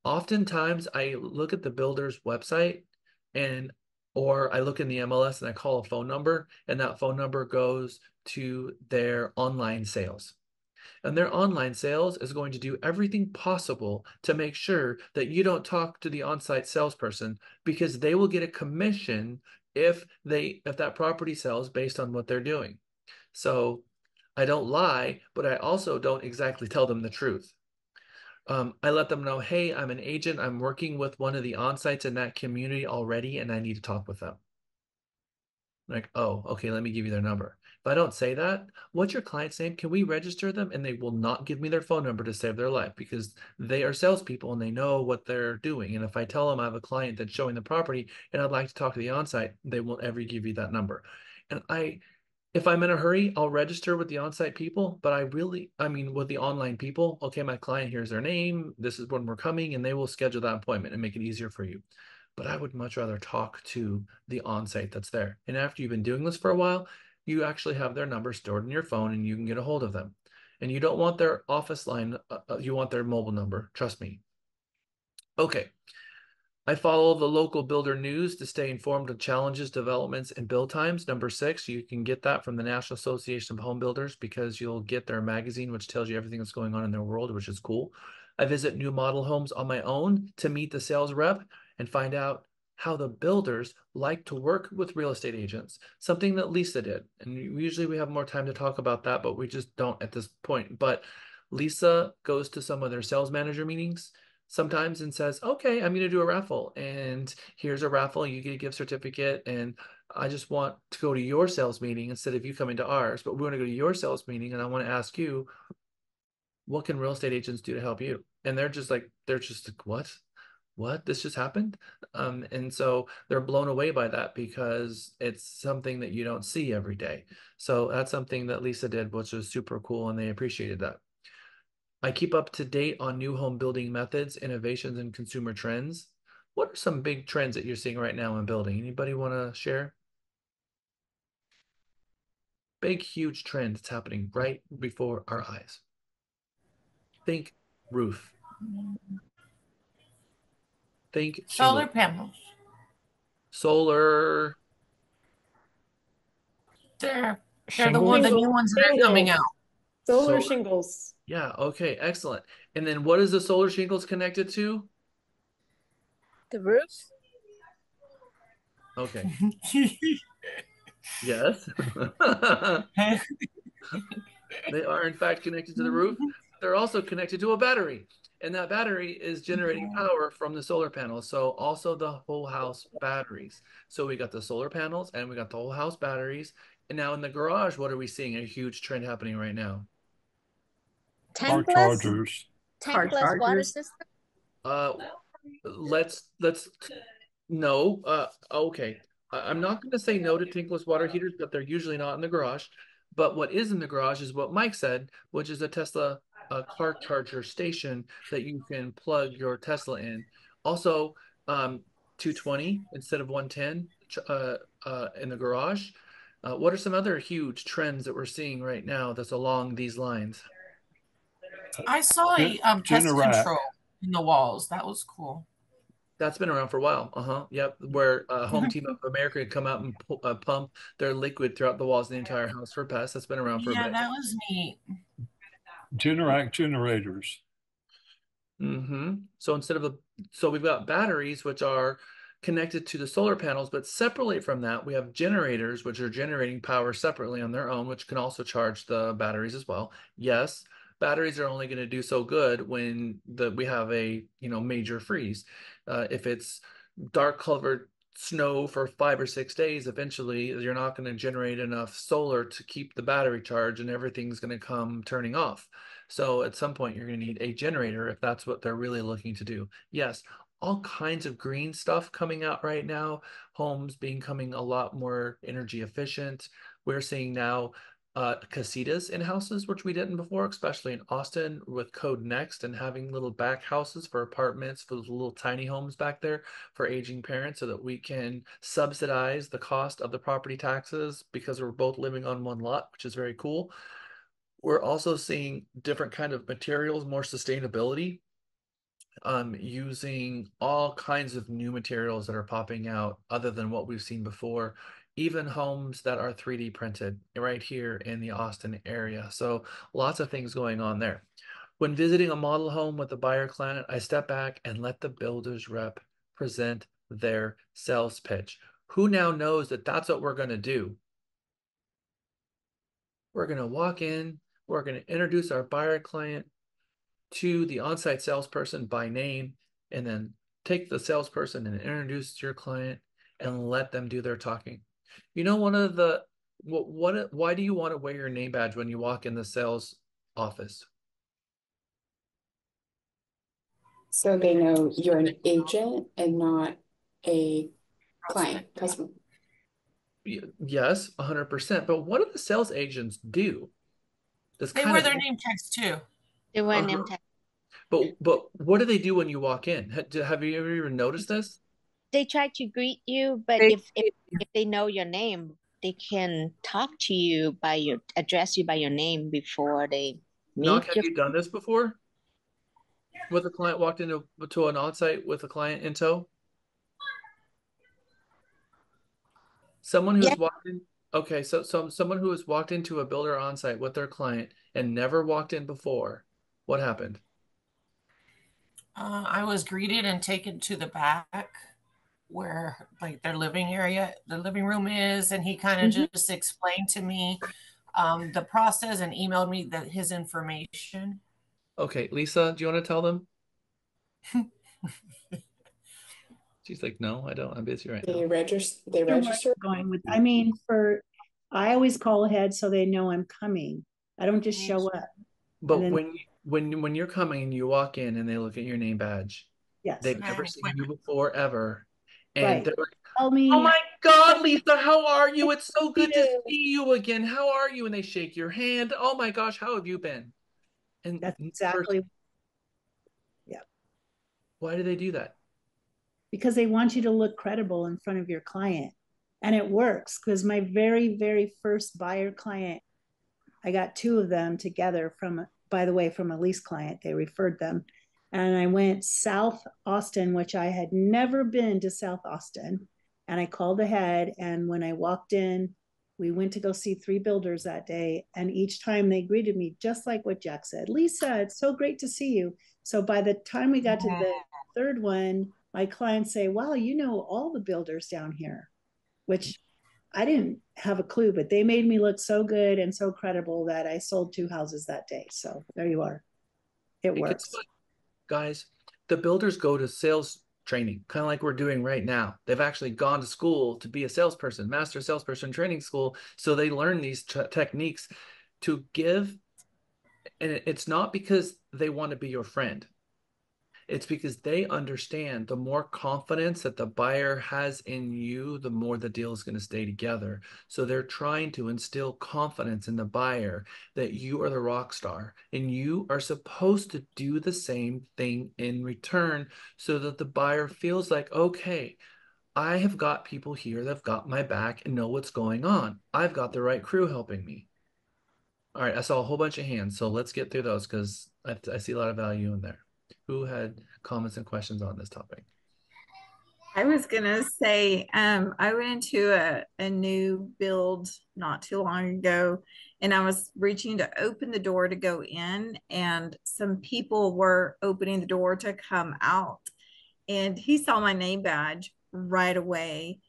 Oftentimes I look at the builder's website and or I look in the MLS and I call a phone number, and that phone number goes to their online sales. And their online sales is going to do everything possible to make sure that you don't talk to the on-site salesperson, because they will get a commission if that property sells based on what they're doing. So I don't lie, but I also don't exactly tell them the truth. I let them know, hey, I'm an agent. I'm working with one of the on-sites in that community already, and I need to talk with them. Like, oh, okay, let me give you their number. If I don't say that, what's your client's name? Can we register them? And they will not give me their phone number to save their life, because they are salespeople and they know what they're doing. And if I tell them I have a client that's showing the property and I'd like to talk to the on-site, they won't ever give you that number. And if I'm in a hurry, I'll register with the on-site people, but I mean, with the online people, okay, my client, here's their name, this is when we're coming, and they will schedule that appointment and make it easier for you. But I would much rather talk to the on-site that's there. And after you've been doing this for a while, you actually have their number stored in your phone and you can get a hold of them. And you don't want their office line, you want their mobile number, trust me. Okay. I follow the local builder news to stay informed of challenges, developments, and build times. Number 6, you can get that from the National Association of Home Builders, because you'll get their magazine, which tells you everything that's going on in their world, which is cool. I visit new model homes on my own to meet the sales rep and find out how the builders like to work with real estate agents, something that Lisa did. And usually we have more time to talk about that, but we just don't at this point. But Lisa goes to some of their sales manager meetings sometimes and says, okay, I'm going to do a raffle, and here's a raffle. You get a gift certificate, and I just want to go to your sales meeting instead of you coming to ours, but we want to go to your sales meeting. And I want to ask you, what can real estate agents do to help you? And they're just like, what? This just happened? And so they're blown away by that, because it's something that you don't see every day. So that's something that Lisa did, which was super cool, and they appreciated that. I keep up to date on new home building methods, innovations, and consumer trends. What are some big trends that you're seeing right now in building? Anybody want to share? Big, huge trend that's happening right before our eyes. Think roof. Think Solar shingle. panels. Solar. They're the Shingles? new ones that are coming out. Solar shingles. Yeah, okay, excellent. And then what is the solar shingles connected to? The roof? Okay. Yes. They are in fact connected to the roof. They're also connected to a battery. And that battery is generating power from the solar panels. So also the whole house batteries. So we got the solar panels and we got the whole house batteries. And now in the garage, what are we seeing? A huge trend happening right now. Car chargers. Tankless water system? Uh, let's no. Okay. I'm not going to say no to tankless water heaters, but they're usually not in the garage. But what is in the garage is what Mike said, which is a Tesla car charger station that you can plug your Tesla in. Also, 220 instead of 110 in the garage. What are some other huge trends that we're seeing right now that's along these lines? I saw a pest control in the walls. That was cool. That's been around for a while. Uh-huh. Yep. Where Home Team of America could come out and pump their liquid throughout the walls of the entire house for pests. That's been around for a Yeah, bit. that was neat. Generac generators. So so we've got batteries, which are connected to the solar panels, but separately from that, we have generators, which are generating power separately on their own, which can also charge the batteries as well. Yes, batteries are only going to do so good when we have a major freeze. If it's dark covered snow for 5 or 6 days, eventually you're not going to generate enough solar to keep the battery charged, and everything's going to come turning off. So at some point, you're going to need a generator if that's what they're really looking to do. Yes, all kinds of green stuff coming out right now. Homes becoming a lot more energy efficient. We're seeing now casitas in houses, which we didn't before, especially in Austin with Code Next and having little back houses for apartments for those little tiny homes back there for aging parents so that we can subsidize the cost of the property taxes because we're both living on one lot, which is very cool. We're also seeing different kind of materials, more sustainability, using all kinds of new materials that are popping out other than what we've seen before, even homes that are 3D printed right here in the Austin area. So lots of things going on there. When visiting a model home with a buyer client, I step back and let the builder's rep present their sales pitch. Who now knows that that's what we're going to do? We're going to walk in, we're going to introduce our buyer client to the on-site salesperson by name, and then take the salesperson and introduce your client and let them do their talking. One of the why do you want to wear your name badge when you walk in the sales office? So they know you're an agent and not a client, customer. Yes, 100%. But what do the sales agents do? They wear their name tags too. They wear name tags. But what do they do when you walk in? Have you ever even noticed this? They try to greet you, but if they know your name, they can talk to you address you by your name before they Knock, meet have you. you done this before? With a client walked into an on-site with a client in tow? Someone who's walked in, okay, so someone who has walked into a builder on-site with their client and never walked in before, what happened? I was greeted and taken to the back where like their living area, the living room is, and he kind of just explained to me the process and emailed me his information. Okay, Lisa, do you want to tell them? She's like, no, I don't. I'm busy right now. They register. Going with, I always call ahead so they know I'm coming. I don't just show up. But when you're coming and you walk in and they look at your name badge, yes, they've never seen you before ever, and right. they're like, Tell me, "Oh my God, Lisa, how are you? It's so good to see you again. How are you?" And they shake your hand. Oh my gosh, how have you been? And that's exactly. Yeah. Why do they do that? Because they want you to look credible in front of your client, and it works. Because my very, very first buyer client, I got two of them together by the way, from a lease client. They referred them. And I went South Austin, which I had never been to South Austin. And I called ahead. And when I walked in, We went to go see 3 builders that day, and each time they greeted me just like what Jack said. Lisa, it's so great to see you. So by the time we got to the 3rd one, my clients say, wow, you know all the builders down here, which I didn't have a clue, but they made me look so good and so credible that I sold 2 houses that day. So there you are. It works. Guys, the builders go to sales training, kind of like we're doing right now. They've actually gone to school to be a salesperson, master salesperson training school. So they learn these techniques to give. And it's not because they want to be your friend. It's because they understand the more confidence that the buyer has in you, the more the deal is going to stay together. So they're trying to instill confidence in the buyer that you are the rock star and you are supposed to do the same thing in return so that the buyer feels like, okay, I have got people here that have got my back and know what's going on. I've got the right crew helping me. All right, I saw a whole bunch of hands, so let's get through those because I see a lot of value in there. Who had comments and questions on this topic? I was gonna say, I went into a new build not too long ago, and I was reaching to open the door to go in, and some people were opening the door to come out, and he saw my name badge right away,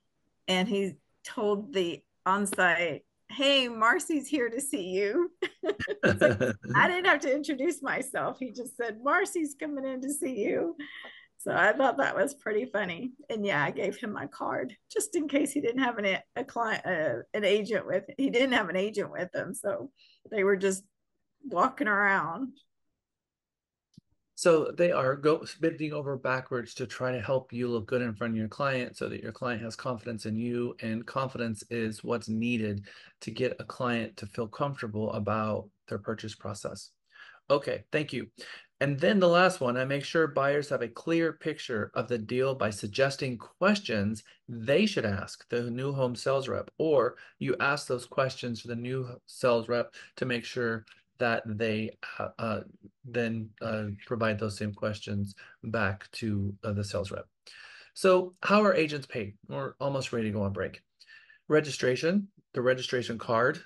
and he told the on-site, "Hey, Marcy's here to see you." It's like I didn't have to introduce myself. He just said, "Marcy's coming in to see you." So I thought that was pretty funny. And yeah, I gave him my card just in case he didn't have a client, an agent with, he didn't have an agent with him. So they were just walking around. So they are bending over backwards to try to help you look good in front of your client so that your client has confidence in you. And confidence is what's needed to get a client to feel comfortable about their purchase process. Okay, thank you. And then the last one, I make sure buyers have a clear picture of the deal by suggesting questions they should ask the new home sales rep, or you ask those questions to the new sales rep to make sure that they then provide those same questions back to the sales rep. So how are agents paid? We're almost ready to go on break. Registration, the registration card,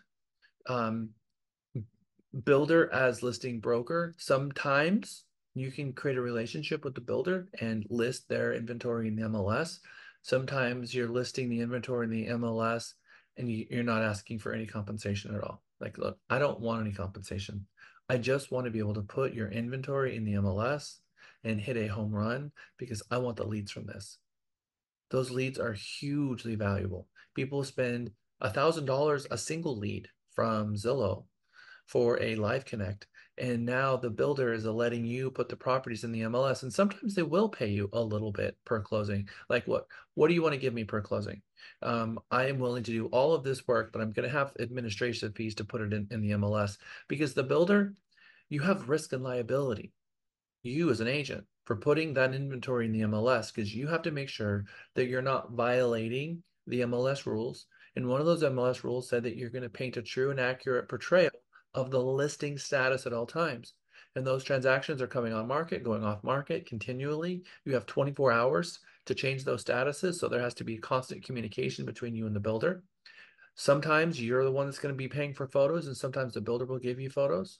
builder as listing broker. Sometimes you can create a relationship with the builder and list their inventory in the MLS. Sometimes you're listing the inventory in the MLS and you're not asking for any compensation at all. Like, look, I don't want any compensation. I just want to be able to put your inventory in the MLS and hit a home run because I want the leads from this. Those leads are hugely valuable. People spend $1,000 a single lead from Zillow for a live connect. And now the builder is letting you put the properties in the MLS. And sometimes they will pay you a little bit per closing. Like what do you want to give me per closing? I am willing to do all of this work, but I'm going to have administration fees to put it in the MLS because the builder, you have risk and liability. You as an agent for putting that inventory in the MLS because you have to make sure that you're not violating the MLS rules. And one of those MLS rules said that you're going to paint a true and accurate portrayal of the listing status at all times. And those transactions are coming on market, going off market continually. You have 24 hours to change those statuses. So there has to be constant communication between you and the builder. Sometimes you're the one that's going to be paying for photos, and sometimes the builder will give you photos.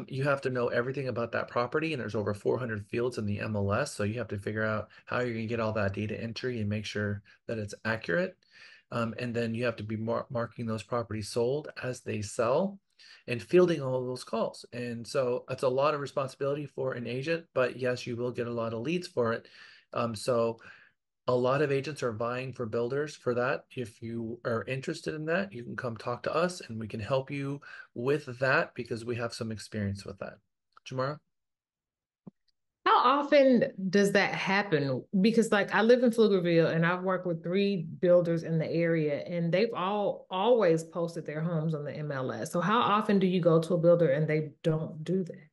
You have to know everything about that property, and there's over 400 fields in the MLS. So you have to figure out how you're going to get all that data entry and make sure that it's accurate. And then you have to be marking those properties sold as they sell and fielding all of those calls. And so it's a lot of responsibility for an agent, but yes, you will get a lot of leads for it. So a lot of agents are vying for builders for that. If you are interested in that, you can come talk to us and we can help you with that because we have some experience with that. Jamara? How often does that happen? Because like I live in Pflugerville and I've worked with 3 builders in the area and they've all always posted their homes on the MLS. So how often do you go to a builder and they don't do that?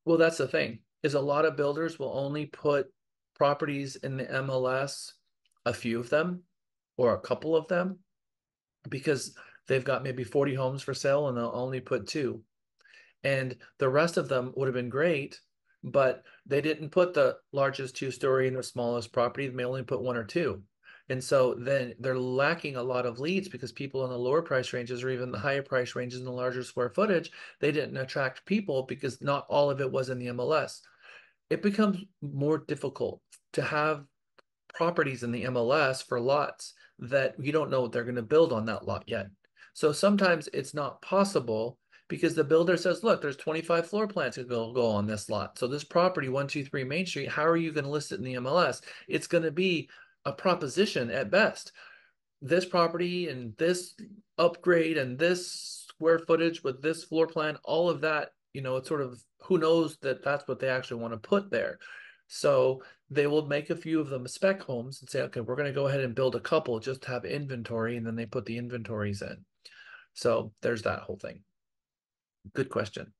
Well, that's the thing is a lot of builders will only put properties in the MLS, a few of them or a couple of them, because they've got maybe 40 homes for sale and they'll only put 2. And the rest of them would have been great, but they didn't put the largest 2-story and the smallest property. They may only put 1 or 2. And so then they're lacking a lot of leads because people in the lower price ranges or even the higher price ranges and the larger square footage, they didn't attract people because not all of it was in the MLS. It becomes more difficult to have properties in the MLS for lots that you don't know what they're going to build on that lot yet. So sometimes it's not possible because the builder says, look, there's 25 floor plans that will go on this lot. So this property, 123 Main Street, how are you going to list it in the MLS? It's going to be a proposition at best. This property and this upgrade and this square footage with this floor plan, all of that, it's sort of, who knows that that's what they actually want to put there. So they will make a few of them spec homes and say, okay, we're going to go ahead and build a couple just to have inventory, and then they put the inventories in. So there's that whole thing. Good question.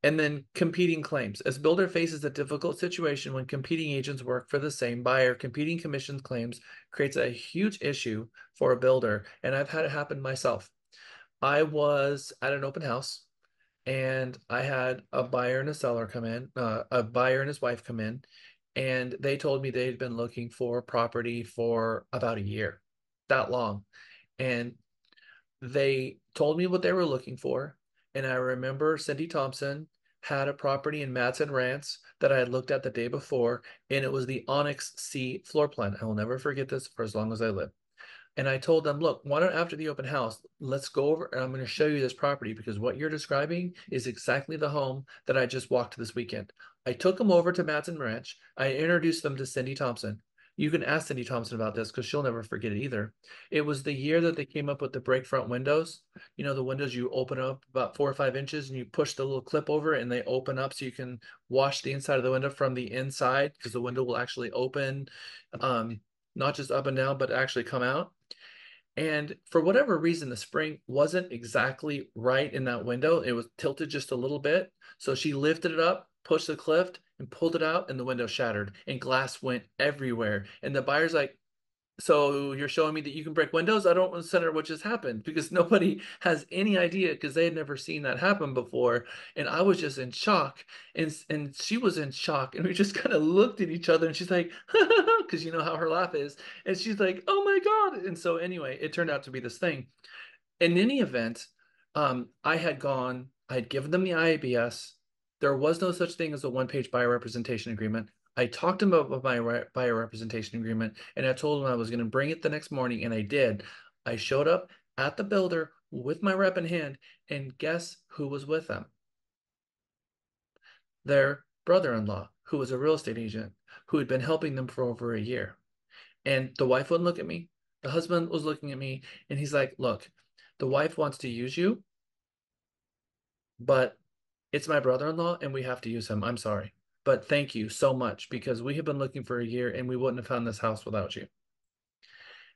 And then competing claims. As builder faces a difficult situation when competing agents work for the same buyer, competing commission claims creates a huge issue for a builder. And I've had it happen myself. I was at an open house and I had a buyer and a seller come in, a buyer and his wife come in, and they told me they'd been looking for property for about a year, that long. And they told me what they were looking for. And I remember Cindy Thompson had a property in Madsen Ranch that I had looked at the day before, and it was the Onyx C floor plan. I will never forget this for as long as I live. And I told them, look, why don't after the open house, let's go over and I'm going to show you this property because what you're describing is exactly the home that I just walked this weekend. I took them over to Madsen Ranch. I introduced them to Cindy Thompson. You can ask Cindy Thompson about this because she'll never forget it either. It was the year that they came up with the break front windows. The windows you open up about 4 or 5 inches and you push the little clip over it and they open up so you can wash the inside of the window from the inside because the window will actually open, not just up and down, but actually come out. And for whatever reason, the spring wasn't exactly right in that window. It was tilted just a little bit. So she lifted it up, pushed the cliff, and pulled it out, and the window shattered, and glass went everywhere. And the buyer's like, so you're showing me that you can break windows? I don't understand what just happened because nobody has any idea because they had never seen that happen before. And I was just in shock and she was in shock and we just kind of looked at each other and she's like, because you know how her laugh is. And she's like, oh my God. And so anyway, it turned out to be this thing. In any event, I had given them the IABS. There was no such thing as a one-page buyer representation agreement. I talked to them about my buyer representation agreement, and I told them I was going to bring it the next morning, and I did. I showed up at the builder with my rep in hand, and guess who was with them? Their brother-in-law, who was a real estate agent, who had been helping them for over a year. And the wife wouldn't look at me. The husband was looking at me, and he's like, look, the wife wants to use you, but it's my brother-in-law and we have to use him. I'm sorry. But thank you so much because we have been looking for a year and we wouldn't have found this house without you.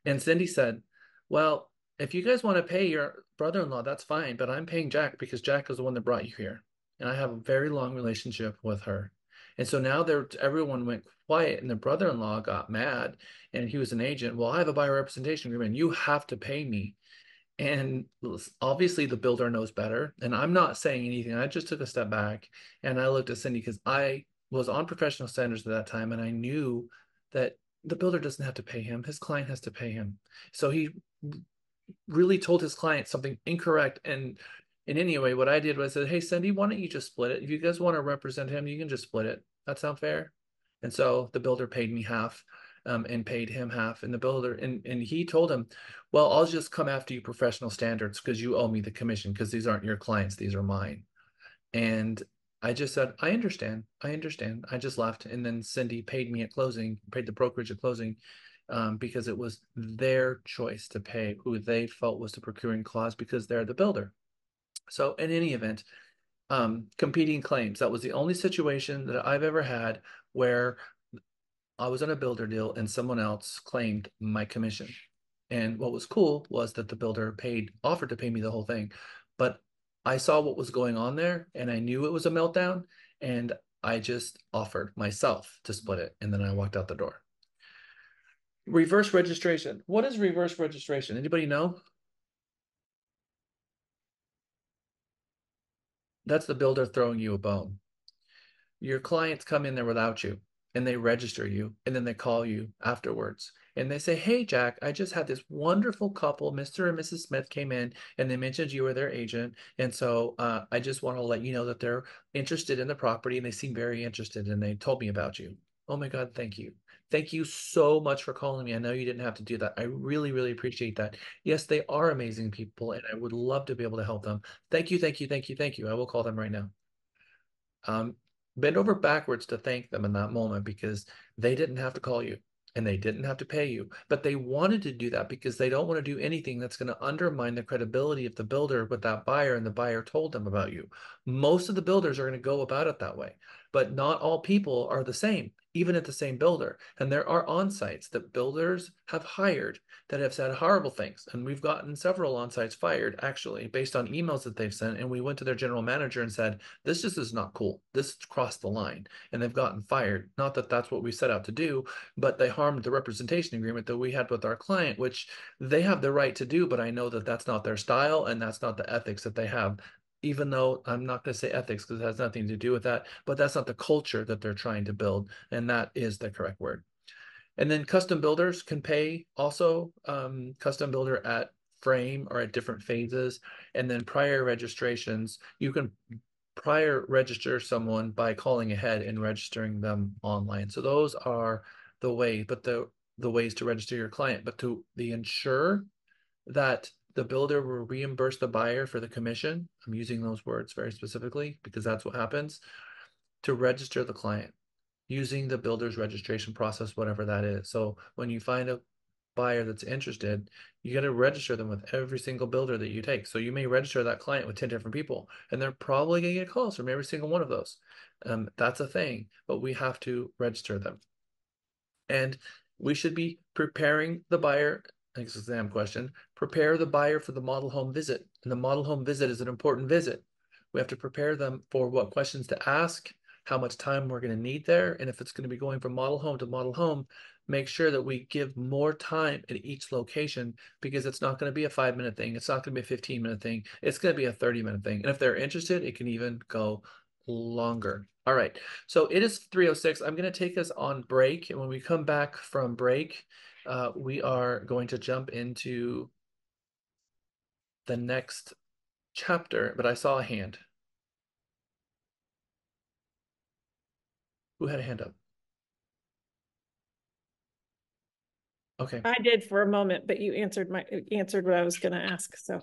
And Cindy said, well, if you guys want to pay your brother-in-law, that's fine, but I'm paying Jack because Jack is the one that brought you here. And I have a very long relationship with her. And so now everyone went quiet and the brother-in-law got mad and he was an agent. Well, I have a buyer representation agreement. You have to pay me. And obviously the builder knows better. And I'm not saying anything. I just took a step back and I looked at Cindy because I was on professional standards at that time. And I knew that the builder doesn't have to pay him. His client has to pay him. So he really told his client something incorrect. And in any way, what I did was I said, hey, Cindy, why don't you just split it? If you guys want to represent him, you can just split it. That sound fair? And so the builder paid me half. And paid him half. And the builder, and he told him, well, I'll just come after you professional standards because you owe me the commission because these aren't your clients, these are mine. And I just said, I understand. I understand. I just left. And then Cindy paid me at closing, paid the brokerage at closing because it was their choice to pay who they felt was the procuring clause because they're the builder. So in any event, competing claims, that was the only situation that I've ever had where I was on a builder deal and someone else claimed my commission. And what was cool was that the builder offered to pay me the whole thing. But I saw what was going on there and I knew it was a meltdown and I just offered myself to split it. And then I walked out the door. Reverse registration. What is reverse registration? Anybody know? That's the builder throwing you a bone. Your clients come in there without you. and they register you, and then they call you afterwards and they say, hey, Jack, I just had this wonderful couple, Mr. and Mrs. Smith came in and they mentioned you were their agent. And so I just want to let you know that they're interested in the property and they seem very interested and they told me about you. Oh my God, thank you. Thank you so much for calling me. I know you didn't have to do that. I really, really appreciate that. Yes, they are amazing people and I would love to be able to help them. Thank you, thank you, thank you, thank you. I will call them right now. Bend over backwards to thank them in that moment because they didn't have to call you and they didn't have to pay you, but they wanted to do that because they don't want to do anything that's going to undermine the credibility of the builder with that buyer and the buyer told them about you. Most of the builders are going to go about it that way, but not all people are the same, even at the same builder. And there are on-sites that builders have hired that have said horrible things. And we've gotten several on-sites fired actually based on emails that they've sent. And we went to their general manager and said, this just is not cool. This crossed the line and they've gotten fired. Not that that's what we set out to do, but they harmed the representation agreement that we had with our client, which they have the right to do. But I know that that's not their style and that's not the ethics that they have. Even though I'm not going to say ethics because it has nothing to do with that, but that's not the culture that they're trying to build. And that is the correct word. And then custom builders can pay also custom builder at frame or at different phases. And then prior registrations, you can prior register someone by calling ahead and registering them online. So those are the way, but the ways to register your client, but to ensure that the builder will reimburse the buyer for the commission. I'm using those words very specifically because that's what happens to register the client using the builder's registration process, whatever that is. So when you find a buyer that's interested, you got to register them with every single builder that you take. So you may register that client with 10 different people, and they're probably going to get calls from every single one of those. That's a thing, but we have to register them. And we should be preparing the buyer, exam question, prepare the buyer for the model home visit. And the model home visit is an important visit. We have to prepare them for what questions to ask, how much time we're going to need there. And if it's going to be going from model home to model home, make sure that we give more time at each location because it's not going to be a 5-minute thing. It's not going to be a 15-minute thing. It's going to be a 30-minute thing. And if they're interested, it can even go longer. All right, so it is 3:06. I'm going to take us on break. And when we come back from break, we are going to jump into the next chapter, but I saw a hand. Who had a hand up? Okay. I did for a moment, but you answered what I was going to ask. So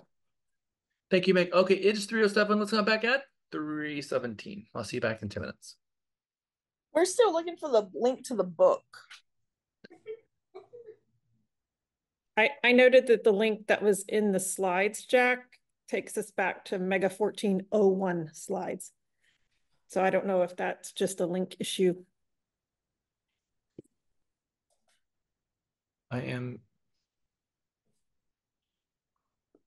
thank you, Meg. Okay, it's 3:07. Let's come back at 3:17. I'll see you back in 10 minutes. We're still looking for the link to the book. I noted that the link that was in the slides, Jack, takes us back to Mega 1401 slides. So I don't know if that's just a link issue. I am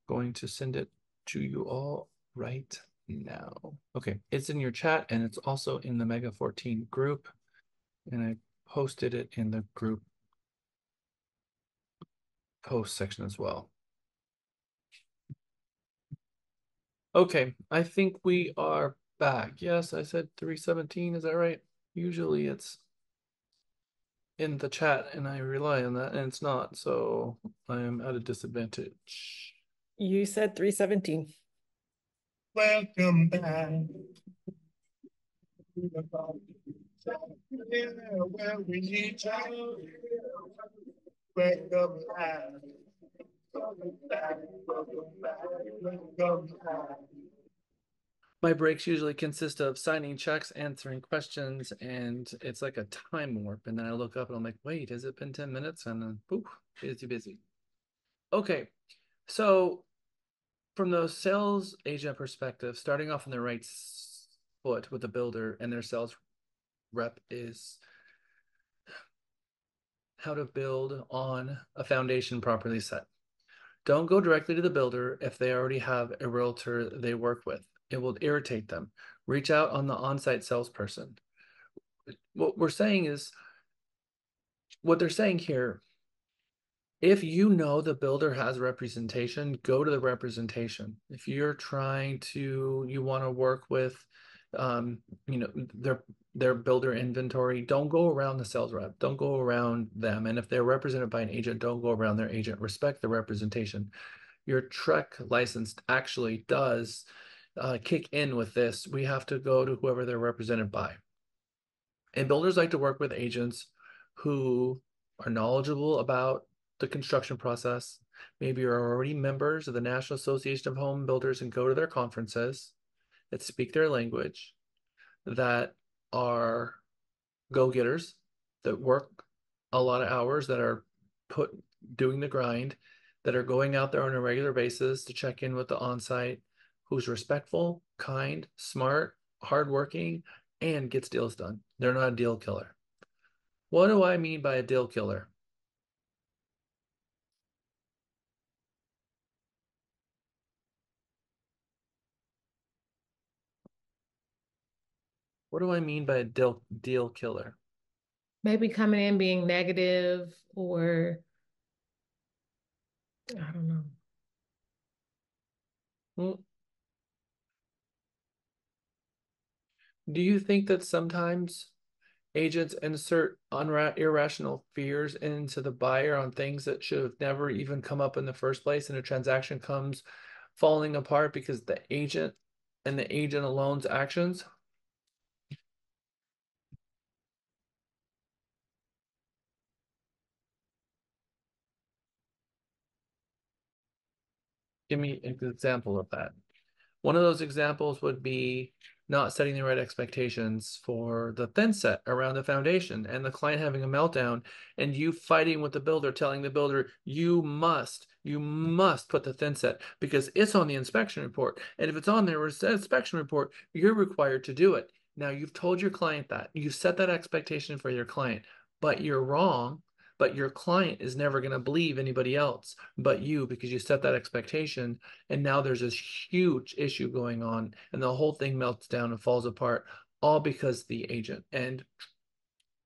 going to send it to you all right now. Okay, it's in your chat and it's also in the Mega 14 group. And I posted it in the group post section as well. Okay, I think we are back. Yes, I said 3:17, is that right? Usually it's in the chat and I rely on that and it's not, so I am at a disadvantage. You said 3:17. Welcome back. Where we need you. Welcome back. Welcome back. Welcome back. My breaks usually consist of signing checks, answering questions, and it's like a time warp. And then I look up and I'm like, wait, has it been 10 minutes? And then, poof, busy. Okay, so from the sales agent perspective, starting off on the right foot with the builder and their sales rep is how to build on a foundation properly set. Don't go directly to the builder if they already have a realtor they work with. It will irritate them. Reach out on the on-site salesperson. What we're saying is, what they're saying here, if you know the builder has representation, go to the representation. If you're you want to work with you know, their builder inventory. Don't go around the sales rep. Don't go around them. And if they're represented by an agent, don't go around their agent. Respect the representation. Your truck license actually does kick in with this. We have to go to whoever they're represented by. And builders like to work with agents who are knowledgeable about the construction process, maybe are already members of the National Association of Home Builders and go to their conferences, that speak their language, that are go-getters, that work a lot of hours, that are doing the grind, that are going out there on a regular basis to check in with the on-site, who's respectful, kind, smart, hardworking, and gets deals done. They're not a deal killer. What do I mean by a deal killer? What do I mean by a deal killer? Maybe coming in being negative, or I don't know. Well, do you think that sometimes agents insert irrational fears into the buyer on things that should have never even come up in the first place, and a transaction comes falling apart because the agent and the agent alone's actions? Give me an example of that. One of those examples would be not setting the right expectations for the thin set around the foundation, and the client having a meltdown, and you fighting with the builder, telling the builder, you must put the thin set because it's on the inspection report. And if it's on their inspection report, you're required to do it. Now, you've told your client that. You've set that expectation for your client, but you're wrong. But your client is never going to believe anybody else but you because you set that expectation. And now there's this huge issue going on, and the whole thing melts down and falls apart, all because the agent. And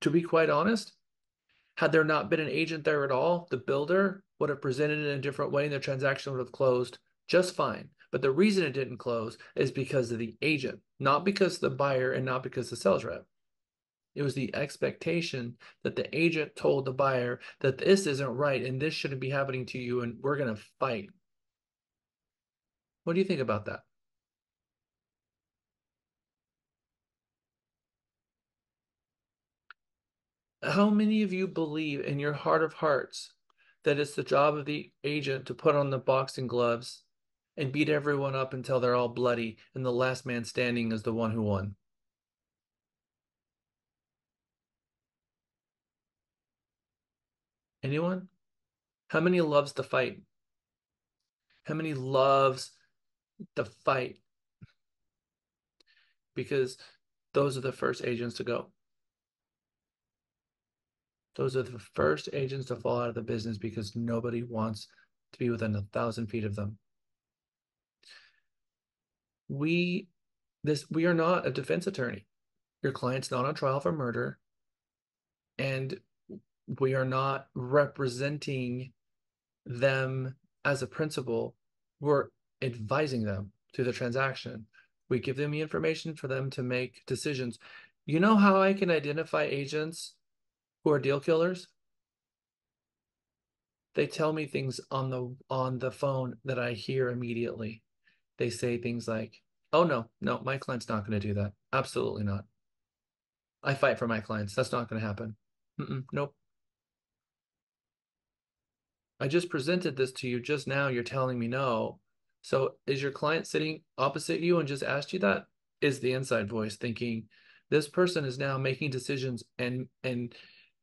to be quite honest, had there not been an agent there at all, the builder would have presented it in a different way and the transaction would have closed just fine. But the reason it didn't close is because of the agent, not because of the buyer and not because of the sales rep. It was the expectation that the agent told the buyer that this isn't right and this shouldn't be happening to you and we're going to fight. What do you think about that? How many of you believe in your heart of hearts that it's the job of the agent to put on the boxing gloves and beat everyone up until they're all bloody and the last man standing is the one who won? Anyone? How many loves the fight? How many loves the fight? Because those are the first agents to go. Those are the first agents to fall out of the business because nobody wants to be within 1,000 feet of them. We are not a defense attorney. Your client's not on trial for murder, and we are not representing them as a principal. We're advising them through the transaction. We give them the information for them to make decisions. You know how I can identify agents who are deal killers? They tell me things on the phone that I hear immediately. They say things like, "Oh no, my client's not going to do that. Absolutely not. I fight for my clients. That's not going to happen. Nope. I just presented this to you just now. You're telling me no. So is your client sitting opposite you and just asked you that?" Is the inside voice thinking, this person is now making decisions and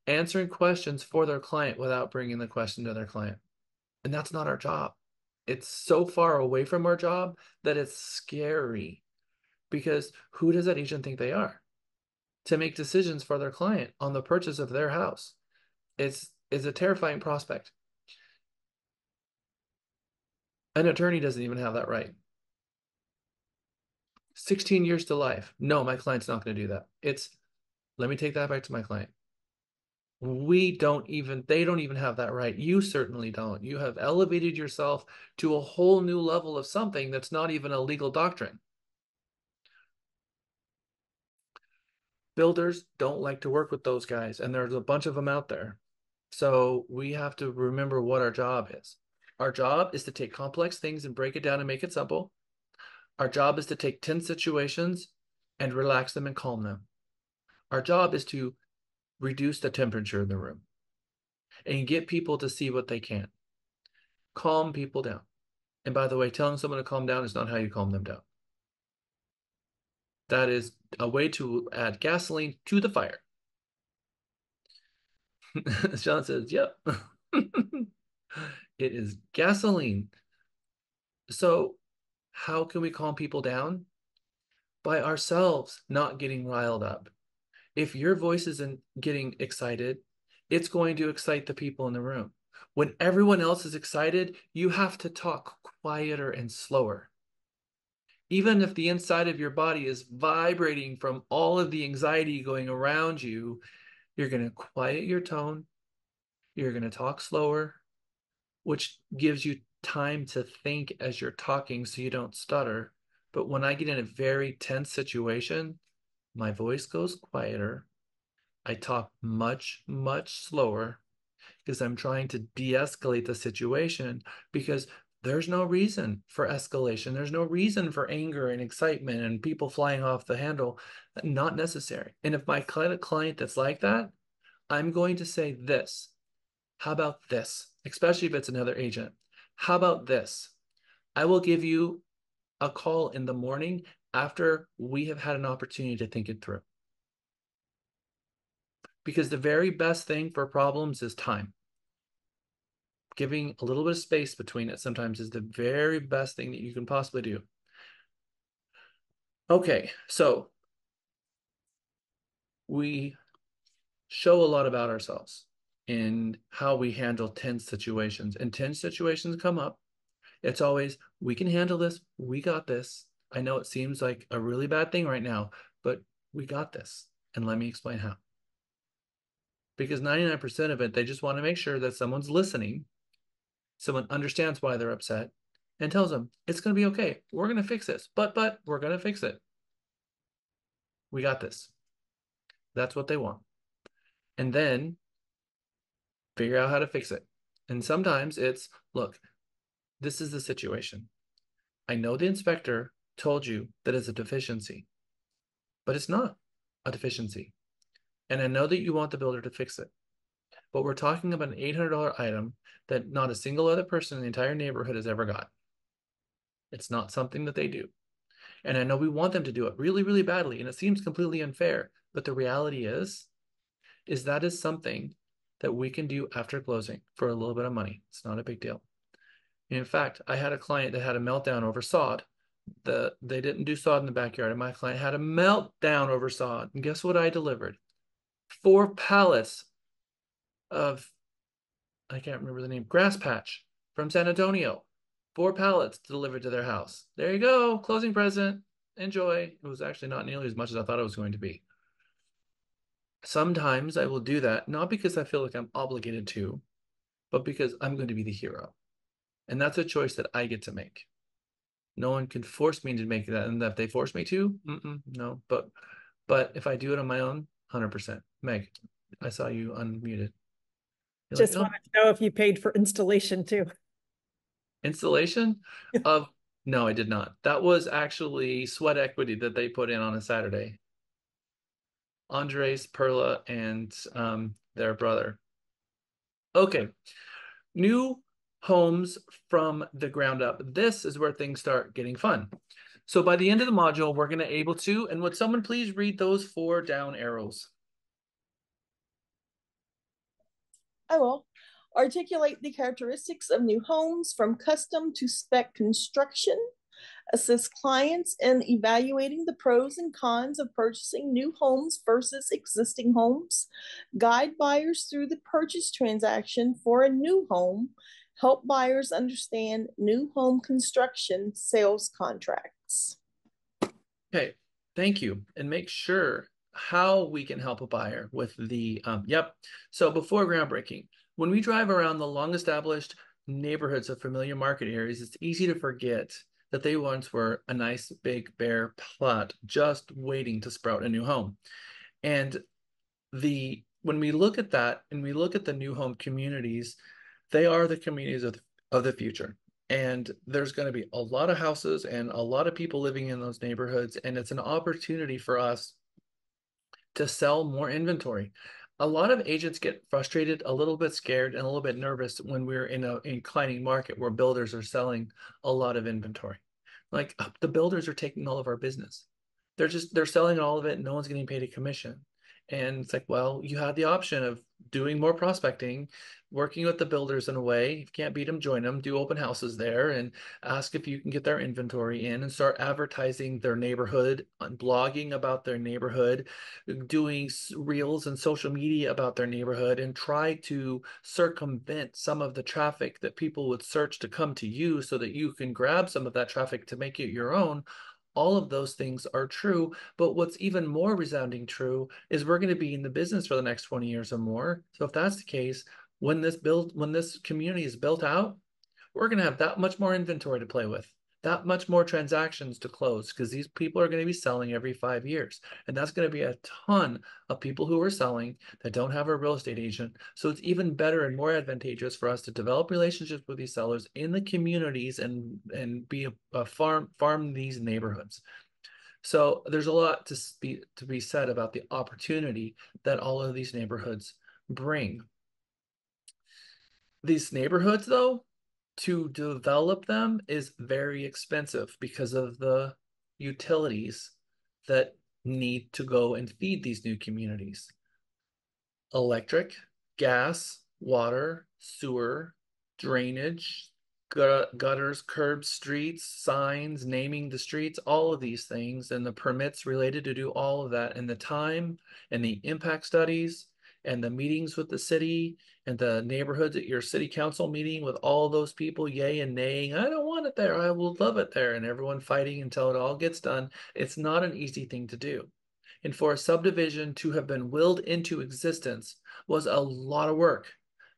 answering questions for their client without bringing the question to their client. And that's not our job. It's so far away from our job that it's scary, because who does that agent think they are to make decisions for their client on the purchase of their house? It's a terrifying prospect. An attorney doesn't even have that right. 16 years to life. No, my client's not going to do that. Let me take that back to my client. They don't even have that right. You certainly don't. You have elevated yourself to a whole new level of something that's not even a legal doctrine. Builders don't like to work with those guys, and there's a bunch of them out there. So we have to remember what our job is. Our job is to take complex things and break it down and make it simple. Our job is to take tense situations and relax them and calm them. Our job is to reduce the temperature in the room and get people to see what they can. Calm people down. And by the way, telling someone to calm down is not how you calm them down. That is a way to add gasoline to the fire. Sean says, yep. It is gasoline. So how can we calm people down? By ourselves not getting riled up. If your voice isn't getting excited, it's going to excite the people in the room. When everyone else is excited, you have to talk quieter and slower. Even if the inside of your body is vibrating from all of the anxiety going around you, you're going to quiet your tone. You're going to talk slower, which gives you time to think as you're talking so you don't stutter. But when I get in a very tense situation, my voice goes quieter. I talk much, much slower because I'm trying to de-escalate the situation, because there's no reason for escalation. There's no reason for anger and excitement and people flying off the handle. Not necessary. And if my client that's like that, I'm going to say this. How about this? Especially if it's another agent. How about this? I will give you a call in the morning after we have had an opportunity to think it through. Because the very best thing for problems is time. Giving a little bit of space between it sometimes is the very best thing that you can possibly do. Okay, so we show a lot about ourselves in how we handle tense situations. And tense situations come up. It's always, we can handle this. We got this. I know it seems like a really bad thing right now, but we got this. And let me explain how. Because 99% of it, they just want to make sure that someone's listening. Someone understands why they're upset and tells them it's going to be okay. We're going to fix this, but we're going to fix it. We got this. That's what they want. And then figure out how to fix it. And sometimes it's, look, this is the situation. I know the inspector told you that it's a deficiency, but it's not a deficiency. And I know that you want the builder to fix it, but we're talking about an $800 item that not a single other person in the entire neighborhood has ever got. It's not something that they do. And I know we want them to do it really, really badly, and it seems completely unfair. But the reality is that is something that we can do after closing for a little bit of money. It's not a big deal. In fact, I had a client that had a meltdown over sod. They didn't do sod in the backyard, and my client had a meltdown over sod. And guess what I delivered? 4 pallets of, I can't remember the name, grass patch from San Antonio. 4 pallets delivered to their house. There you go, closing present. Enjoy. It was actually not nearly as much as I thought it was going to be. Sometimes I will do that, not because I feel like I'm obligated to, but because I'm going to be the hero. And that's a choice that I get to make. No one can force me to make that. And if they force me to, no. But if I do it on my own, 100%. Meg, I saw you unmuted. You're Just like, wanted to know if you paid for installation too. Installation of, no, I did not. That was actually sweat equity that they put in on a Saturday. Andres, Perla, and their brother. Okay, new homes from the ground up. This is where things start getting fun. So by the end of the module, we're going to able to, and would someone please read those 4 down arrows? I will. Articulate the characteristics of new homes from custom to spec construction. Assist clients in evaluating the pros and cons of purchasing new homes versus existing homes. Guide buyers through the purchase transaction for a new home. Help buyers understand new home construction sales contracts. Okay, thank you. And make sure how we can help a buyer with the, So before groundbreaking, when we drive around the long-established neighborhoods of familiar market areas, it's easy to forget that they once were a nice big bare plot just waiting to sprout a new home. And when we look at that and we look at the new home communities, they are the communities of the future. And there's going to be a lot of houses and a lot of people living in those neighborhoods. And it's an opportunity for us to sell more inventory. A lot of agents get frustrated, a little bit scared, and a little bit nervous when we're in an inclining market where builders are selling a lot of inventory. Like the builders are taking all of our business. They're selling all of it and no one's getting paid a commission. And it's like, well, you had the option of doing more prospecting, working with the builders in a way. If you can't beat them, join them, do open houses there and ask if you can get their inventory in and start advertising their neighborhood, blogging about their neighborhood, doing reels and social media about their neighborhood, and try to circumvent some of the traffic that people would search to come to you so that you can grab some of that traffic to make it your own. All of those things are true, but what's even more resounding true is we're going to be in the business for the next 20 years or more. So if that's the case, when this community is built out, we're going to have that much more inventory to play with, that much more transactions to close, because these people are going to be selling every 5 years. And that's going to be a ton of people who are selling that don't have a real estate agent. So it's even better and more advantageous for us to develop relationships with these sellers in the communities and be a farm these neighborhoods. So there's a lot to be said about the opportunity that all of these neighborhoods bring. These neighborhoods, though, to develop them is very expensive because of the utilities that need to go and feed these new communities. Electric, gas, water, sewer, drainage, gutters, curbs, streets, signs, naming the streets, all of these things, and the permits related to do all of that, and the time and the impact studies and the meetings with the city and the neighborhoods at your city council meeting with all those people yay and naying, I don't want it there, I will love it there, and everyone fighting until it all gets done. It's not an easy thing to do. And for a subdivision to have been willed into existence was a lot of work,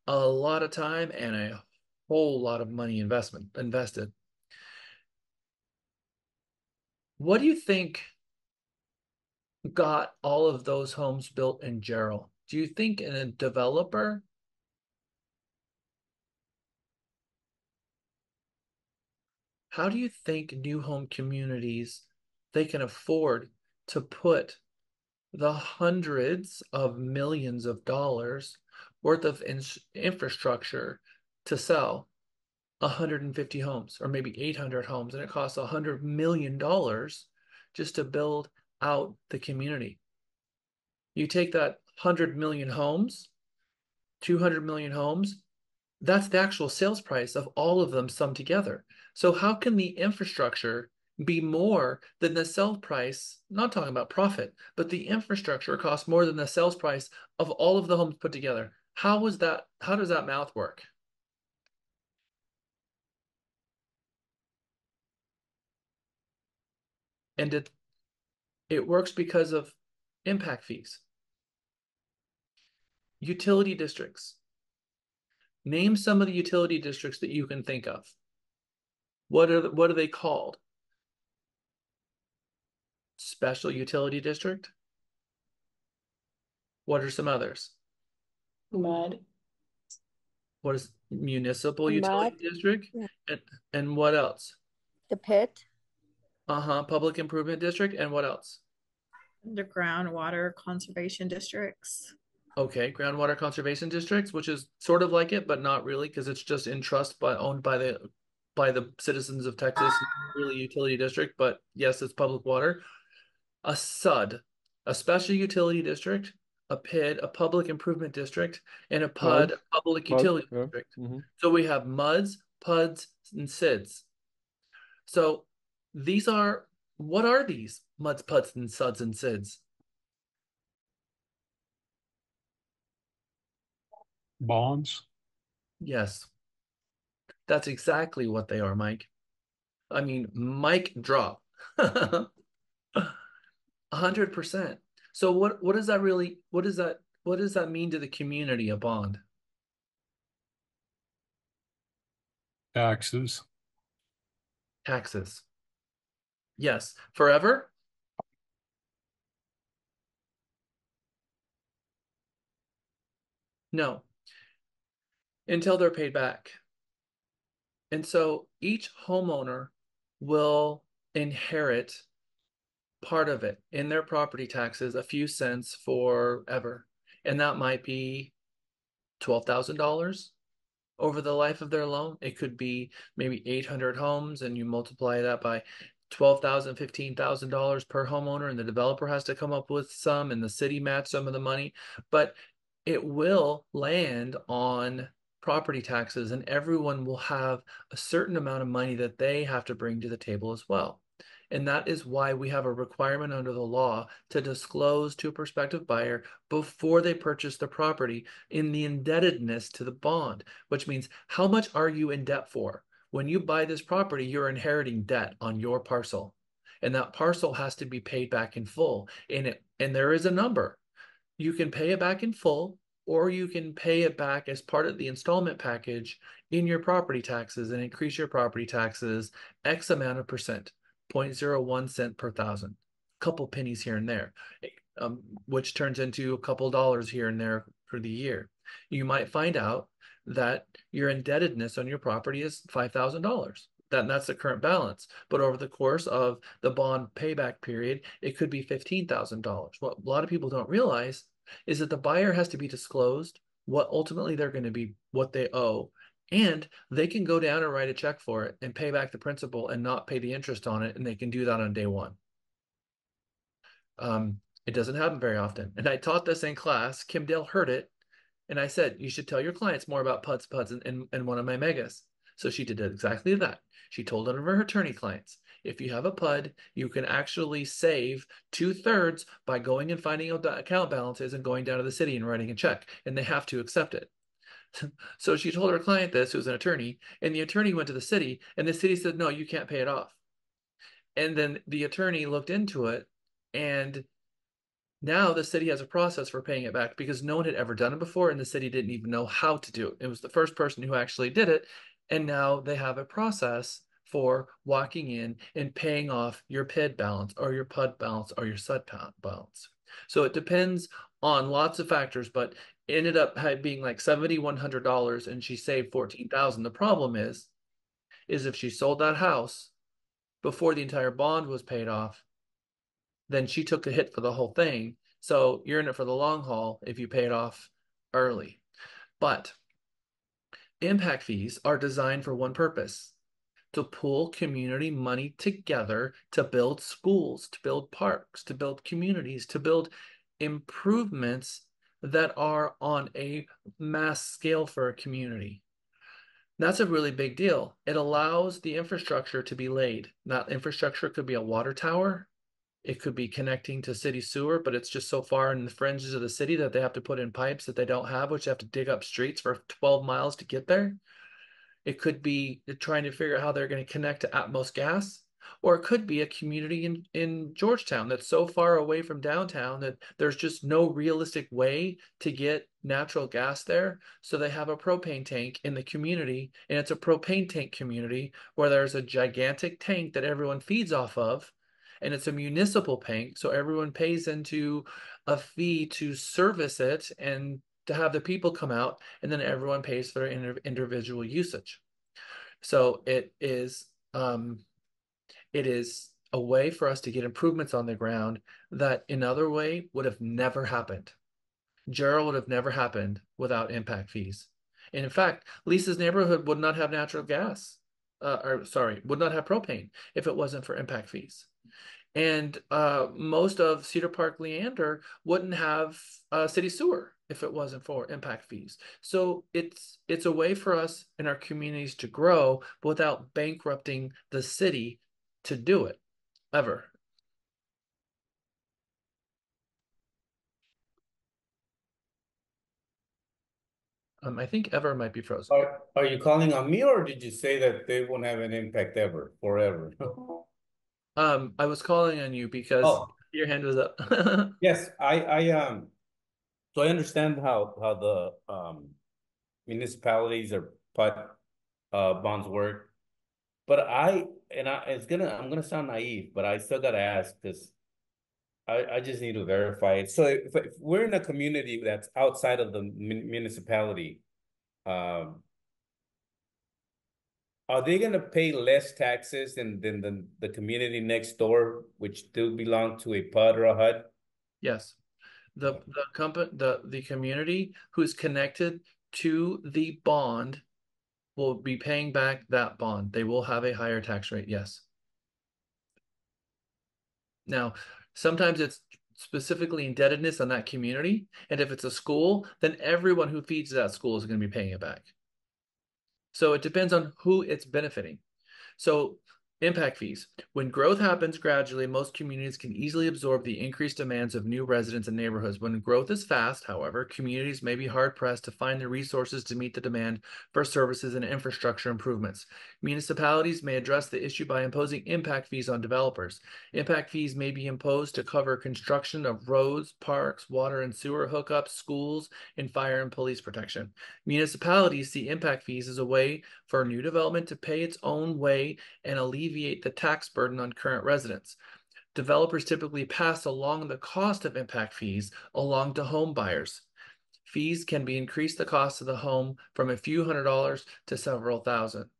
a lot of time, and a whole lot of money invested. What do you think got all of those homes built in Gerald? Do you think in a developer? How do you think new home communities, they can afford to put the hundreds of millions of dollars worth of infrastructure to sell 150 homes or maybe 800 homes, and it costs $100 million just to build out the community? You take that 100 million homes, 200 million homes, that's the actual sales price of all of them summed together. So how can the infrastructure be more than the sale price? Not talking about profit, but the infrastructure costs more than the sales price of all of the homes put together. How does that math work? And it works because of impact fees. Utility districts. Name some of the utility districts that you can think of. What are they called? Special utility district? What are some others? Mud. What is municipal Mud. utility district? Yeah. And what else? The pit. Public improvement district. And what else? Underground water conservation districts. Okay, groundwater conservation districts, which is sort of like it, but not really, because it's just in trust owned by the citizens of Texas, not really utility district, but yes, it's public water. A SUD, a special utility district, a PID, a public improvement district, and a PUD, a public utility district. So we have MUDs, PUDs, and SIDs. So what are these MUDs, PUDs, and SUDs and SIDs? Bonds. Yes, that's exactly what they are, Mike. I mean, mic drop. 100%. So what does that mean to the community, a bond? Taxes. Taxes. Yes. Forever? No, until they're paid back. And so each homeowner will inherit part of it in their property taxes, a few cents forever. And that might be $12,000 over the life of their loan. It could be maybe 800 homes, and you multiply that by $12,000, $15,000 per homeowner, and the developer has to come up with some, and the city match some of the money. But it will land on property taxes, and everyone will have a certain amount of money that they have to bring to the table as well. And that is why we have a requirement under the law to disclose to a prospective buyer before they purchase the property in the indebtedness to the bond, which means how much are you in debt for? When you buy this property, you're inheriting debt on your parcel, and that parcel has to be paid back in full. And there is a number. You can pay it back in full, or you can pay it back as part of the installment package in your property taxes and increase your property taxes X amount of percent, 0.01 cent per thousand, a couple pennies here and there, which turns into a couple dollars here and there for the year. You might find out that your indebtedness on your property is $5,000. That's the current balance. But over the course of the bond payback period, it could be $15,000. What a lot of people don't realize is that the buyer has to be disclosed what ultimately they're going to be, what they owe. And they can go down and write a check for it and pay back the principal and not pay the interest on it. And they can do that on day one. It doesn't happen very often. And I taught this in class. Kim Dale heard it. And I said, you should tell your clients more about PUDs in one of my megas. So she did exactly that. She told one of her attorney clients, if you have a PUD, you can actually save 2/3 by going and finding out the account balances and going down to the city and writing a check. And they have to accept it. So she told her client this, who's an attorney, and the attorney went to the city, and the city said, no, you can't pay it off. And then the attorney looked into it, and now the city has a process for paying it back because no one had ever done it before, and the city didn't even know how to do it. It was the first person who actually did it, and now they have a process for walking in and paying off your PID balance or your PUD balance or your SUD balance. So it depends on lots of factors, but ended up being like $7,100, and she saved $14,000. The problem is if she sold that house before the entire bond was paid off, then she took a hit for the whole thing. So you're in it for the long haul if you pay it off early. But impact fees are designed for one purpose: to pull community money together to build schools, to build parks, to build communities, to build improvements that are on a mass scale for a community. That's a really big deal. It allows the infrastructure to be laid. That infrastructure could be a water tower. It could be connecting to city sewer, but it's just so far in the fringes of the city that they have to put in pipes that they don't have, which they have to dig up streets for 12 miles to get there. It could be trying to figure out how they're going to connect to Atmos gas, or it could be a community in Georgetown that's so far away from downtown that there's just no realistic way to get natural gas there. So they have a propane tank in the community, and it's a propane tank community where there's a gigantic tank that everyone feeds off of. And it's a municipal tank, so everyone pays into a fee to service it and to have the people come out, and then everyone pays for their individual usage. So it is a way for us to get improvements on the ground that another way would have never happened. Gerald would have never happened without impact fees. And in fact, Lisa's neighborhood would not have natural gas, would not have propane if it wasn't for impact fees. And most of Cedar Park Leander wouldn't have city sewer if it wasn't for impact fees. So it's a way for us in our communities to grow without bankrupting the city to do it, ever. I think ever might be frozen. Are you calling on me, or did you say that they won't have an impact ever, forever? I was calling on you because your hand was up. Yes, so I understand how the municipalities or PUD bonds work, but I'm gonna sound naive, but I still gotta ask, because I just need to verify it. So if we're in a community that's outside of the municipality, are they going to pay less taxes than the community next door, which do belong to a PUD or a HUD? Yes. The company, the community who's connected to the bond will be paying back that bond. They will have a higher tax rate, yes. Now, sometimes it's specifically indebtedness on that community, and if it's a school, then everyone who feeds that school is going to be paying it back. So it depends on who it's benefiting. So impact fees. When growth happens gradually, most communities can easily absorb the increased demands of new residents and neighborhoods. When growth is fast, however, communities may be hard-pressed to find the resources to meet the demand for services and infrastructure improvements. Municipalities may address the issue by imposing impact fees on developers. Impact fees may be imposed to cover construction of roads, parks, water and sewer hookups, schools, and fire and police protection. Municipalities see impact fees as a way for new development to pay its own way and alleviate the tax burden on current residents. Developers typically pass along the cost of impact fees along to home buyers. Fees can be increased the cost of the home from a few $100s to several thousand.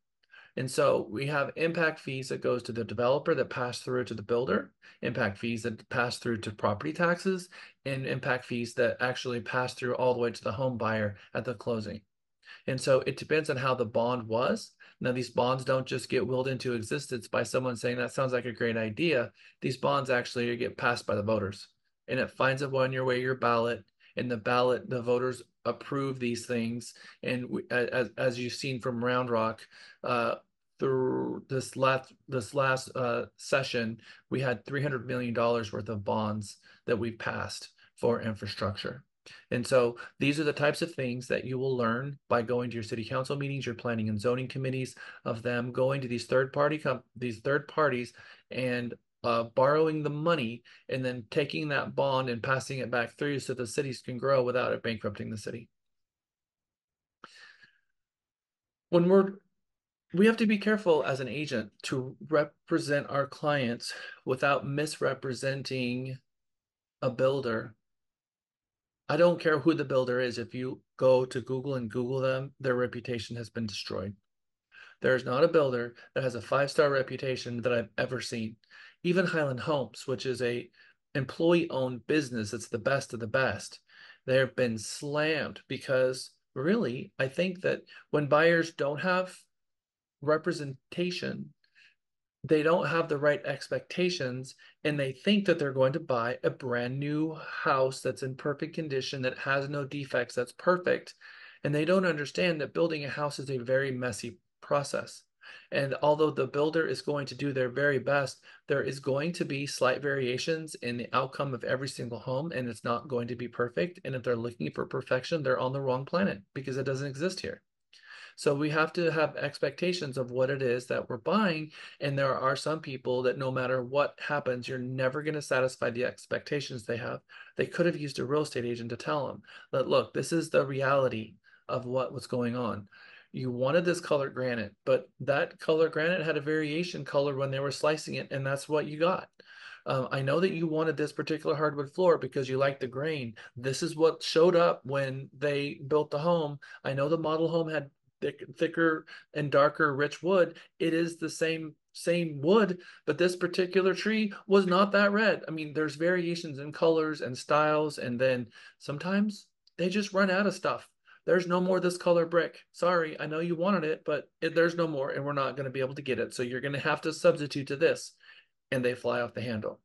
And so we have impact fees that goes to the developer that pass through to the builder, impact fees that pass through to property taxes, and impact fees that actually pass through all the way to the home buyer at the closing. And so it depends on how the bond was. Now, these bonds don't just get willed into existence by someone saying that sounds like a great idea. These bonds actually get passed by the voters, and it finds a one-your ballot. And the ballot, the voters approve these things. And as you've seen from Round Rock, through this last session, we had $300 million worth of bonds that we passed for infrastructure. And so these are the types of things that you will learn by going to your city council meetings, your planning and zoning committees, of them going to these third parties and borrowing the money and then taking that bond and passing it back through so the cities can grow without it bankrupting the city. We have to be careful as an agent to represent our clients without misrepresenting a builder. I don't care who the builder is. If you go to Google and Google them, their reputation has been destroyed. There's not a builder that has a 5-star reputation that I've ever seen. Even Highland Homes, which is a employee-owned business that's the best of the best, they've been slammed because really, I think that when buyers don't have representation, they don't have the right expectations, and they think that they're going to buy a brand new house that's in perfect condition, that has no defects, that's perfect. And they don't understand that building a house is a very messy process. And although the builder is going to do their very best, there is going to be slight variations in the outcome of every single home, and it's not going to be perfect. And if they're looking for perfection, they're on the wrong planet because it doesn't exist here. So we have to have expectations of what it is that we're buying. And there are some people that no matter what happens, you're never going to satisfy the expectations they have. They could have used a real estate agent to tell them that, look, this is the reality of what was going on. You wanted this colored granite, but that colored granite had a variation color when they were slicing it, and that's what you got. I know that you wanted this particular hardwood floor because you like the grain. This is what showed up when they built the home. I know the model home had thicker and darker rich wood. It is the same wood, but this particular tree was not that red. I mean, there's variations in colors and styles, and then sometimes they just run out of stuff. There's no more this color brick. Sorry, I know you wanted it, but there's no more, and we're not going to be able to get it. So you're going to have to substitute to this, and they fly off the handle.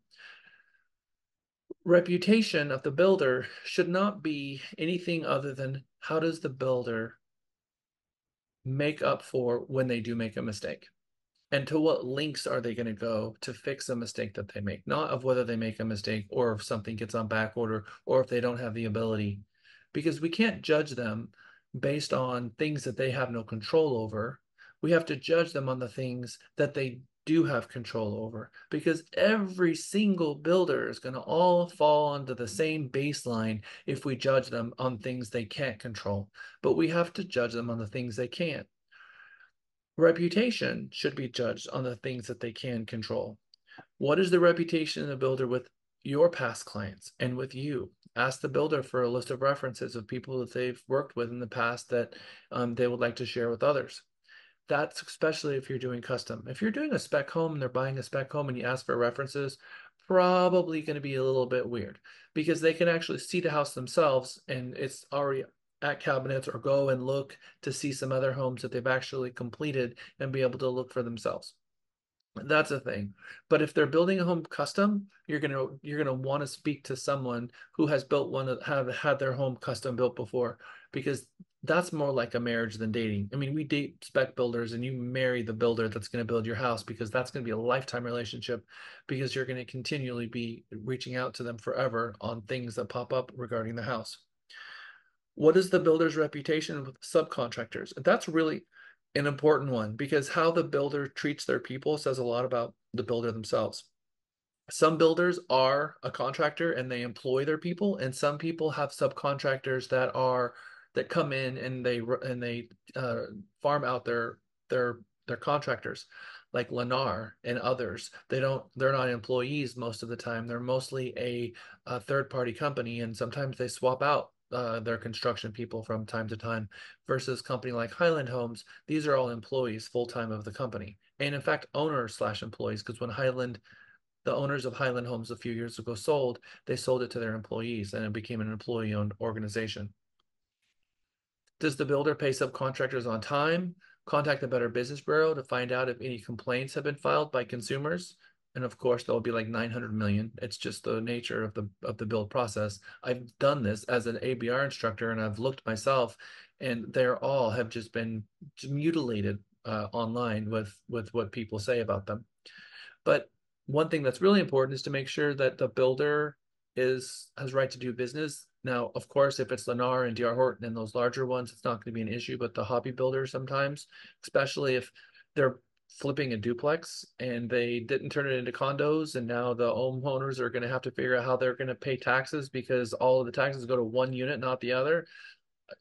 Reputation of the builder should not be anything other than how does the builder make up for when they do make a mistake, and to what lengths are they going to go to fix a mistake that they make, not of whether they make a mistake or if something gets on back order or if they don't have the ability, because we can't judge them based on things that they have no control over. We have to judge them on the things that they do have control over, because every single builder is going to all fall onto the same baseline if we judge them on things they can't control. But we have to judge them on the things they can. Reputation should be judged on the things that they can control. What is the reputation of the builder with your past clients and with you. Ask the builder for a list of references of people that they've worked with in the past that they would like to share with others. That's especially if you're doing custom. If you're doing a spec home and they're buying a spec home and you ask for references, probably going to be a little bit weird because they can actually see the house themselves and it's already at cabinets, or go and look to see some other homes that they've actually completed and be able to look for themselves. That's a thing. But if they're building a home custom, you're gonna want to speak to someone who has built one that have had their home custom built before, because that's more like a marriage than dating. I mean, we date spec builders and you marry the builder that's going to build your house, because that's going to be a lifetime relationship, because you're going to continually be reaching out to them forever on things that pop up regarding the house. What is the builder's reputation with subcontractors? That's really an important one, because how the builder treats their people says a lot about the builder themselves. Some builders are a contractor and they employ their people, and some people have subcontractors that come in and they farm out their contractors, like Lennar and others. They're not employees most of the time. They're mostly a third party company, and sometimes they swap out their construction people from time to time, versus company like Highland Homes. These are all employees full-time of the company, and in fact owners slash employees, because when the owners of Highland Homes a few years ago they sold it to their employees and it became an employee-owned organization. Does the builder pay subcontractors on time? Contact the Better Business Bureau to find out if any complaints have been filed by consumers. And of course, there'll be like 900 million. It's just the nature of the build process. I've done this as an ABR instructor, and I've looked myself, and they're all have just been mutilated online with what people say about them. But one thing that's really important is to make sure that the builder has right to do business. Now, of course, if it's Lennar and D.R. Horton and those larger ones, it's not going to be an issue. But the hobby builders sometimes, especially if they're flipping a duplex and they didn't turn it into condos, and now the homeowners are going to have to figure out how they're going to pay taxes because all of the taxes go to one unit, not the other,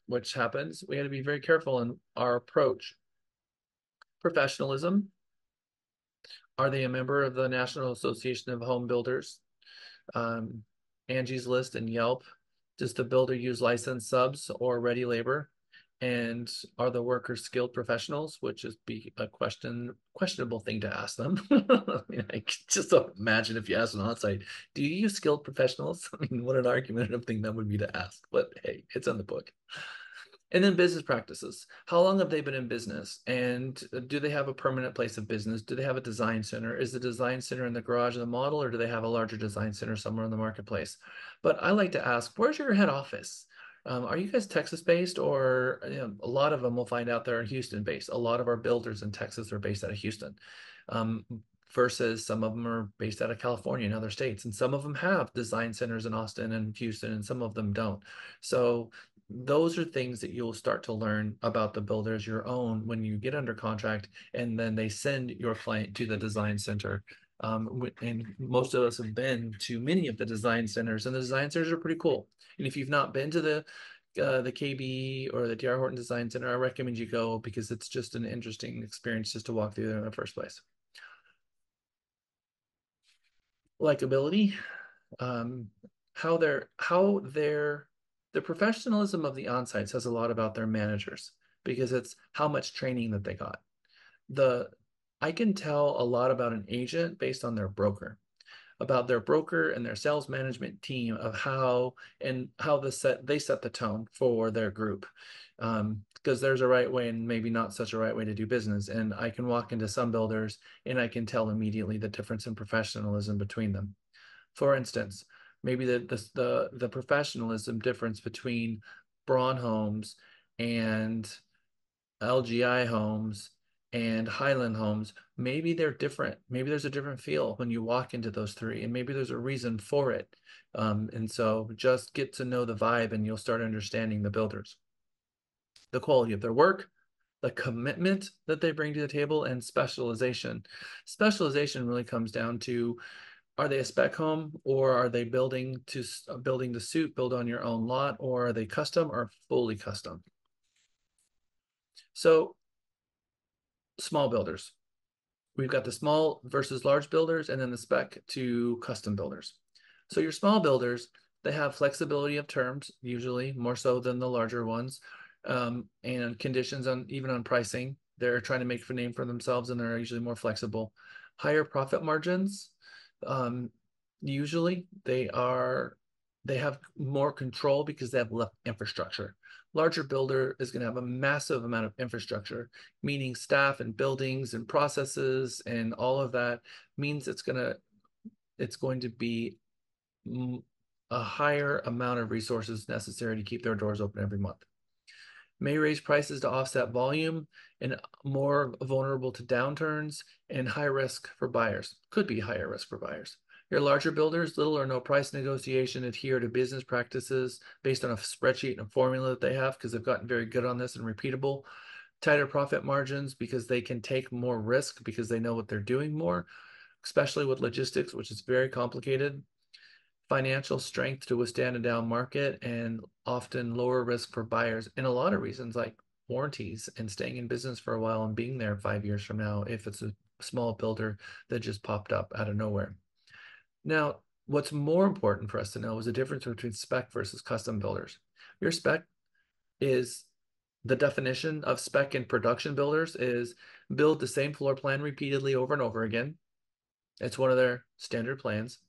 which happens. We got to be very careful in our approach. Professionalism. Are they a member of the National Association of Home Builders? Angie's List and Yelp. Does the builder use licensed subs or ready labor? And are the workers skilled professionals? Which is be a questionable thing to ask them. I mean, I just don't imagine if you ask an on-site, do you use skilled professionals? I mean, what an argumentative thing that would be to ask. But hey, it's in the book. And then business practices. How long have they been in business? And do they have a permanent place of business? Do they have a design center? Is the design center in the garage of the model, or do they have a larger design center somewhere in the marketplace? But I like to ask, where's your head office? Are you guys Texas-based, or a lot of them will find out they're Houston-based. A lot of our builders in Texas are based out of Houston, versus some of them are based out of California and other states. And some of them have design centers in Austin and Houston, and some of them don't. So those are things that you'll start to learn about the builders your own when you get under contract, and then they send your client to the design center. And most of us have been to many of the design centers, and the design centers are pretty cool. And if you've not been to the KB or the D.R. Horton Design Center, I recommend you go, because it's just an interesting experience just to walk through there in the first place. Likability, the professionalism of the on-site says a lot about their managers, because it's how much training that they got. I can tell a lot about an agent based on their broker, about their broker and their sales management team, of how they set the tone for their group. Because there's a right way and maybe not such a right way to do business. And I can walk into some builders and I can tell immediately the difference in professionalism between them. For instance, maybe the professionalism difference between Braun Homes and LGI Homes and Highland Homes, maybe they're different. Maybe there's a different feel when you walk into those three, and maybe there's a reason for it. And so just get to know the vibe and you'll start understanding the builders. The quality of their work, the commitment that they bring to the table, and specialization. Specialization really comes down to, are they a spec home, or are they building the suit, build on your own lot, or are they custom or fully custom? So small builders. We've got the small versus large builders, and then the spec to custom builders. So your small builders, they have flexibility of terms, usually more so than the larger ones, and conditions on even on pricing. They're trying to make a name for themselves, and they're usually more flexible. Higher profit margins, usually they have more control because they have less infrastructure. Larger builder is going to have a massive amount of infrastructure, meaning staff and buildings and processes and all of that means it's going to be a higher amount of resources necessary to keep their doors open every month. May raise prices to offset volume and more vulnerable to downturns and high risk for buyers. Could be higher risk for buyers. Your larger builders, little or no price negotiation, adhere to business practices based on a spreadsheet and a formula that they have because they've gotten very good on this and repeatable. Tighter profit margins because they can take more risk because they know what they're doing more, especially with logistics, which is very complicated. Financial strength to withstand a down market and often lower risk for buyers. And a lot of reasons like warranties and staying in business for a while and being there 5 years from now if it's a small builder that just popped up out of nowhere. Now, what's more important for us to know is the difference between spec versus custom builders. Your spec is the definition of spec and production builders is build the same floor plan repeatedly over and over again. It's one of their standard plans.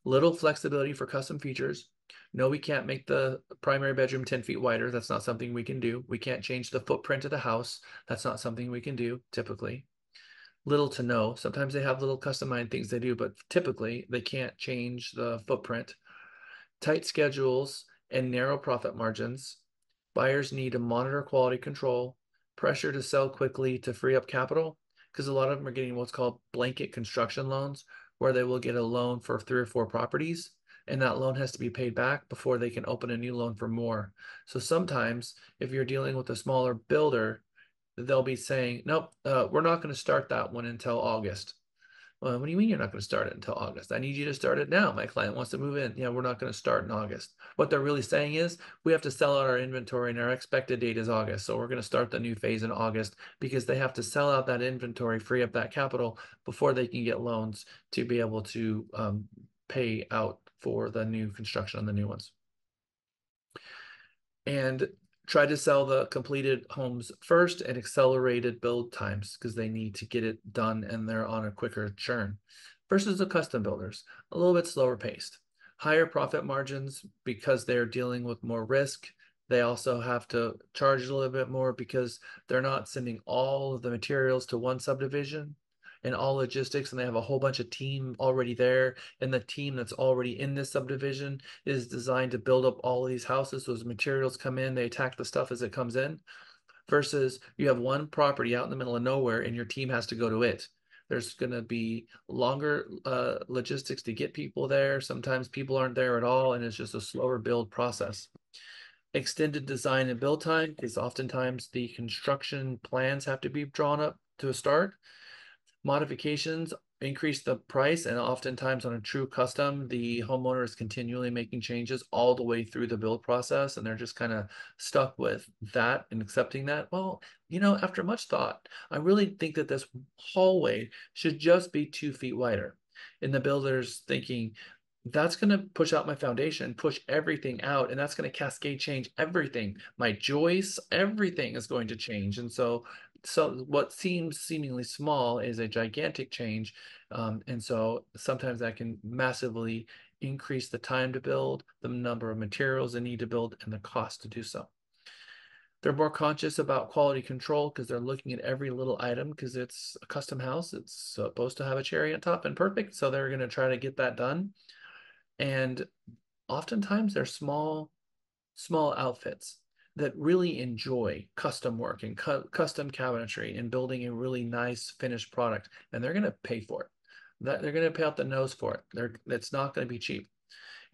Little flexibility for custom features. No, we can't make the primary bedroom 10 feet wider. That's not something we can do. We can't change the footprint of the house. That's not something we can do typically. Little to no. Sometimes they have little customized things they do, but typically they can't change the footprint. Tight schedules and narrow profit margins. Buyers need to monitor quality control, pressure to sell quickly to free up capital, because a lot of them are getting what's called blanket construction loans, where they will get a loan for 3 or 4 properties, and that loan has to be paid back before they can open a new loan for more. So sometimes if you're dealing with a smaller builder, they'll be saying, nope, we're not going to start that one until August. Well, what do you mean you're not going to start it until August? I need you to start it now. My client wants to move in. Yeah, we're not going to start in August. What they're really saying is we have to sell out our inventory and our expected date is August. So we're going to start the new phase in August because they have to sell out that inventory, free up that capital before they can get loans to be able to pay out for the new construction on the new ones. And try to sell the completed homes first and accelerated build times because they need to get it done and they're on a quicker churn versus the custom builders, a little bit slower paced. Higher profit margins because they're dealing with more risk. They also have to charge a little bit more because they're not sending all of the materials to one subdivision and all logistics, and they have a whole bunch of team already there, and the team that's already in this subdivision is designed to build up all of these houses. Those materials come in, they attack the stuff as it comes in, versus you have one property out in the middle of nowhere and your team has to go to it. There's going to be longer logistics to get people there. Sometimes people aren't there at all, and it's just a slower build process. Extended design and build time, because oftentimes the construction plans have to be drawn up to a start. Modifications increase the price, and oftentimes on a true custom, the homeowner is continually making changes all the way through the build process, and they're just kind of stuck with that and accepting that. Well, after much thought, I really think that this hallway should just be 2 feet wider. And the builder's thinking, that's going to push out my foundation, push everything out, and that's going to cascade change everything. My joists, everything is going to change. And so what seems seemingly small is a gigantic change. And so sometimes that can massively increase the time to build, the number of materials they need to build, and the cost to do so. They're more conscious about quality control because they're looking at every little item because it's a custom house. It's supposed to have a cherry on top and perfect. So they're going to try to get that done. And oftentimes they're small outfits that really enjoy custom work and custom cabinetry and building a really nice finished product, and they're going to pay for it. They're going to pay out the nose for it. It's not going to be cheap.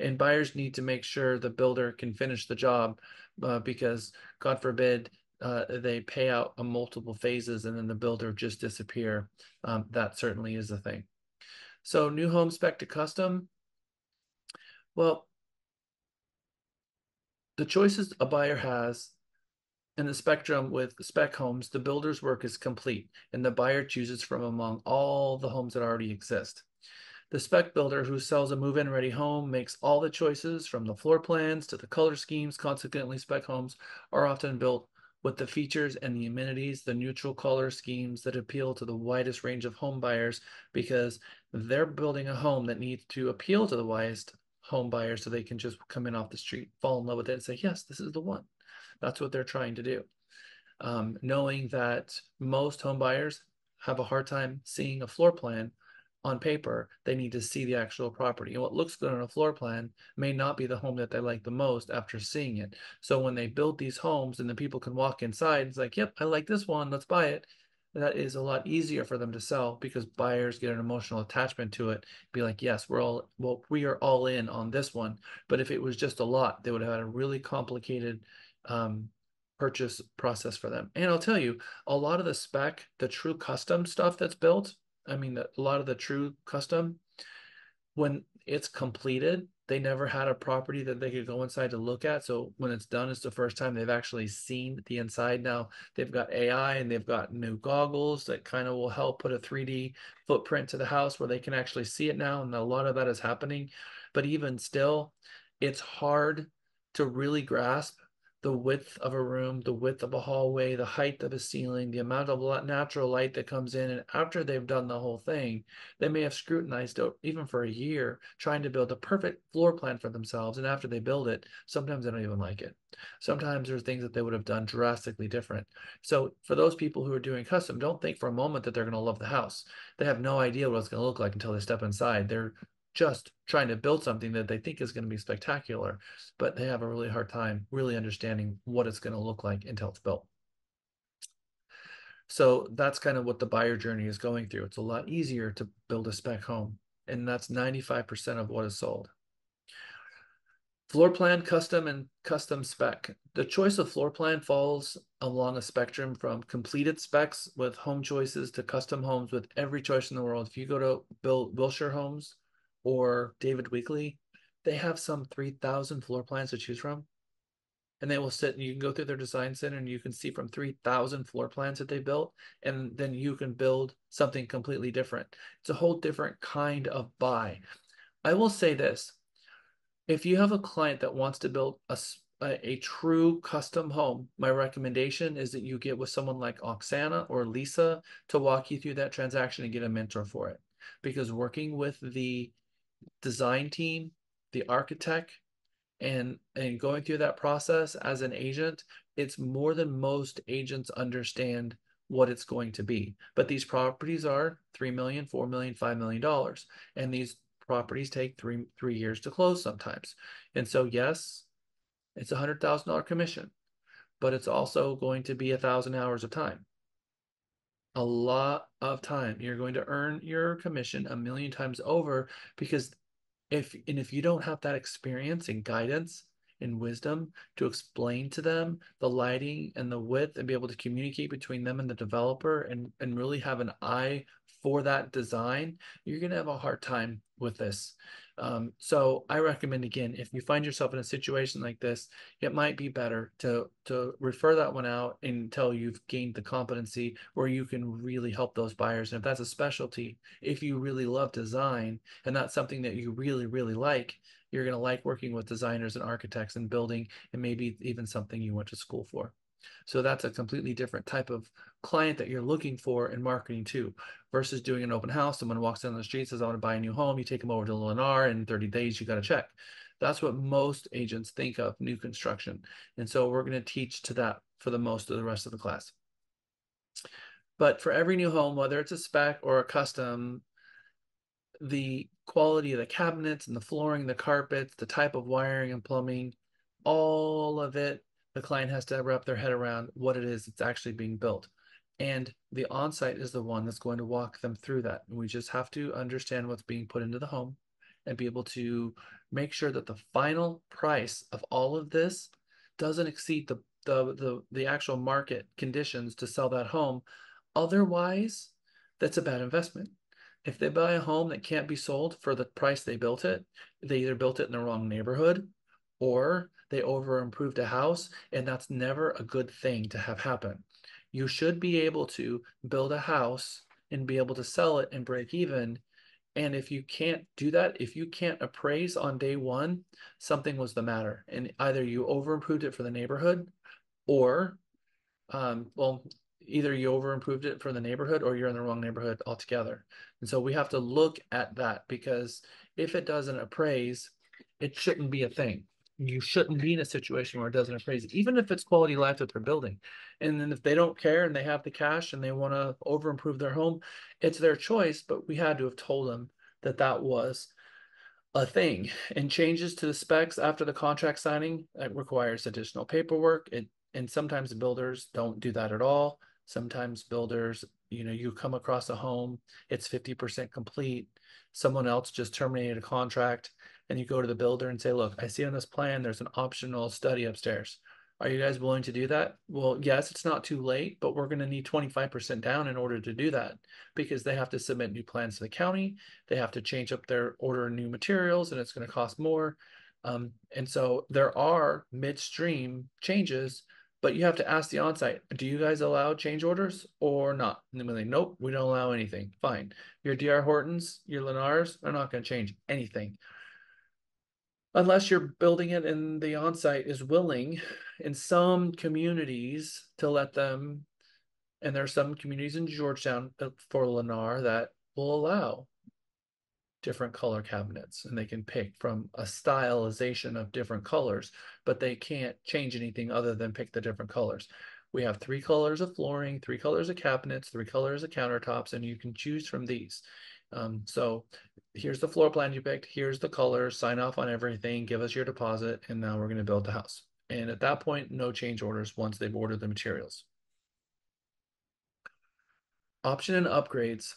And buyers need to make sure the builder can finish the job because, God forbid, they pay out on multiple phases and then the builder just disappear. That certainly is a thing. So new home spec to custom. Well, the choices a buyer has in the spectrum with spec homes, the builder's work is complete and the buyer chooses from among all the homes that already exist. The spec builder who sells a move-in ready home makes all the choices from the floor plans to the color schemes. Consequently, spec homes are often built with the features and the amenities, the neutral color schemes that appeal to the widest range of home buyers, because they're building a home that needs to appeal to the widest home buyers so they can just come in off the street, fall in love with it, and say, yes, this is the one. That's what they're trying to do. Knowing that most home buyers have a hard time seeing a floor plan on paper, they need to see the actual property. And what looks good on a floor plan may not be the home that they like the most after seeing it. So when they build these homes and the people can walk inside, it's like, yep, I like this one, let's buy it. That is a lot easier for them to sell because buyers get an emotional attachment to it. Be like, yes, we are all in on this one. But if it was just a lot, they would have had a really complicated purchase process for them. And I'll tell you, a lot of the spec, the true custom stuff that's built, I mean, a lot of the true custom, when it's completed, they never had a property that they could go inside to look at. So when it's done, it's the first time they've actually seen the inside. Now they've got AI and they've got new goggles that kind of will help put a 3D footprint to the house where they can actually see it now. And a lot of that is happening. But even still, it's hard to really grasp the width of a room, the width of a hallway, the height of a ceiling, the amount of natural light that comes in. And after they've done the whole thing, they may have scrutinized it even for a year, trying to build a perfect floor plan for themselves. And after they build it, sometimes they don't even like it. Sometimes there's things that they would have done drastically different. So for those people who are doing custom, don't think for a moment that they're going to love the house. They have no idea what it's going to look like until they step inside. They're just trying to build something that they think is going to be spectacular, but they have a really hard time really understanding what it's going to look like until it's built. So that's kind of what the buyer journey is going through. It's a lot easier to build a spec home, and that's 95% of what is sold. Floor plan, custom, and custom spec. The choice of floor plan falls along a spectrum from completed specs with home choices to custom homes with every choice in the world. If you go to Wilshire Homes or David Weekley, they have some 3,000 floor plans to choose from. And they will sit and you can go through their design center and you can see from 3,000 floor plans that they built. And then you can build something completely different. It's a whole different kind of buy. I will say this. If you have a client that wants to build a true custom home, my recommendation is that you get with someone like Oksana or Lisa to walk you through that transaction and get a mentor for it. Because working with the design team, the architect, and going through that process as an agent, it's more than most agents understand what it's going to be. But these properties are $3 million, $4 million, $5 million. And these properties take three years to close sometimes. And so, yes, it's $100,000 commission, but it's also going to be 1,000 hours of time. A lot of time. You're going to earn your commission 1,000,000 times over because if you don't have that experience and guidance and wisdom to explain to them the lighting and the width and be able to communicate between them and the developer and really have an eye for that design, you're going to have a hard time with this. So I recommend, again, if you find yourself in a situation like this, it might be better to refer that one out until you've gained the competency where you can really help those buyers. And if that's a specialty, if you really love design and that's something that you really, really like, you're going to like working with designers and architects and building, and maybe even something you went to school for. So that's a completely different type of client that you're looking for in marketing too, versus doing an open house. Someone walks down the street, says, I want to buy a new home. You take them over to Lennar, and in 30 days, you got a check. That's what most agents think of new construction. And so we're going to teach to that for the most of the rest of the class. But for every new home, whether it's a spec or a custom, the quality of the cabinets and the flooring, the carpets, the type of wiring and plumbing, all of it, the client has to wrap their head around what it is that's actually being built. And the on-site is the one that's going to walk them through that. And we just have to understand what's being put into the home and be able to make sure that the final price of all of this doesn't exceed the actual market conditions to sell that home. Otherwise, that's a bad investment. If they buy a home that can't be sold for the price they built it, they either built it in the wrong neighborhood or they over improved a house, and that's never a good thing to have happen. You should be able to build a house and be able to sell it and break even And if you can't do that, if you can't appraise on day one, something was the matter. And either you over improved it for the neighborhood, or well, either you over improved it for the neighborhood or you're in the wrong neighborhood altogether. And so we have to look at that, because if it doesn't appraise, it shouldn't be a thing. You shouldn't be in a situation where it doesn't appraise, even if it's quality life that they're building. And then if they don't care and they have the cash and they want to over improve their home, it's their choice. But we had to have told them that that was a thing. And changes to the specs after the contract signing, it requires additional paperwork. And sometimes builders don't do that at all. Sometimes builders, you come across a home, it's 50% complete. Someone else just terminated a contract, and you go to the builder and say, look, I see on this plan there's an optional study upstairs. Are you guys willing to do that? Well, yes, it's not too late, but we're going to need 25% down in order to do that, because they have to submit new plans to the county. They have to change up their order of new materials, and it's going to cost more. And so there are midstream changes, but you have to ask the onsite, do you guys allow change orders or not? And then they're like, nope, we don't allow anything. Fine. Your DR Hortons, your Lennars are not going to change anything, unless you're building it and the onsite is willing in some communities to let them. And there are some communities in Georgetown for Lennar that will allow different color cabinets, and they can pick from a stylization of different colors, but they can't change anything other than pick the different colors. We have 3 colors of flooring, 3 colors of cabinets, 3 colors of countertops, and you can choose from these. So here's the floor plan you picked, here's the colors, sign off on everything, give us your deposit, and now we're going to build the house. And at that point, no change orders once they've ordered the materials. Option and upgrades.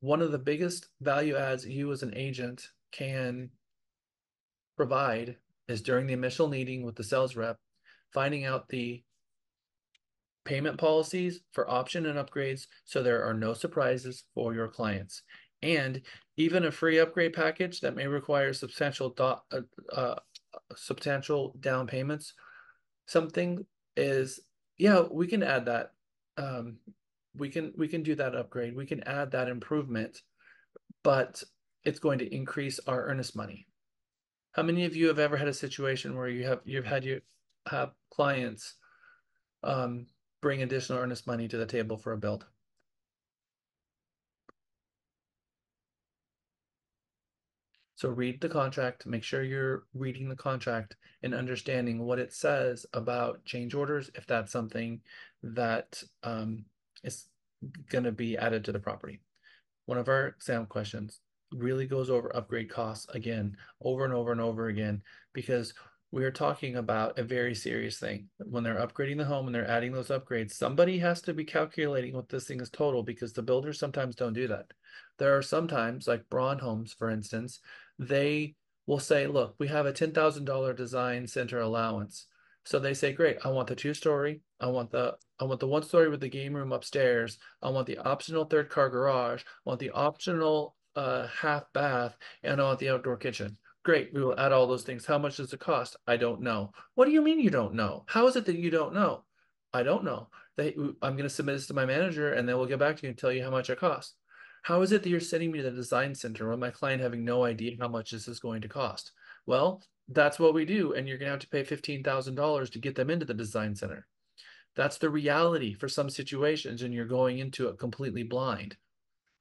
One of the biggest value adds you as an agent can provide is during the initial meeting with the sales rep, finding out the payment policies for option and upgrades so there are no surprises for your clients. And even a free upgrade package that may require substantial down payments, something is, yeah, we can add that. We can do that upgrade. We can add that improvement, but it's going to increase our earnest money. How many of you have ever had a situation where you've had clients bring additional earnest money to the table for a build? So read the contract, make sure you're reading the contract and understanding what it says about change orders, if that's something that is going to be added to the property. One of our exam questions really goes over upgrade costs again, over and over and over again, because we are talking about a very serious thing. When they're upgrading the home and they're adding those upgrades, somebody has to be calculating what this thing is total, because the builders sometimes don't do that. There are sometimes, like Braun Homes, for instance, they will say, look, we have a $10,000 design center allowance. So they say, great, I want the 2-story. I want the 1-story with the game room upstairs. I want the optional 3rd car garage. I want the optional half bath, and I want the outdoor kitchen. Great, we will add all those things. How much does it cost? I don't know. What do you mean you don't know? How is it that you don't know? I don't know. I'm going to submit this to my manager, and then we'll get back to you and tell you how much it costs. How is it that you're sending me to the design center with my client having no idea how much this is going to cost? Well, that's what we do, and you're going to have to pay $15,000 to get them into the design center. That's the reality for some situations, and you're going into it completely blind.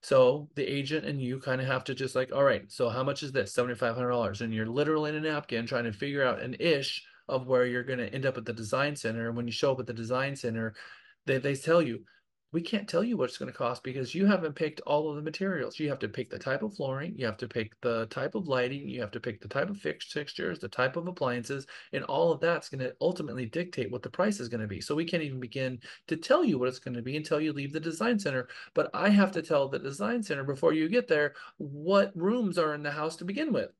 So the agent and you kind of have to just like, all right, so how much is this? $7,500. And you're literally in a napkin trying to figure out an ish of where you're going to end up at the design center. And when you show up at the design center, they tell you, we can't tell you what it's going to cost because you haven't picked all of the materials. You have to pick the type of flooring, you have to pick the type of lighting, you have to pick the type of fixtures, the type of appliances, and all of that's going to ultimately dictate what the price is going to be. So we can't even begin to tell you what it's going to be until you leave the design center. But I have to tell the design center before you get there what rooms are in the house to begin with.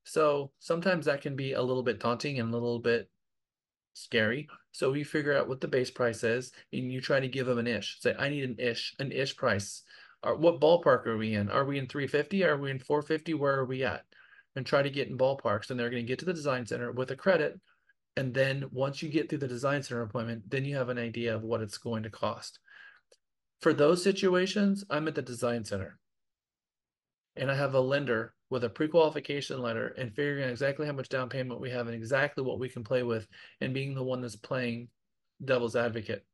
So sometimes that can be a little bit daunting and a little bit scary. So we figure out what the base price is, and you try to give them an ish. Say, I need an ish price. Or what ballpark are we in? Are we in 350? Are we in 450? Where are we at? And try to get in ballparks. And they're going to get to the design center with a credit. And then once you get through the design center appointment, then you have an idea of what it's going to cost. For those situations, I'm at the design center. and I have a lender with a pre-qualification letter and figuring out exactly how much down payment we have and exactly what we can play with, and being the one that's playing devil's advocate.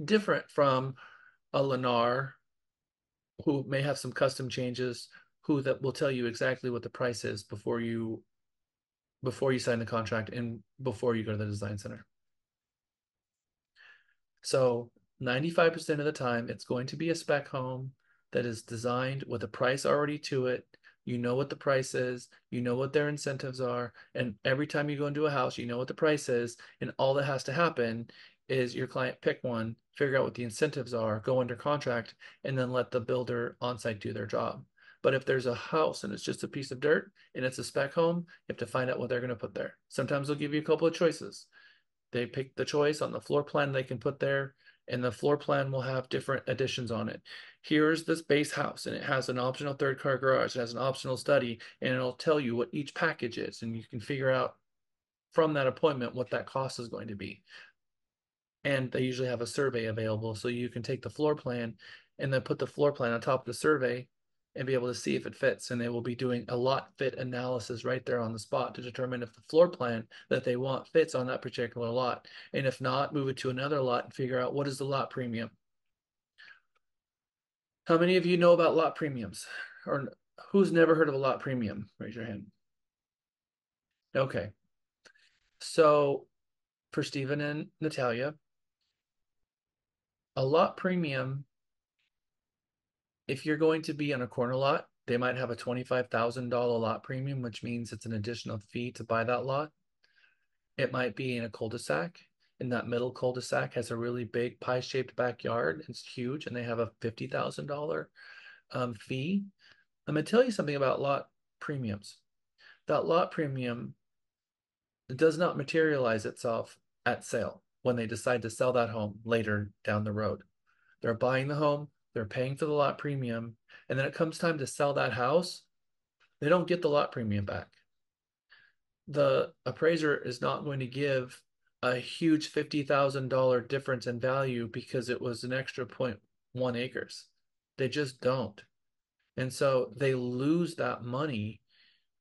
Different from a Lennar who may have some custom changes, who that will tell you exactly what the price is before you sign the contract and before you go to the design center. So 95% of the time, it's going to be a spec home that is designed with a price already to it. You know what the price is, you know what their incentives are, and every time you go into a house, you know what the price is, and all that has to happen is your client pick one, figure out what the incentives are, go under contract, and then let the builder on-site do their job. But if there's a house and it's just a piece of dirt and it's a spec home, you have to find out what they're going to put there. Sometimes they'll give you a couple of choices. They pick the choice on the floor plan they can put there, and the floor plan will have different additions on it. Here's this base house, and it has an optional third car garage, it has an optional study, and it'll tell you what each package is, and you can figure out from that appointment what that cost is going to be. And they usually have a survey available, so you can take the floor plan and then put the floor plan on top of the survey and be able to see if it fits. And they will be doing a lot fit analysis right there on the spot to determine if the floor plan that they want fits on that particular lot. And if not, move it to another lot and figure out what is the lot premium. How many of you know about lot premiums? Or who's never heard of a lot premium? Raise your hand. Okay. So for Stephen and Natalia, a lot premium, if you're going to be on a corner lot, they might have a $25,000 lot premium, which means it's an additional fee to buy that lot. It might be in a cul-de-sac, and that middle cul-de-sac has a really big pie-shaped backyard. It's huge, and they have a $50,000 fee. I'm going to tell you something about lot premiums. That lot premium does not materialize itself at sale when they decide to sell that home later down the road. They're buying the home, they're paying for the lot premium, and then it comes time to sell that house, they don't get the lot premium back. The appraiser is not going to give a huge $50,000 difference in value because it was an extra 0.1 acres. They just don't. And so they lose that money,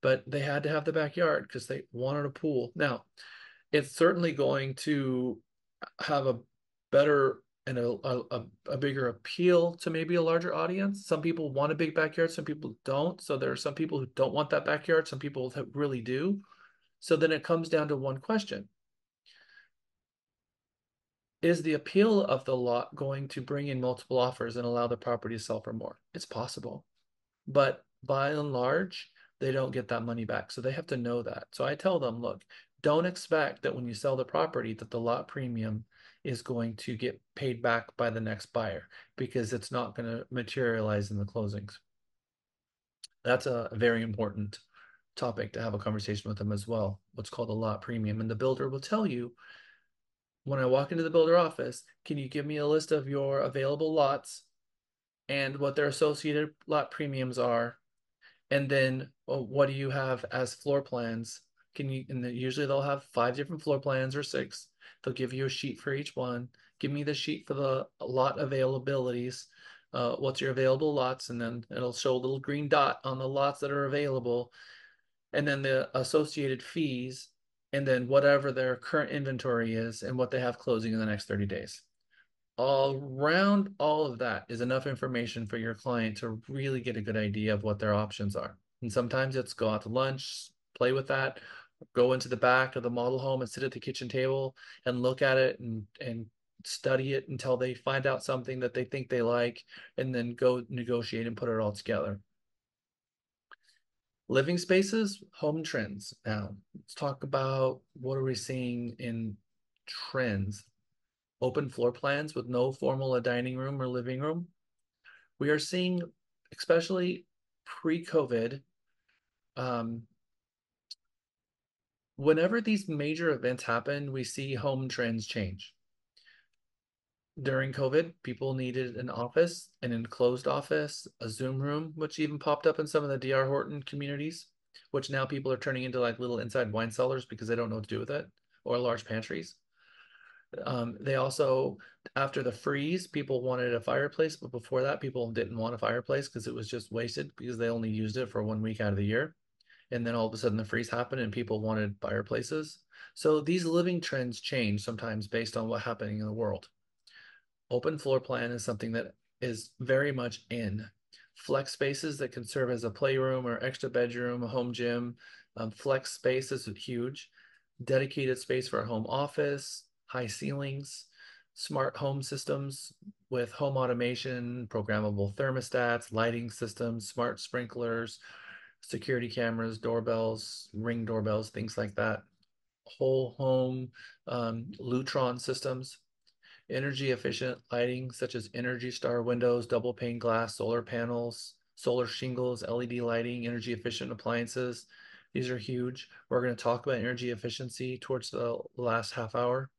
but they had to have the backyard because they wanted a pool. Now, it's certainly going to have a better and a bigger appeal to maybe a larger audience. Some people want a big backyard, some people don't. So there are some people who don't want that backyard, some people that really do. So then it comes down to one question. Is the appeal of the lot going to bring in multiple offers and allow the property to sell for more? It's possible. But by and large, they don't get that money back. So they have to know that. So I tell them, look, don't expect that when you sell the property that the lot premium is going to get paid back by the next buyer, because it's not going to materialize in the closings. That's a very important topic to have a conversation with them as well, what's called a lot premium. And the builder will tell you, when I walk into the builder office, can you give me a list of your available lots and what their associated lot premiums are? And then what do you have as floor plans? Can you, and then usually they'll have 5 different floor plans or 6. They'll give you a sheet for each one. Give me the sheet for the lot availabilities. What's your available lots? And then it'll show a little green dot on the lots that are available. And then the associated fees, and then whatever their current inventory is and what they have closing in the next 30 days. All around all of that is enough information for your client to really get a good idea of what their options are. And sometimes it's go out to lunch, play with that, go into the back of the model home and sit at the kitchen table and look at it and study it until they find out something that they think they like, and then go negotiate and put it all together. Living spaces, home trends. Now, let's talk about what are we seeing in trends. Open floor plans with no formal a dining room or living room. We are seeing, especially pre-COVID, whenever these major events happen, we see home trends change. During COVID, people needed an office, an enclosed office, a Zoom room, which even popped up in some of the D.R. Horton communities, which now people are turning into like little inside wine cellars because they don't know what to do with it, or large pantries. They also, after the freeze, people wanted a fireplace, but before that, people didn't want a fireplace because it was just wasted because they only used it for 1 week out of the year. And then all of a sudden the freeze happened and people wanted fireplaces. So these living trends change sometimes based on what's happening in the world. Open floor plan is something that is very much in. Flex spaces that can serve as a playroom or extra bedroom, a home gym. Flex space is huge. Dedicated space for a home office, high ceilings, smart home systems with home automation, programmable thermostats, lighting systems, smart sprinklers, security cameras, doorbells, ring doorbells, things like that. Whole home Lutron systems, energy efficient lighting such as Energy Star windows, double pane glass, solar panels, solar shingles, LED lighting, energy efficient appliances. These are huge. We're going to talk about energy efficiency towards the last half hour.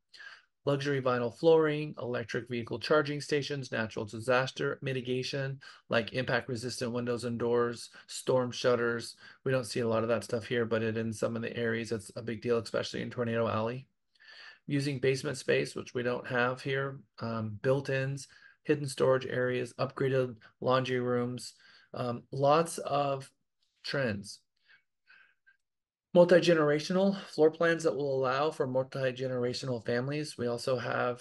Luxury vinyl flooring, electric vehicle charging stations, natural disaster mitigation, like impact resistant windows and doors, storm shutters. We don't see a lot of that stuff here, but in some of the areas, it's a big deal, especially in Tornado Alley. Using basement space, which we don't have here, built-ins, hidden storage areas, upgraded laundry rooms, lots of trends. Multi-generational floor plans that will allow for multi-generational families. We also have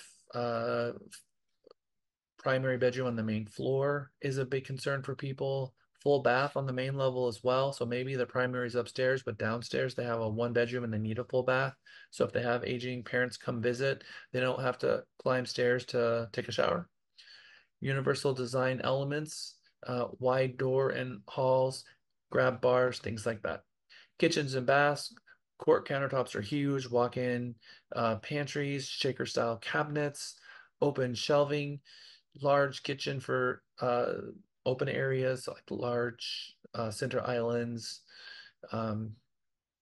primary bedroom on the main floor is a big concern for people. Full bath on the main level as well. So maybe the primary is upstairs, but downstairs they have a 1 bedroom and they need a full bath. So if they have aging parents come visit, they don't have to climb stairs to take a shower. Universal design elements, wide door and halls, grab bars, things like that. Kitchens and baths, quart countertops are huge, walk-in pantries, shaker style cabinets, open shelving, large kitchen for open areas like large center islands,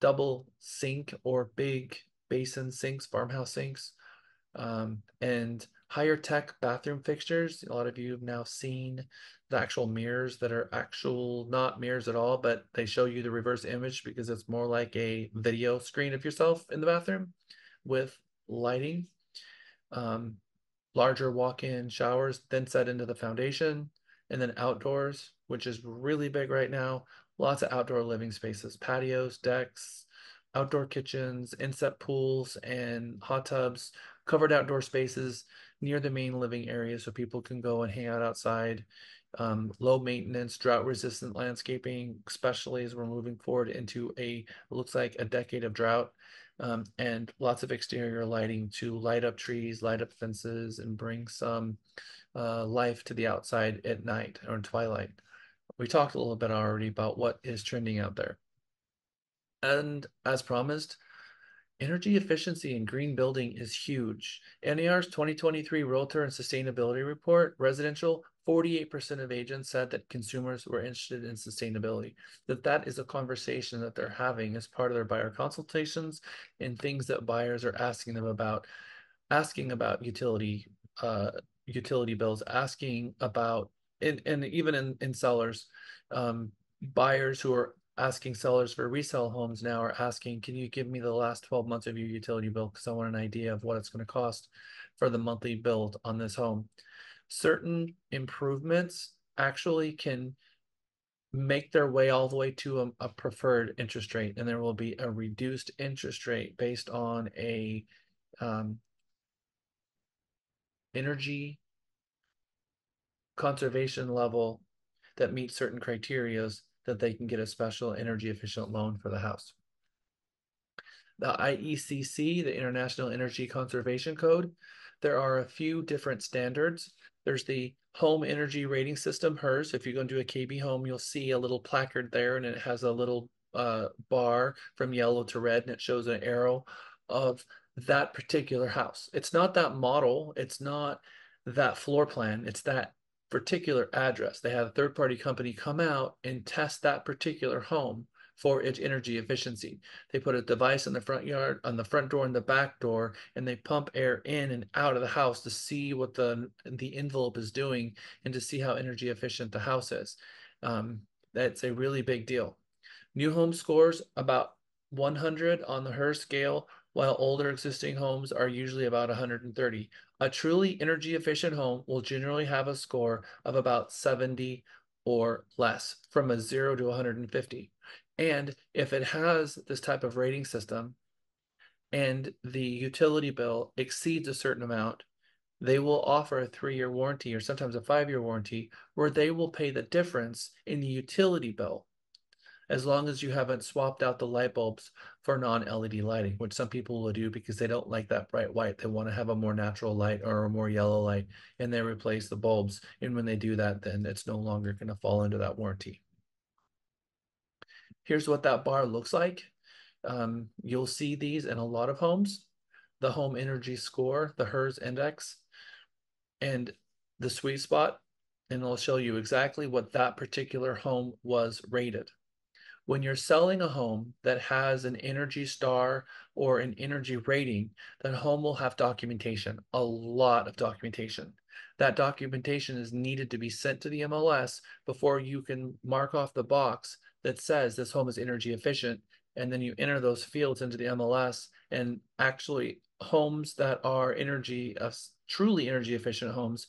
double sink or big basin sinks, farmhouse sinks, and higher tech bathroom fixtures. A lot of you have now seen the actual mirrors that are actual, not mirrors at all, but they show you the reverse image because it's more like a video screen of yourself in the bathroom with lighting. Larger walk-in showers, then set into the foundation, and then outdoors, which is really big right now. Lots of outdoor living spaces, patios, decks, outdoor kitchens, inset pools, and hot tubs, covered outdoor spaces near the main living area so people can go and hang out outside. Low maintenance, drought resistant landscaping, especially as we're moving forward into looks like a decade of drought. And lots of exterior lighting to light up trees, light up fences, and bring some life to the outside at night or in twilight. We talked a little bit already about what is trending out there. And as promised, energy efficiency and green building is huge. NAR's 2023 Realtor and Sustainability Report, residential, 48% of agents said that consumers were interested in sustainability, that is a conversation that they're having as part of their buyer consultations and things that buyers are asking them about, asking about utility bills, asking about, and even in sellers, buyers who are asking sellers for resale homes now are asking, can you give me the last 12 months of your utility bill? Because I want an idea of what it's going to cost for the monthly bill on this home. Certain improvements actually can make their way all the way to a preferred interest rate, and there will be a reduced interest rate based on a energy conservation level that meets certain criterias that they can get a special energy efficient loan for the house. The IECC, the International Energy Conservation Code, there are a few different standards. There's the Home Energy Rating System, HERS. If you go into a KB home, you'll see a little placard there, and it has a little bar from yellow to red, and it shows an arrow of that particular house. It's not that model. It's not that floor plan. It's that particular address. They have a third-party company come out and test that particular home for its energy efficiency. They put a device in the front yard, on the front door and the back door, and they pump air in and out of the house to see what the envelope is doing and to see how energy efficient the house is. That's a really big deal. New home scores about 100 on the HERS scale while older existing homes are usually about 130. A truly energy efficient home will generally have a score of about 70 or less, from a 0 to 150. And if it has this type of rating system and the utility bill exceeds a certain amount, they will offer a 3-year warranty or sometimes a 5-year warranty where they will pay the difference in the utility bill, as long as you haven't swapped out the light bulbs for non-LED lighting, which some people will do because they don't like that bright white. They want to have a more natural light or a more yellow light, and they replace the bulbs. And when they do that, then it's no longer going to fall into that warranty. Here's what that bar looks like. You'll see these in a lot of homes. The home energy score, the HERS index, and the sweet spot, and it'll show you exactly what that particular home was rated. When you're selling a home that has an Energy Star or an energy rating, that home will have documentation, a lot of documentation. That documentation is needed to be sent to the MLS before you can mark off the box that says this home is energy efficient, and then you enter those fields into the MLS. And actually, homes that are truly energy efficient homes,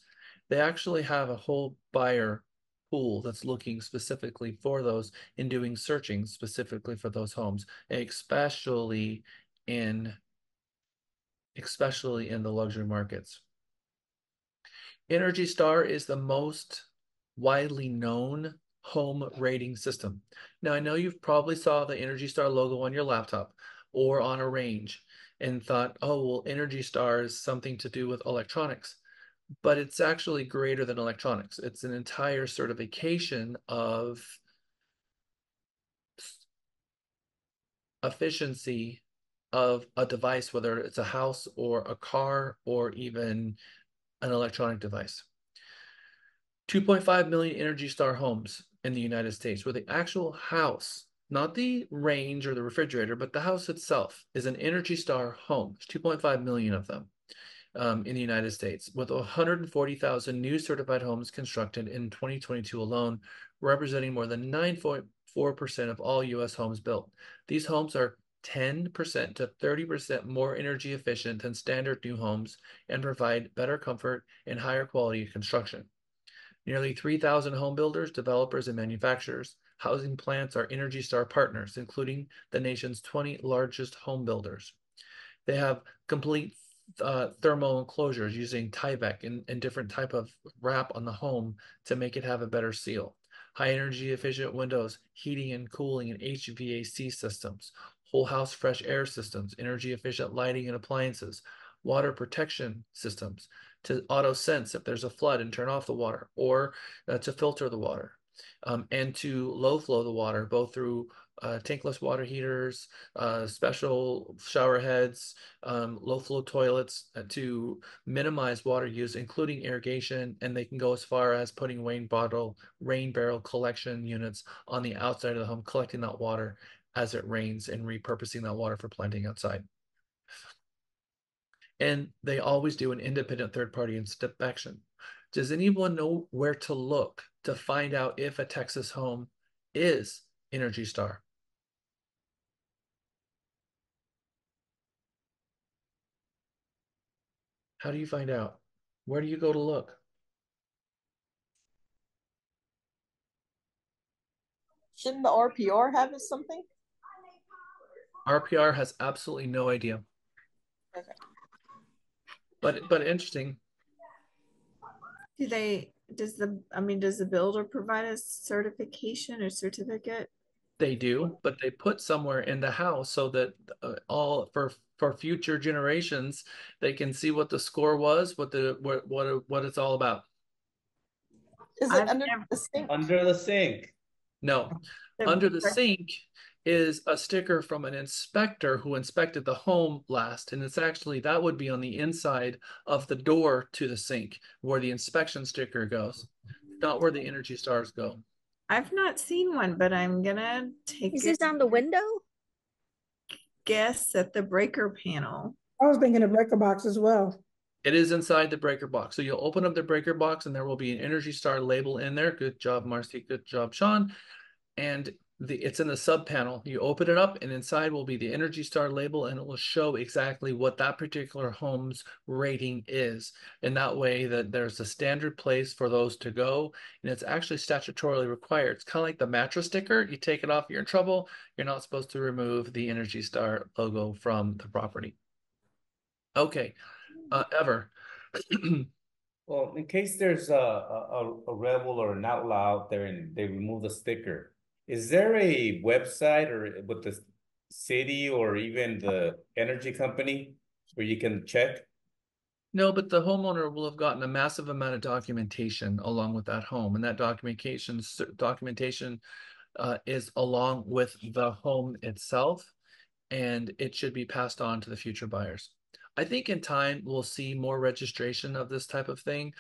they actually have a whole buyer pool that's looking specifically for those and doing searching specifically for those homes, especially in the luxury markets. Energy Star is the most widely known home rating system. Now, I know you've probably saw the Energy Star logo on your laptop or on a range and thought, oh, well, Energy Star is something to do with electronics. But it's actually greater than electronics. It's an entire certification of efficiency of a device, whether it's a house or a car or even an electronic device. 2.5 million Energy Star homes in the United States, where the actual house, not the range or the refrigerator, but the house itself is an Energy Star home. There's 2.5 million of them. In the United States, with 140,000 new certified homes constructed in 2022 alone, representing more than 9.4% of all U.S. homes built. These homes are 10% to 30% more energy efficient than standard new homes and provide better comfort and higher quality of construction. Nearly 3,000 home builders, developers, and manufacturers, housing plants are Energy Star partners, including the nation's 20 largest home builders. They have complete thermal enclosures using Tyvek and different type of wrap on the home to make it have a better seal. High energy efficient windows, heating and cooling, and HVAC systems, whole house fresh air systems, energy efficient lighting and appliances, water protection systems to auto sense if there's a flood and turn off the water, or to filter the water, and to low flow the water, both through tankless water heaters, special shower heads, low flow toilets to minimize water use, including irrigation. And they can go as far as putting rain barrel collection units on the outside of the home, collecting that water as it rains and repurposing that water for planting outside. And they always do an independent third-party inspection. Does anyone know where to look to find out if a Texas home is Energy Star? How do you find out? Where do you go to look? Shouldn't the RPR have it something? RPR has absolutely no idea. Okay. But interesting. Does the builder provide a certification or certificate? They do, but they put somewhere in the house so that all for future generations, they can see what the score was, what it's all about. Is it under the sink? Under the sink. No, under the sink is a sticker from an inspector who inspected the home last, and it's actually, that would be on the inside of the door to the sink where the inspection sticker goes, not where the Energy Stars go. I've not seen one, but I'm gonna take Is this on the window? Guess at the breaker panel. I was thinking a breaker box as well. It is inside the breaker box. So you'll open up the breaker box and there will be an Energy Star label in there. Good job, Marcy. Good job, Sean. And It's in the sub panel. You open it up and inside will be the Energy Star label, and it will show exactly what that particular home's rating is. And that way that there's a standard place for those to go. And it's actually statutorily required. It's kind of like the mattress sticker. You take it off, you're in trouble. You're not supposed to remove the Energy Star logo from the property. Okay, Ever. Well, in case there's a rebel or an outlaw out there and they remove the sticker, is there a website or with the city or even the energy company where you can check? No, but the homeowner will have gotten a massive amount of documentation along with that home, and that documentation is along with the home itself, and it should be passed on to the future buyers. I think in time we'll see more registration of this type of thing,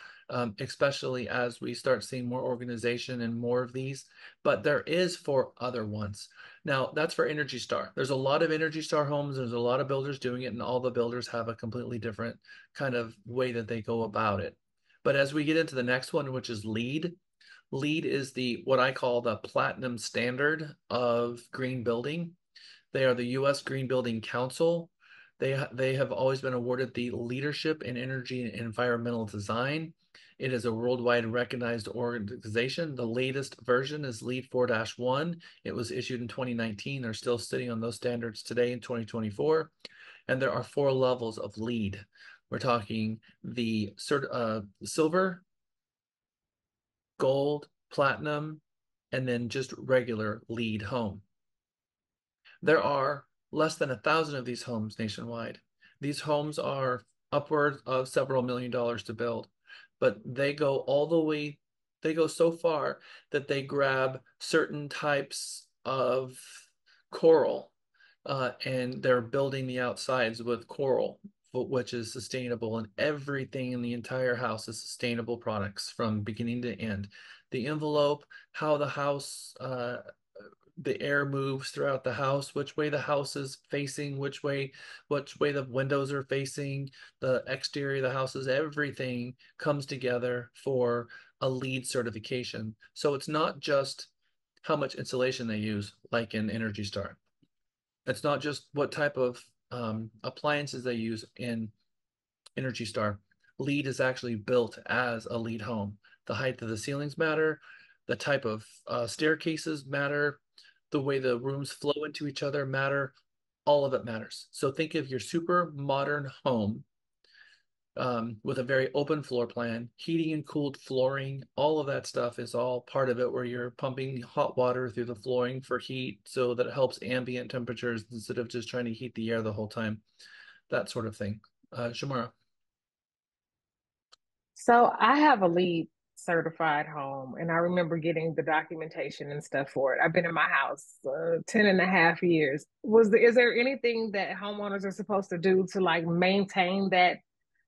especially as we start seeing more organization and more of these, but there is for other ones. Now, that's for Energy Star. There's a lot of Energy Star homes. There's a lot of builders doing it, and all the builders have a completely different kind of way that they go about it. But as we get into the next one, which is LEED, LEED is what I call the platinum standard of green building. They are the U.S. Green Building Council. They have always been awarded the Leadership in Energy and Environmental Design. It is a worldwide recognized organization. The latest version is LEED 4-1. It was issued in 2019. They're still sitting on those standards today in 2024. And there are 4 levels of LEED. We're talking the silver, gold, platinum, and then just regular LEED home. There are less than 1,000 of these homes nationwide. These homes are upwards of several $1,000,000 to build, but they go all the way, they go so far that they grab certain types of coral and they're building the outsides with coral, which is sustainable, and everything in the entire house is sustainable products from beginning to end. The envelope, how the house the air moves throughout the house, which way the house is facing, which way the windows are facing, the exterior of the houses, everything comes together for a LEED certification. So it's not just how much insulation they use, like in Energy Star. It's not just what type of appliances they use in Energy Star. LEED is actually built as a LEED home. The height of the ceilings matter, the type of staircases matter, the way the rooms flow into each other matter, all of it matters. So think of your super modern home with a very open floor plan, heating and cooled flooring, all of that stuff is all part of it, where you're pumping hot water through the flooring for heat so that it helps ambient temperatures instead of just trying to heat the air the whole time, that sort of thing. Shamara. So I have a LEED certified home, and I remember getting the documentation and stuff for it. I've been in my house 10 and a half years. Is there anything that homeowners are supposed to do to like maintain that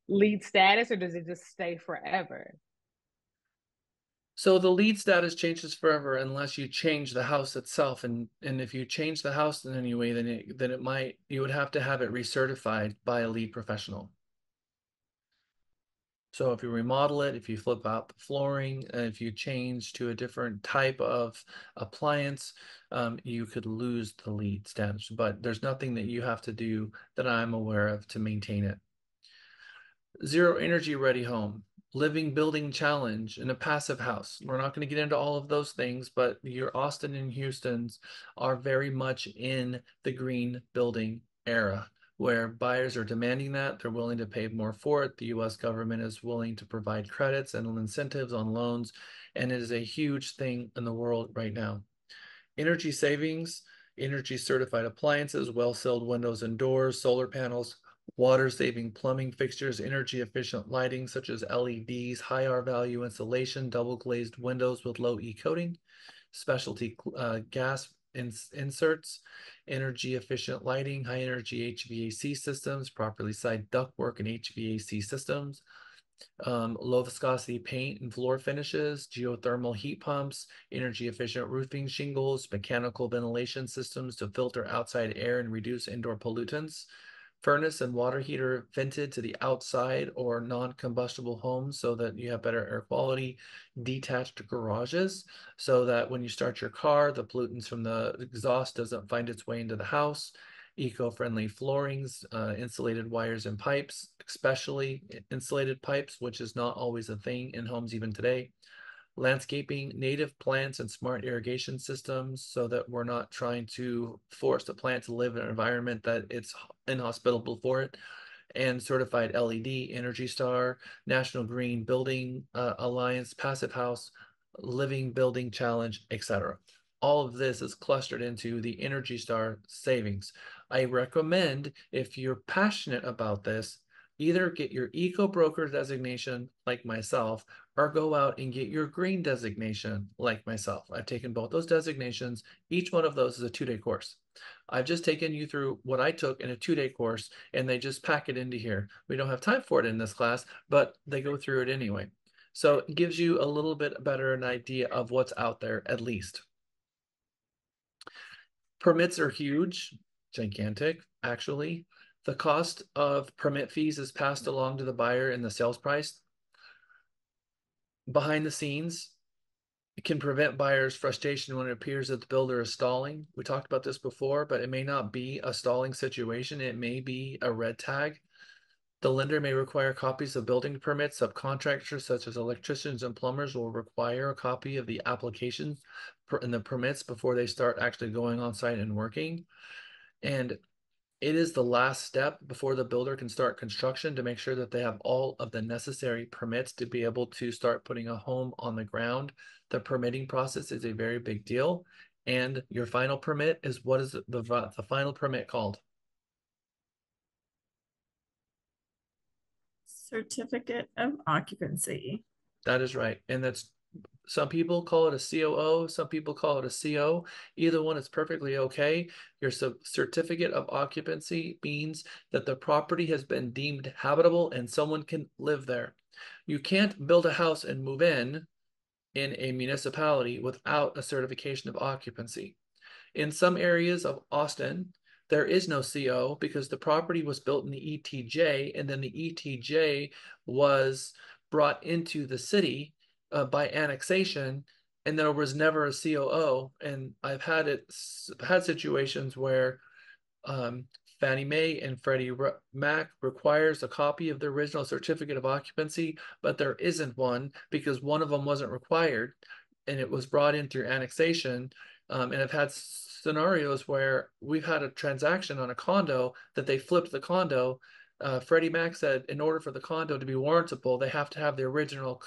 LEED status, or does it just stay forever? So the LEED status changes forever unless you change the house itself, and if you change the house in any way, then you would have to have it recertified by a LEED professional. So if you remodel it, if you flip out the flooring, if you change to a different type of appliance, you could lose the LEED status. But there's nothing that you have to do that I'm aware of to maintain it. Zero energy ready home, living building challenge in a passive house. We're not going to get into all of those things, but your Austin and Houston's are very much in the green building era, where buyers are demanding that. They're willing to pay more for it. The US government is willing to provide credits and incentives on loans, and it is a huge thing in the world right now. Energy savings, energy certified appliances, well-sealed windows and doors, solar panels, water-saving plumbing fixtures, energy-efficient lighting such as LEDs, high R-value insulation, double-glazed windows with low E coating, specialty gas inserts, energy-efficient lighting, high-energy HVAC systems, properly sized ductwork and HVAC systems, low viscosity paint and floor finishes, geothermal heat pumps, energy efficient roofing shingles, mechanical ventilation systems to filter outside air and reduce indoor pollutants, furnace and water heater vented to the outside or non-combustible homes so that you have better air quality, detached garages so that when you start your car, the pollutants from the exhaust doesn't find its way into the house, eco-friendly floorings, insulated wires and pipes, especially insulated pipes, which is not always a thing in homes even today. Landscaping, native plants, and smart irrigation systems so that we're not trying to force the plant to live in an environment that it's inhospitable for it. And certified LED, Energy Star, National Green Building Alliance, Passive House, Living Building Challenge, etc. All of this is clustered into the Energy Star savings. I recommend, if you're passionate about this, either get your eco broker designation like myself or go out and get your green designation like myself. I've taken both those designations. Each one of those is a 2-day course. I've just taken you through what I took in a 2-day course, and they just pack it into here. We don't have time for it in this class, but they go through it anyway. So it gives you a little bit better an idea of what's out there at least. Permits are huge, gigantic, actually. The cost of permit fees is passed along to the buyer in the sales price. Behind the scenes, it can prevent buyers' frustration when it appears that the builder is stalling. We talked about this before, but it may not be a stalling situation. It may be a red tag. The lender may require copies of building permits. Subcontractors such as electricians and plumbers will require a copy of the application and the permits before they start actually going on site and working. And it is the last step before the builder can start construction to make sure that they have all of the necessary permits to be able to start putting a home on the ground. The permitting process is a very big deal. And your final permit is what is the final permit called? Certificate of occupancy. That is right. And that's, some people call it a COO, some people call it a CO. Either one is perfectly okay. Your certificate of occupancy means that the property has been deemed habitable and someone can live there. You can't build a house and move in a municipality without a certification of occupancy. In some areas of Austin, there is no CO because the property was built in the ETJ, and then the ETJ was brought into the city by annexation, and there was never a COO. And I've had situations where Fannie Mae and Freddie Mac requires a copy of the original certificate of occupancy, but there isn't one because one of them wasn't required, and it was brought in through annexation. And I've had scenarios where we've had a transaction on a condo that they flipped the condo. Freddie Mac said in order for the condo to be warrantable, they have to have the original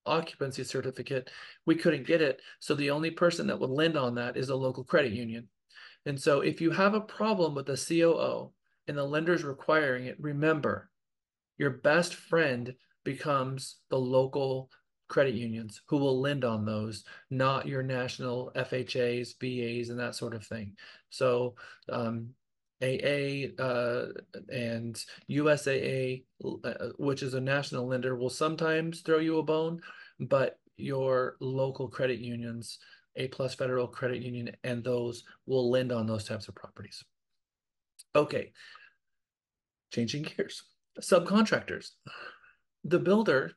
occupancy certificate. We couldn't get it, so the only person that would lend on that is a local credit union. And so if you have a problem with the COO and the lender's requiring it, remember, your best friend becomes the local credit unions who will lend on those, not your national FHAs, BAs, and that sort of thing. So AA and USAA, which is a national lender, will sometimes throw you a bone, but your local credit unions, A+ Federal Credit Union, and those will lend on those types of properties. Okay, changing gears. Subcontractors. The builder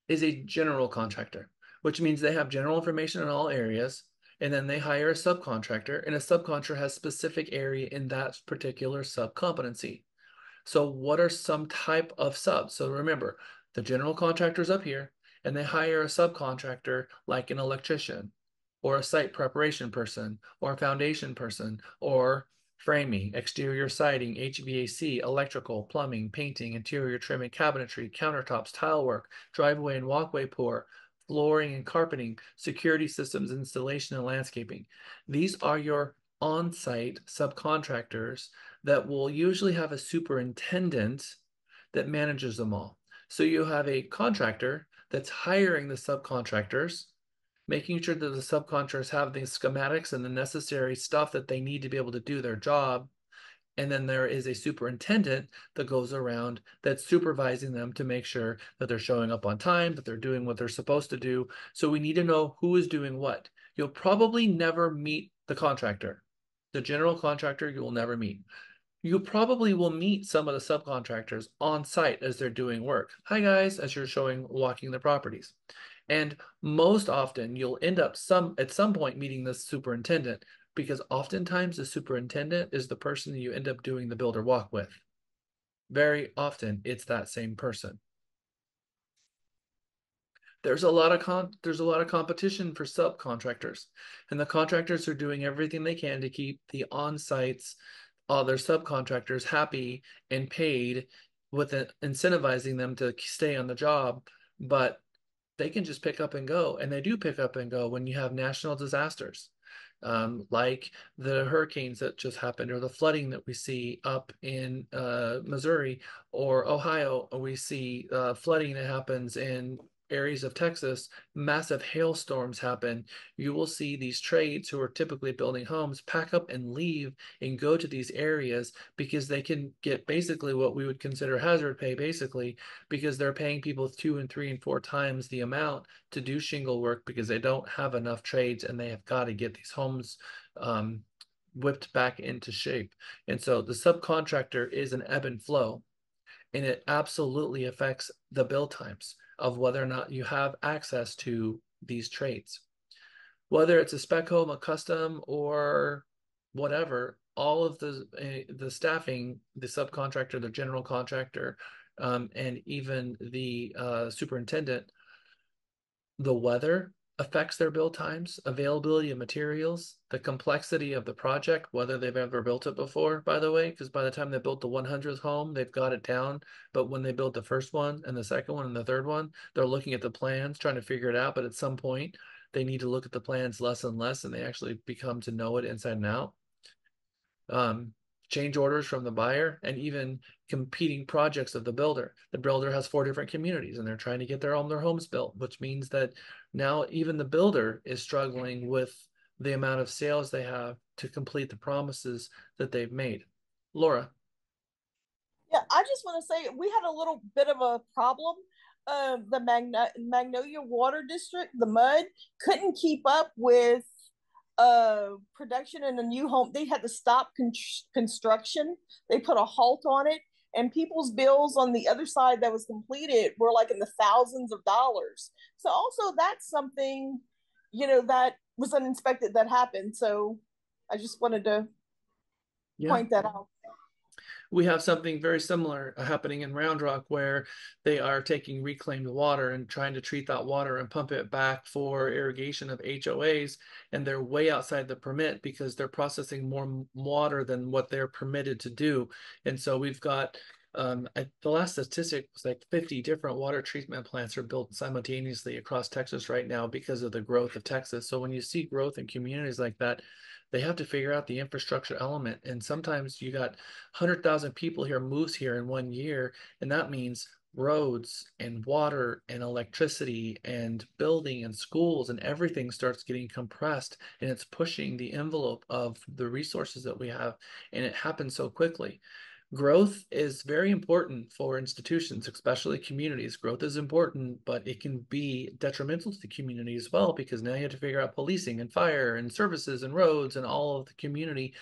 is a general contractor, which means they have general information in all areas, and then they hire a subcontractor, and a subcontractor has specific area in that particular sub-competency. So what are some type of subs? So remember, the general contractor's up here, and they hire a subcontractor like an electrician, or a site preparation person, or a foundation person, or framing, exterior siding, HVAC, electrical, plumbing, painting, interior trimming, cabinetry, countertops, tile work, driveway and walkway pour, flooring and carpeting, security systems, installation and landscaping. These are your on-site subcontractors that will usually have a superintendent that manages them all. So you have a contractor that's hiring the subcontractors, making sure that the subcontractors have the schematics and the necessary stuff that they need to be able to do their job. And then there is a superintendent that goes around that's supervising them to make sure that they're showing up on time, that they're doing what they're supposed to do. So we need to know who is doing what. You'll probably never meet the contractor. The general contractor you will never meet. You probably will meet some of the subcontractors on site as they're doing work. Hi guys, as you're walking the properties. And most often you'll end up at some point meeting the superintendent, because oftentimes the superintendent is the person you end up doing the builder walk with. Very often it's that same person. There's a lot of competition for subcontractors, and the contractors are doing everything they can to keep the on-sites, all their subcontractors happy and paid, with incentivizing them to stay on the job. But they can just pick up and go, and they do pick up and go when you have national disasters, like the hurricanes that just happened, or the flooding that we see up in Missouri or Ohio, or we see flooding that happens in areas of Texas. Massive hailstorms happen. You will see these trades who are typically building homes pack up and leave and go to these areas, because they can get basically what we would consider hazard pay, basically, because they're paying people 2 and 3 and 4 times the amount to do shingle work, because they don't have enough trades and they have got to get these homes whipped back into shape. And so the subcontractor is an ebb and flow, and it absolutely affects the build times of whether or not you have access to these trades. Whether it's a spec home, a custom, or whatever, all of the staffing, the subcontractor, the general contractor, and even the superintendent, the weather affects their build times, availability of materials, the complexity of the project, whether they've ever built it before, by the way, because by the time they built the 100th home, they've got it down. But when they build the first one and the second one and the third one, they're looking at the plans, trying to figure it out. But at some point, they need to look at the plans less and less, and they actually become to know it inside and out. Change orders from the buyer, and even competing projects of the builder. The builder has 4 different communities, and they're trying to get their homes built, which means that now even the builder is struggling with the amount of sales they have to complete the promises that they've made. Laura. Yeah, I just want to say we had a little bit of a problem. The Magnolia Water District, the MUD, couldn't keep up with production in a new home. They had to stop construction. They put a halt on it, and people's bills on the other side that was completed were like in the thousands of dollars. So also that's something, that was uninspected that happened. So I just wanted to point that out. We have something very similar happening in Round Rock, where they are taking reclaimed water and trying to treat that water and pump it back for irrigation of HOAs. And they're way outside the permit because they're processing more water than what they're permitted to do. And so we've got, the last statistic was like 50 different water treatment plants are built simultaneously across Texas right now because of the growth of Texas. So when you see growth in communities like that, they have to figure out the infrastructure element. And sometimes you got 100,000 people here moves here in 1 year, and that means roads and water and electricity and building and schools, and everything starts getting compressed, and it's pushing the envelope of the resources that we have, and it happens so quickly. Growth is very important for institutions, especially communities. Growth is important, but it can be detrimental to the community as well, because now you have to figure out policing and fire and services and roads and all of the community.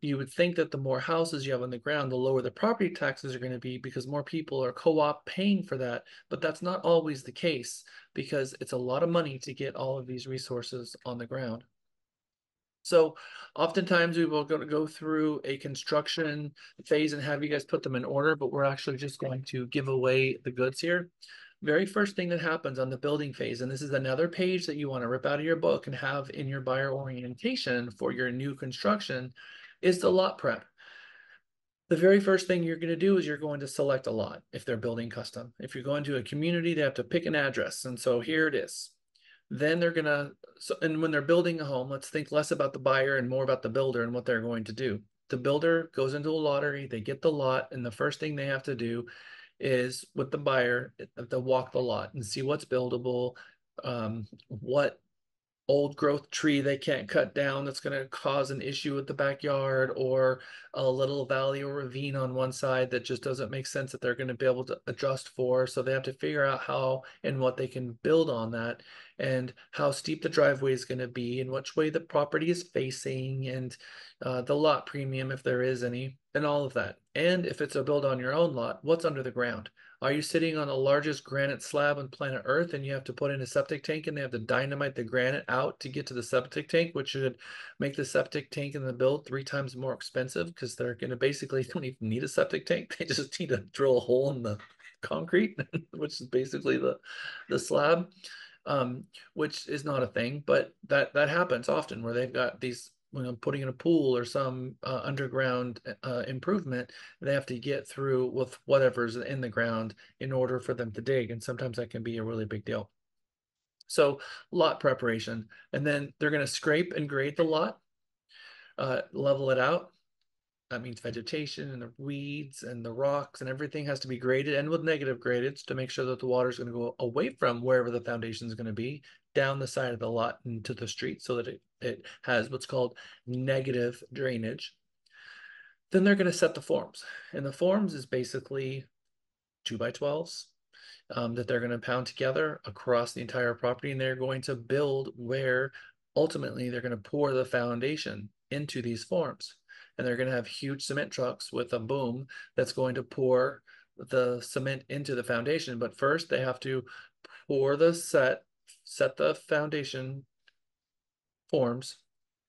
You would think that the more houses you have on the ground, the lower the property taxes are going to be, because more people are co-op paying for that. But that's not always the case, because it's a lot of money to get all of these resources on the ground. So oftentimes we will go through a construction phase and have you guys put them in order, but we're actually just going to give away the goods here. Very first thing that happens on the building phase, and this is another page that you want to rip out of your book and have in your buyer orientation for your new construction, is the lot prep. The very first thing you're going to do is you're going to select a lot if they're building custom. If you're going to a community, they have to pick an address. And so here it is. Then they're gonna, and when they're building a home, let's think less about the buyer and more about the builder and what they're going to do. The builder goes into a lottery, they get the lot, and the first thing they have to do is, with the buyer, they'll walk the lot and see what's buildable, what old growth tree they can't cut down that's going to cause an issue with the backyard, or a little valley or ravine on one side that just doesn't make sense that they're going to be able to adjust for. So they have to figure out how and what they can build on that, and how steep the driveway is going to be, and which way the property is facing, and the lot premium if there is any, and all of that. And if it's a build on your own lot, what's under the ground? Are you sitting on the largest granite slab on planet Earth and you have to put in a septic tank and they have to dynamite the granite out to get to the septic tank, which should make the septic tank in the build 3 times more expensive, because they're going to basically don't even need a septic tank. They just need to drill a hole in the concrete, which is basically the slab, which is not a thing, but that happens often where they've got these, putting in a pool or some underground improvement, they have to get through with whatever's in the ground in order for them to dig. And sometimes that can be a really big deal. So lot preparation, and then they're going to scrape and grade the lot, level it out. That means vegetation and the weeds and the rocks and everything has to be graded, and with negative grades, to make sure that the water is going to go away from wherever the foundation is going to be, down the side of the lot into the street, so that it has what's called negative drainage. Then they're going to set the forms. And the forms is basically 2x12s that they're going to pound together across the entire property. And they're going to build where ultimately they're going to pour the foundation into these forms. And they're going to have huge cement trucks with a boom that's going to pour the cement into the foundation. But first they have to pour the set the foundation forms.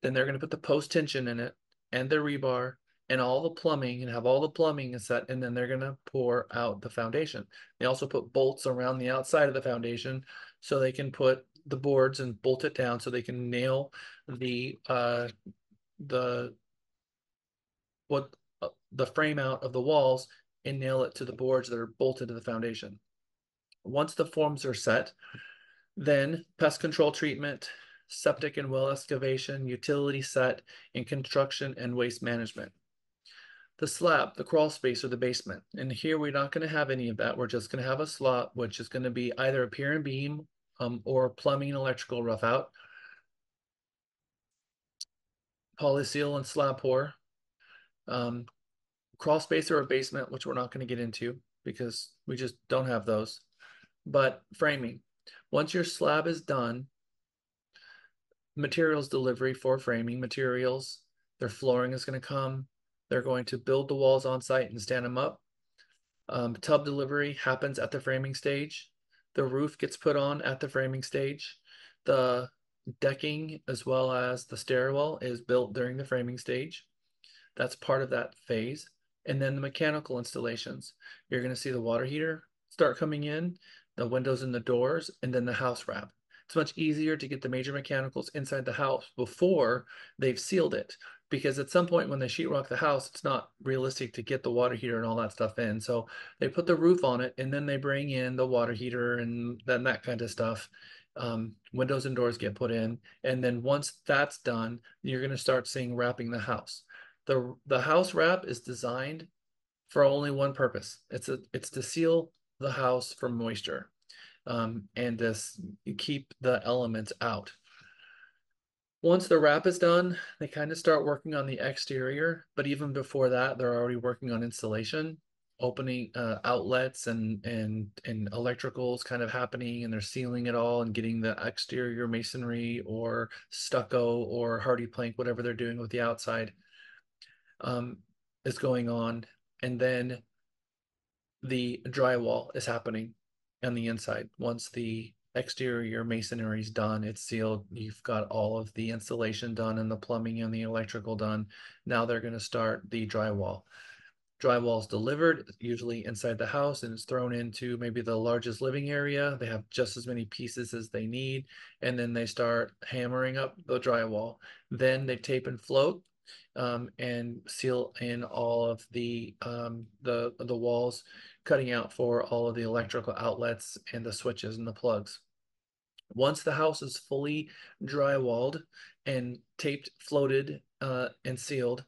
Then they're going to put the post tension in it and the rebar and all the plumbing, and have all the plumbing set, and then they're going to pour out the foundation. They also put bolts around the outside of the foundation so they can put the boards and bolt it down, so they can nail the frame out of the walls and nail it to the boards that are bolted to the foundation. Once the forms are set, then pest control treatment, septic and well excavation, utility set, and construction and waste management. The slab, the crawl space, or the basement. And here we're not going to have any of that. We're just going to have a slot, which is going to be either a pier and beam or plumbing and electrical rough out, polyseal and slab pour, crawl space or a basement, which we're not going to get into because we just don't have those. But framing. Once your slab is done, materials delivery for framing materials, their flooring is going to come. They're going to build the walls on site and stand them up. Tub delivery happens at the framing stage. The roof gets put on at the framing stage. The decking as well as the stairwell is built during the framing stage. That's part of that phase. And then the mechanical installations. You're going to see the water heater start coming in, the windows and the doors, and then the house wrap. It's much easier to get the major mechanicals inside the house before they've sealed it, because at some point when they sheetrock the house, it's not realistic to get the water heater and all that stuff in. So they put the roof on it, and then they bring in the water heater and then that kind of stuff. Windows and doors get put in. And then once that's done, you're going to start seeing wrapping the house. The house wrap is designed for only one purpose. It's to seal the house from moisture, and to keep the elements out. Once the wrap is done, they kind of start working on the exterior, but even before that, they're already working on insulation, opening outlets and electricals kind of happening, and they're sealing it all and getting the exterior masonry or stucco or hardy plank, whatever they're doing with the outside, is going on. And then the drywall is happening on the inside. Once the exterior masonry is done, it's sealed, you've got all of the insulation done and the plumbing and the electrical done. Now they're going to start the drywall. Drywall is delivered usually inside the house, and it's thrown into maybe the largest living area. They have just as many pieces as they need, and then they start hammering up the drywall. Then they tape and float, and seal in all of the walls, cutting out for all of the electrical outlets and the switches and the plugs. Once the house is fully drywalled and taped, floated, and sealed,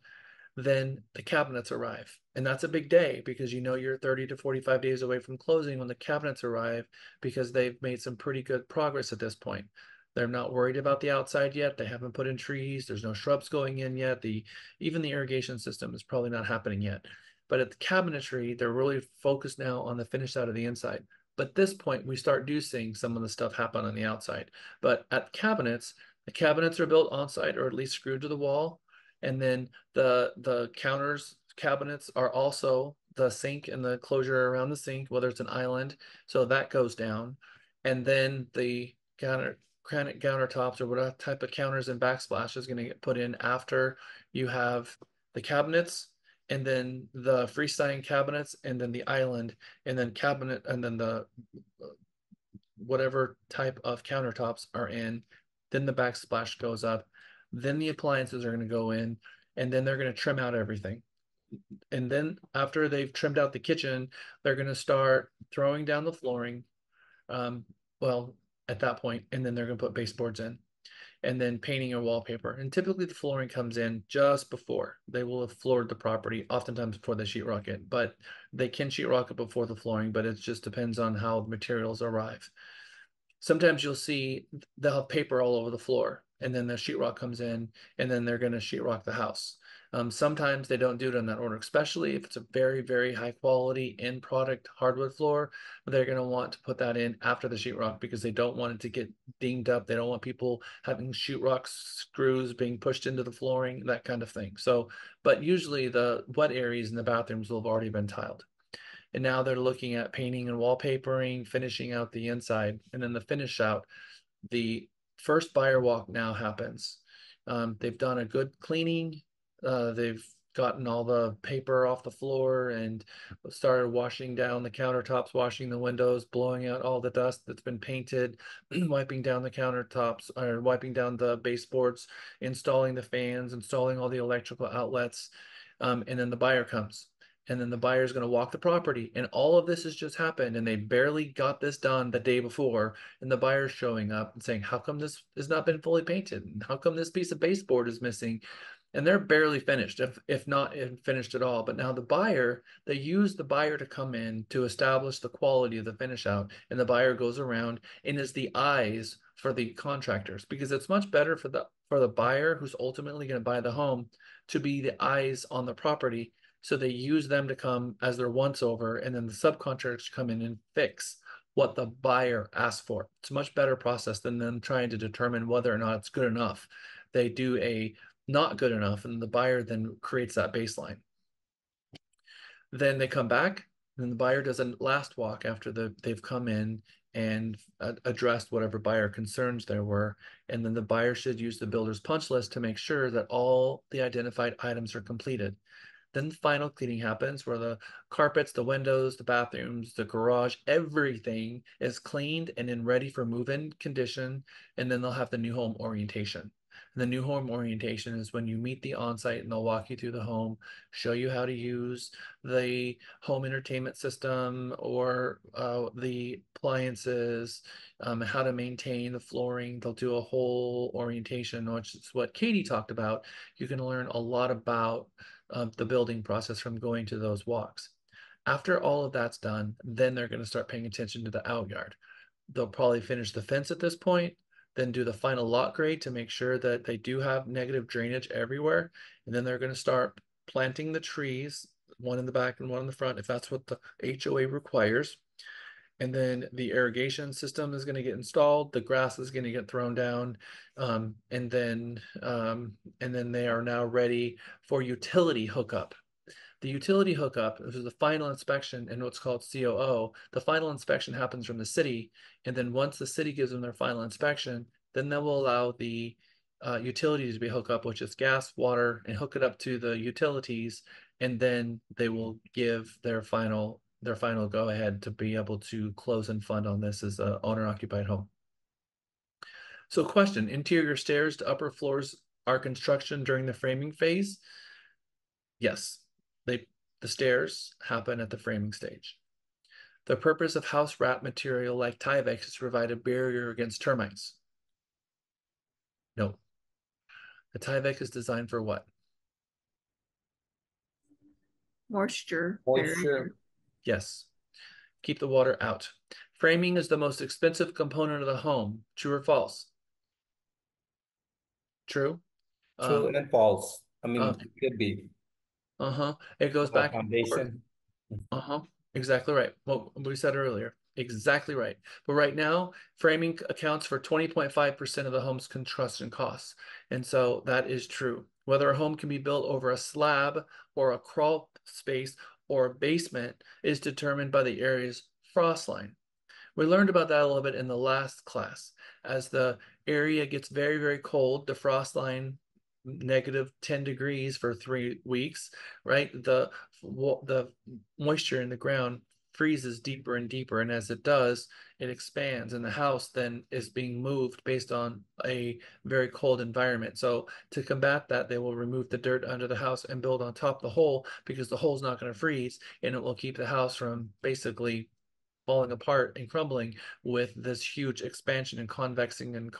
then the cabinets arrive. And that's a big day, because you know you're 30 to 45 days away from closing when the cabinets arrive, because they've made some pretty good progress at this point. They're not worried about the outside yet. They haven't put in trees. There's no shrubs going in yet. Even the irrigation system is probably not happening yet. But at the cabinetry, they're really focused now on the finish out of the inside. But at this point, we start seeing some of the stuff happen on the outside. But at cabinets, the cabinets are built on site or at least screwed to the wall. And then the cabinets are also the sink and the closure around the sink, whether it's an island. So that goes down. And then the granite countertops or whatever type of counters and backsplash is going to get put in after you have the cabinets, and then the freestanding cabinets, and then the island, and then cabinet, and then the whatever type of countertops are in. Then the backsplash goes up. Then the appliances are going to go in, and then they're going to trim out everything. And then after they've trimmed out the kitchen, they're going to start throwing down the flooring. Well, at that point, and then they're going to put baseboards in, and then painting or wallpaper. And typically the flooring comes in just before. They will have floored the property, oftentimes before they sheetrock it, but they can sheetrock it before the flooring, but it just depends on how the materials arrive. Sometimes you'll see they'll have paper all over the floor, and then the sheetrock comes in, and then they're going to sheetrock the house. Sometimes they don't do it in that order, especially if it's a very, very high quality end product hardwood floor. They're going to want to put that in after the sheetrock because they don't want it to get dinged up. They don't want people having sheetrock screws being pushed into the flooring, that kind of thing. So, but usually the wet areas in the bathrooms will have already been tiled. And now they're looking at painting and wallpapering, finishing out the inside, and then the finish out. The first buyer walk now happens. They've done a good cleaning. They've gotten all the paper off the floor and started washing down the countertops, washing the windows, blowing out all the dust that's been painted, wiping down the countertops, or wiping down the baseboards, installing the fans, installing all the electrical outlets. And then the buyer comes. And then the buyer is going to walk the property. And all of this has just happened. And they barely got this done the day before. And the buyer's showing up and saying, how come this has not been fully painted? And how come this piece of baseboard is missing? And they're barely finished, if not finished at all. But now they use the buyer to come in to establish the quality of the finish out. And the buyer goes around and is the eyes for the contractors, because it's much better for the buyer who's ultimately going to buy the home to be the eyes on the property. So they use them to come as their once over, and then the subcontractors come in and fix what the buyer asked for. It's a much better process than them trying to determine whether or not it's good enough. They do a not good enough, and the buyer then creates that baseline. Then they come back, and the buyer does a last walk after they've come in and addressed whatever buyer concerns there were. And then the buyer should use the builder's punch list to make sure that all the identified items are completed. Then the final cleaning happens where the carpets, the windows, the bathrooms, the garage, everything is cleaned and in ready for move-in condition. And then they'll have the new home orientation. And the new home orientation is when you meet the on-site and they'll walk you through the home, show you how to use the home entertainment system or the appliances, how to maintain the flooring. They'll do a whole orientation, which is what Katie talked about. You can learn a lot about the building process from going to those walks. After all of that's done, then they're going to start paying attention to the outyard. They'll probably finish the fence at this point, then do the final lot grade to make sure that they do have negative drainage everywhere. And then they're going to start planting the trees, one in the back and one in the front, if that's what the HOA requires. And then the irrigation system is going to get installed. The grass is going to get thrown down, and then they are now ready for utility hookup. The utility hookup is the final inspection and what's called COO. The final inspection happens from the city, and then once the city gives them their final inspection, then they will allow the utilities to be hooked up, which is gas, water, and hook it up to the utilities, and then they will give their final go ahead to be able to close and fund on this as an owner occupied home. So question, interior stairs to upper floors are construction during the framing phase? Yes, the stairs happen at the framing stage. The purpose of house wrap material like Tyvek is to provide a barrier against termites. No. The Tyvek is designed for what? Moisture. Moisture. Yes. Keep the water out. Framing is the most expensive component of the home. True or false? True. True and false. I mean, Uh, it could be it goes the back and forth. foundation. Exactly right. What we said earlier. Exactly right. But right now, framing accounts for 20.5% of the home's construction costs. And so that is true. Whether a home can be built over a slab or a crawl space or a basement is determined by the area's frost line. We learned about that a little bit in the last class. As the area gets very, very cold, the frost line -10 degrees for 3 weeks, right? The moisture in the ground freezes deeper and deeper, and as it does, it expands, and the house then is being moved based on a very cold environment. So to combat that, they will remove the dirt under the house and build on top of the hole, because the hole's not going to freeze, and it will keep the house from basically falling apart and crumbling with this huge expansion and convexing and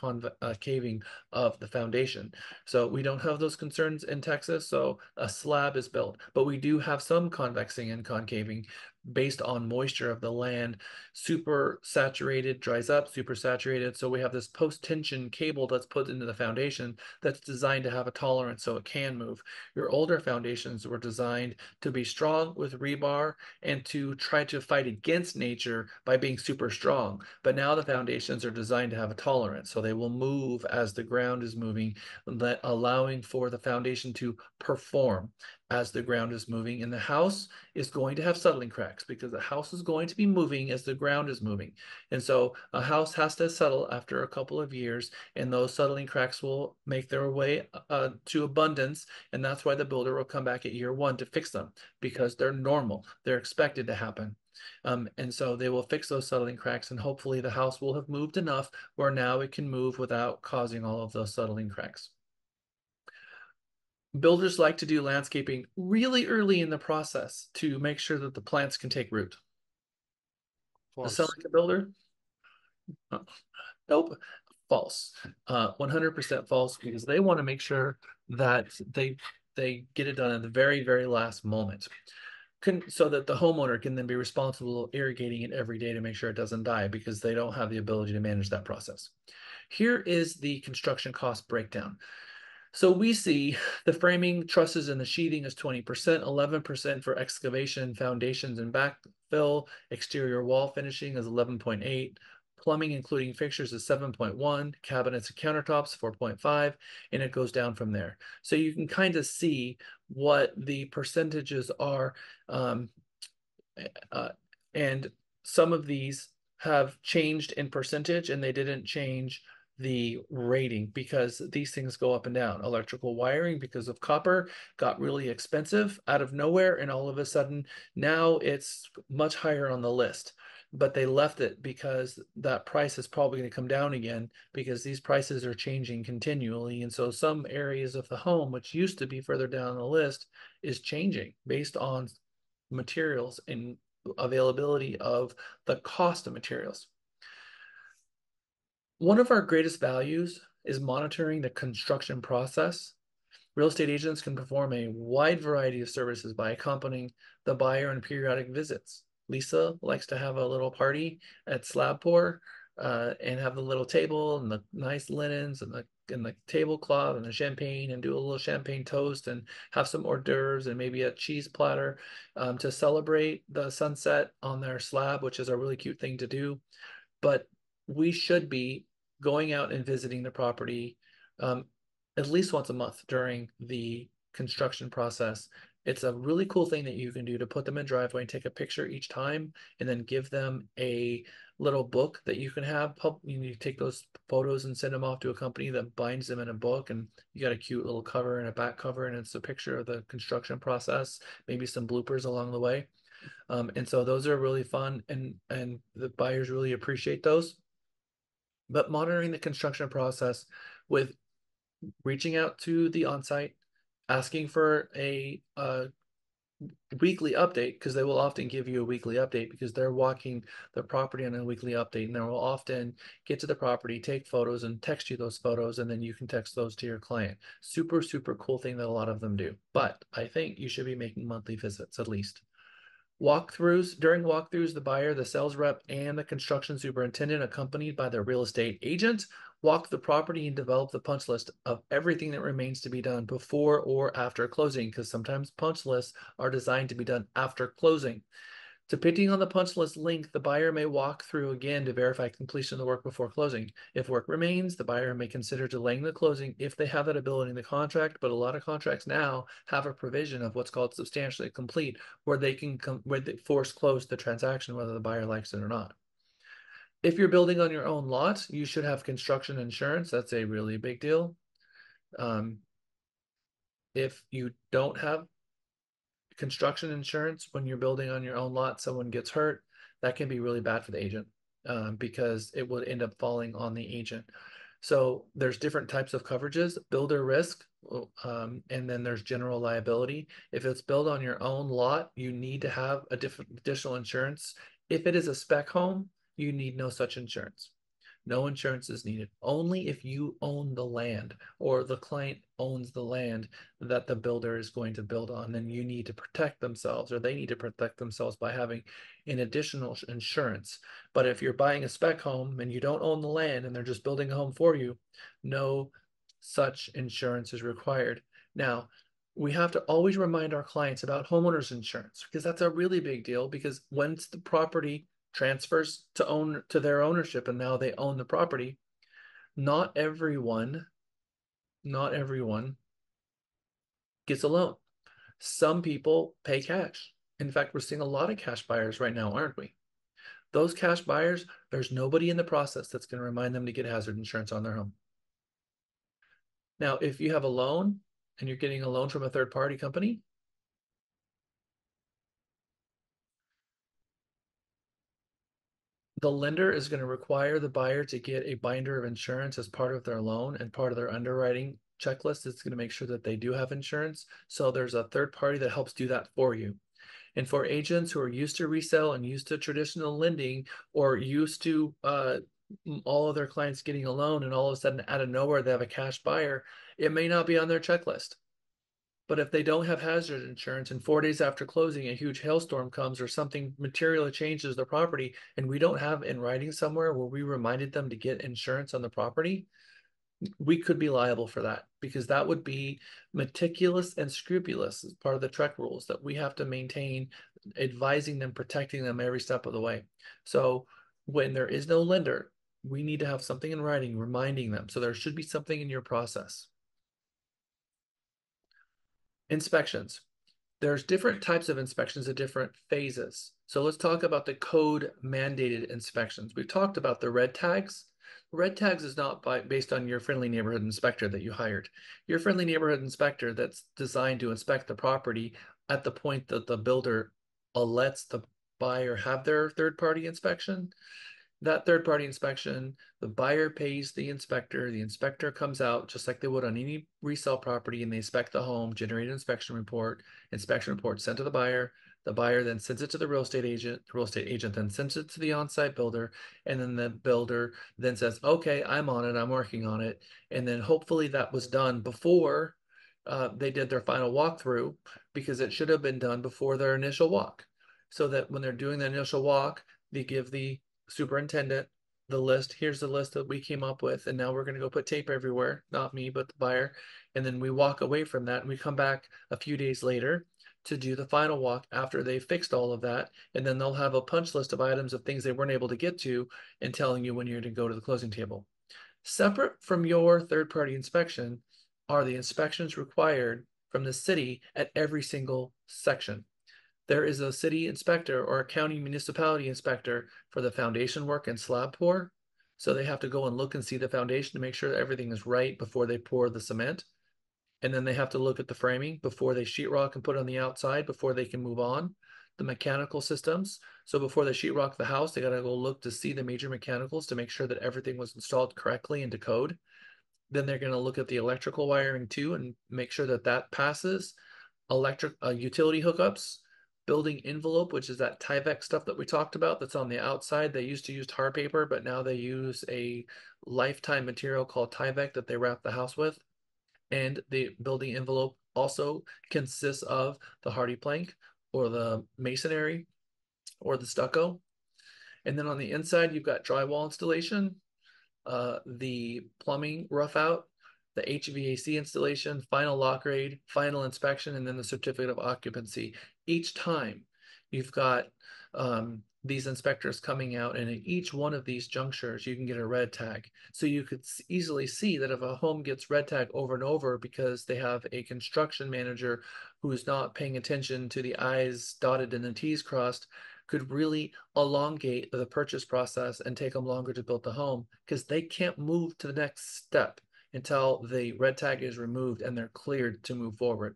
caving of the foundation. So we don't have those concerns in Texas, so a slab is built, but we do have some convexing and concaving based on moisture of the land. Super saturated dries up, super saturated. So we have this post-tension cable that's put into the foundation that's designed to have a tolerance so it can move. Your older foundations were designed to be strong with rebar and to try to fight against nature by being super strong. But now the foundations are designed to have a tolerance, so they will move as the ground is moving, allowing for the foundation to perform as the ground is moving. And the house is going to have settling cracks because the house is going to be moving as the ground is moving. And so a house has to settle after a couple of years, and those settling cracks will make their way to abundance. And that's why the builder will come back at year 1 to fix them, because they're normal. They're expected to happen. And so they will fix those settling cracks, and hopefully the house will have moved enough where now it can move without causing all of those settling cracks. Builders like to do landscaping really early in the process to make sure that the plants can take root. Does that sound like a builder? Nope. False. 100% false, because they want to make sure that they get it done at the very, very last moment. So that the homeowner can then be responsible irrigating it every day to make sure it doesn't die, because they don't have the ability to manage that process. Here is the construction cost breakdown. So we see the framing, trusses, and the sheathing is 20%, 11% for excavation, foundations, and backfill. Exterior wall finishing is 11.8. Plumbing, including fixtures, is 7.1. Cabinets and countertops, 4.5. And it goes down from there. So you can kind of see what the percentages are. And some of these have changed in percentage, and they didn't change the rating because these things go up and down. Electrical wiring, because of copper, got really expensive out of nowhere, and all of a sudden now it's much higher on the list. But they left it because that price is probably going to come down again, because these prices are changing continually. And so some areas of the home, which used to be further down the list, is changing based on materials and availability of the cost of materials. One of our greatest values is monitoring the construction process. Real estate agents can perform a wide variety of services by accompanying the buyer on periodic visits. Lisa likes to have a little party at slab pour and have the little table and the nice linens and the tablecloth and the champagne, and do a little champagne toast and have some hors d'oeuvres and maybe a cheese platter to celebrate the sunset on their slab, which is a really cute thing to do. But we should be going out and visiting the property at least once a month during the construction process. It's a really cool thing that you can do to put them in driveway and take a picture each time, and then give them a little book that you can have. You take those photos and send them off to a company that binds them in a book, and you got a cute little cover and a back cover, and it's a picture of the construction process, maybe some bloopers along the way. And so those are really fun, and the buyers really appreciate those. But monitoring the construction process with reaching out to the on-site, asking for a weekly update, because they will often give you a weekly update because they're walking the property on a weekly update, and they will often get to the property, take photos, and text you those photos, and then you can text those to your client. Super, super cool thing that a lot of them do. But I think you should be making monthly visits at least. During walkthroughs, the buyer, the sales rep, and the construction superintendent, accompanied by their real estate agent, walk the property and develop the punch list of everything that remains to be done before or after closing, because sometimes punch lists are designed to be done after closing. Depending on the punch list length, the buyer may walk through again to verify completion of the work before closing. If work remains, the buyer may consider delaying the closing if they have that ability in the contract, but a lot of contracts now have a provision of what's called substantially complete, where they can where they force close the transaction whether the buyer likes it or not. If you're building on your own lot, you should have construction insurance. That's a really big deal. If you don't have construction insurance when you're building on your own lot, someone gets hurt, that can be really bad for the agent because it would end up falling on the agent. So there's different types of coverages: builder risk, and then there's general liability. If it's built on your own lot, you need to have a different additional insurance. If it is a spec home, you need no such insurance. No insurance is needed. Only if you own the land or the client owns the land that the builder is going to build on, then you need to protect themselves, or they need to protect themselves by having an additional insurance. But if you're buying a spec home and you don't own the land and they're just building a home for you, no such insurance is required. Now, we have to always remind our clients about homeowners insurance, because that's a really big deal, because once the property transfers to their ownership and now they own the property, not everyone gets a loan. Some people pay cash. In fact, we're seeing a lot of cash buyers right now, aren't we? Those cash buyers, there's nobody in the process that's going to remind them to get hazard insurance on their home. Now, if you have a loan and you're getting a loan from a third-party company, the lender is going to require the buyer to get a binder of insurance as part of their loan, and part of their underwriting checklist is going to make sure that they do have insurance. So there's a third party that helps do that for you. And for agents who are used to resell and used to traditional lending, or used to all of their clients getting a loan, and all of a sudden out of nowhere they have a cash buyer, it may not be on their checklist. But if they don't have hazard insurance and 4 days after closing a huge hailstorm comes or something materially changes the property, and we don't have in writing somewhere where we reminded them to get insurance on the property, we could be liable for that, because that would be meticulous and scrupulous as part of the TREC rules that we have to maintain, advising them, protecting them every step of the way. So when there is no lender, we need to have something in writing reminding them. So there should be something in your process. Inspections. There's different types of inspections at different phases. So let's talk about the code mandated inspections. We've talked about the red tags. Red tags is not based on your friendly neighborhood inspector that you hired. Your friendly neighborhood inspector that's designed to inspect the property at the point that the builder lets the buyer have their third-party inspection. That third-party inspection, the buyer pays the inspector comes out just like they would on any resale property, and they inspect the home, generate an inspection report sent to the buyer then sends it to the real estate agent then sends it to the on-site builder, and then the builder then says, okay, I'm on it, I'm working on it. And then hopefully that was done before they did their final walkthrough, because it should have been done before their initial walk, so that when they're doing the initial walk, they give the superintendent the list. Here's the list that we came up with, and now we're going to go put tape everywhere, not me but the buyer. And then we walk away from that and we come back a few days later to do the final walk after they fixed all of that, and then they'll have a punch list of items of things they weren't able to get to, and telling you when you're to go to the closing table. Separate from your third-party inspection are the inspections required from the city at every single section. There is a city inspector or a county municipality inspector for the foundation work and slab pour. So they have to go and look and see the foundation to make sure that everything is right before they pour the cement. And then they have to look at the framing before they sheetrock and put on the outside before they can move on. The mechanical systems. So before they sheetrock the house, they got to go look to see the major mechanicals to make sure that everything was installed correctly into code. Then they're going to look at the electrical wiring too and make sure that that passes. Utility hookups, building envelope, which is that Tyvek stuff that we talked about that's on the outside. They used to use tar paper, but now they use a lifetime material called Tyvek that they wrap the house with. And the building envelope also consists of the hardy plank or the masonry or the stucco. And then on the inside, you've got drywall installation, the plumbing rough out, the HVAC installation, final lock grade, final inspection, and then the certificate of occupancy. Each time you've got these inspectors coming out, and in each one of these junctures, you can get a red tag. So you could easily see that if a home gets red tag over and over because they have a construction manager who is not paying attention to the I's dotted and the T's crossed, could really elongate the purchase process and take them longer to build the home because they can't move to the next step until the red tag is removed and they're cleared to move forward.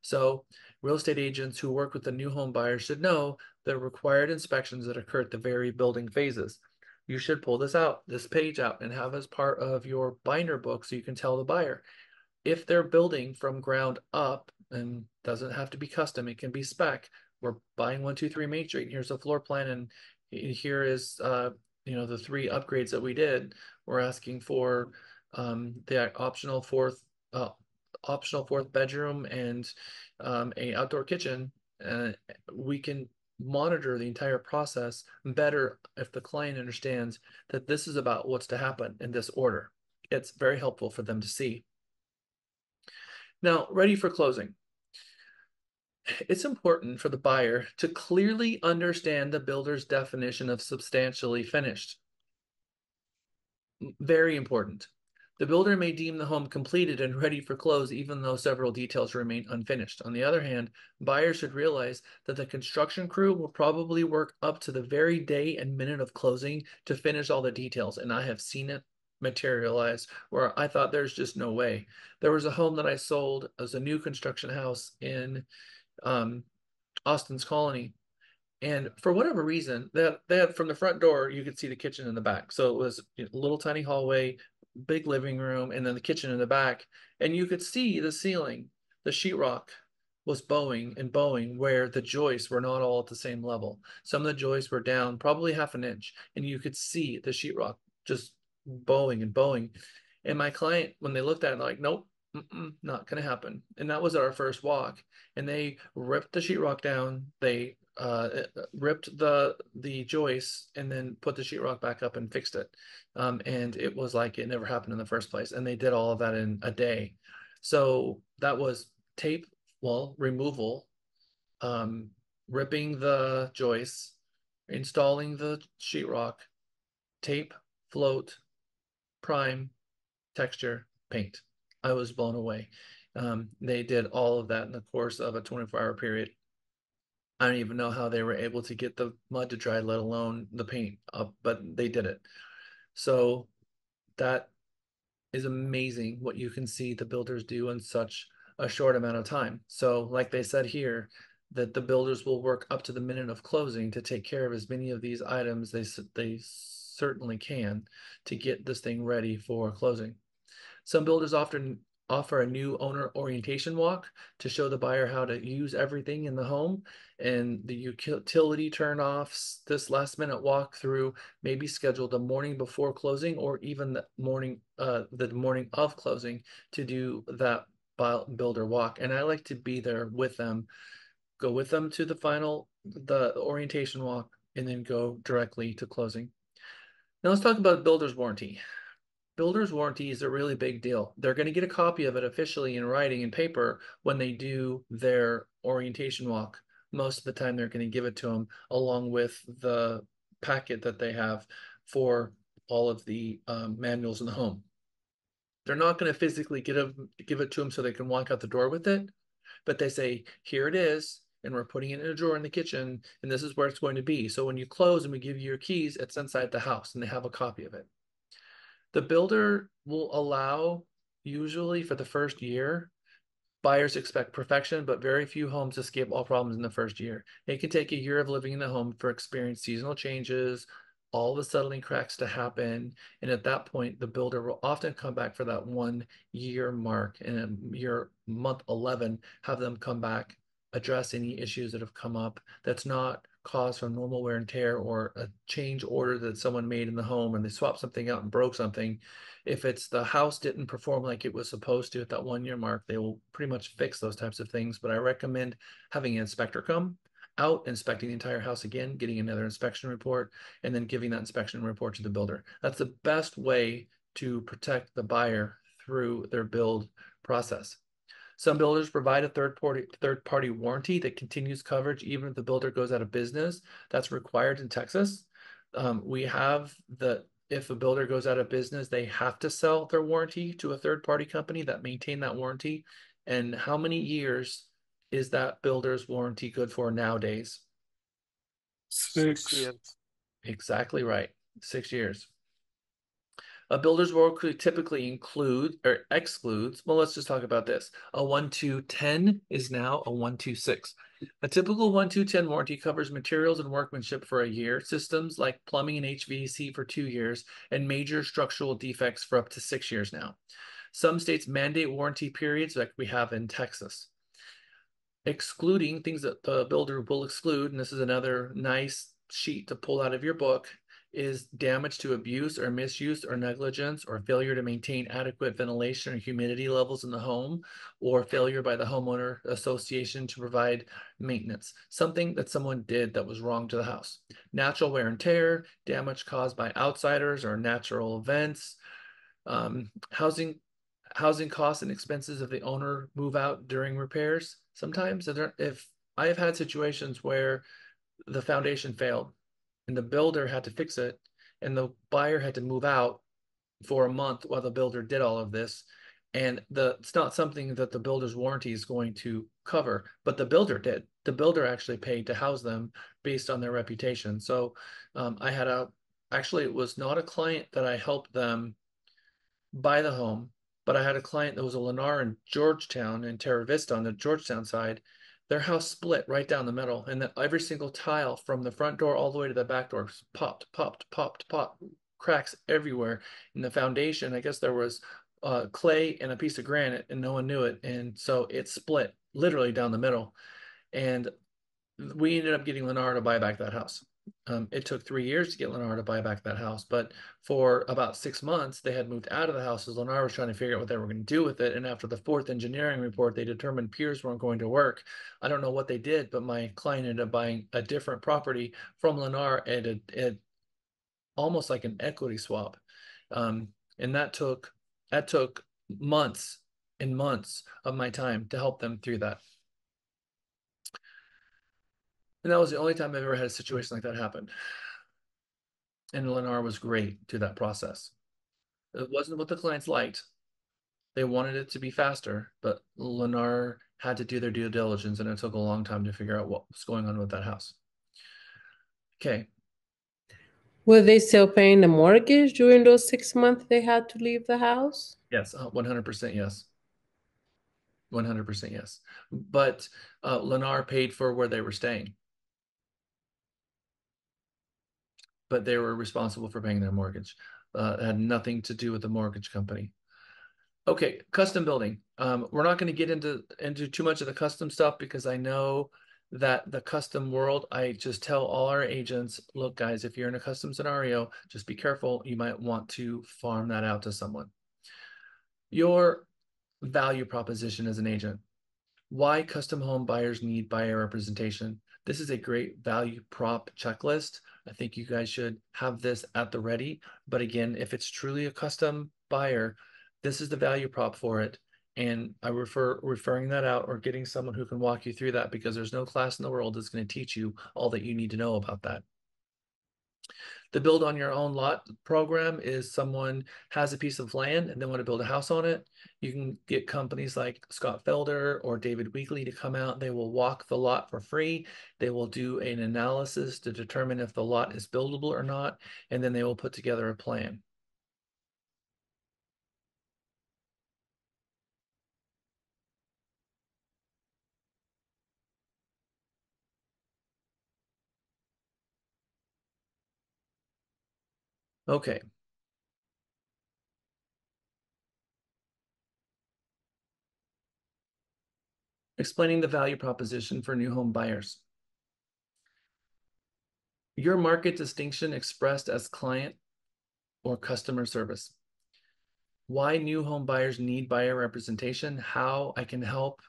So real estate agents who work with the new home buyers should know the required inspections that occur at the very building phases. You should pull this page out, and have as part of your binder book so you can tell the buyer if they're building from ground up, and doesn't have to be custom, it can be spec. We're buying 123 Main Street, and here's a floor plan, and here is the 3 upgrades that we did. We're asking for the optional fourth bedroom and a outdoor kitchen. We can monitor the entire process better if the client understands that this is about what's to happen in this order. It's very helpful for them to see. Now, ready for closing. It's important for the buyer to clearly understand the builder's definition of substantially finished. Very important. The builder may deem the home completed and ready for close even though several details remain unfinished. On the other hand, buyers should realize that the construction crew will probably work up to the very day and minute of closing to finish all the details, and I have seen it materialize where I thought there's just no way. There was a home that I sold as a new construction house in Austin's Colony. And for whatever reason, they had from the front door, you could see the kitchen in the back. So it was a little tiny hallway, big living room, and then the kitchen in the back. And you could see the ceiling, the sheetrock was bowing and bowing where the joists were not all at the same level. Some of the joists were down probably half an inch, and you could see the sheetrock just bowing and bowing. And my client, when they looked at it, like, nope, not going to happen. And that was our first walk. And they ripped the sheetrock down. They ripped the joists and then put the sheetrock back up and fixed it. And it was like it never happened in the first place. And they did all of that in a day. So that was tape wall removal, ripping the joists, installing the sheetrock, tape, float, prime, texture, paint. I was blown away. They did all of that in the course of a 24-hour period. I don't even know how they were able to get the mud to dry, let alone the paint up, but they did it. So that is amazing what you can see the builders do in such a short amount of time. So like they said here, that the builders will work up to the minute of closing to take care of as many of these items they certainly can to get this thing ready for closing. Some builders often offer a new owner orientation walk to show the buyer how to use everything in the home, and the utility turn-offs. This last minute walkthrough may be scheduled the morning before closing or even the morning of closing to do that builder walk. And I like to be there with them, go with them to the orientation walk, and then go directly to closing. Now let's talk about builder's warranty. Builder's warranty is a really big deal. They're going to get a copy of it officially in writing and paper when they do their orientation walk. Most of the time, they're going to give it to them along with the packet that they have for all of the manuals in the home. They're not going to physically give it to them so they can walk out the door with it, but they say, here it is, and we're putting it in a drawer in the kitchen, and this is where it's going to be. So when you close and we give you your keys, it's inside the house, and they have a copy of it. The builder will allow, usually for the first year, buyers expect perfection, but very few homes escape all problems in the first year. It can take a year of living in the home for experience seasonal changes, all the settling cracks to happen. And at that point, the builder will often come back for that 1 year mark, and month 11, have them come back, address any issues that have come up that's not caused from normal wear and tear or a change order that someone made in the home and they swapped something out and broke something. If it's the house didn't perform like it was supposed to at that 1 year mark, they will pretty much fix those types of things. But I recommend having an inspector come out, inspecting the entire house again, getting another inspection report, and then giving that inspection report to the builder. That's the best way to protect the buyer through their build process. Some builders provide a third-party warranty that continues coverage even if the builder goes out of business. That's required in Texas. We have if a builder goes out of business, they have to sell their warranty to a third-party company that maintain that warranty. And how many years is that builder's warranty good for nowadays? 6 years. Exactly right. 6 years. A builder's warranty typically include or excludes, well, let's just talk about this. A 1-2-10 is now a 1-2-6. A typical 1-2-10 warranty covers materials and workmanship for a year, systems like plumbing and HVAC for 2 years, and major structural defects for up to 6 years now. Some states mandate warranty periods like we have in Texas. Excluding things that the builder will exclude, and this is another nice sheet to pull out of your book, is damage to abuse or misuse or negligence or failure to maintain adequate ventilation or humidity levels in the home, or failure by the homeowner association to provide maintenance. Something that someone did that was wrong to the house. Natural wear and tear, damage caused by outsiders or natural events, housing costs and expenses if the owner move out during repairs. Sometimes if I have had situations where the foundation failed and the builder had to fix it and the buyer had to move out for a month while the builder did all of this, and it's not something that the builder's warranty is going to cover, but the builder did. The builder actually paid to house them based on their reputation. So actually it was not a client that I helped them buy the home, but I had a client that was a Lennar in Georgetown and Terra Vista on the Georgetown side. Their house split right down the middle, and then every single tile from the front door all the way to the back door popped, cracks everywhere. In the foundation, I guess there was clay and a piece of granite, and no one knew it, and so it split literally down the middle. And we ended up getting Lennar to buy back that house. It took 3 years to get Lennar to buy back that house, but for about 6 months, they had moved out of the house as Lennar was trying to figure out what they were going to do with it. And after the 4th engineering report, they determined piers weren't going to work. I don't know what they did, but my client ended up buying a different property from Lennar at almost like an equity swap. And that took months and months of my time to help them through that. And that was the only time I've ever had a situation like that happen. And Lennar was great through that process. It wasn't what the clients liked. They wanted it to be faster, but Lennar had to do their due diligence, and it took a long time to figure out what was going on with that house. Okay. Were they still paying the mortgage during those 6 months they had to leave the house? Yes, 100% yes. 100% yes. But Lennar paid for where they were staying. But they were responsible for paying their mortgage. It had nothing to do with the mortgage company. Okay, custom building. We're not going to get into too much of the custom stuff because I know that the custom world, I just tell all our agents, look, guys, if you're in a custom scenario, just be careful. You might want to farm that out to someone. Your value proposition as an agent. Why custom home buyers need buyer representation. This is a great value prop checklist. I think you guys should have this at the ready. But again, if it's truly a custom buyer, this is the value prop for it. And I referring that out or getting someone who can walk you through that, because there's no class in the world that's going to teach you all that you need to know about that. The build on your own lot program is someone has a piece of land and they want to build a house on it. You can get companies like Scott Felder or David Weekley to come out. They will walk the lot for free. They will do an analysis to determine if the lot is buildable or not, and then they will put together a plan. Okay. Explaining the value proposition for new home buyers. Your market distinction expressed as client or customer service. Why new home buyers need buyer representation, how I can help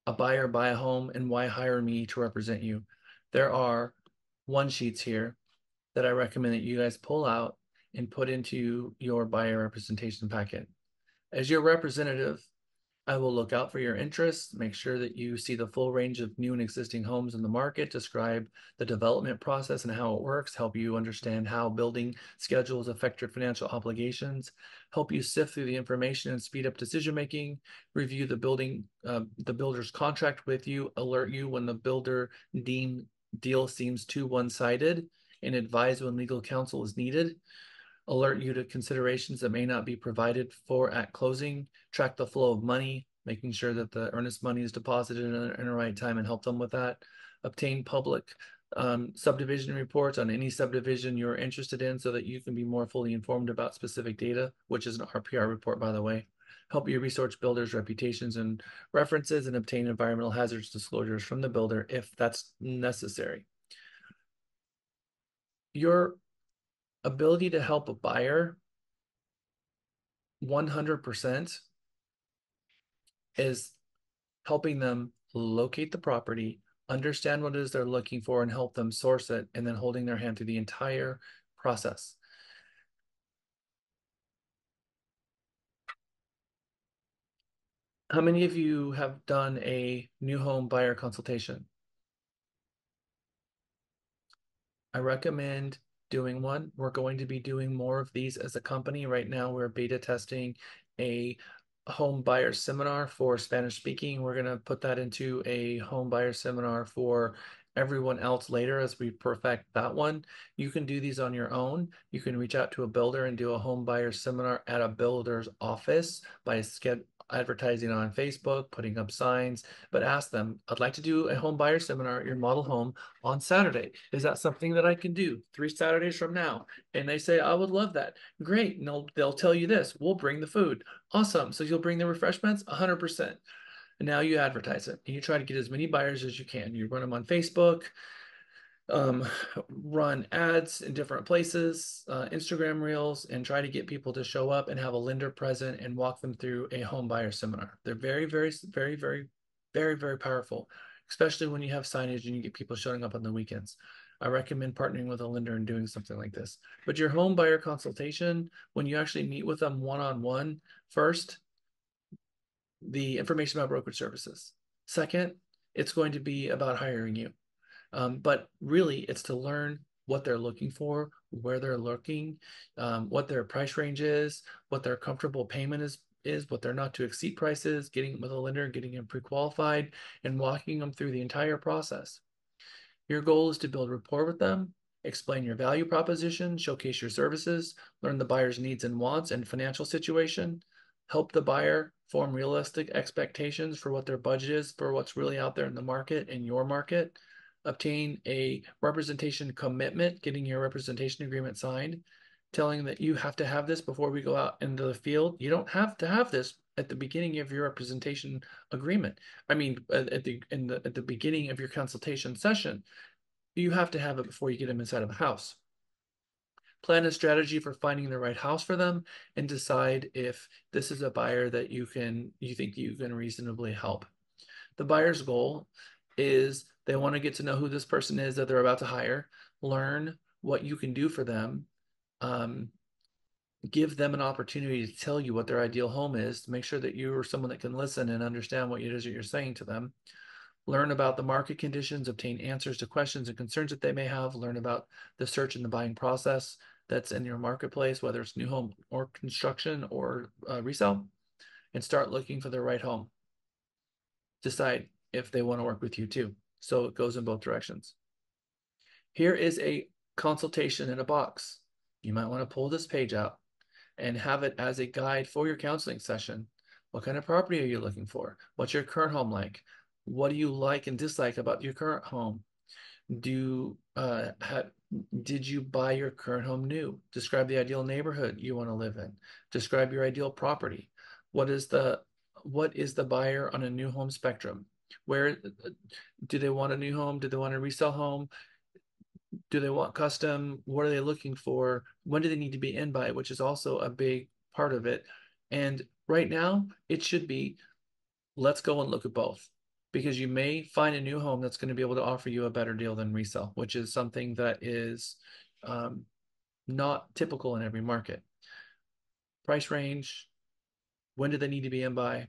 a buyer buy a home, and why hire me to represent you. There are one sheets here that I recommend that you guys pull out and put into your buyer representation packet. As your representative, I will look out for your interests, make sure that you see the full range of new and existing homes in the market, describe the development process and how it works, help you understand how building schedules affect your financial obligations, help you sift through the information and speed up decision-making, review the builder's contract with you, alert you when the builder deal seems too one-sided, and advise when legal counsel is needed, alert you to considerations that may not be provided for at closing, track the flow of money, making sure that the earnest money is deposited in the right time and help them with that, obtain public subdivision reports on any subdivision you're interested in so that you can be more fully informed about specific data, which is an RPR report, by the way. Help you research builders' reputations and references and obtain environmental hazards disclosures from the builder if that's necessary. Your ability to help a buyer 100% is helping them locate the property, understand what it is they're looking for, and help them source it, and then holding their hand through the entire process. How many of you have done a new home buyer consultation? I recommend doing one. We're going to be doing more of these as a company. Right now, we're beta testing a home buyer seminar for Spanish speaking. We're going to put that into a home buyer seminar for everyone else later as we perfect that one. You can do these on your own. You can reach out to a builder and do a home buyer seminar at a builder's office by advertising on Facebook, putting up signs, but ask them, I'd like to do a home buyer seminar at your model home on Saturday. Is that something that I can do 3 Saturdays from now? And they say, I would love that. Great. And they'll tell you this, we'll bring the food. Awesome. So you'll bring the refreshments 100%. And now you advertise it and you try to get as many buyers as you can. You run them on Facebook, run ads in different places, Instagram reels, and try to get people to show up and have a lender present and walk them through a home buyer seminar. They're very, very, very, very, very, very powerful, especially when you have signage and you get people showing up on the weekends. I recommend partnering with a lender and doing something like this. But your home buyer consultation, when you actually meet with them one-on-one, first, the information about brokerage services. Second, it's going to be about hiring you. But really, it's to learn what they're looking for, where they're looking, what their price range is, what their comfortable payment is, what their not to exceed price is, getting with a lender, getting them pre-qualified, and walking them through the entire process. Your goal is to build rapport with them, explain your value proposition, showcase your services, learn the buyer's needs and wants and financial situation, help the buyer form realistic expectations for what their budget is for what's really out there in the market, in your market, obtain a representation commitment, getting your representation agreement signed, telling that you have to have this before we go out into the field. You don't have to have this at the beginning of your representation agreement. I mean, at the beginning of your consultation session, you have to have it before you get them inside of a house. Plan a strategy for finding the right house for them and decide if this is a buyer that you think you can reasonably help. The buyer's goal is they want to get to know who this person is that they're about to hire, learn what you can do for them, give them an opportunity to tell you what their ideal home is, make sure that you are someone that can listen and understand what it is that you're saying to them, learn about the market conditions, obtain answers to questions and concerns that they may have, learn about the search and the buying process that's in your marketplace, whether it's new home or construction or resale, and start looking for the right home. Decide if they want to work with you too. So it goes in both directions. Here is a consultation in a box. You might want to pull this page out and have it as a guide for your counseling session. What kind of property are you looking for? What's your current home like? What do you like and dislike about your current home? Did you buy your current home new? Describe the ideal neighborhood you want to live in. Describe your ideal property. What is the buyer on a new home spectrum? Where do they want a new home? Do they want a resale home? Do they want custom? What are they looking for? When do they need to be in by? Which is also a big part of it. And right now, it should be, let's go and look at both. because you may find a new home that's going to be able to offer you a better deal than resale, which is something that is not typical in every market. Price range, when do they need to be in by,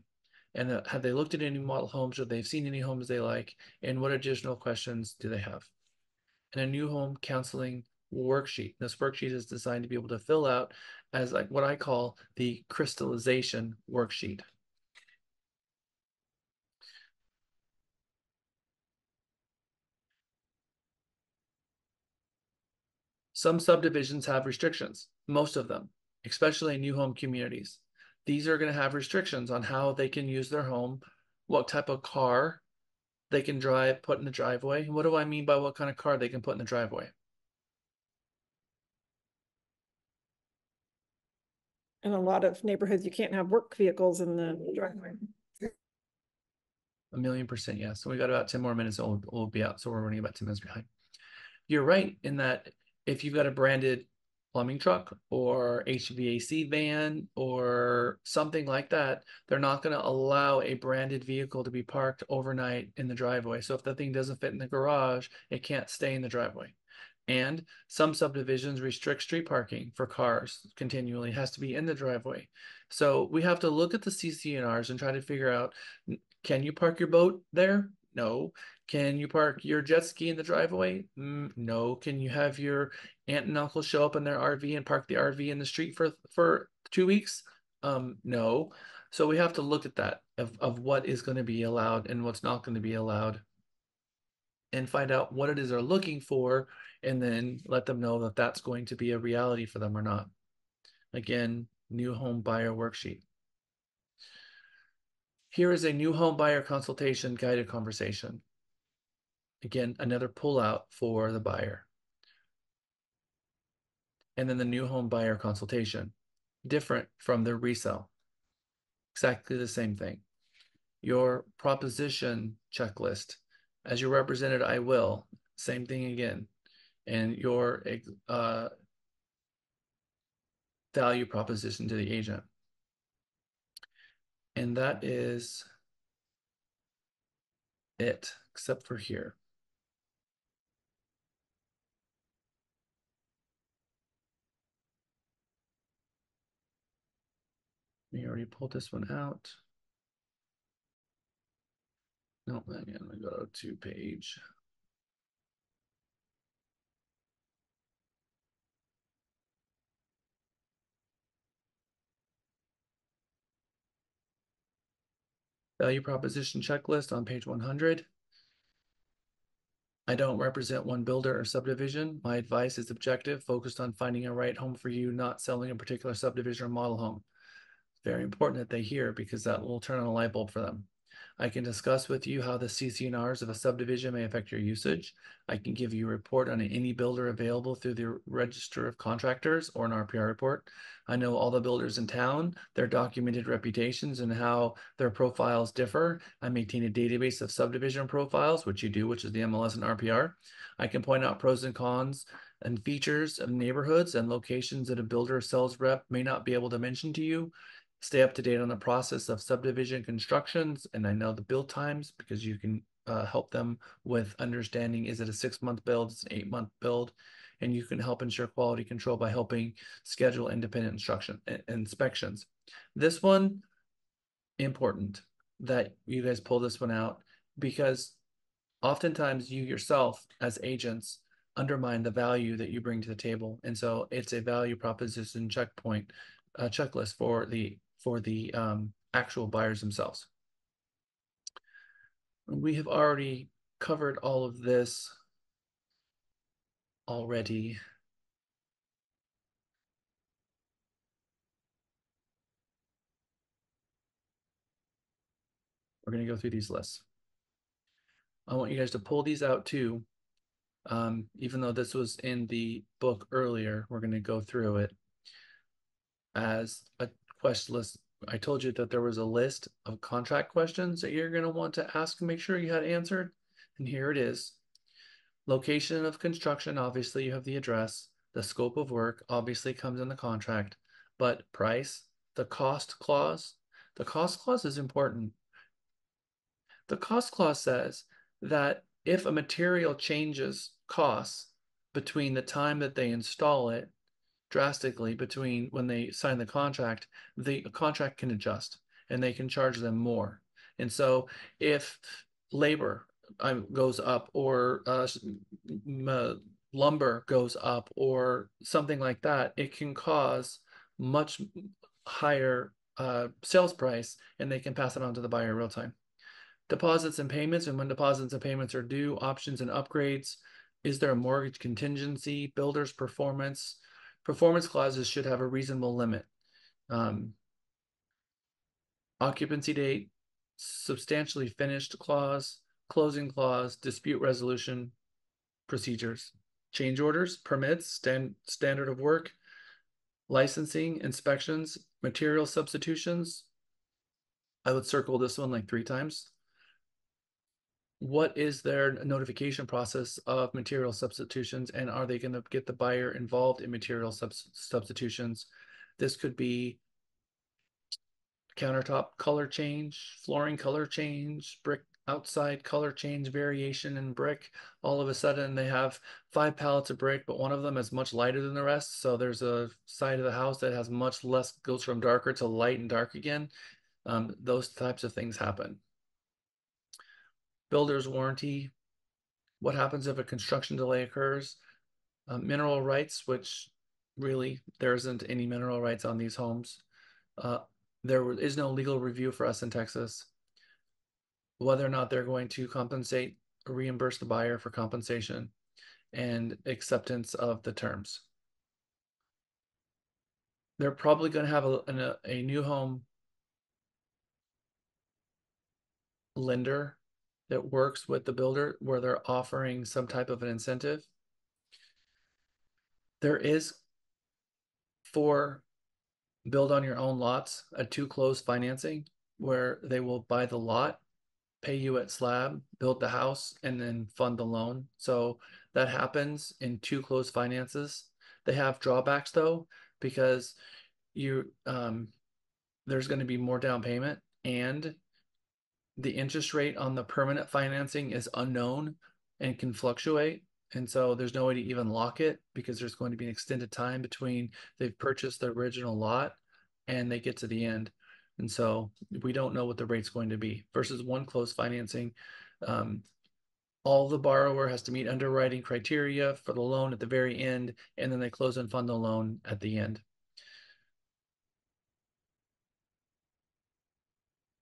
and have they looked at any model homes, or they've seen any homes they like, and what additional questions do they have? And a new home counseling worksheet. This worksheet is designed to be able to fill out as like what I call the crystallization worksheet. Some subdivisions have restrictions, most of them, especially in new home communities. These are going to have restrictions on how they can use their home, what type of car they can drive, put in the driveway. What do I mean by what kind of car they can put in the driveway? In a lot of neighborhoods, you can't have work vehicles in the driveway. 1,000,000%, yes. So we got about 10 more minutes and we'll be out. So we're running about 10 minutes behind. You're right in that if you've got a branded plumbing truck or HVAC van or something like that, they're not going to allow a branded vehicle to be parked overnight in the driveway. So if the thing doesn't fit in the garage, it can't stay in the driveway. And some subdivisions restrict street parking for cars continually. It has to be in the driveway. So we have to look at the CC&Rs and try to figure out, can you park your boat there? No. Can you park your jet ski in the driveway? No. Can you have your aunt and uncle show up in their RV and park the RV in the street for 2 weeks? No. So we have to look at that of what is going to be allowed and what's not going to be allowed, and find out what it is they're looking for, and then let them know that that's going to be a reality for them or not. Again, new home buyer worksheet. Here is a new home buyer consultation guided conversation. Again, another pullout for the buyer. And then the new home buyer consultation, different from the resale. Exactly the same thing. Your proposition checklist. As your represented, I will. Same thing again. And your value proposition to the agent. And that is it, except for here. We already pulled this one out. No, again, we go to page. Value proposition checklist on page 100. I don't represent one builder or subdivision. My advice is objective, focused on finding a right home for you, not selling a particular subdivision or model home. It's very important that they hear, because that will turn on a light bulb for them. I can discuss with you how the CC&Rs of a subdivision may affect your usage. I can give you a report on any builder available through the Register of Contractors or an RPR report. I know all the builders in town, their documented reputations, and how their profiles differ. I maintain a database of subdivision profiles, which you do, which is the MLS and RPR. I can point out pros and cons and features of neighborhoods and locations that a builder or sales rep may not be able to mention to you. Stay up to date on the process of subdivision constructions, and I know the build times, because you can help them with understanding, is it a 6-month build, it's an 8-month build, and you can help ensure quality control by helping schedule independent inspections. This one, important that you guys pull this one out, because oftentimes you yourself as agents undermine the value that you bring to the table, and so it's a value proposition checklist for the actual buyers themselves. We have already covered all of this already. We're going to go through these lists. I want you guys to pull these out too. Even though this was in the book earlier, we're going to go through it as a question list. I told you that there was a list of contract questions that you're going to want to ask and make sure you had answered. And here it is. Location of construction, obviously you have the address. The scope of work obviously comes in the contract, but price, the cost clause is important. The cost clause says that if a material changes costs between the time that they install it drastically between when they sign the contract can adjust and they can charge them more. And so if labor goes up or lumber goes up or something like that, it can cause much higher sales price, and they can pass it on to the buyer in real time. Deposits and payments, and when deposits and payments are due, options and upgrades. Is there a mortgage contingency? Builder's performance. Performance clauses should have a reasonable limit. Occupancy date, substantially finished clause, closing clause, dispute resolution procedures, change orders, permits, standard of work, licensing, inspections, material substitutions. I would circle this one like 3 times. What is their notification process of material substitutions, and are they going to get the buyer involved in material substitutions? This could be countertop color change, flooring color change, brick outside color change, variation in brick. All of a sudden they have 5 pallets of brick, but one of them is much lighter than the rest. So there's a side of the house that has much less, goes from darker to light and dark again. Those types of things happen. Builder's warranty. What happens if a construction delay occurs? Mineral rights, which really there isn't any mineral rights on these homes. There is no legal review for us in Texas. Whether or not they're going to compensate or reimburse the buyer for compensation, and acceptance of the terms. They're probably going to have a new home lender that works with the builder where they're offering some type of an incentive. There is for build on your own lots, a 2-close financing where they will buy the lot, pay you at slab, build the house, and then fund the loan. So that happens in 2-close finances. They have drawbacks though, because there's going to be more down payment, and the interest rate on the permanent financing is unknown and can fluctuate. And so there's no way to even lock it, because there's going to be an extended time between they've purchased the original lot and they get to the end. And so we don't know what the rate's going to be versus 1-close financing. All the borrower has to meet underwriting criteria for the loan at the very end, and then they close and fund the loan at the end.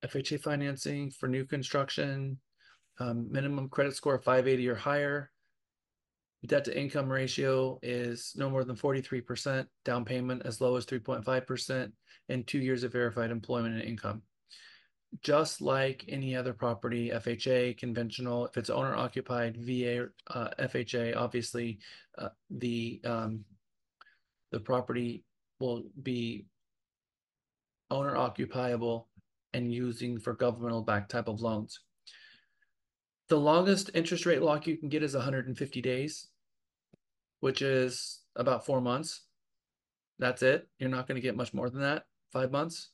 FHA financing for new construction, minimum credit score of 580 or higher. Debt to income ratio is no more than 43%, down payment as low as 3.5%, and 2 years of verified employment and income. Just like any other property, FHA, conventional, if it's owner occupied, VA, FHA, obviously the property will be owner occupiable and using for governmental backed type of loans. The longest interest rate lock you can get is 150 days, which is about 4 months. That's it. You're not going to get much more than that, 5 months.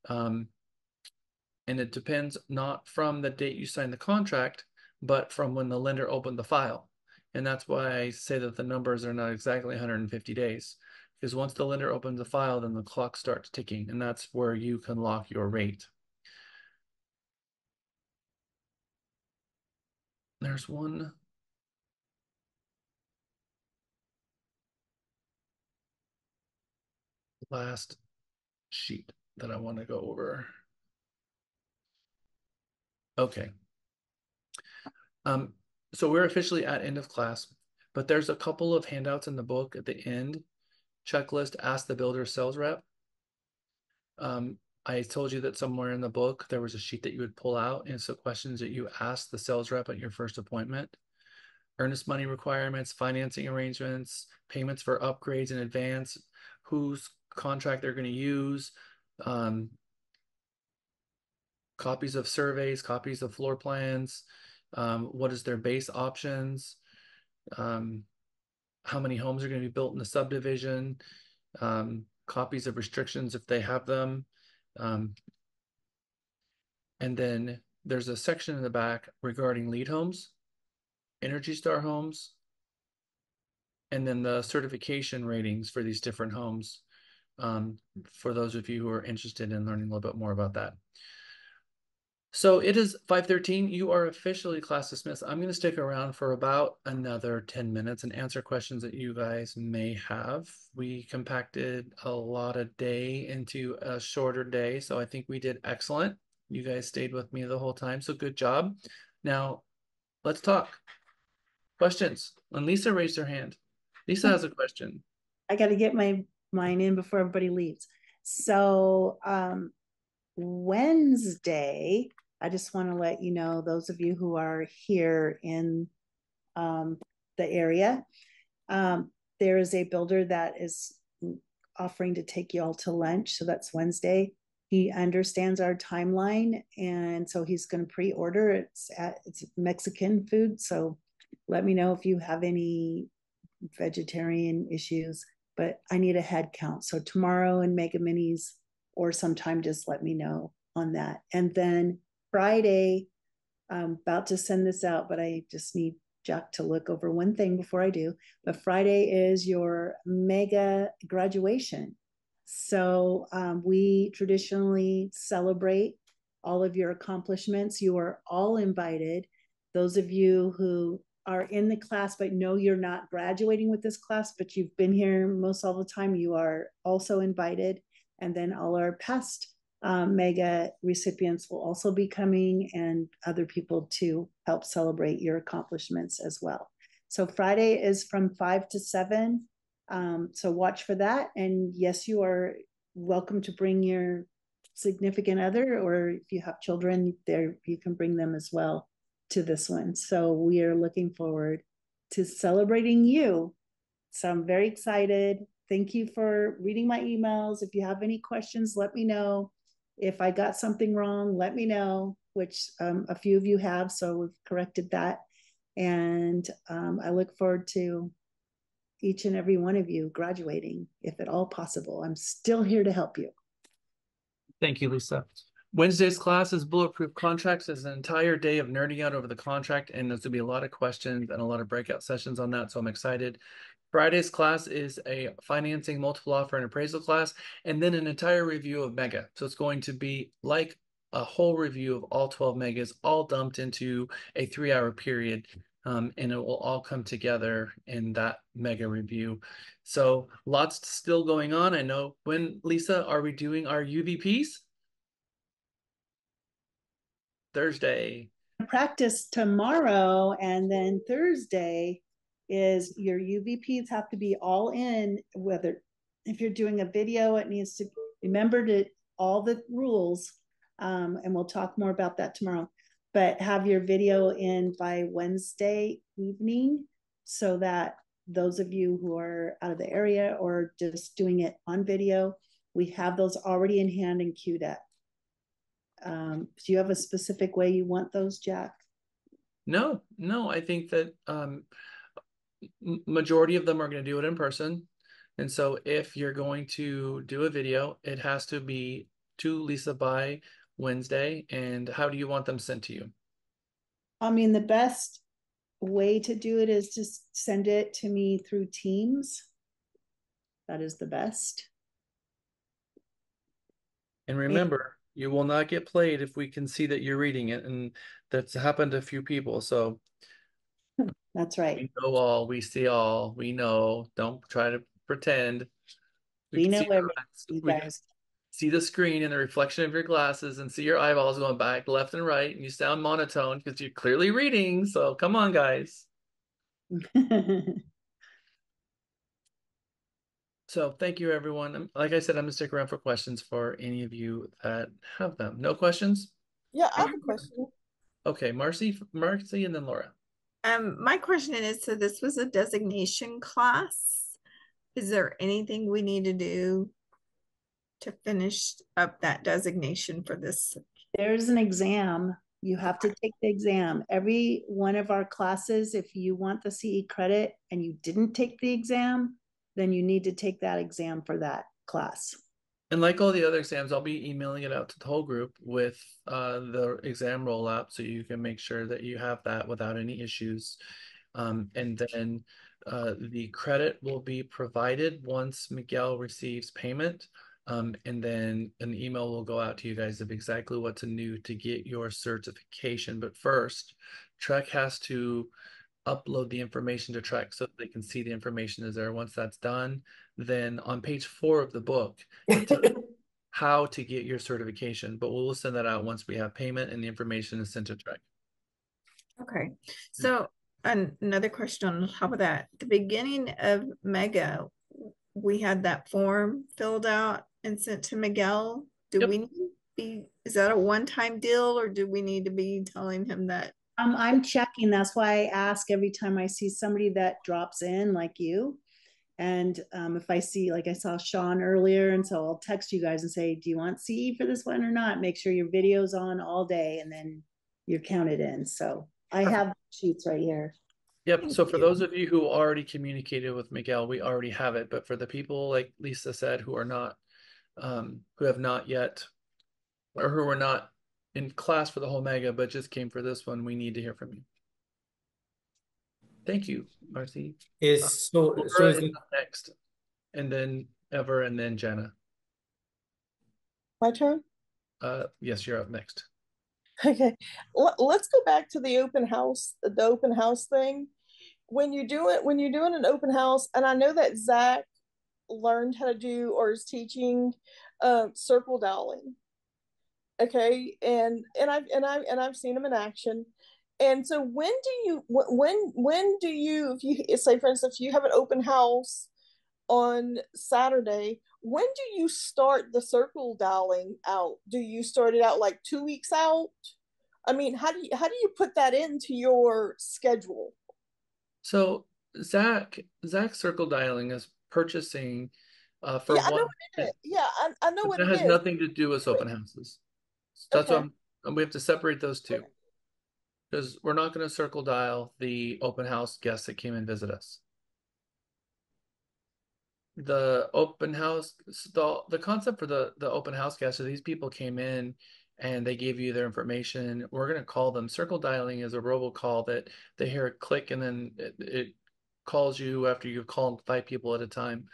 And it depends not from the date you sign the contract, but from when the lender opened the file. And that's why I say that the numbers are not exactly 150 days. Because once the lender opens the file, then the clock starts ticking, and that's where you can lock your rate. There's one last sheet that I want to go over. Okay. So we're officially at end of class, but there's a couple of handouts in the book at the end. Checklist, ask the builder sales rep. I told you that somewhere in the book, there was a sheet that you would pull out, and so questions that you ask the sales rep at your first appointment. Earnest money requirements, financing arrangements, payments for upgrades in advance, whose contract they're going to use, copies of surveys, copies of floor plans, what is their base options, how many homes are going to be built in the subdivision, copies of restrictions if they have them, and then there's a section in the back regarding lead homes, Energy Star homes, and then the certification ratings for these different homes, for those of you who are interested in learning a little bit more about that. So it is 5:13. You are officially class dismissed. I'm going to stick around for about another 10 minutes and answer questions that you guys may have. We compacted a lot of day into a shorter day, so I think we did excellent. You guys stayed with me the whole time, so good job. Now, let's talk. Questions? And Lisa raised her hand. Lisa has a question. I got to get mine in before everybody leaves. So Wednesday, I just want to let you know, those of you who are here in the area, there is a builder that is offering to take you all to lunch. So that's Wednesday. He understands our timeline, and so he's going to pre-order. It's Mexican food, so let me know if you have any vegetarian issues, but I need a head count. So tomorrow in Mega Minis or sometime, just let me know on that. And then Friday, I'm about to send this out, but I just need Jack to look over one thing before I do. But Friday is your mega graduation. So we traditionally celebrate all of your accomplishments. You are all invited. Those of you who are in the class but know you're not graduating with this class, but you've been here most all the time, you are also invited. And then all our past mega recipients will also be coming, and other people to help celebrate your accomplishments as well. So Friday is from 5 to 7. So watch for that. And yes, you are welcome to bring your significant other, or if you have children there, you can bring them as well to this one. So we are looking forward to celebrating you. So I'm very excited. Thank you for reading my emails. If you have any questions, let me know. If I got something wrong, let me know, which a few of you have, so we've corrected that. And I look forward to each and every one of you graduating, if at all possible. I'm still here to help you. Thank you, Lisa. Wednesday's class is Bulletproof Contracts. It's an entire day of nerding out over the contract, and there's going to be a lot of questions and a lot of breakout sessions on that, so I'm excited. Friday's class is a financing, multiple offer, and appraisal class, and then an entire review of Mega. So it's going to be like a whole review of all 12 Megas, all dumped into a 3-hour period, and it will all come together in that Mega review. So lots still going on. I know. When, Lisa, are we doing our UVPs? Thursday. Practice tomorrow, and then Thursday is your UVPs have to be all in. Whether if you're doing a video, it needs to remember to all the rules, and we'll talk more about that tomorrow. But have your video in by Wednesday evening, so that those of you who are out of the area or just doing it on video, we have those already in hand and queued up. Do you have a specific way you want those, Jack? No, I think that majority of them are going to do it in person. And so if you're going to do a video, it has to be to Lisa by Wednesday. And how do you want them sent to you? I mean, the best way to do it is just send it to me through Teams. That is the best. And remember, you will not get played if we can see that you're reading it. And that's happened to a few people. So that's right. We know all, we see all, we know. Don't try to pretend. We know everything, you guys. See the screen and the reflection of your glasses and see your eyeballs going back left and right, and you sound monotone because you're clearly reading. So come on, guys. So thank you, everyone. Like I said, I'm gonna stick around for questions for any of you that have them. No questions? Yeah, I have a question. Okay, Marcy, and then Laura. My question is, so this was a designation class. Is there anything we need to do to finish up that designation for this? There's an exam. You have to take the exam. Every one of our classes, if you want the CE credit and you didn't take the exam, then you need to take that exam for that class. And like all the other exams, I'll be emailing it out to the whole group with the exam rollout so you can make sure that you have that without any issues. And then the credit will be provided once Miguel receives payment. And then an email will go out to you guys of exactly what to do to get your certification. But first, Trek has to upload the information to Trek so that they can see the information is there. Once that's done, then on page 4 of the book, it tells you how to get your certification. But we'll send that out once we have payment and the information is sent to Trek. Okay. So another question on top of that. The beginning of Mega, we had that form filled out and sent to Miguel. Do we need to be, is that a one-time deal or do we need to be telling him that? I'm checking. That's why I ask every time I see somebody that drops in like you. And if I see, like I saw Sean earlier, and so I'll text you guys and say, do you want CE for this one or not? Make sure your video's on all day and then you're counted in. So I have sheets right here. Yep. So for those of you who already communicated with Miguel, we already have it. But for the people like Lisa said, who are not, who have not yet, or who are not in class for the whole Mega, but just came for this one, we need to hear from you. Thank you, Marcy. Is Laura is is up next, and then Ever, and then Jenna. My turn? Yes, you're up next. Okay. Let's go back to the open house thing. When you're doing an open house, and I know that Zach learned how to do or is teaching circle dialing. Okay, and I've seen them in action. And so when do you, if you say for instance, if you have an open house on Saturday, when do you start the circle dialing out? Do you start it out like 2 weeks out? I mean, how do you put that into your schedule? So Zach circle dialing is purchasing for Yeah, I know one. what it is. Yeah, I know what That it has is. nothing to do with open houses. That's Okay. what we have to separate those two, because we're not going to circle dial the open house guests that came and visit us. The open house, the concept for the open house guests, so these people came in and they gave you their information. We're going to call them circle dialing is a robocall that they hear a click and then it calls you after you've called 5 people at a time.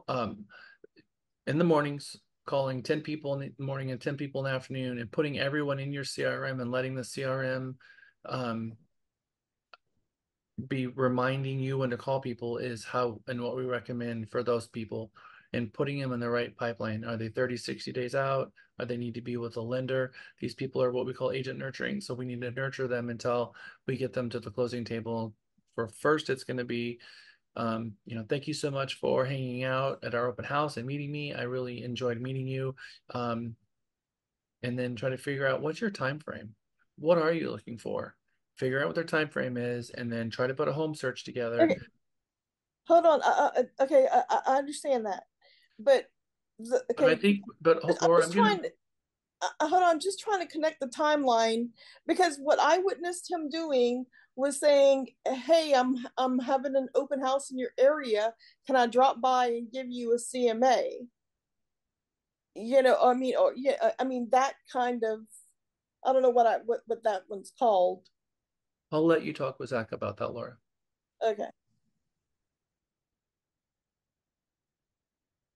In the mornings, calling 10 people in the morning and 10 people in the afternoon, and putting everyone in your CRM and letting the CRM be reminding you when to call people is how and what we recommend for those people, and putting them in the right pipeline. Are they 30, 60 days out? Are they need to be with a lender? These people are what we call agent nurturing. So we need to nurture them until we get them to the closing table. For first, it's going to be, thank you so much for hanging out at our open house and meeting me. I really enjoyed meeting you. And then try to figure out, what's your time frame? What are you looking for? Figure out what their time frame is, and then try to put a home search together. Okay. Hold on. Okay, I understand that, but okay. I think, but Laura, I'm trying to. Hold on, I'm just trying to connect the timeline, because what I witnessed him doing was saying, "Hey, I'm having an open house in your area. Can I drop by and give you a CMA?" I mean, or yeah, I mean that kind of. I don't know what that one's called. I'll let you talk with Zach about that, Laura. Okay.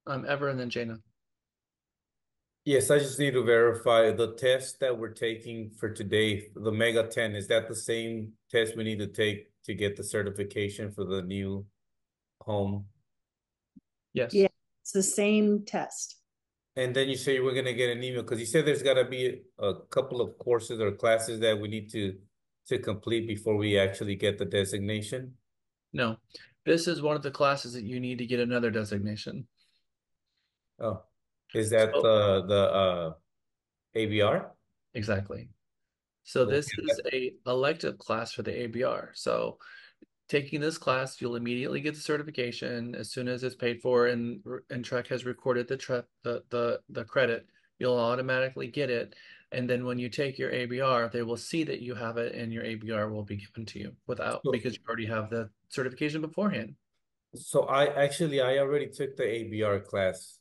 Ever, and then Jana. Yes, I just need to verify the test that we're taking for today, the Mega 10. Is that the same test we need to take to get the certification for the new home? Yes. Yeah, it's the same test. And then you say we're going to get an email, because you said there's got to be a couple of courses or classes that we need to complete before we actually get the designation. No, this is one of the classes that you need to get another designation. Oh, is that the ABR? Exactly. So this is a elective class for the ABR. So taking this class, you'll immediately get the certification as soon as it's paid for, and Trek has recorded the credit. You'll automatically get it, and then when you take your ABR, they will see that you have it, and your ABR will be given to you because you already have the certification beforehand. So I already took the ABR class,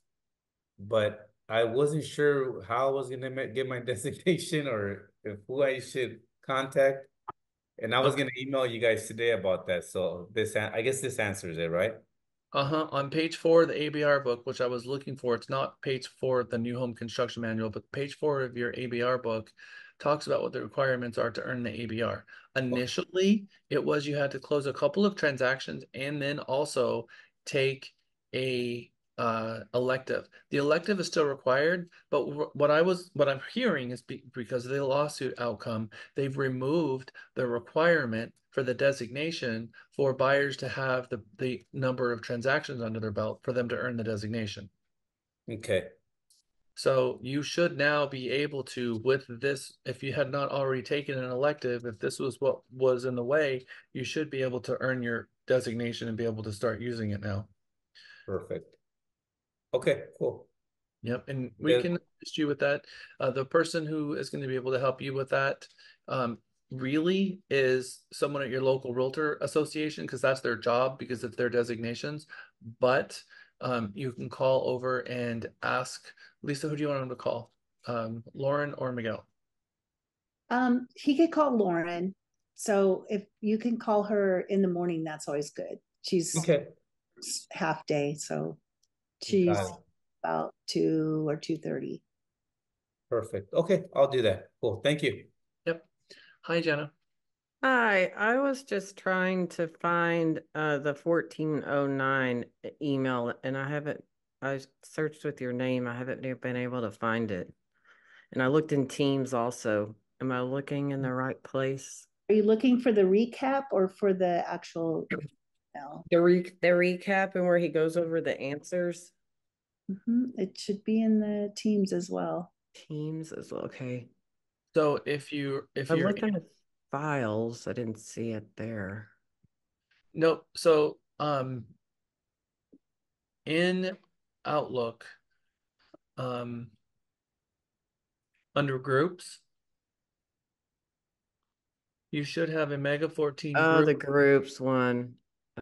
but I wasn't sure how I was gonna get my designation or if who I should contact. And I was gonna email you guys today about that. So I guess this answers it, right? On page 4 of the ABR book, which I was looking for, it's not page 4 of the new home construction manual, but page 4 of your ABR book talks about what the requirements are to earn the ABR. Initially, it was you had to close a couple of transactions and then also take a elective. The elective is still required, but what I'm hearing is because of the lawsuit outcome, they've removed the requirement for the designation for buyers to have the number of transactions under their belt for them to earn the designation. Okay. So you should now be able to, with this, if you had not already taken an elective, if this was what was in the way, you should be able to earn your designation and be able to start using it now. Perfect. Okay, cool. Yep, and we can assist you with that. The person who is going to be able to help you with that really is someone at your local realtor association, because that's their job, because it's their designations. But you can call over and ask Lisa, who do you want him to call? Lauren or Miguel? He could call Lauren. So if you can call her in the morning, that's always good. She's okay. Half day, so she's about 2 or 2:30. Perfect. Okay, I'll do that. Cool. Thank you. Yep. Hi, Jenna. Hi, I was just trying to find the 1409 email and I searched with your name. I haven't been able to find it. And I looked in Teams also. Am I looking in the right place? Are you looking for the recap or for the actual email? The recap and where he goes over the answers? It should be in the Teams as well. Teams as well. Okay. So if you're looking at files, I didn't see it there. Nope. So in Outlook, under groups, you should have a Mega 14 Oh, group. the groups one.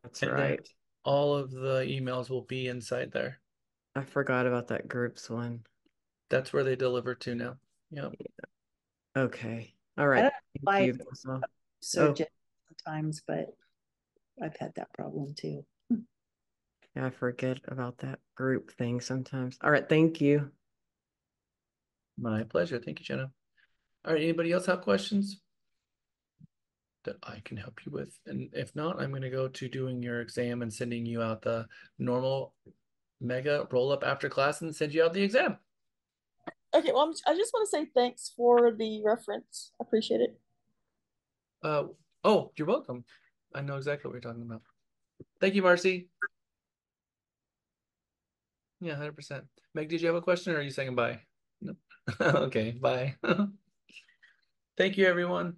That's and right. All of the emails will be inside there. I forgot about that groups one. That's where they deliver to now. Yep. Yeah. Okay. All right. Thank you. Search it sometimes, but I've had that problem too. Yeah, I forget about that group thing sometimes. All right. Thank you. My pleasure. Thank you, Jenna. All right. Anybody else have questions that I can help you with? And if not, I'm going to go to doing your exam and sending you out the normal Mega roll up after class and send you out the exam. Okay, well, I just want to say thanks for the reference. I appreciate it. Oh, you're welcome. I know exactly what you're talking about. Thank you, Marcy. Yeah, 100%. Meg, did you have a question or are you saying bye? No. Okay, bye. Thank you, everyone.